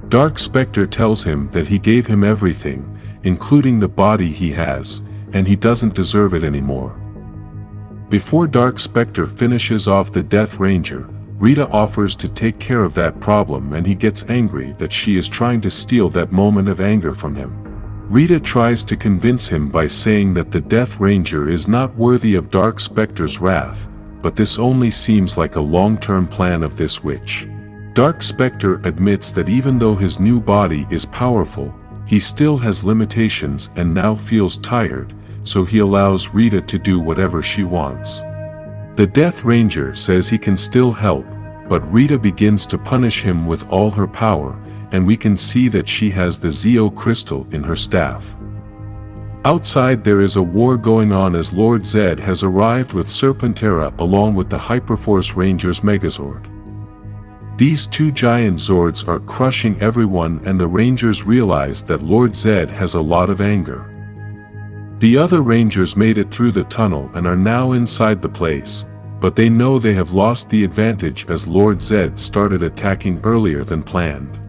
Dark Specter tells him that he gave him everything, including the body he has, and he doesn't deserve it anymore. Before Dark Specter finishes off the Death Ranger, Rita offers to take care of that problem and he gets angry that she is trying to steal that moment of anger from him. Rita tries to convince him by saying that the Death Ranger is not worthy of Dark Specter's wrath, but this only seems like a long-term plan of this witch. Dark Specter admits that even though his new body is powerful, he still has limitations and now feels tired, so he allows Rita to do whatever she wants. The Death Ranger says he can still help, but Rita begins to punish him with all her power, and we can see that she has the Zoc Crystal in her staff. Outside there is a war going on as Lord Zedd has arrived with Serpentera along with the Hyperforce Rangers Megazord. These two giant Zords are crushing everyone, and the Rangers realize that Lord Zedd has a lot of anger. The other Rangers made it through the tunnel and are now inside the place, but they know they have lost the advantage as Lord Zedd started attacking earlier than planned.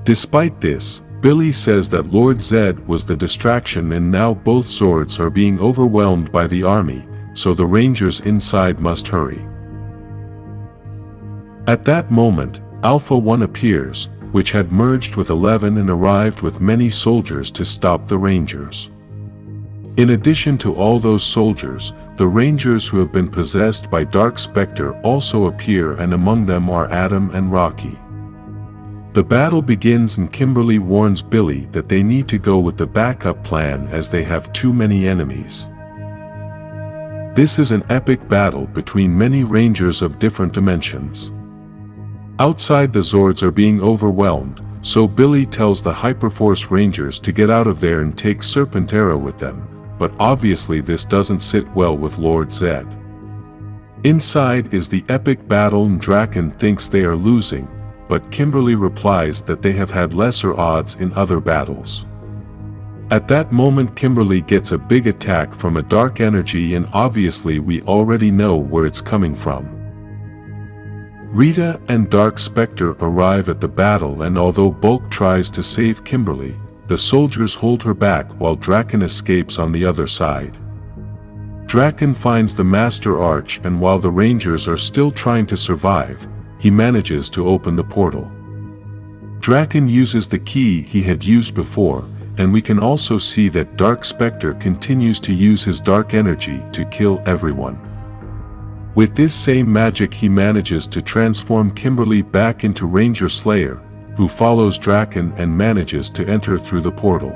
Despite this, Billy says that Lord Zedd was the distraction and now both Zords are being overwhelmed by the army, so the Rangers inside must hurry. At that moment, Alpha 1 appears, which had merged with 11 and arrived with many soldiers to stop the Rangers. In addition to all those soldiers, the Rangers who have been possessed by Dark Specter also appear, and among them are Adam and Rocky. The battle begins and Kimberly warns Billy that they need to go with the backup plan as they have too many enemies. This is an epic battle between many Rangers of different dimensions. Outside the Zords are being overwhelmed, so Billy tells the Hyperforce Rangers to get out of there and take Serpentera with them, but obviously this doesn't sit well with Lord Zedd. Inside is the epic battle and Draken thinks they are losing, but Kimberly replies that they have had lesser odds in other battles. At that moment Kimberly gets a big attack from a dark energy and obviously we already know where it's coming from. Rita and Dark Specter arrive at the battle and although Bulk tries to save Kimberly, the soldiers hold her back while Draken escapes on the other side. Draken finds the Master Arch and while the Rangers are still trying to survive, he manages to open the portal. Draken uses the key he had used before, and we can also see that Dark Specter continues to use his dark energy to kill everyone. With this same magic he manages to transform Kimberly back into Ranger Slayer, who follows Draken and manages to enter through the portal.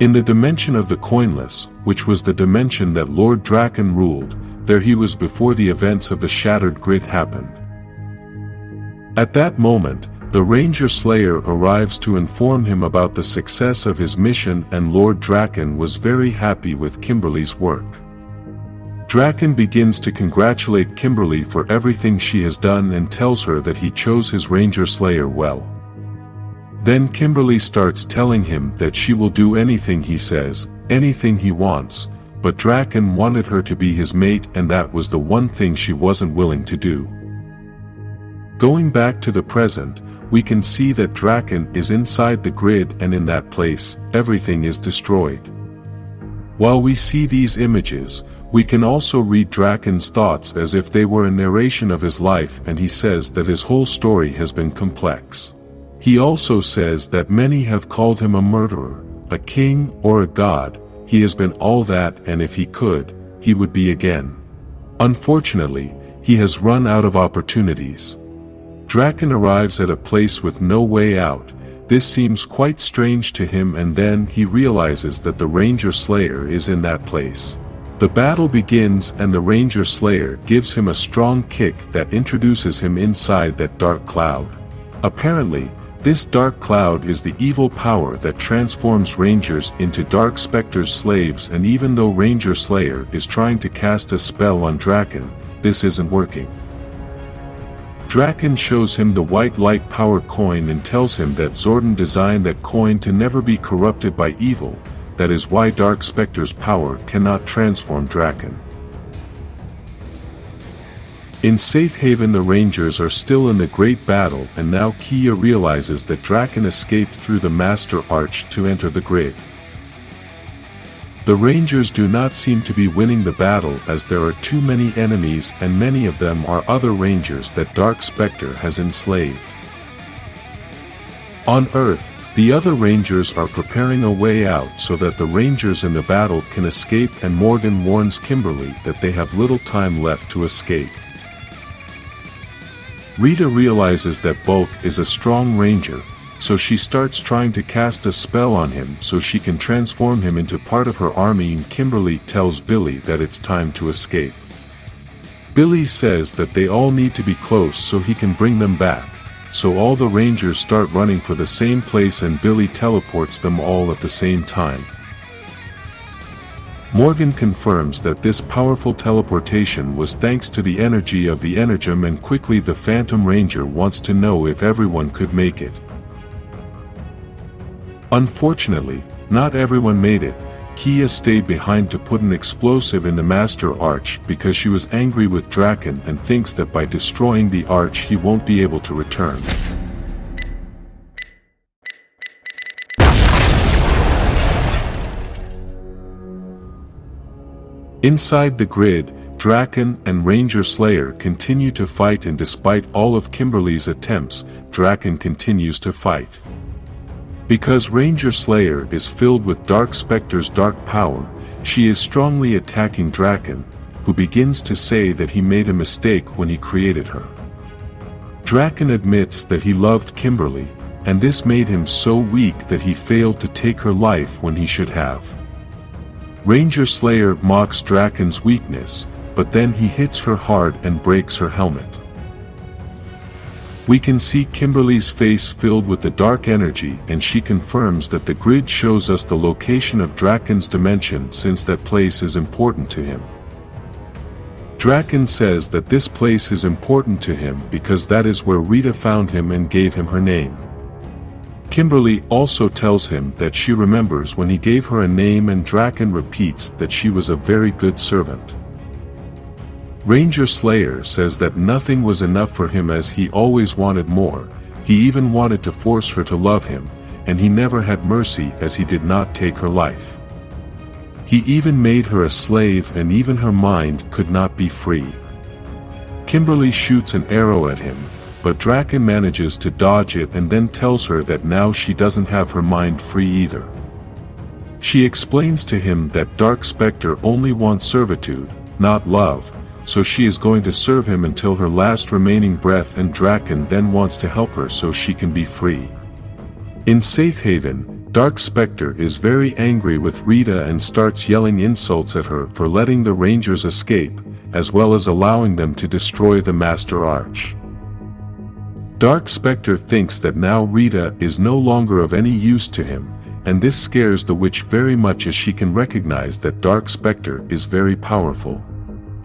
In the dimension of the Coinless, which was the dimension that Lord Draken ruled, there he was before the events of the Shattered Grid happened. At that moment, the Ranger Slayer arrives to inform him about the success of his mission and Lord Draken was very happy with Kimberly's work. Draken begins to congratulate Kimberly for everything she has done and tells her that he chose his Ranger Slayer well. Then Kimberly starts telling him that she will do anything he says, anything he wants, but Draken wanted her to be his mate and that was the one thing she wasn't willing to do. Going back to the present, we can see that Draken is inside the grid and in that place, everything is destroyed. While we see these images, we can also read Draken's thoughts as if they were a narration of his life and he says that his whole story has been complex. He also says that many have called him a murderer, a king or a god, he has been all that and if he could, he would be again. Unfortunately, he has run out of opportunities. Draken arrives at a place with no way out. This seems quite strange to him and then he realizes that the Ranger Slayer is in that place. The battle begins and the Ranger Slayer gives him a strong kick that introduces him inside that dark cloud. Apparently, this dark cloud is the evil power that transforms Rangers into Dark Specter's slaves and even though Ranger Slayer is trying to cast a spell on Draken, this isn't working. Draken shows him the white light power coin and tells him that Zordon designed that coin to never be corrupted by evil, that is why Dark Specter's power cannot transform Draken. In Safe Haven the Rangers are still in the great battle and now Kia realizes that Draken escaped through the Master Arch to enter the grid. The Rangers do not seem to be winning the battle as there are too many enemies and many of them are other Rangers that Dark Specter has enslaved. On Earth, the other Rangers are preparing a way out so that the Rangers in the battle can escape and Morgan warns Kimberly that they have little time left to escape. Rita realizes that Bulk is a strong Ranger, so she starts trying to cast a spell on him so she can transform him into part of her army and Kimberly tells Billy that it's time to escape. Billy says that they all need to be close so he can bring them back, so all the Rangers start running for the same place and Billy teleports them all at the same time. Morgan confirms that this powerful teleportation was thanks to the energy of the Energem and quickly the Phantom Ranger wants to know if everyone could make it. Unfortunately, not everyone made it. Kia stayed behind to put an explosive in the Master Arch because she was angry with Draken and thinks that by destroying the arch he won't be able to return. Inside the grid, Draken and Ranger Slayer continue to fight and despite all of Kimberly's attempts, Draken continues to fight. Because Ranger Slayer is filled with Dark Specter's dark power, she is strongly attacking Draken, who begins to say that he made a mistake when he created her. Draken admits that he loved Kimberly, and this made him so weak that he failed to take her life when he should have. Ranger Slayer mocks Draken's weakness, but then he hits her hard and breaks her helmet. We can see Kimberly's face filled with the dark energy, and she confirms that the grid shows us the location of Draken's dimension since that place is important to him. Draken says that this place is important to him because that is where Rita found him and gave him her name. Kimberly also tells him that she remembers when he gave her a name, and Draken repeats that she was a very good servant. Ranger Slayer says that nothing was enough for him as he always wanted more. He even wanted to force her to love him, and he never had mercy as he did not take her life. He even made her a slave, and even her mind could not be free. Kimberly shoots an arrow at him, but Draken manages to dodge it and then tells her that now she doesn't have her mind free either. She explains to him that Dark Specter only wants servitude, not love, so she is going to serve him until her last remaining breath, and Draken then wants to help her so she can be free. In Safe Haven, Dark Specter is very angry with Rita and starts yelling insults at her for letting the Rangers escape, as well as allowing them to destroy the Master Arch. Dark Specter thinks that now Rita is no longer of any use to him, and this scares the witch very much as she can recognize that Dark Specter is very powerful.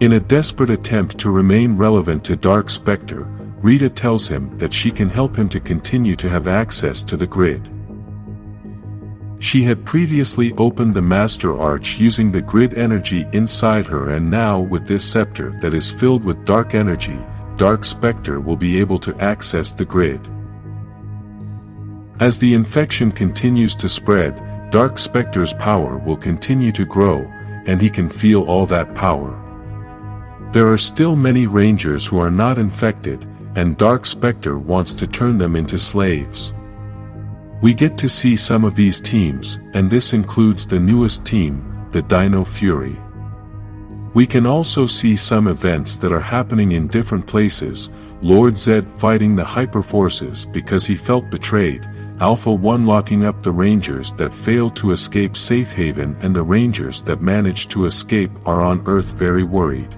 In a desperate attempt to remain relevant to Dark Specter, Rita tells him that she can help him to continue to have access to the grid. She had previously opened the Master Arch using the grid energy inside her, and now with this scepter that is filled with dark energy, Dark Specter will be able to access the grid. As the infection continues to spread, Dark Specter's power will continue to grow, and he can feel all that power. There are still many Rangers who are not infected, and Dark Specter wants to turn them into slaves. We get to see some of these teams, and this includes the newest team, the Dino Fury. We can also see some events that are happening in different places: Lord Zedd fighting the Hyper Forces because he felt betrayed, Alpha 1 locking up the Rangers that failed to escape Safe Haven, and the Rangers that managed to escape are on Earth very worried.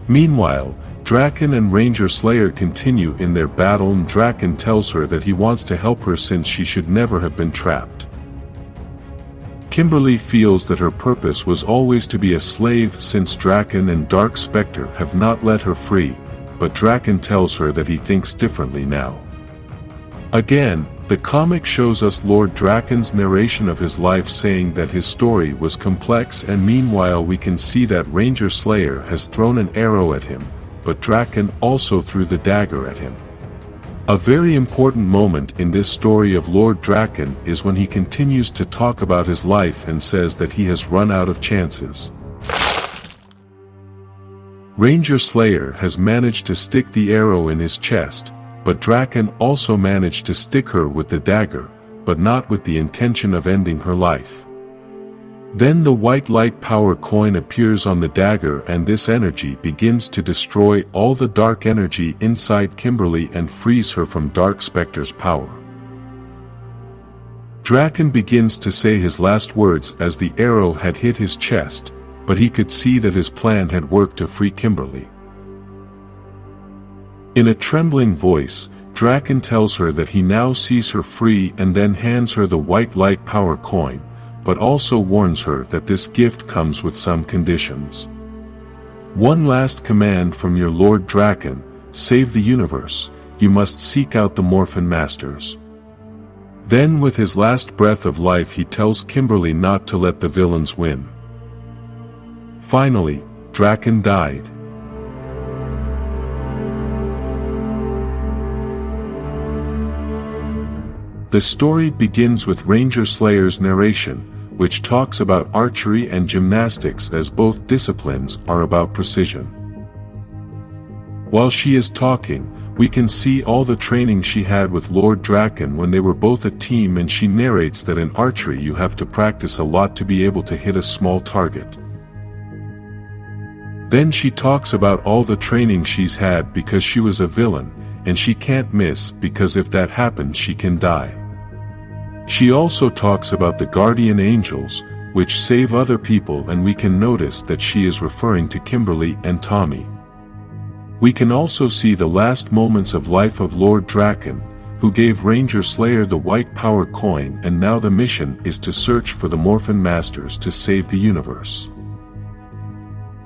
Meanwhile, Draken and Ranger Slayer continue in their battle, and Draken tells her that he wants to help her since she should never have been trapped. Kimberly feels that her purpose was always to be a slave since Draken and Dark Specter have not let her free, but Draken tells her that he thinks differently now. Again, the comic shows us Lord Draken's narration of his life, saying that his story was complex, and meanwhile we can see that Ranger Slayer has thrown an arrow at him, but Draken also threw the dagger at him. A very important moment in this story of Lord Draken is when he continues to talk about his life and says that he has run out of chances. Ranger Slayer has managed to stick the arrow in his chest, but Draken also managed to stick her with the dagger, but not with the intention of ending her life. Then the white light power coin appears on the dagger, and this energy begins to destroy all the dark energy inside Kimberly and frees her from Dark Specter's power. Draken begins to say his last words as the arrow had hit his chest, but he could see that his plan had worked to free Kimberly. In a trembling voice, Draken tells her that he now sees her free and then hands her the white light power coin, but also warns her that this gift comes with some conditions. One last command from your Lord Draken: save the universe. You must seek out the Morphin Masters. Then with his last breath of life he tells Kimberly not to let the villains win. Finally, Draken died. The story begins with Ranger Slayer's narration, which talks about archery and gymnastics as both disciplines are about precision. While she is talking, we can see all the training she had with Lord Draken when they were both a team, and she narrates that in archery you have to practice a lot to be able to hit a small target. Then she talks about all the training she's had because she was a villain, and she can't miss because if that happens she can die. She also talks about the guardian angels, which save other people, and we can notice that she is referring to Kimberly and Tommy. We can also see the last moments of life of Lord Draken, who gave Ranger Slayer the white power coin, and now the mission is to search for the Morphin Masters to save the universe.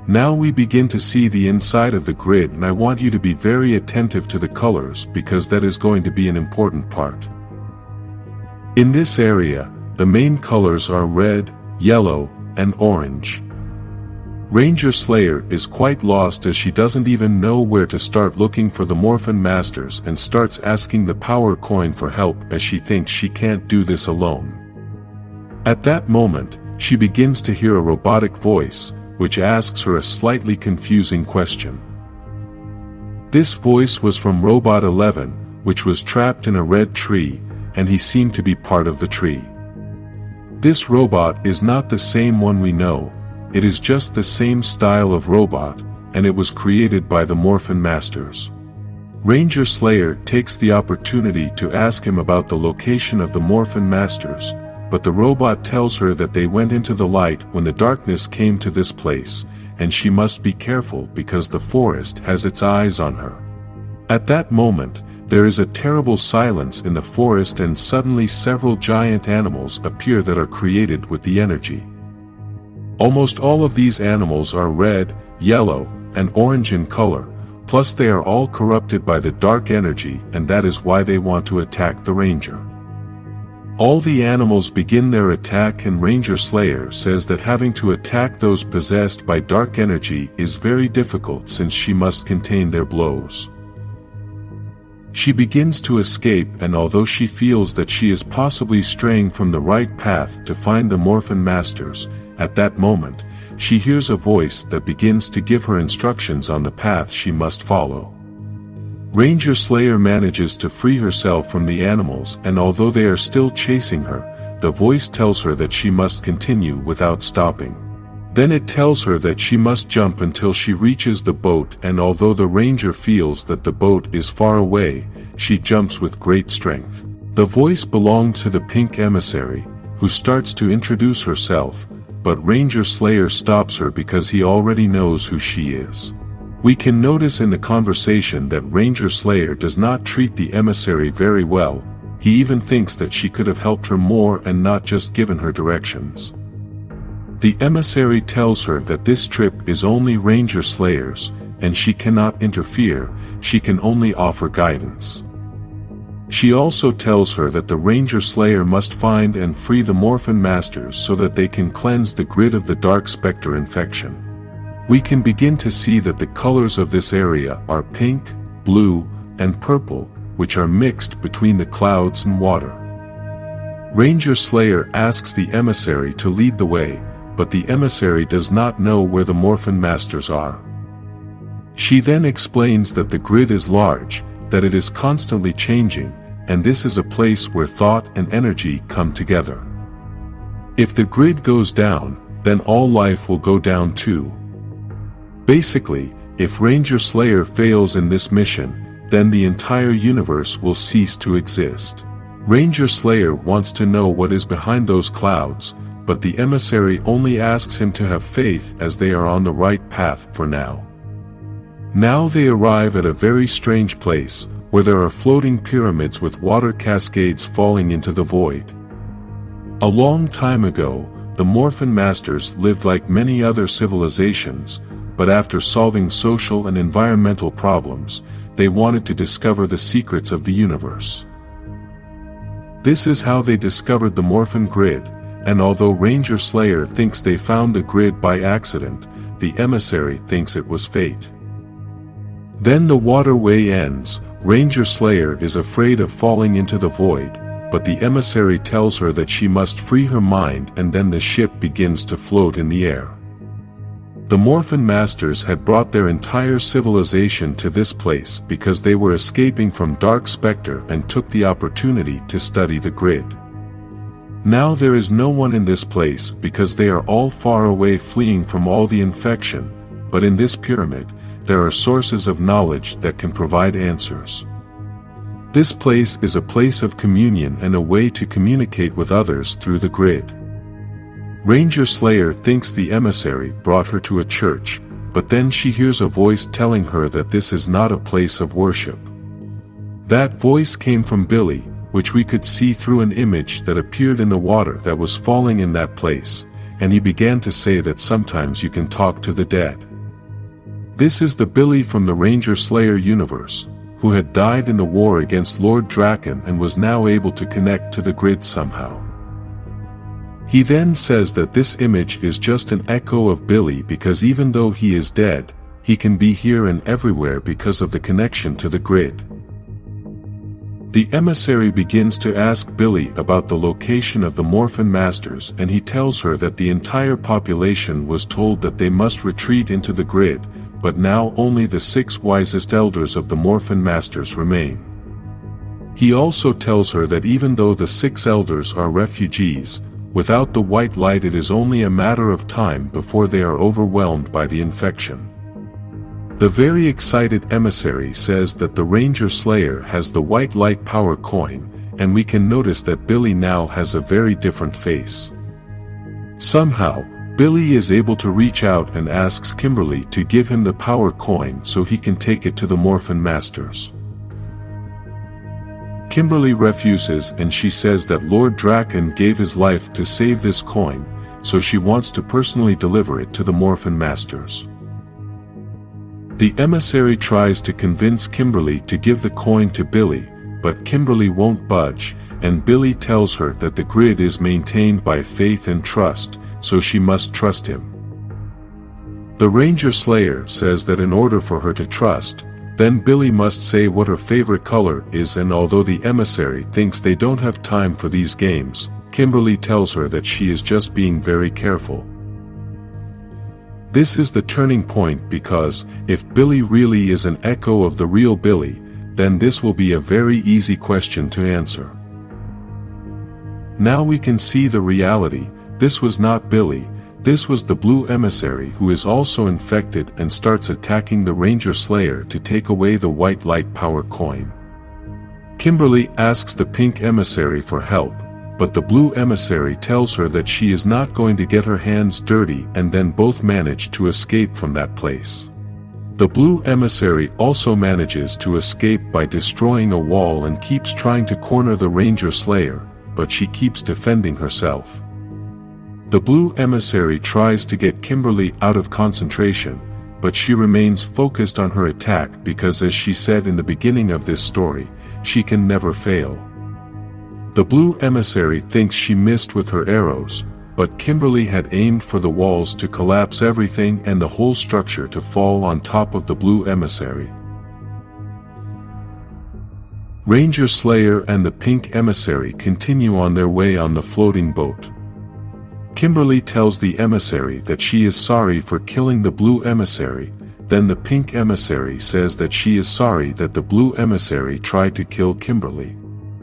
Now we begin to see the inside of the grid, and I want you to be very attentive to the colors because that is going to be an important part. In this area, the main colors are red, yellow, and orange. Ranger Slayer is quite lost as she doesn't even know where to start looking for the Morphin Masters and starts asking the power coin for help as she thinks she can't do this alone. At that moment, she begins to hear a robotic voice, which asks her a slightly confusing question. This voice was from Robot 11, which was trapped in a red tree, and he seemed to be part of the tree. This robot is not the same one we know. It is just the same style of robot, and it was created by the Morphin Masters. Ranger Slayer takes the opportunity to ask him about the location of the Morphin Masters, but the robot tells her that they went into the light when the darkness came to this place, and she must be careful because the forest has its eyes on her. At that moment, there is a terrible silence in the forest, and suddenly several giant animals appear that are created with the energy. Almost all of these animals are red, yellow, and orange in color, plus they are all corrupted by the dark energy, and that is why they want to attack the Ranger. All the animals begin their attack, and Ranger Slayer says that having to attack those possessed by dark energy is very difficult since she must contain their blows. She begins to escape, and although she feels that she is possibly straying from the right path to find the Morphin Masters, at that moment, she hears a voice that begins to give her instructions on the path she must follow. Ranger Slayer manages to free herself from the animals, and although they are still chasing her, the voice tells her that she must continue without stopping. Then it tells her that she must jump until she reaches the boat, and although the Ranger feels that the boat is far away, she jumps with great strength. The voice belonged to the pink emissary, who starts to introduce herself, but Ranger Slayer stops her because he already knows who she is. We can notice in the conversation that Ranger Slayer does not treat the emissary very well. He even thinks that she could have helped her more and not just given her directions. The emissary tells her that this trip is only Ranger Slayer's, and she cannot interfere, she can only offer guidance. She also tells her that the Ranger Slayer must find and free the Morphin Masters so that they can cleanse the grid of the Dark Specter infection. We can begin to see that the colors of this area are pink, blue, and purple, which are mixed between the clouds and water. Ranger Slayer asks the emissary to lead the way, but the emissary does not know where the Morphin Masters are. She then explains that the grid is large, that it is constantly changing, and this is a place where thought and energy come together. If the grid goes down, then all life will go down too. Basically, if Ranger Slayer fails in this mission, then the entire universe will cease to exist. Ranger Slayer wants to know what is behind those clouds, but the emissary only asks him to have faith as they are on the right path for now. Now they arrive at a very strange place, where there are floating pyramids with water cascades falling into the void. A long time ago, the Morphin Masters lived like many other civilizations, but after solving social and environmental problems, they wanted to discover the secrets of the universe. This is how they discovered the Morphin Grid, and although Ranger Slayer thinks they found the grid by accident, the emissary thinks it was fate. Then the waterway ends. Ranger Slayer is afraid of falling into the void, but the emissary tells her that she must free her mind, and then the ship begins to float in the air. The Morphin Masters had brought their entire civilization to this place because they were escaping from Dark Specter and took the opportunity to study the grid. Now there is no one in this place because they are all far away fleeing from all the infection, but in this pyramid, there are sources of knowledge that can provide answers. This place is a place of communion and a way to communicate with others through the grid. Ranger Slayer thinks the emissary brought her to a church, but then she hears a voice telling her that this is not a place of worship. That voice came from Billy, which we could see through an image that appeared in the water that was falling in that place, and he began to say that sometimes you can talk to the dead. This is the Billy from the Ranger Slayer universe, who had died in the war against Lord Draken and was now able to connect to the grid somehow. He then says that this image is just an echo of Billy because even though he is dead, he can be here and everywhere because of the connection to the grid. The emissary begins to ask Billy about the location of the Morphin Masters, and he tells her that the entire population was told that they must retreat into the grid, but now only the 6 wisest elders of the Morphin Masters remain. He also tells her that even though the 6 elders are refugees, without the white light it is only a matter of time before they are overwhelmed by the infection. The very excited emissary says that the Ranger Slayer has the white light power coin, and we can notice that Billy now has a very different face. Somehow, Billy is able to reach out and asks Kimberly to give him the power coin so he can take it to the Morphin Masters. Kimberly refuses and she says that Lord Draken gave his life to save this coin, so she wants to personally deliver it to the Morphin Masters. The emissary tries to convince Kimberly to give the coin to Billy, but Kimberly won't budge, and Billy tells her that the grid is maintained by faith and trust, so she must trust him. The Ranger Slayer says that in order for her to trust, then Billy must say what her favorite color is, and although the emissary thinks they don't have time for these games, Kimberly tells her that she is just being very careful. This is the turning point because, if Billy really is an echo of the real Billy, then this will be a very easy question to answer. Now we can see the reality. This was not Billy, this was the blue emissary who is also infected and starts attacking the Ranger Slayer to take away the white light power coin. Kimberly asks the pink emissary for help, but the blue emissary tells her that she is not going to get her hands dirty, and then both manage to escape from that place. The blue emissary also manages to escape by destroying a wall and keeps trying to corner the Ranger Slayer, but she keeps defending herself. The blue emissary tries to get Kimberly out of concentration, but she remains focused on her attack because, as she said in the beginning of this story, she can never fail. The blue emissary thinks she missed with her arrows, but Kimberly had aimed for the walls to collapse everything and the whole structure to fall on top of the blue emissary. Ranger Slayer and the pink emissary continue on their way on the floating boat. Kimberly tells the emissary that she is sorry for killing the blue emissary, then the pink emissary says that she is sorry that the blue emissary tried to kill Kimberly.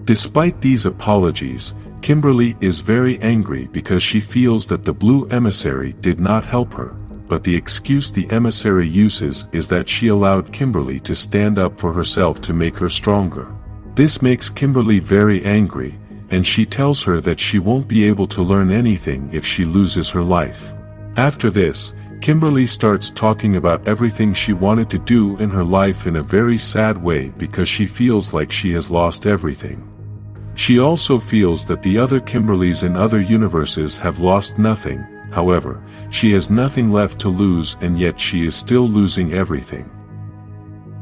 Despite these apologies, Kimberly is very angry because she feels that the blue emissary did not help her, but the excuse the emissary uses is that she allowed Kimberly to stand up for herself to make her stronger. This makes Kimberly very angry, and she tells her that she won't be able to learn anything if she loses her life. After this, Kimberly starts talking about everything she wanted to do in her life in a very sad way because she feels like she has lost everything. She also feels that the other Kimberlys in other universes have lost nothing. However, she has nothing left to lose, and yet she is still losing everything.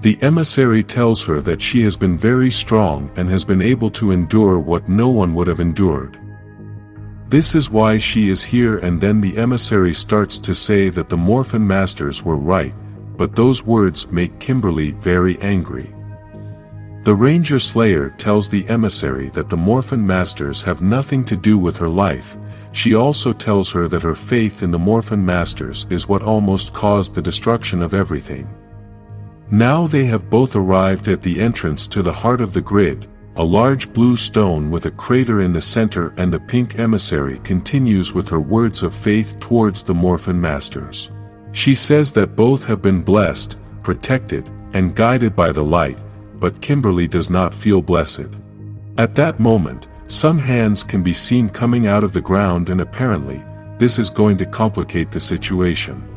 The emissary tells her that she has been very strong and has been able to endure what no one would have endured. This is why she is here, and then the emissary starts to say that the Morphin Masters were right, but those words make Kimberly very angry. The Ranger Slayer tells the emissary that the Morphin Masters have nothing to do with her life. She also tells her that her faith in the Morphin Masters is what almost caused the destruction of everything. Now they have both arrived at the entrance to the heart of the grid, a large blue stone with a crater in the center, and the pink emissary continues with her words of faith towards the Morphin Masters. She says that both have been blessed, protected, and guided by the light, but Kimberly does not feel blessed. At that moment, some hands can be seen coming out of the ground, and apparently, this is going to complicate the situation.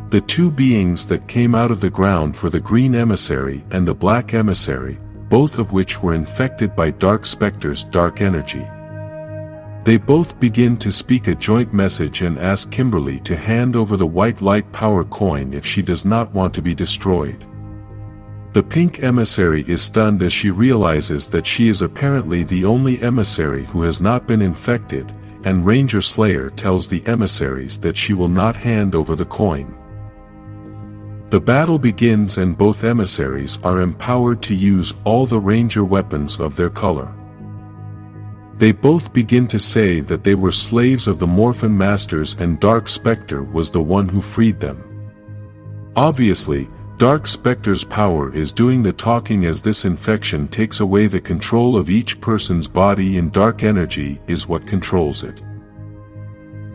The two beings that came out of the ground for the green emissary and the black emissary, both of which were infected by Dark Specter's dark energy. They both begin to speak a joint message and ask Kimberly to hand over the white light power coin if she does not want to be destroyed. The pink emissary is stunned as she realizes that she is apparently the only emissary who has not been infected, and Ranger Slayer tells the emissaries that she will not hand over the coin. The battle begins and both emissaries are empowered to use all the ranger weapons of their color. They both begin to say that they were slaves of the Morphin Masters and Dark Specter was the one who freed them. Obviously, Dark Specter's power is doing the talking as this infection takes away the control of each person's body and dark energy is what controls it.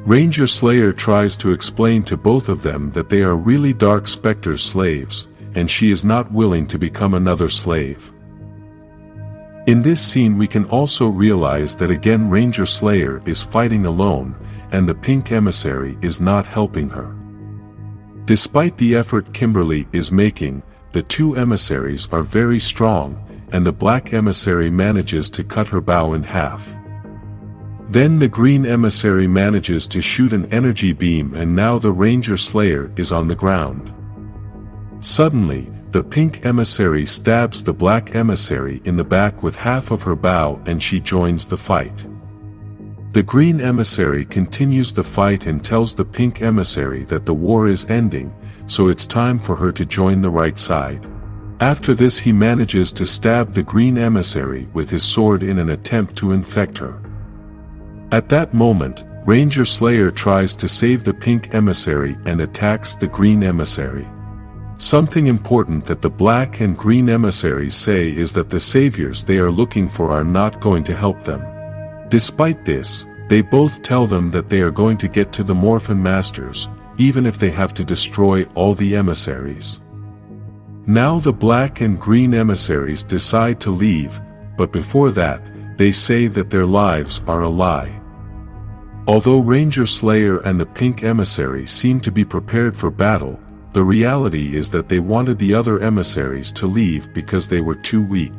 Ranger Slayer tries to explain to both of them that they are really Dark Specter's slaves, and she is not willing to become another slave. In this scene we can also realize that again Ranger Slayer is fighting alone, and the pink emissary is not helping her. Despite the effort Kimberly is making, the two emissaries are very strong, and the black emissary manages to cut her bow in half. Then the green emissary manages to shoot an energy beam and now the Ranger Slayer is on the ground. Suddenly, the pink emissary stabs the black emissary in the back with half of her bow and she joins the fight. The green emissary continues the fight and tells the pink emissary that the war is ending, so it's time for her to join the right side. After this he manages to stab the green emissary with his sword in an attempt to infect her. At that moment, Ranger Slayer tries to save the pink emissary and attacks the green emissary. Something important that the black and green emissaries say is that the saviors they are looking for are not going to help them. Despite this, they both tell them that they are going to get to the Morphin Masters, even if they have to destroy all the emissaries. Now the black and green emissaries decide to leave, but before that, they say that their lives are a lie. Although Ranger Slayer and the pink emissary seem to be prepared for battle, the reality is that they wanted the other emissaries to leave because they were too weak.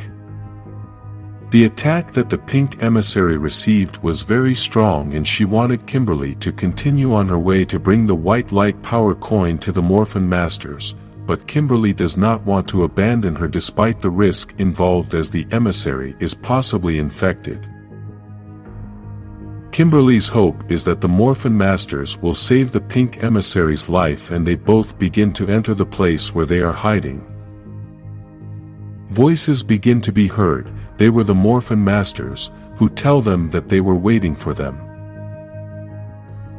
The attack that the pink emissary received was very strong and she wanted Kimberly to continue on her way to bring the white light power coin to the Morphin Masters, but Kimberly does not want to abandon her despite the risk involved as the emissary is possibly infected. Kimberly's hope is that the Morphin Masters will save the pink emissary's life and they both begin to enter the place where they are hiding. Voices begin to be heard. They were the Morphin Masters, who tell them that they were waiting for them.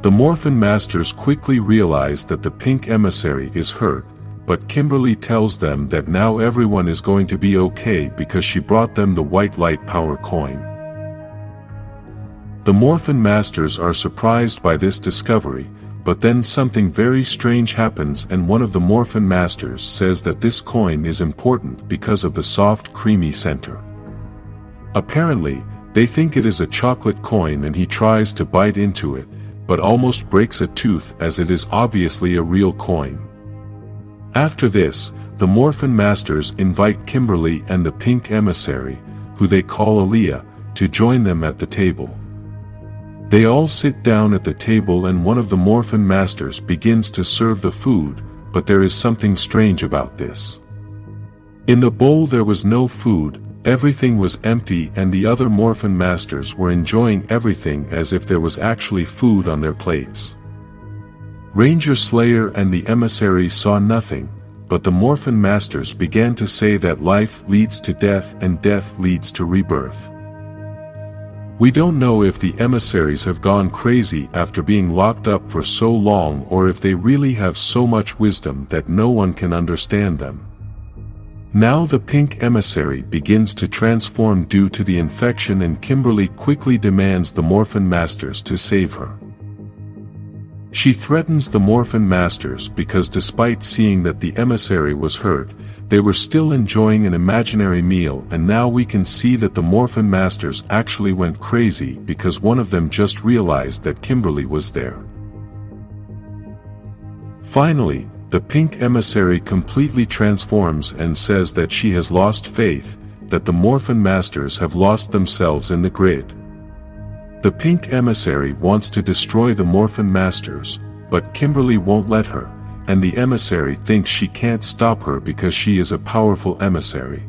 The Morphin Masters quickly realize that the pink emissary is hurt, but Kimberly tells them that now everyone is going to be okay because she brought them the white light power coin. The Morphin Masters are surprised by this discovery, but then something very strange happens and one of the Morphin Masters says that this coin is important because of the soft creamy center. Apparently, they think it is a chocolate coin and he tries to bite into it, but almost breaks a tooth as it is obviously a real coin. After this, the Morphin Masters invite Kimberly and the pink emissary, who they call Aaliyah, to join them at the table. They all sit down at the table and one of the Morphin Masters begins to serve the food, but there is something strange about this. In the bowl there was no food, everything was empty and the other Morphin Masters were enjoying everything as if there was actually food on their plates. Ranger Slayer and the emissaries saw nothing, but the Morphin Masters began to say that life leads to death and death leads to rebirth. We don't know if the emissaries have gone crazy after being locked up for so long or if they really have so much wisdom that no one can understand them. Now the pink emissary begins to transform due to the infection and Kimberly quickly demands the Morphin Masters to save her. She threatens the Morphin Masters because despite seeing that the emissary was hurt, they were still enjoying an imaginary meal and now we can see that the Morphin Masters actually went crazy because one of them just realized that Kimberly was there. Finally, the pink emissary completely transforms and says that she has lost faith, that the Morphin Masters have lost themselves in the grid. The pink emissary wants to destroy the Morphin Masters, but Kimberly won't let her, and the emissary thinks she can't stop her because she is a powerful emissary.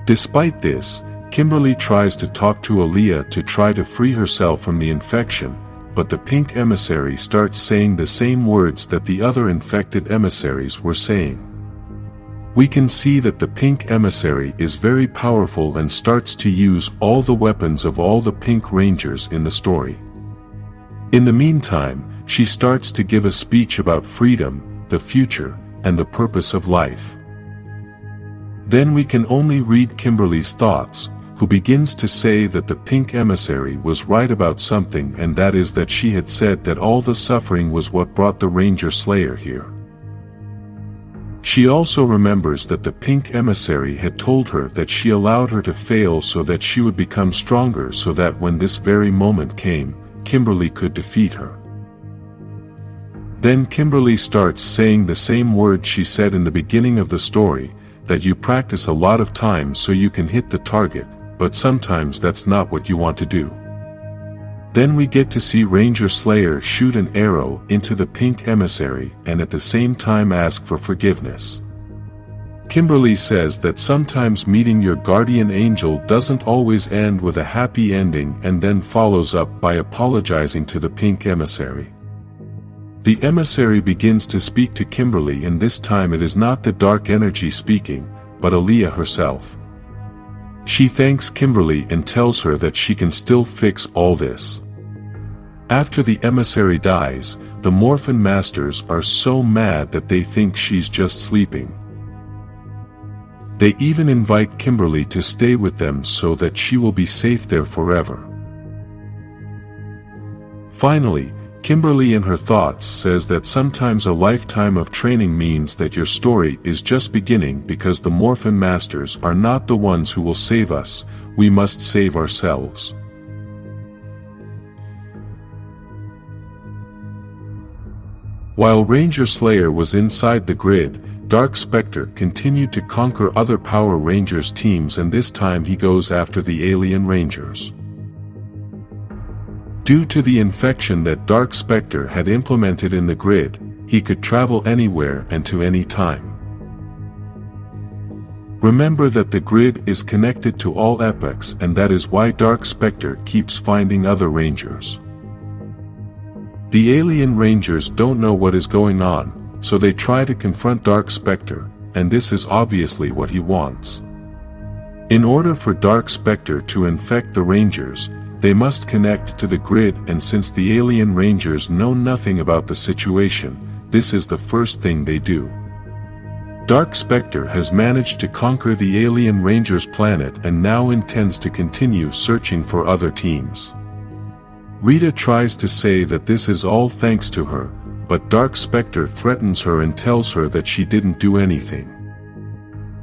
Despite this, Kimberly tries to talk to Aaliyah to try to free herself from the infection, but the pink emissary starts saying the same words that the other infected emissaries were saying. We can see that the pink emissary is very powerful and starts to use all the weapons of all the pink rangers in the story. In the meantime, she starts to give a speech about freedom, the future, and the purpose of life. Then we can only read Kimberly's thoughts, who begins to say that the pink emissary was right about something, and that is that she had said that all the suffering was what brought the Ranger Slayer here. She also remembers that the pink emissary had told her that she allowed her to fail so that she would become stronger, so that when this very moment came, Kimberly could defeat her. Then Kimberly starts saying the same words she said in the beginning of the story, that you practice a lot of times so you can hit the target, but sometimes that's not what you want to do. Then we get to see Ranger Slayer shoot an arrow into the pink emissary and at the same time ask for forgiveness. Kimberly says that sometimes meeting your guardian angel doesn't always end with a happy ending, and then follows up by apologizing to the pink emissary. The emissary begins to speak to Kimberly, and this time it is not the dark energy speaking, but Aaliyah herself. She thanks Kimberly and tells her that she can still fix all this. After the emissary dies, the Morphin Masters are so mad that they think she's just sleeping. They even invite Kimberly to stay with them so that she will be safe there forever. Finally, Kimberly in her thoughts says that sometimes a lifetime of training means that your story is just beginning, because the Morphin Masters are not the ones who will save us, we must save ourselves. While Ranger Slayer was inside the grid, Dark Specter continued to conquer other Power Rangers teams, and this time he goes after the alien Rangers. Due to the infection that Dark Specter had implemented in the grid, he could travel anywhere and to any time. Remember that the grid is connected to all epochs, and that is why Dark Specter keeps finding other Rangers. The alien Rangers don't know what is going on, so they try to confront Dark Specter, and this is obviously what he wants. In order for Dark Specter to infect the Rangers, they must connect to the grid, and since the alien Rangers know nothing about the situation, this is the first thing they do. Dark Specter has managed to conquer the alien Rangers planet and now intends to continue searching for other teams. Rita tries to say that this is all thanks to her, but Dark Specter threatens her and tells her that she didn't do anything.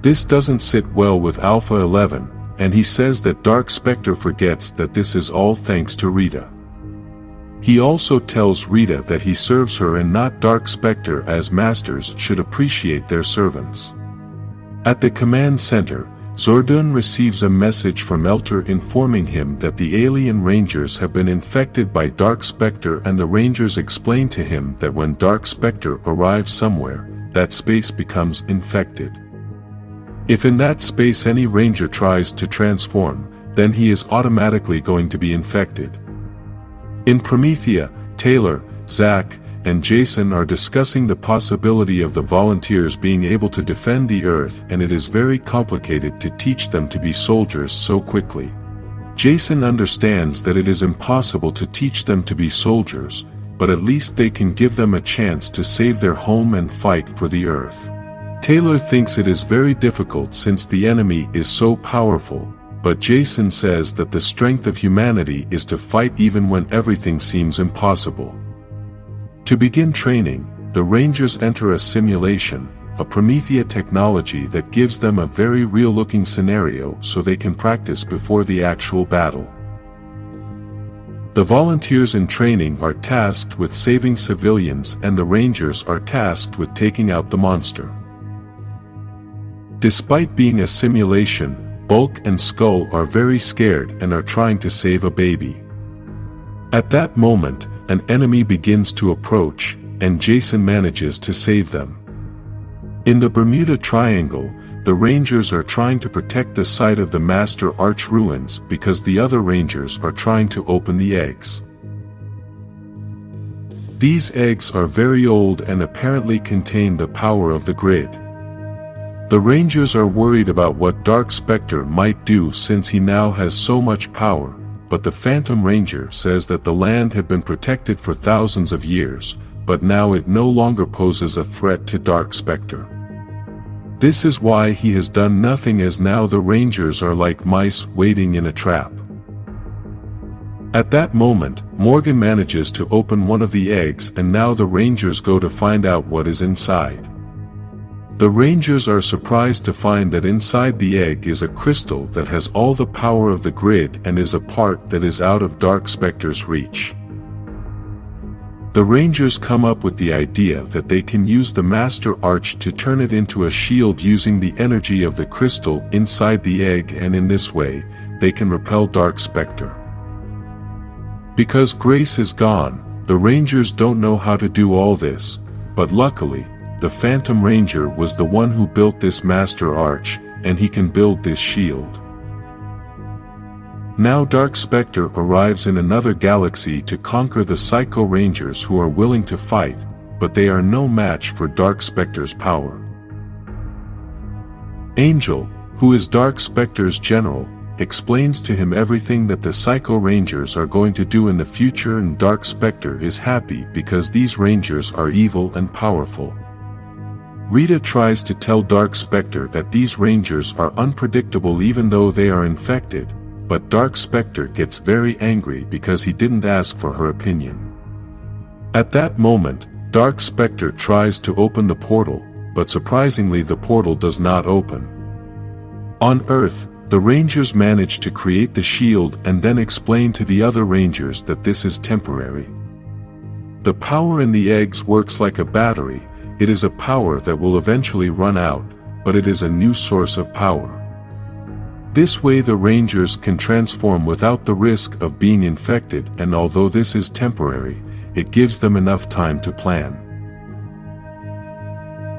This doesn't sit well with Alpha 11, and he says that Dark Specter forgets that this is all thanks to Rita. He also tells Rita that he serves her and not Dark Specter, as masters should appreciate their servants. At the command center, Zordon receives a message from Elter informing him that the alien Rangers have been infected by Dark Specter, and the Rangers explain to him that when Dark Specter arrives somewhere, that space becomes infected. If in that space any Ranger tries to transform, then he is automatically going to be infected. In Promethea, Taylor, Zach, and Jason are discussing the possibility of the volunteers being able to defend the Earth, and it is very complicated to teach them to be soldiers so quickly. Jason understands that it is impossible to teach them to be soldiers, but at least they can give them a chance to save their home and fight for the Earth. Taylor thinks it is very difficult since the enemy is so powerful, but Jason says that the strength of humanity is to fight even when everything seems impossible. To begin training, the Rangers enter a simulation, a Promethea technology that gives them a very real-looking scenario so they can practice before the actual battle. The volunteers in training are tasked with saving civilians and the Rangers are tasked with taking out the monster. Despite being a simulation, Bulk and Skull are very scared and are trying to save a baby. At that moment, an enemy begins to approach, and Jason manages to save them. In the Bermuda Triangle, the Rangers are trying to protect the site of the Master Arch ruins because the other Rangers are trying to open the eggs. These eggs are very old and apparently contain the power of the grid. The Rangers are worried about what Dark Specter might do since he now has so much power, but the Phantom Ranger says that the land had been protected for thousands of years, but now it no longer poses a threat to Dark Specter. This is why he has done nothing, as now the Rangers are like mice waiting in a trap. At that moment, Morgan manages to open one of the eggs and now the Rangers go to find out what is inside. The Rangers are surprised to find that inside the egg is a crystal that has all the power of the grid and is a part that is out of Dark Specter's reach. The Rangers come up with the idea that they can use the Master Arch to turn it into a shield using the energy of the crystal inside the egg, and in this way, they can repel Dark Specter. Because Grace is gone, the Rangers don't know how to do all this, but luckily, the Phantom Ranger was the one who built this Master Arch, and he can build this shield. Now Dark Specter arrives in another galaxy to conquer the Psycho Rangers who are willing to fight, but they are no match for Dark Specter's power. Angel, who is Dark Specter's general, explains to him everything that the Psycho Rangers are going to do in the future, and Dark Specter is happy because these Rangers are evil and powerful. Rita tries to tell Dark Specter that these Rangers are unpredictable even though they are infected, but Dark Specter gets very angry because he didn't ask for her opinion. At that moment, Dark Specter tries to open the portal, but surprisingly the portal does not open. On Earth, the Rangers manage to create the shield and then explain to the other Rangers that this is temporary. The power in the eggs works like a battery. It is a power that will eventually run out, but it is a new source of power. This way the Rangers can transform without the risk of being infected, and although this is temporary, it gives them enough time to plan.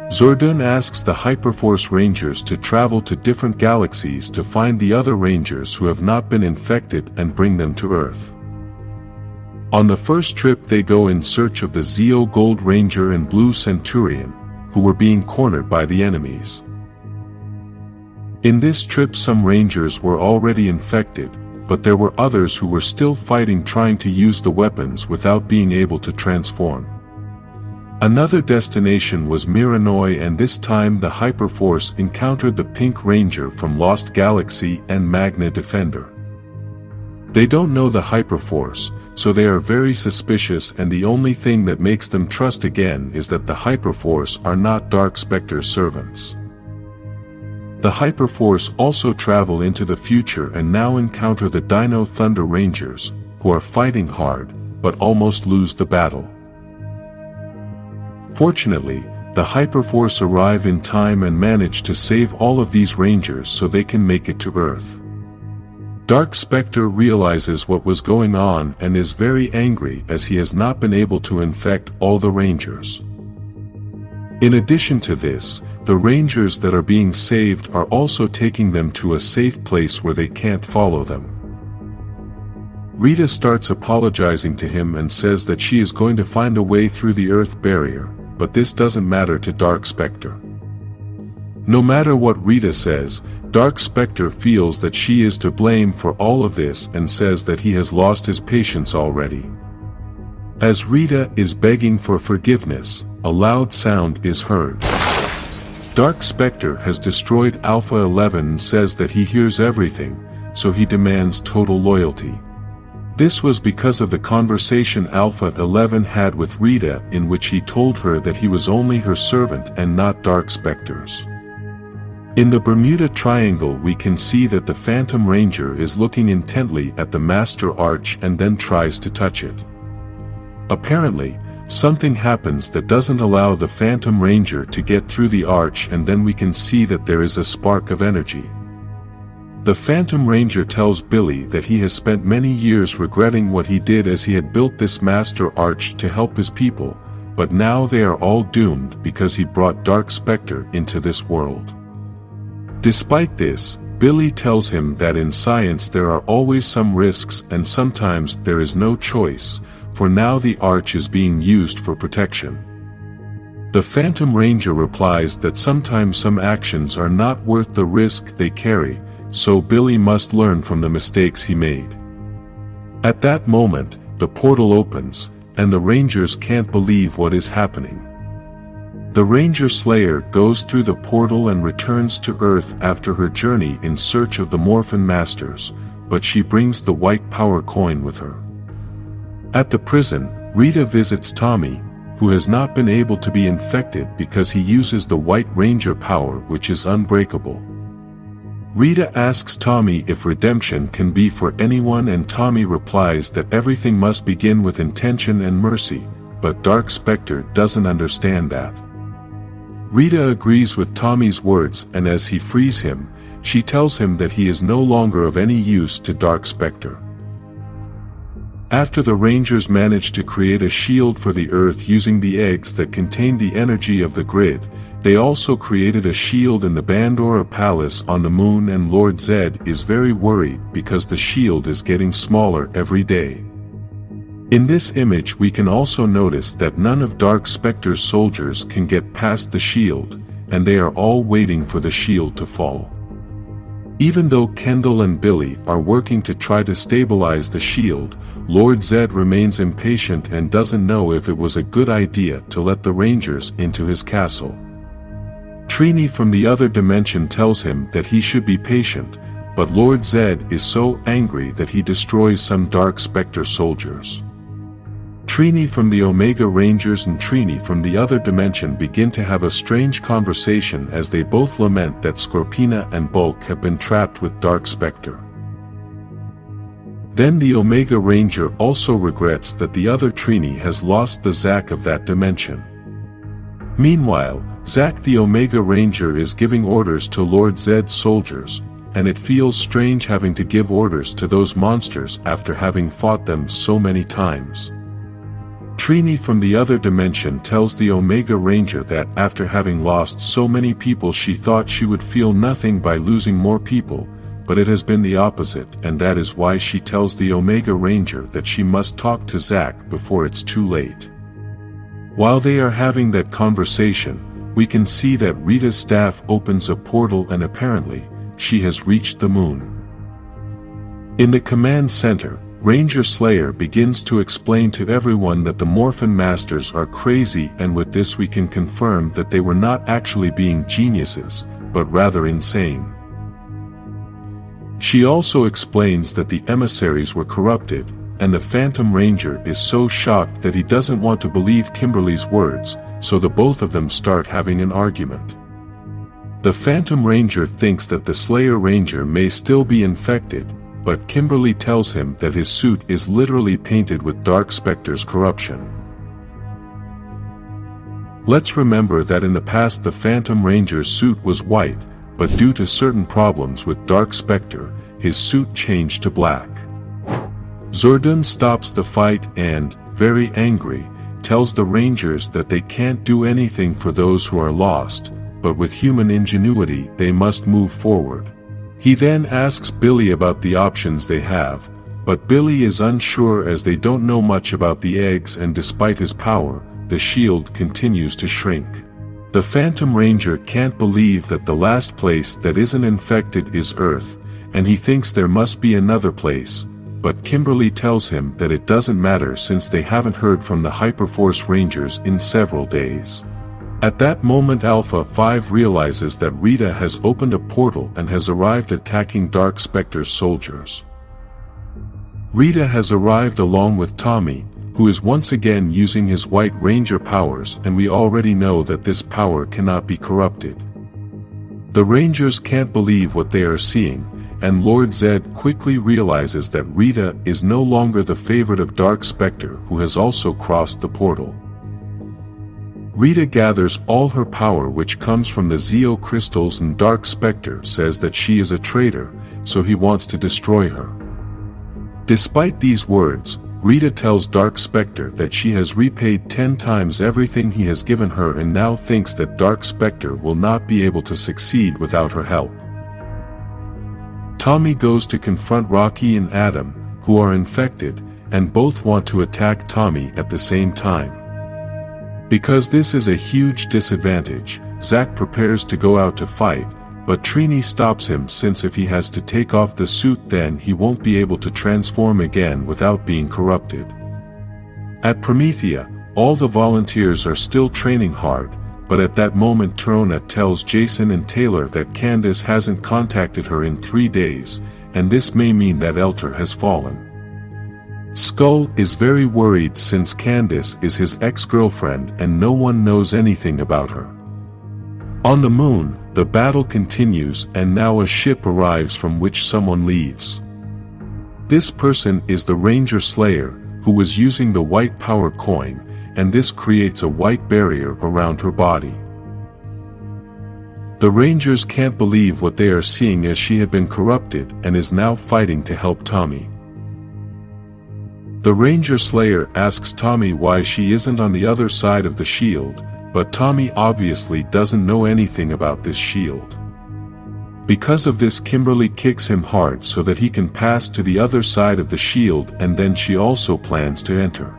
Zordon asks the Hyperforce Rangers to travel to different galaxies to find the other Rangers who have not been infected and bring them to Earth. On the first trip they go in search of the Zeo Gold Ranger and Blue Centurion, who were being cornered by the enemies. In this trip some Rangers were already infected, but there were others who were still fighting, trying to use the weapons without being able to transform. Another destination was Miranoi, and this time the Hyperforce encountered the Pink Ranger from Lost Galaxy and Magna Defender. They don't know the Hyperforce, so they are very suspicious, and the only thing that makes them trust again is that the Hyperforce are not Dark Specter's servants. The Hyperforce also travel into the future and now encounter the Dino Thunder Rangers, who are fighting hard, but almost lose the battle. Fortunately, the Hyperforce arrive in time and manage to save all of these Rangers so they can make it to Earth. Dark Specter realizes what was going on and is very angry as he has not been able to infect all the Rangers. In addition to this, the Rangers that are being saved are also taking them to a safe place where they can't follow them. Rita starts apologizing to him and says that she is going to find a way through the Earth barrier, but this doesn't matter to Dark Specter. No matter what Rita says, Dark Specter feels that she is to blame for all of this and says that he has lost his patience already. As Rita is begging for forgiveness, a loud sound is heard. Dark Specter has destroyed Alpha 11 and says that he hears everything, so he demands total loyalty. This was because of the conversation Alpha 11 had with Rita, in which he told her that he was only her servant and not Dark Specter's. In the Bermuda Triangle we can see that the Phantom Ranger is looking intently at the Master Arch and then tries to touch it. Apparently, something happens that doesn't allow the Phantom Ranger to get through the arch, and then we can see that there is a spark of energy. The Phantom Ranger tells Billy that he has spent many years regretting what he did, as he had built this Master Arch to help his people, but now they are all doomed because he brought Dark Specter into this world. Despite this, Billy tells him that in science there are always some risks and sometimes there is no choice, for now the arch is being used for protection. The Phantom Ranger replies that sometimes some actions are not worth the risk they carry, so Billy must learn from the mistakes he made. At that moment, the portal opens, and the Rangers can't believe what is happening. The Ranger Slayer goes through the portal and returns to Earth after her journey in search of the Morphin Masters, but she brings the white power coin with her. At the prison, Rita visits Tommy, who has not been able to be infected because he uses the White Ranger power, which is unbreakable. Rita asks Tommy if redemption can be for anyone, and Tommy replies that everything must begin with intention and mercy, but Dark Specter doesn't understand that. Rita agrees with Tommy's words, and as he frees him, she tells him that he is no longer of any use to Dark Specter. After the Rangers managed to create a shield for the Earth using the eggs that contained the energy of the grid, they also created a shield in the Bandora Palace on the moon, and Lord Zedd is very worried because the shield is getting smaller every day. In this image we can also notice that none of Dark Specter's soldiers can get past the shield, and they are all waiting for the shield to fall. Even though Kendall and Billy are working to try to stabilize the shield, Lord Zedd remains impatient and doesn't know if it was a good idea to let the Rangers into his castle. Trini from the other dimension tells him that he should be patient, but Lord Zedd is so angry that he destroys some Dark Specter soldiers. Trini from the Omega Rangers and Trini from the other dimension begin to have a strange conversation as they both lament that Scorpina and Bulk have been trapped with Dark Specter. Then the Omega Ranger also regrets that the other Trini has lost the Zoc of that dimension. Meanwhile, Zoc the Omega Ranger is giving orders to Lord Zedd's soldiers, and it feels strange having to give orders to those monsters after having fought them so many times. Trini from the other dimension tells the Omega Ranger that after having lost so many people she thought she would feel nothing by losing more people, but it has been the opposite, and that is why she tells the Omega Ranger that she must talk to Zoc before it's too late. While they are having that conversation, we can see that Rita's staff opens a portal and apparently, she has reached the moon. In the command center, Ranger Slayer begins to explain to everyone that the Morphin Masters are crazy, and with this we can confirm that they were not actually being geniuses, but rather insane. She also explains that the emissaries were corrupted, and the Phantom Ranger is so shocked that he doesn't want to believe Kimberly's words, so the both of them start having an argument. The Phantom Ranger thinks that the Slayer Ranger may still be infected, but Kimberly tells him that his suit is literally painted with Dark Specter's corruption. Let's remember that in the past the Phantom Ranger's suit was white, but due to certain problems with Dark Specter, his suit changed to black. Zordon stops the fight and, very angry, tells the Rangers that they can't do anything for those who are lost, but with human ingenuity they must move forward. He then asks Billy about the options they have, but Billy is unsure as they don't know much about the eggs, and despite his power, the shield continues to shrink. The Phantom Ranger can't believe that the last place that isn't infected is Earth, and he thinks there must be another place, but Kimberly tells him that it doesn't matter since they haven't heard from the Hyperforce Rangers in several days. At that moment Alpha 5 realizes that Rita has opened a portal and has arrived attacking Dark Specter's soldiers. Rita has arrived along with Tommy, who is once again using his White Ranger powers, and we already know that this power cannot be corrupted. The Rangers can't believe what they are seeing, and Lord Zedd quickly realizes that Rita is no longer the favorite of Dark Specter, who has also crossed the portal. Rita gathers all her power, which comes from the Zoc Crystals, and Dark Specter says that she is a traitor, so he wants to destroy her. Despite these words, Rita tells Dark Specter that she has repaid 10 times everything he has given her and now thinks that Dark Specter will not be able to succeed without her help. Tommy goes to confront Rocky and Adam, who are infected, and both want to attack Tommy at the same time. Because this is a huge disadvantage, Zack prepares to go out to fight, but Trini stops him, since if he has to take off the suit then he won't be able to transform again without being corrupted. At Promethea, all the volunteers are still training hard, but at that moment Torona tells Jason and Taylor that Candace hasn't contacted her in 3 days, and this may mean that Elter has fallen. Skull is very worried since Candace is his ex-girlfriend and no one knows anything about her. On the moon, the battle continues and now a ship arrives from which someone leaves. This person is the Ranger Slayer, who was using the white power coin, and this creates a white barrier around her body. The Rangers can't believe what they are seeing, as she had been corrupted and is now fighting to help Tommy. The Ranger Slayer asks Tommy why she isn't on the other side of the shield, but Tommy obviously doesn't know anything about this shield. Because of this, Kimberly kicks him hard so that he can pass to the other side of the shield, and then she also plans to enter.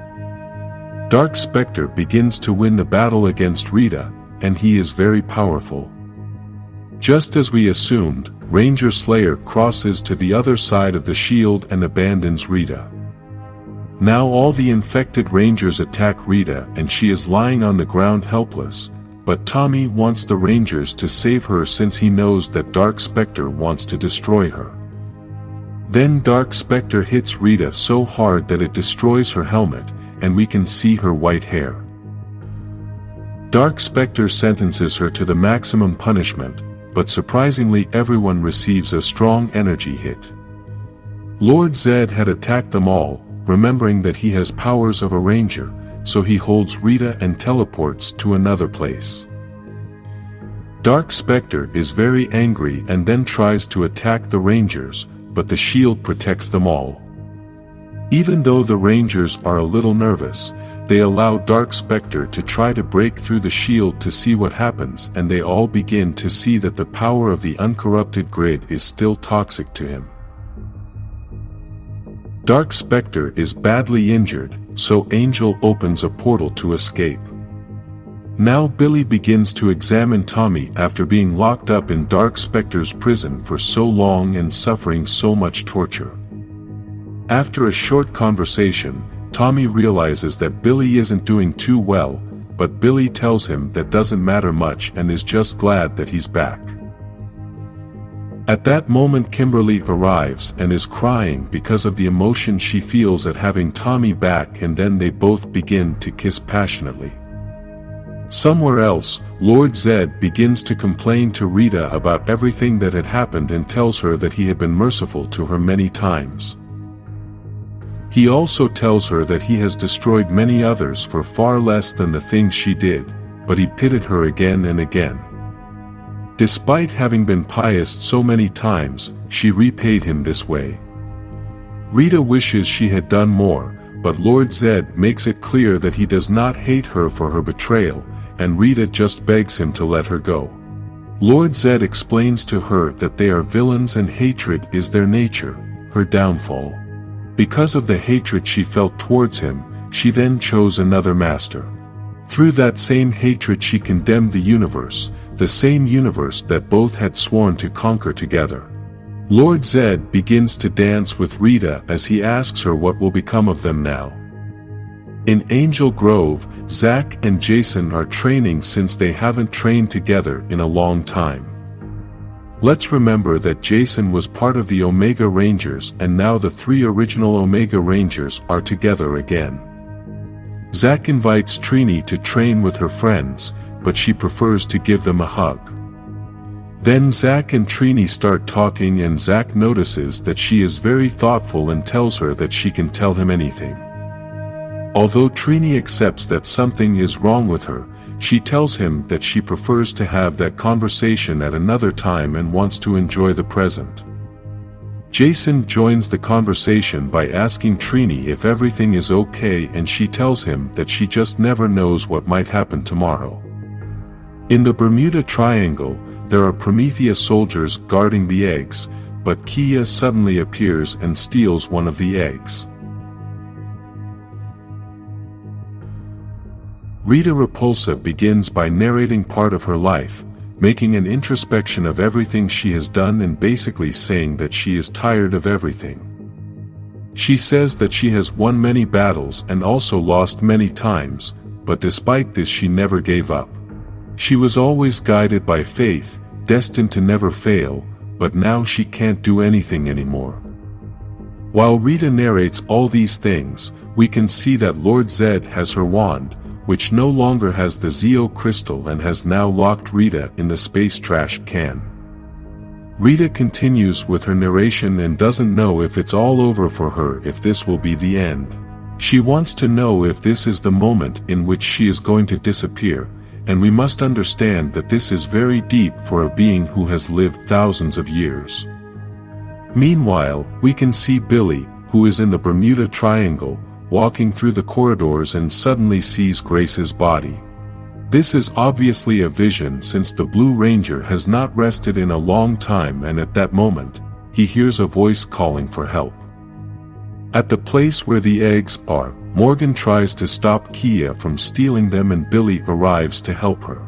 Dark Specter begins to win the battle against Rita, and he is very powerful. Just as we assumed, Ranger Slayer crosses to the other side of the shield and abandons Rita. Now all the infected Rangers attack Rita and she is lying on the ground helpless, but Tommy wants the Rangers to save her since he knows that Dark Specter wants to destroy her. Then Dark Specter hits Rita so hard that it destroys her helmet, and we can see her white hair. Dark Specter sentences her to the maximum punishment, but surprisingly everyone receives a strong energy hit. Lord Zedd had attacked them all, remembering that he has powers of a ranger, so he holds Rita and teleports to another place. Dark Specter is very angry and then tries to attack the Rangers, but the shield protects them all. Even though the Rangers are a little nervous, they allow Dark Specter to try to break through the shield to see what happens, and they all begin to see that the power of the uncorrupted grid is still toxic to him. Dark Specter is badly injured, so Angel opens a portal to escape. Now Billy begins to examine Tommy after being locked up in Dark Specter's prison for so long and suffering so much torture. After a short conversation, Tommy realizes that Billy isn't doing too well, but Billy tells him that doesn't matter much and is just glad that he's back. At that moment Kimberly arrives and is crying because of the emotion she feels at having Tommy back, and then they both begin to kiss passionately. Somewhere else, Lord Zedd begins to complain to Rita about everything that had happened and tells her that he had been merciful to her many times. He also tells her that he has destroyed many others for far less than the things she did, but he pitied her again and again. Despite having been pious so many times, she repaid him this way. Rita wishes she had done more, but Lord Zedd makes it clear that he does not hate her for her betrayal, and Rita just begs him to let her go. Lord Zedd explains to her that they are villains and hatred is their nature, her downfall. Because of the hatred she felt towards him, she then chose another master. Through that same hatred she condemned the universe, the same universe that both had sworn to conquer together. Lord Zedd begins to dance with Rita as he asks her what will become of them now. In Angel Grove, Zack and Jason are training since they haven't trained together in a long time. Let's remember that Jason was part of the Omega Rangers, and now the 3 original Omega Rangers are together again. Zack invites Trini to train with her friends, but she prefers to give them a hug. Then Zack and Trini start talking and Zack notices that she is very thoughtful and tells her that she can tell him anything. Although Trini accepts that something is wrong with her, she tells him that she prefers to have that conversation at another time and wants to enjoy the present. Jason joins the conversation by asking Trini if everything is okay, and she tells him that she just never knows what might happen tomorrow. In the Bermuda Triangle, there are Prometheus soldiers guarding the eggs, but Kia suddenly appears and steals one of the eggs. Rita Repulsa begins by narrating part of her life, making an introspection of everything she has done and basically saying that she is tired of everything. She says that she has won many battles and also lost many times, but despite this she never gave up. She was always guided by faith, destined to never fail, but now she can't do anything anymore. While Rita narrates all these things, we can see that Lord Zedd has her wand, which no longer has the Zoc Crystal and has now locked Rita in the space trash can. Rita continues with her narration and doesn't know if it's all over for her, if this will be the end. She wants to know if this is the moment in which she is going to disappear, and we must understand that this is very deep for a being who has lived thousands of years. Meanwhile, we can see Billy, who is in the Bermuda Triangle, walking through the corridors and suddenly sees Grace's body. This is obviously a vision since the Blue Ranger has not rested in a long time, and at that moment, he hears a voice calling for help. At the place where the eggs are, Morgan tries to stop Kia from stealing them and Billy arrives to help her.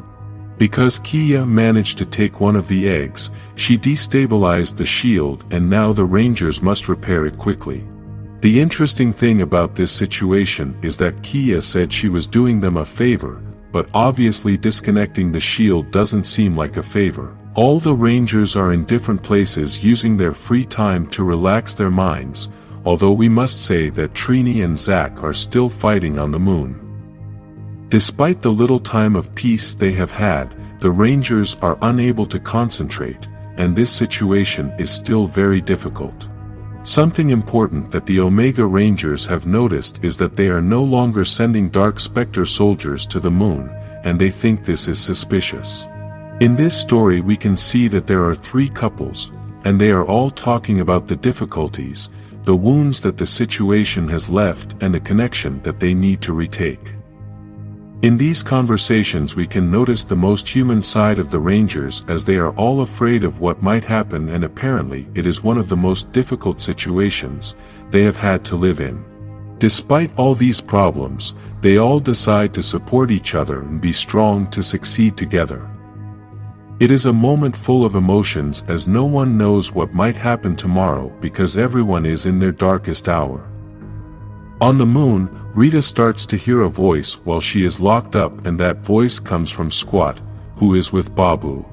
Because Kia managed to take one of the eggs, she destabilized the shield and now the Rangers must repair it quickly. The interesting thing about this situation is that Kia said she was doing them a favor, but obviously disconnecting the shield doesn't seem like a favor. All the Rangers are in different places using their free time to relax their minds, although we must say that Trini and Zack are still fighting on the moon. Despite the little time of peace they have had, the Rangers are unable to concentrate, and this situation is still very difficult. Something important that the Omega Rangers have noticed is that they are no longer sending Dark Specter soldiers to the moon, and they think this is suspicious. In this story we can see that there are 3 couples, and they are all talking about the difficulties, the wounds that the situation has left and the connection that they need to retake. In these conversations we can notice the most human side of the Rangers as they are all afraid of what might happen, and apparently it is one of the most difficult situations they have had to live in. Despite all these problems, they all decide to support each other and be strong to succeed together. It is a moment full of emotions as no one knows what might happen tomorrow because everyone is in their darkest hour. On the moon, Rita starts to hear a voice while she is locked up, and that voice comes from Squat, who is with Babu.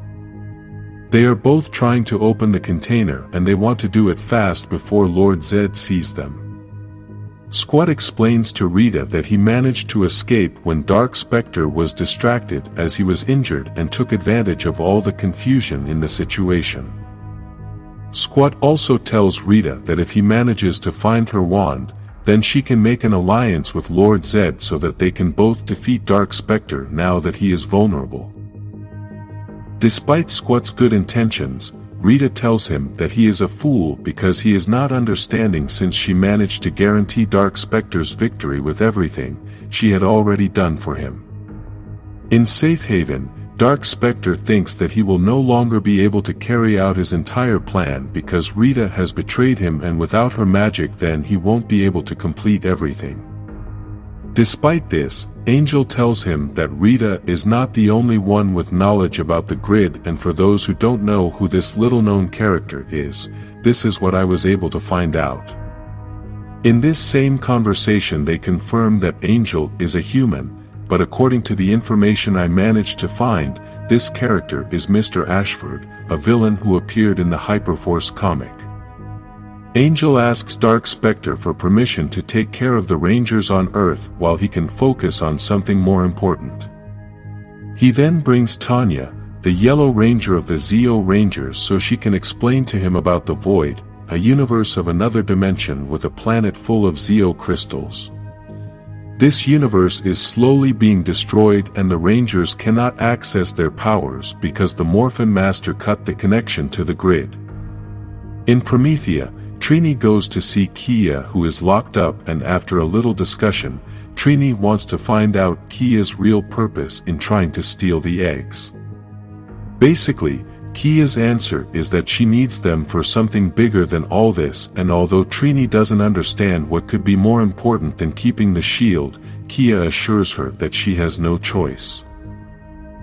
They are both trying to open the container and they want to do it fast before Lord Zedd sees them. Squat explains to Rita that he managed to escape when Dark Specter was distracted as he was injured and took advantage of all the confusion in the situation. Squat also tells Rita that if he manages to find her wand, then she can make an alliance with Lord Zedd so that they can both defeat Dark Specter now that he is vulnerable. Despite Squat's good intentions, Rita tells him that he is a fool because he is not understanding since she managed to guarantee Dark Specter's victory with everything she had already done for him. In Safe Haven, Dark Specter thinks that he will no longer be able to carry out his entire plan because Rita has betrayed him, and without her magic then he won't be able to complete everything. Despite this, Angel tells him that Rita is not the only one with knowledge about the grid, and for those who don't know who this little-known character is, this is what I was able to find out. In this same conversation they confirm that Angel is a human, but according to the information I managed to find, this character is Mr. Ashford, a villain who appeared in the Hyperforce comic. Angel asks Dark Specter for permission to take care of the Rangers on Earth while he can focus on something more important. He then brings Tanya, the Yellow Ranger of the Zeo Rangers, so she can explain to him about the Void, a universe of another dimension with a planet full of Zoc Crystals. This universe is slowly being destroyed and the Rangers cannot access their powers because the Morphin Master cut the connection to the grid. In Promethea, Trini goes to see Kia, who is locked up, and after a little discussion, Trini wants to find out Kia's real purpose in trying to steal the eggs. Basically, Kia's answer is that she needs them for something bigger than all this, and although Trini doesn't understand what could be more important than keeping the shield, Kia assures her that she has no choice.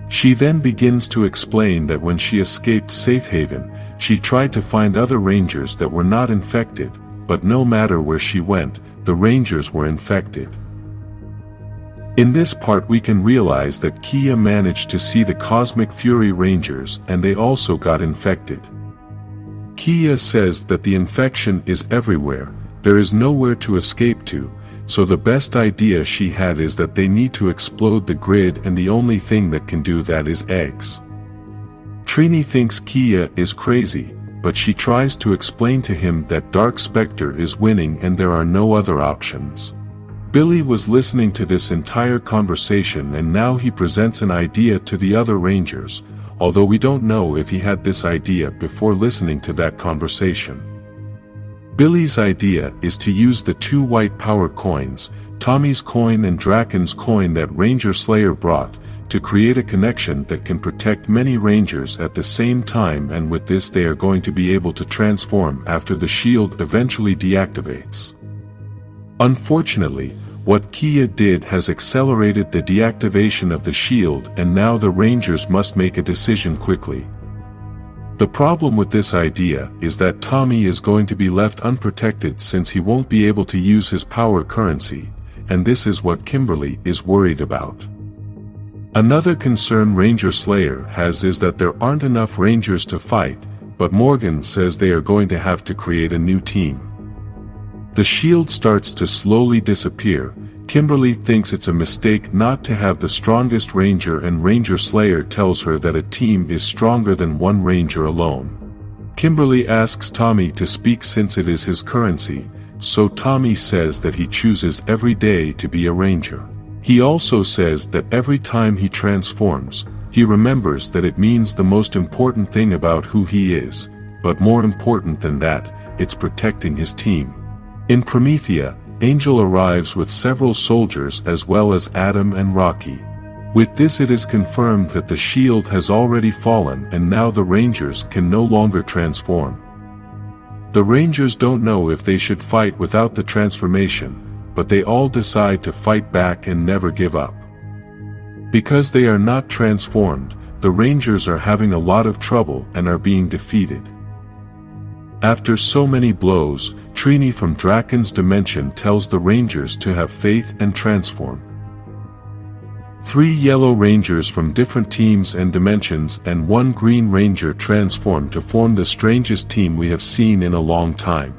She then begins to explain that when she escaped Safe Haven, she tried to find other Rangers that were not infected, but no matter where she went, the Rangers were infected. In this part we can realize that Kia managed to see the Cosmic Fury Rangers and they also got infected. Kia says that the infection is everywhere, there is nowhere to escape to, so the best idea she had is that they need to explode the grid, and the only thing that can do that is eggs. Trini thinks Kia is crazy, but she tries to explain to him that Dark Specter is winning and there are no other options. Billy was listening to this entire conversation and now he presents an idea to the other Rangers, although we don't know if he had this idea before listening to that conversation. Billy's idea is to use the 2 white power coins, Tommy's coin and Draken's coin that Ranger Slayer brought, to create a connection that can protect many Rangers at the same time, and with this they are going to be able to transform after the shield eventually deactivates. Unfortunately, what Kia did has accelerated the deactivation of the shield, and now the Rangers must make a decision quickly. The problem with this idea is that Tommy is going to be left unprotected since he won't be able to use his power currency, and this is what Kimberly is worried about. Another concern Ranger Slayer has is that there aren't enough Rangers to fight, but Morgan says they are going to have to create a new team. The shield starts to slowly disappear. Kimberly thinks it's a mistake not to have the strongest Ranger, and Ranger Slayer tells her that a team is stronger than one Ranger alone. Kimberly asks Tommy to speak since it is his currency, so Tommy says that he chooses every day to be a Ranger. He also says that every time he transforms, he remembers that it means the most important thing about who he is, but more important than that, it's protecting his team. In Promethea, Angel arrives with several soldiers as well as Adam and Rocky. With this it is confirmed that the shield has already fallen and now the Rangers can no longer transform. The Rangers don't know if they should fight without the transformation, but they all decide to fight back and never give up. Because they are not transformed, the Rangers are having a lot of trouble and are being defeated. After so many blows, Trini from Draken's dimension tells the Rangers to have faith and transform. 3 yellow Rangers from different teams and dimensions and 1 green Ranger transform to form the strangest team we have seen in a long time.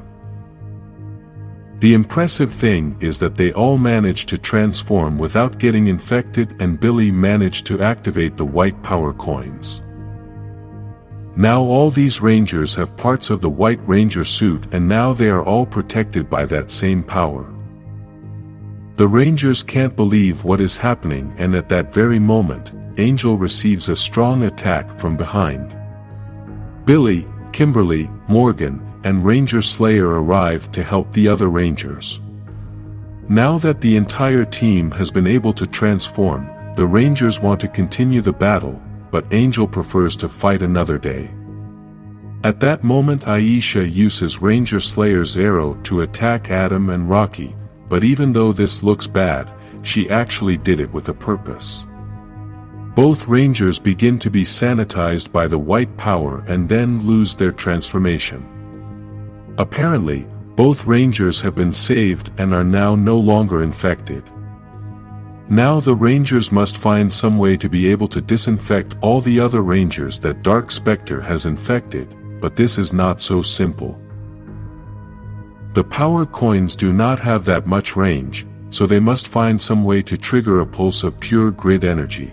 The impressive thing is that they all managed to transform without getting infected, and Billy managed to activate the white power coins. Now all these Rangers have parts of the White Ranger suit, and now they are all protected by that same power. The Rangers can't believe what is happening, and at that very moment, Angel receives a strong attack from behind. Billy, Kimberly, Morgan, and Ranger Slayer arrive to help the other Rangers. Now that the entire team has been able to transform, the Rangers want to continue the battle, but Angel prefers to fight another day. At that moment Aisha uses Ranger Slayer's arrow to attack Adam and Rocky, but even though this looks bad, she actually did it with a purpose. Both Rangers begin to be sanitized by the white power and then lose their transformation. Apparently, both Rangers have been saved and are now no longer infected. Now the Rangers must find some way to be able to disinfect all the other Rangers that Dark Specter has infected, but this is not so simple. The power coins do not have that much range, so they must find some way to trigger a pulse of pure grid energy.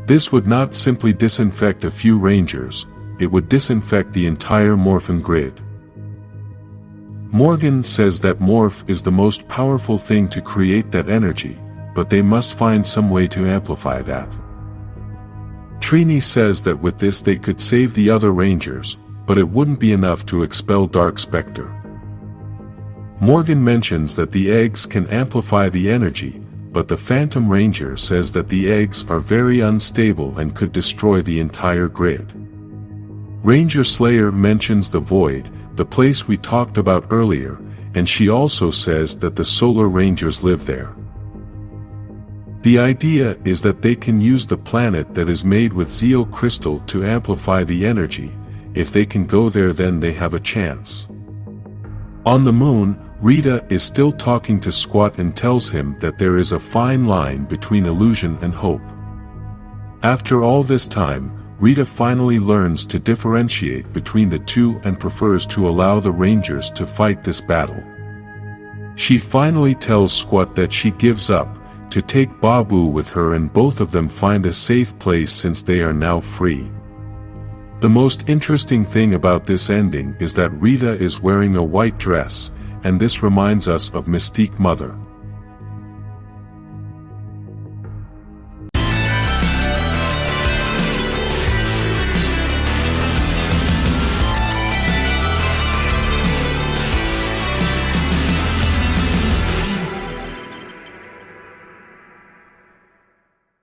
This would not simply disinfect a few Rangers, it would disinfect the entire Morphin grid. Morgan says that Morph is the most powerful thing to create that energy, but they must find some way to amplify that. Trini says that with this they could save the other Rangers, but it wouldn't be enough to expel Dark Specter. Morgan mentions that the eggs can amplify the energy, but the Phantom Ranger says that the eggs are very unstable and could destroy the entire grid. Ranger Slayer mentions the Void, the place we talked about earlier, and she also says that the Solar Rangers live there. The idea is that they can use the planet that is made with Zoc Crystal to amplify the energy. If they can go there, then they have a chance. On the moon, Rita is still talking to Squat and tells him that there is a fine line between illusion and hope. After all this time, Rita finally learns to differentiate between the two and prefers to allow the Rangers to fight this battle. She finally tells Squat that she gives up, to take Babu with her, and both of them find a safe place since they are now free. The most interesting thing about this ending is that Rita is wearing a white dress, and this reminds us of Mystique Mother.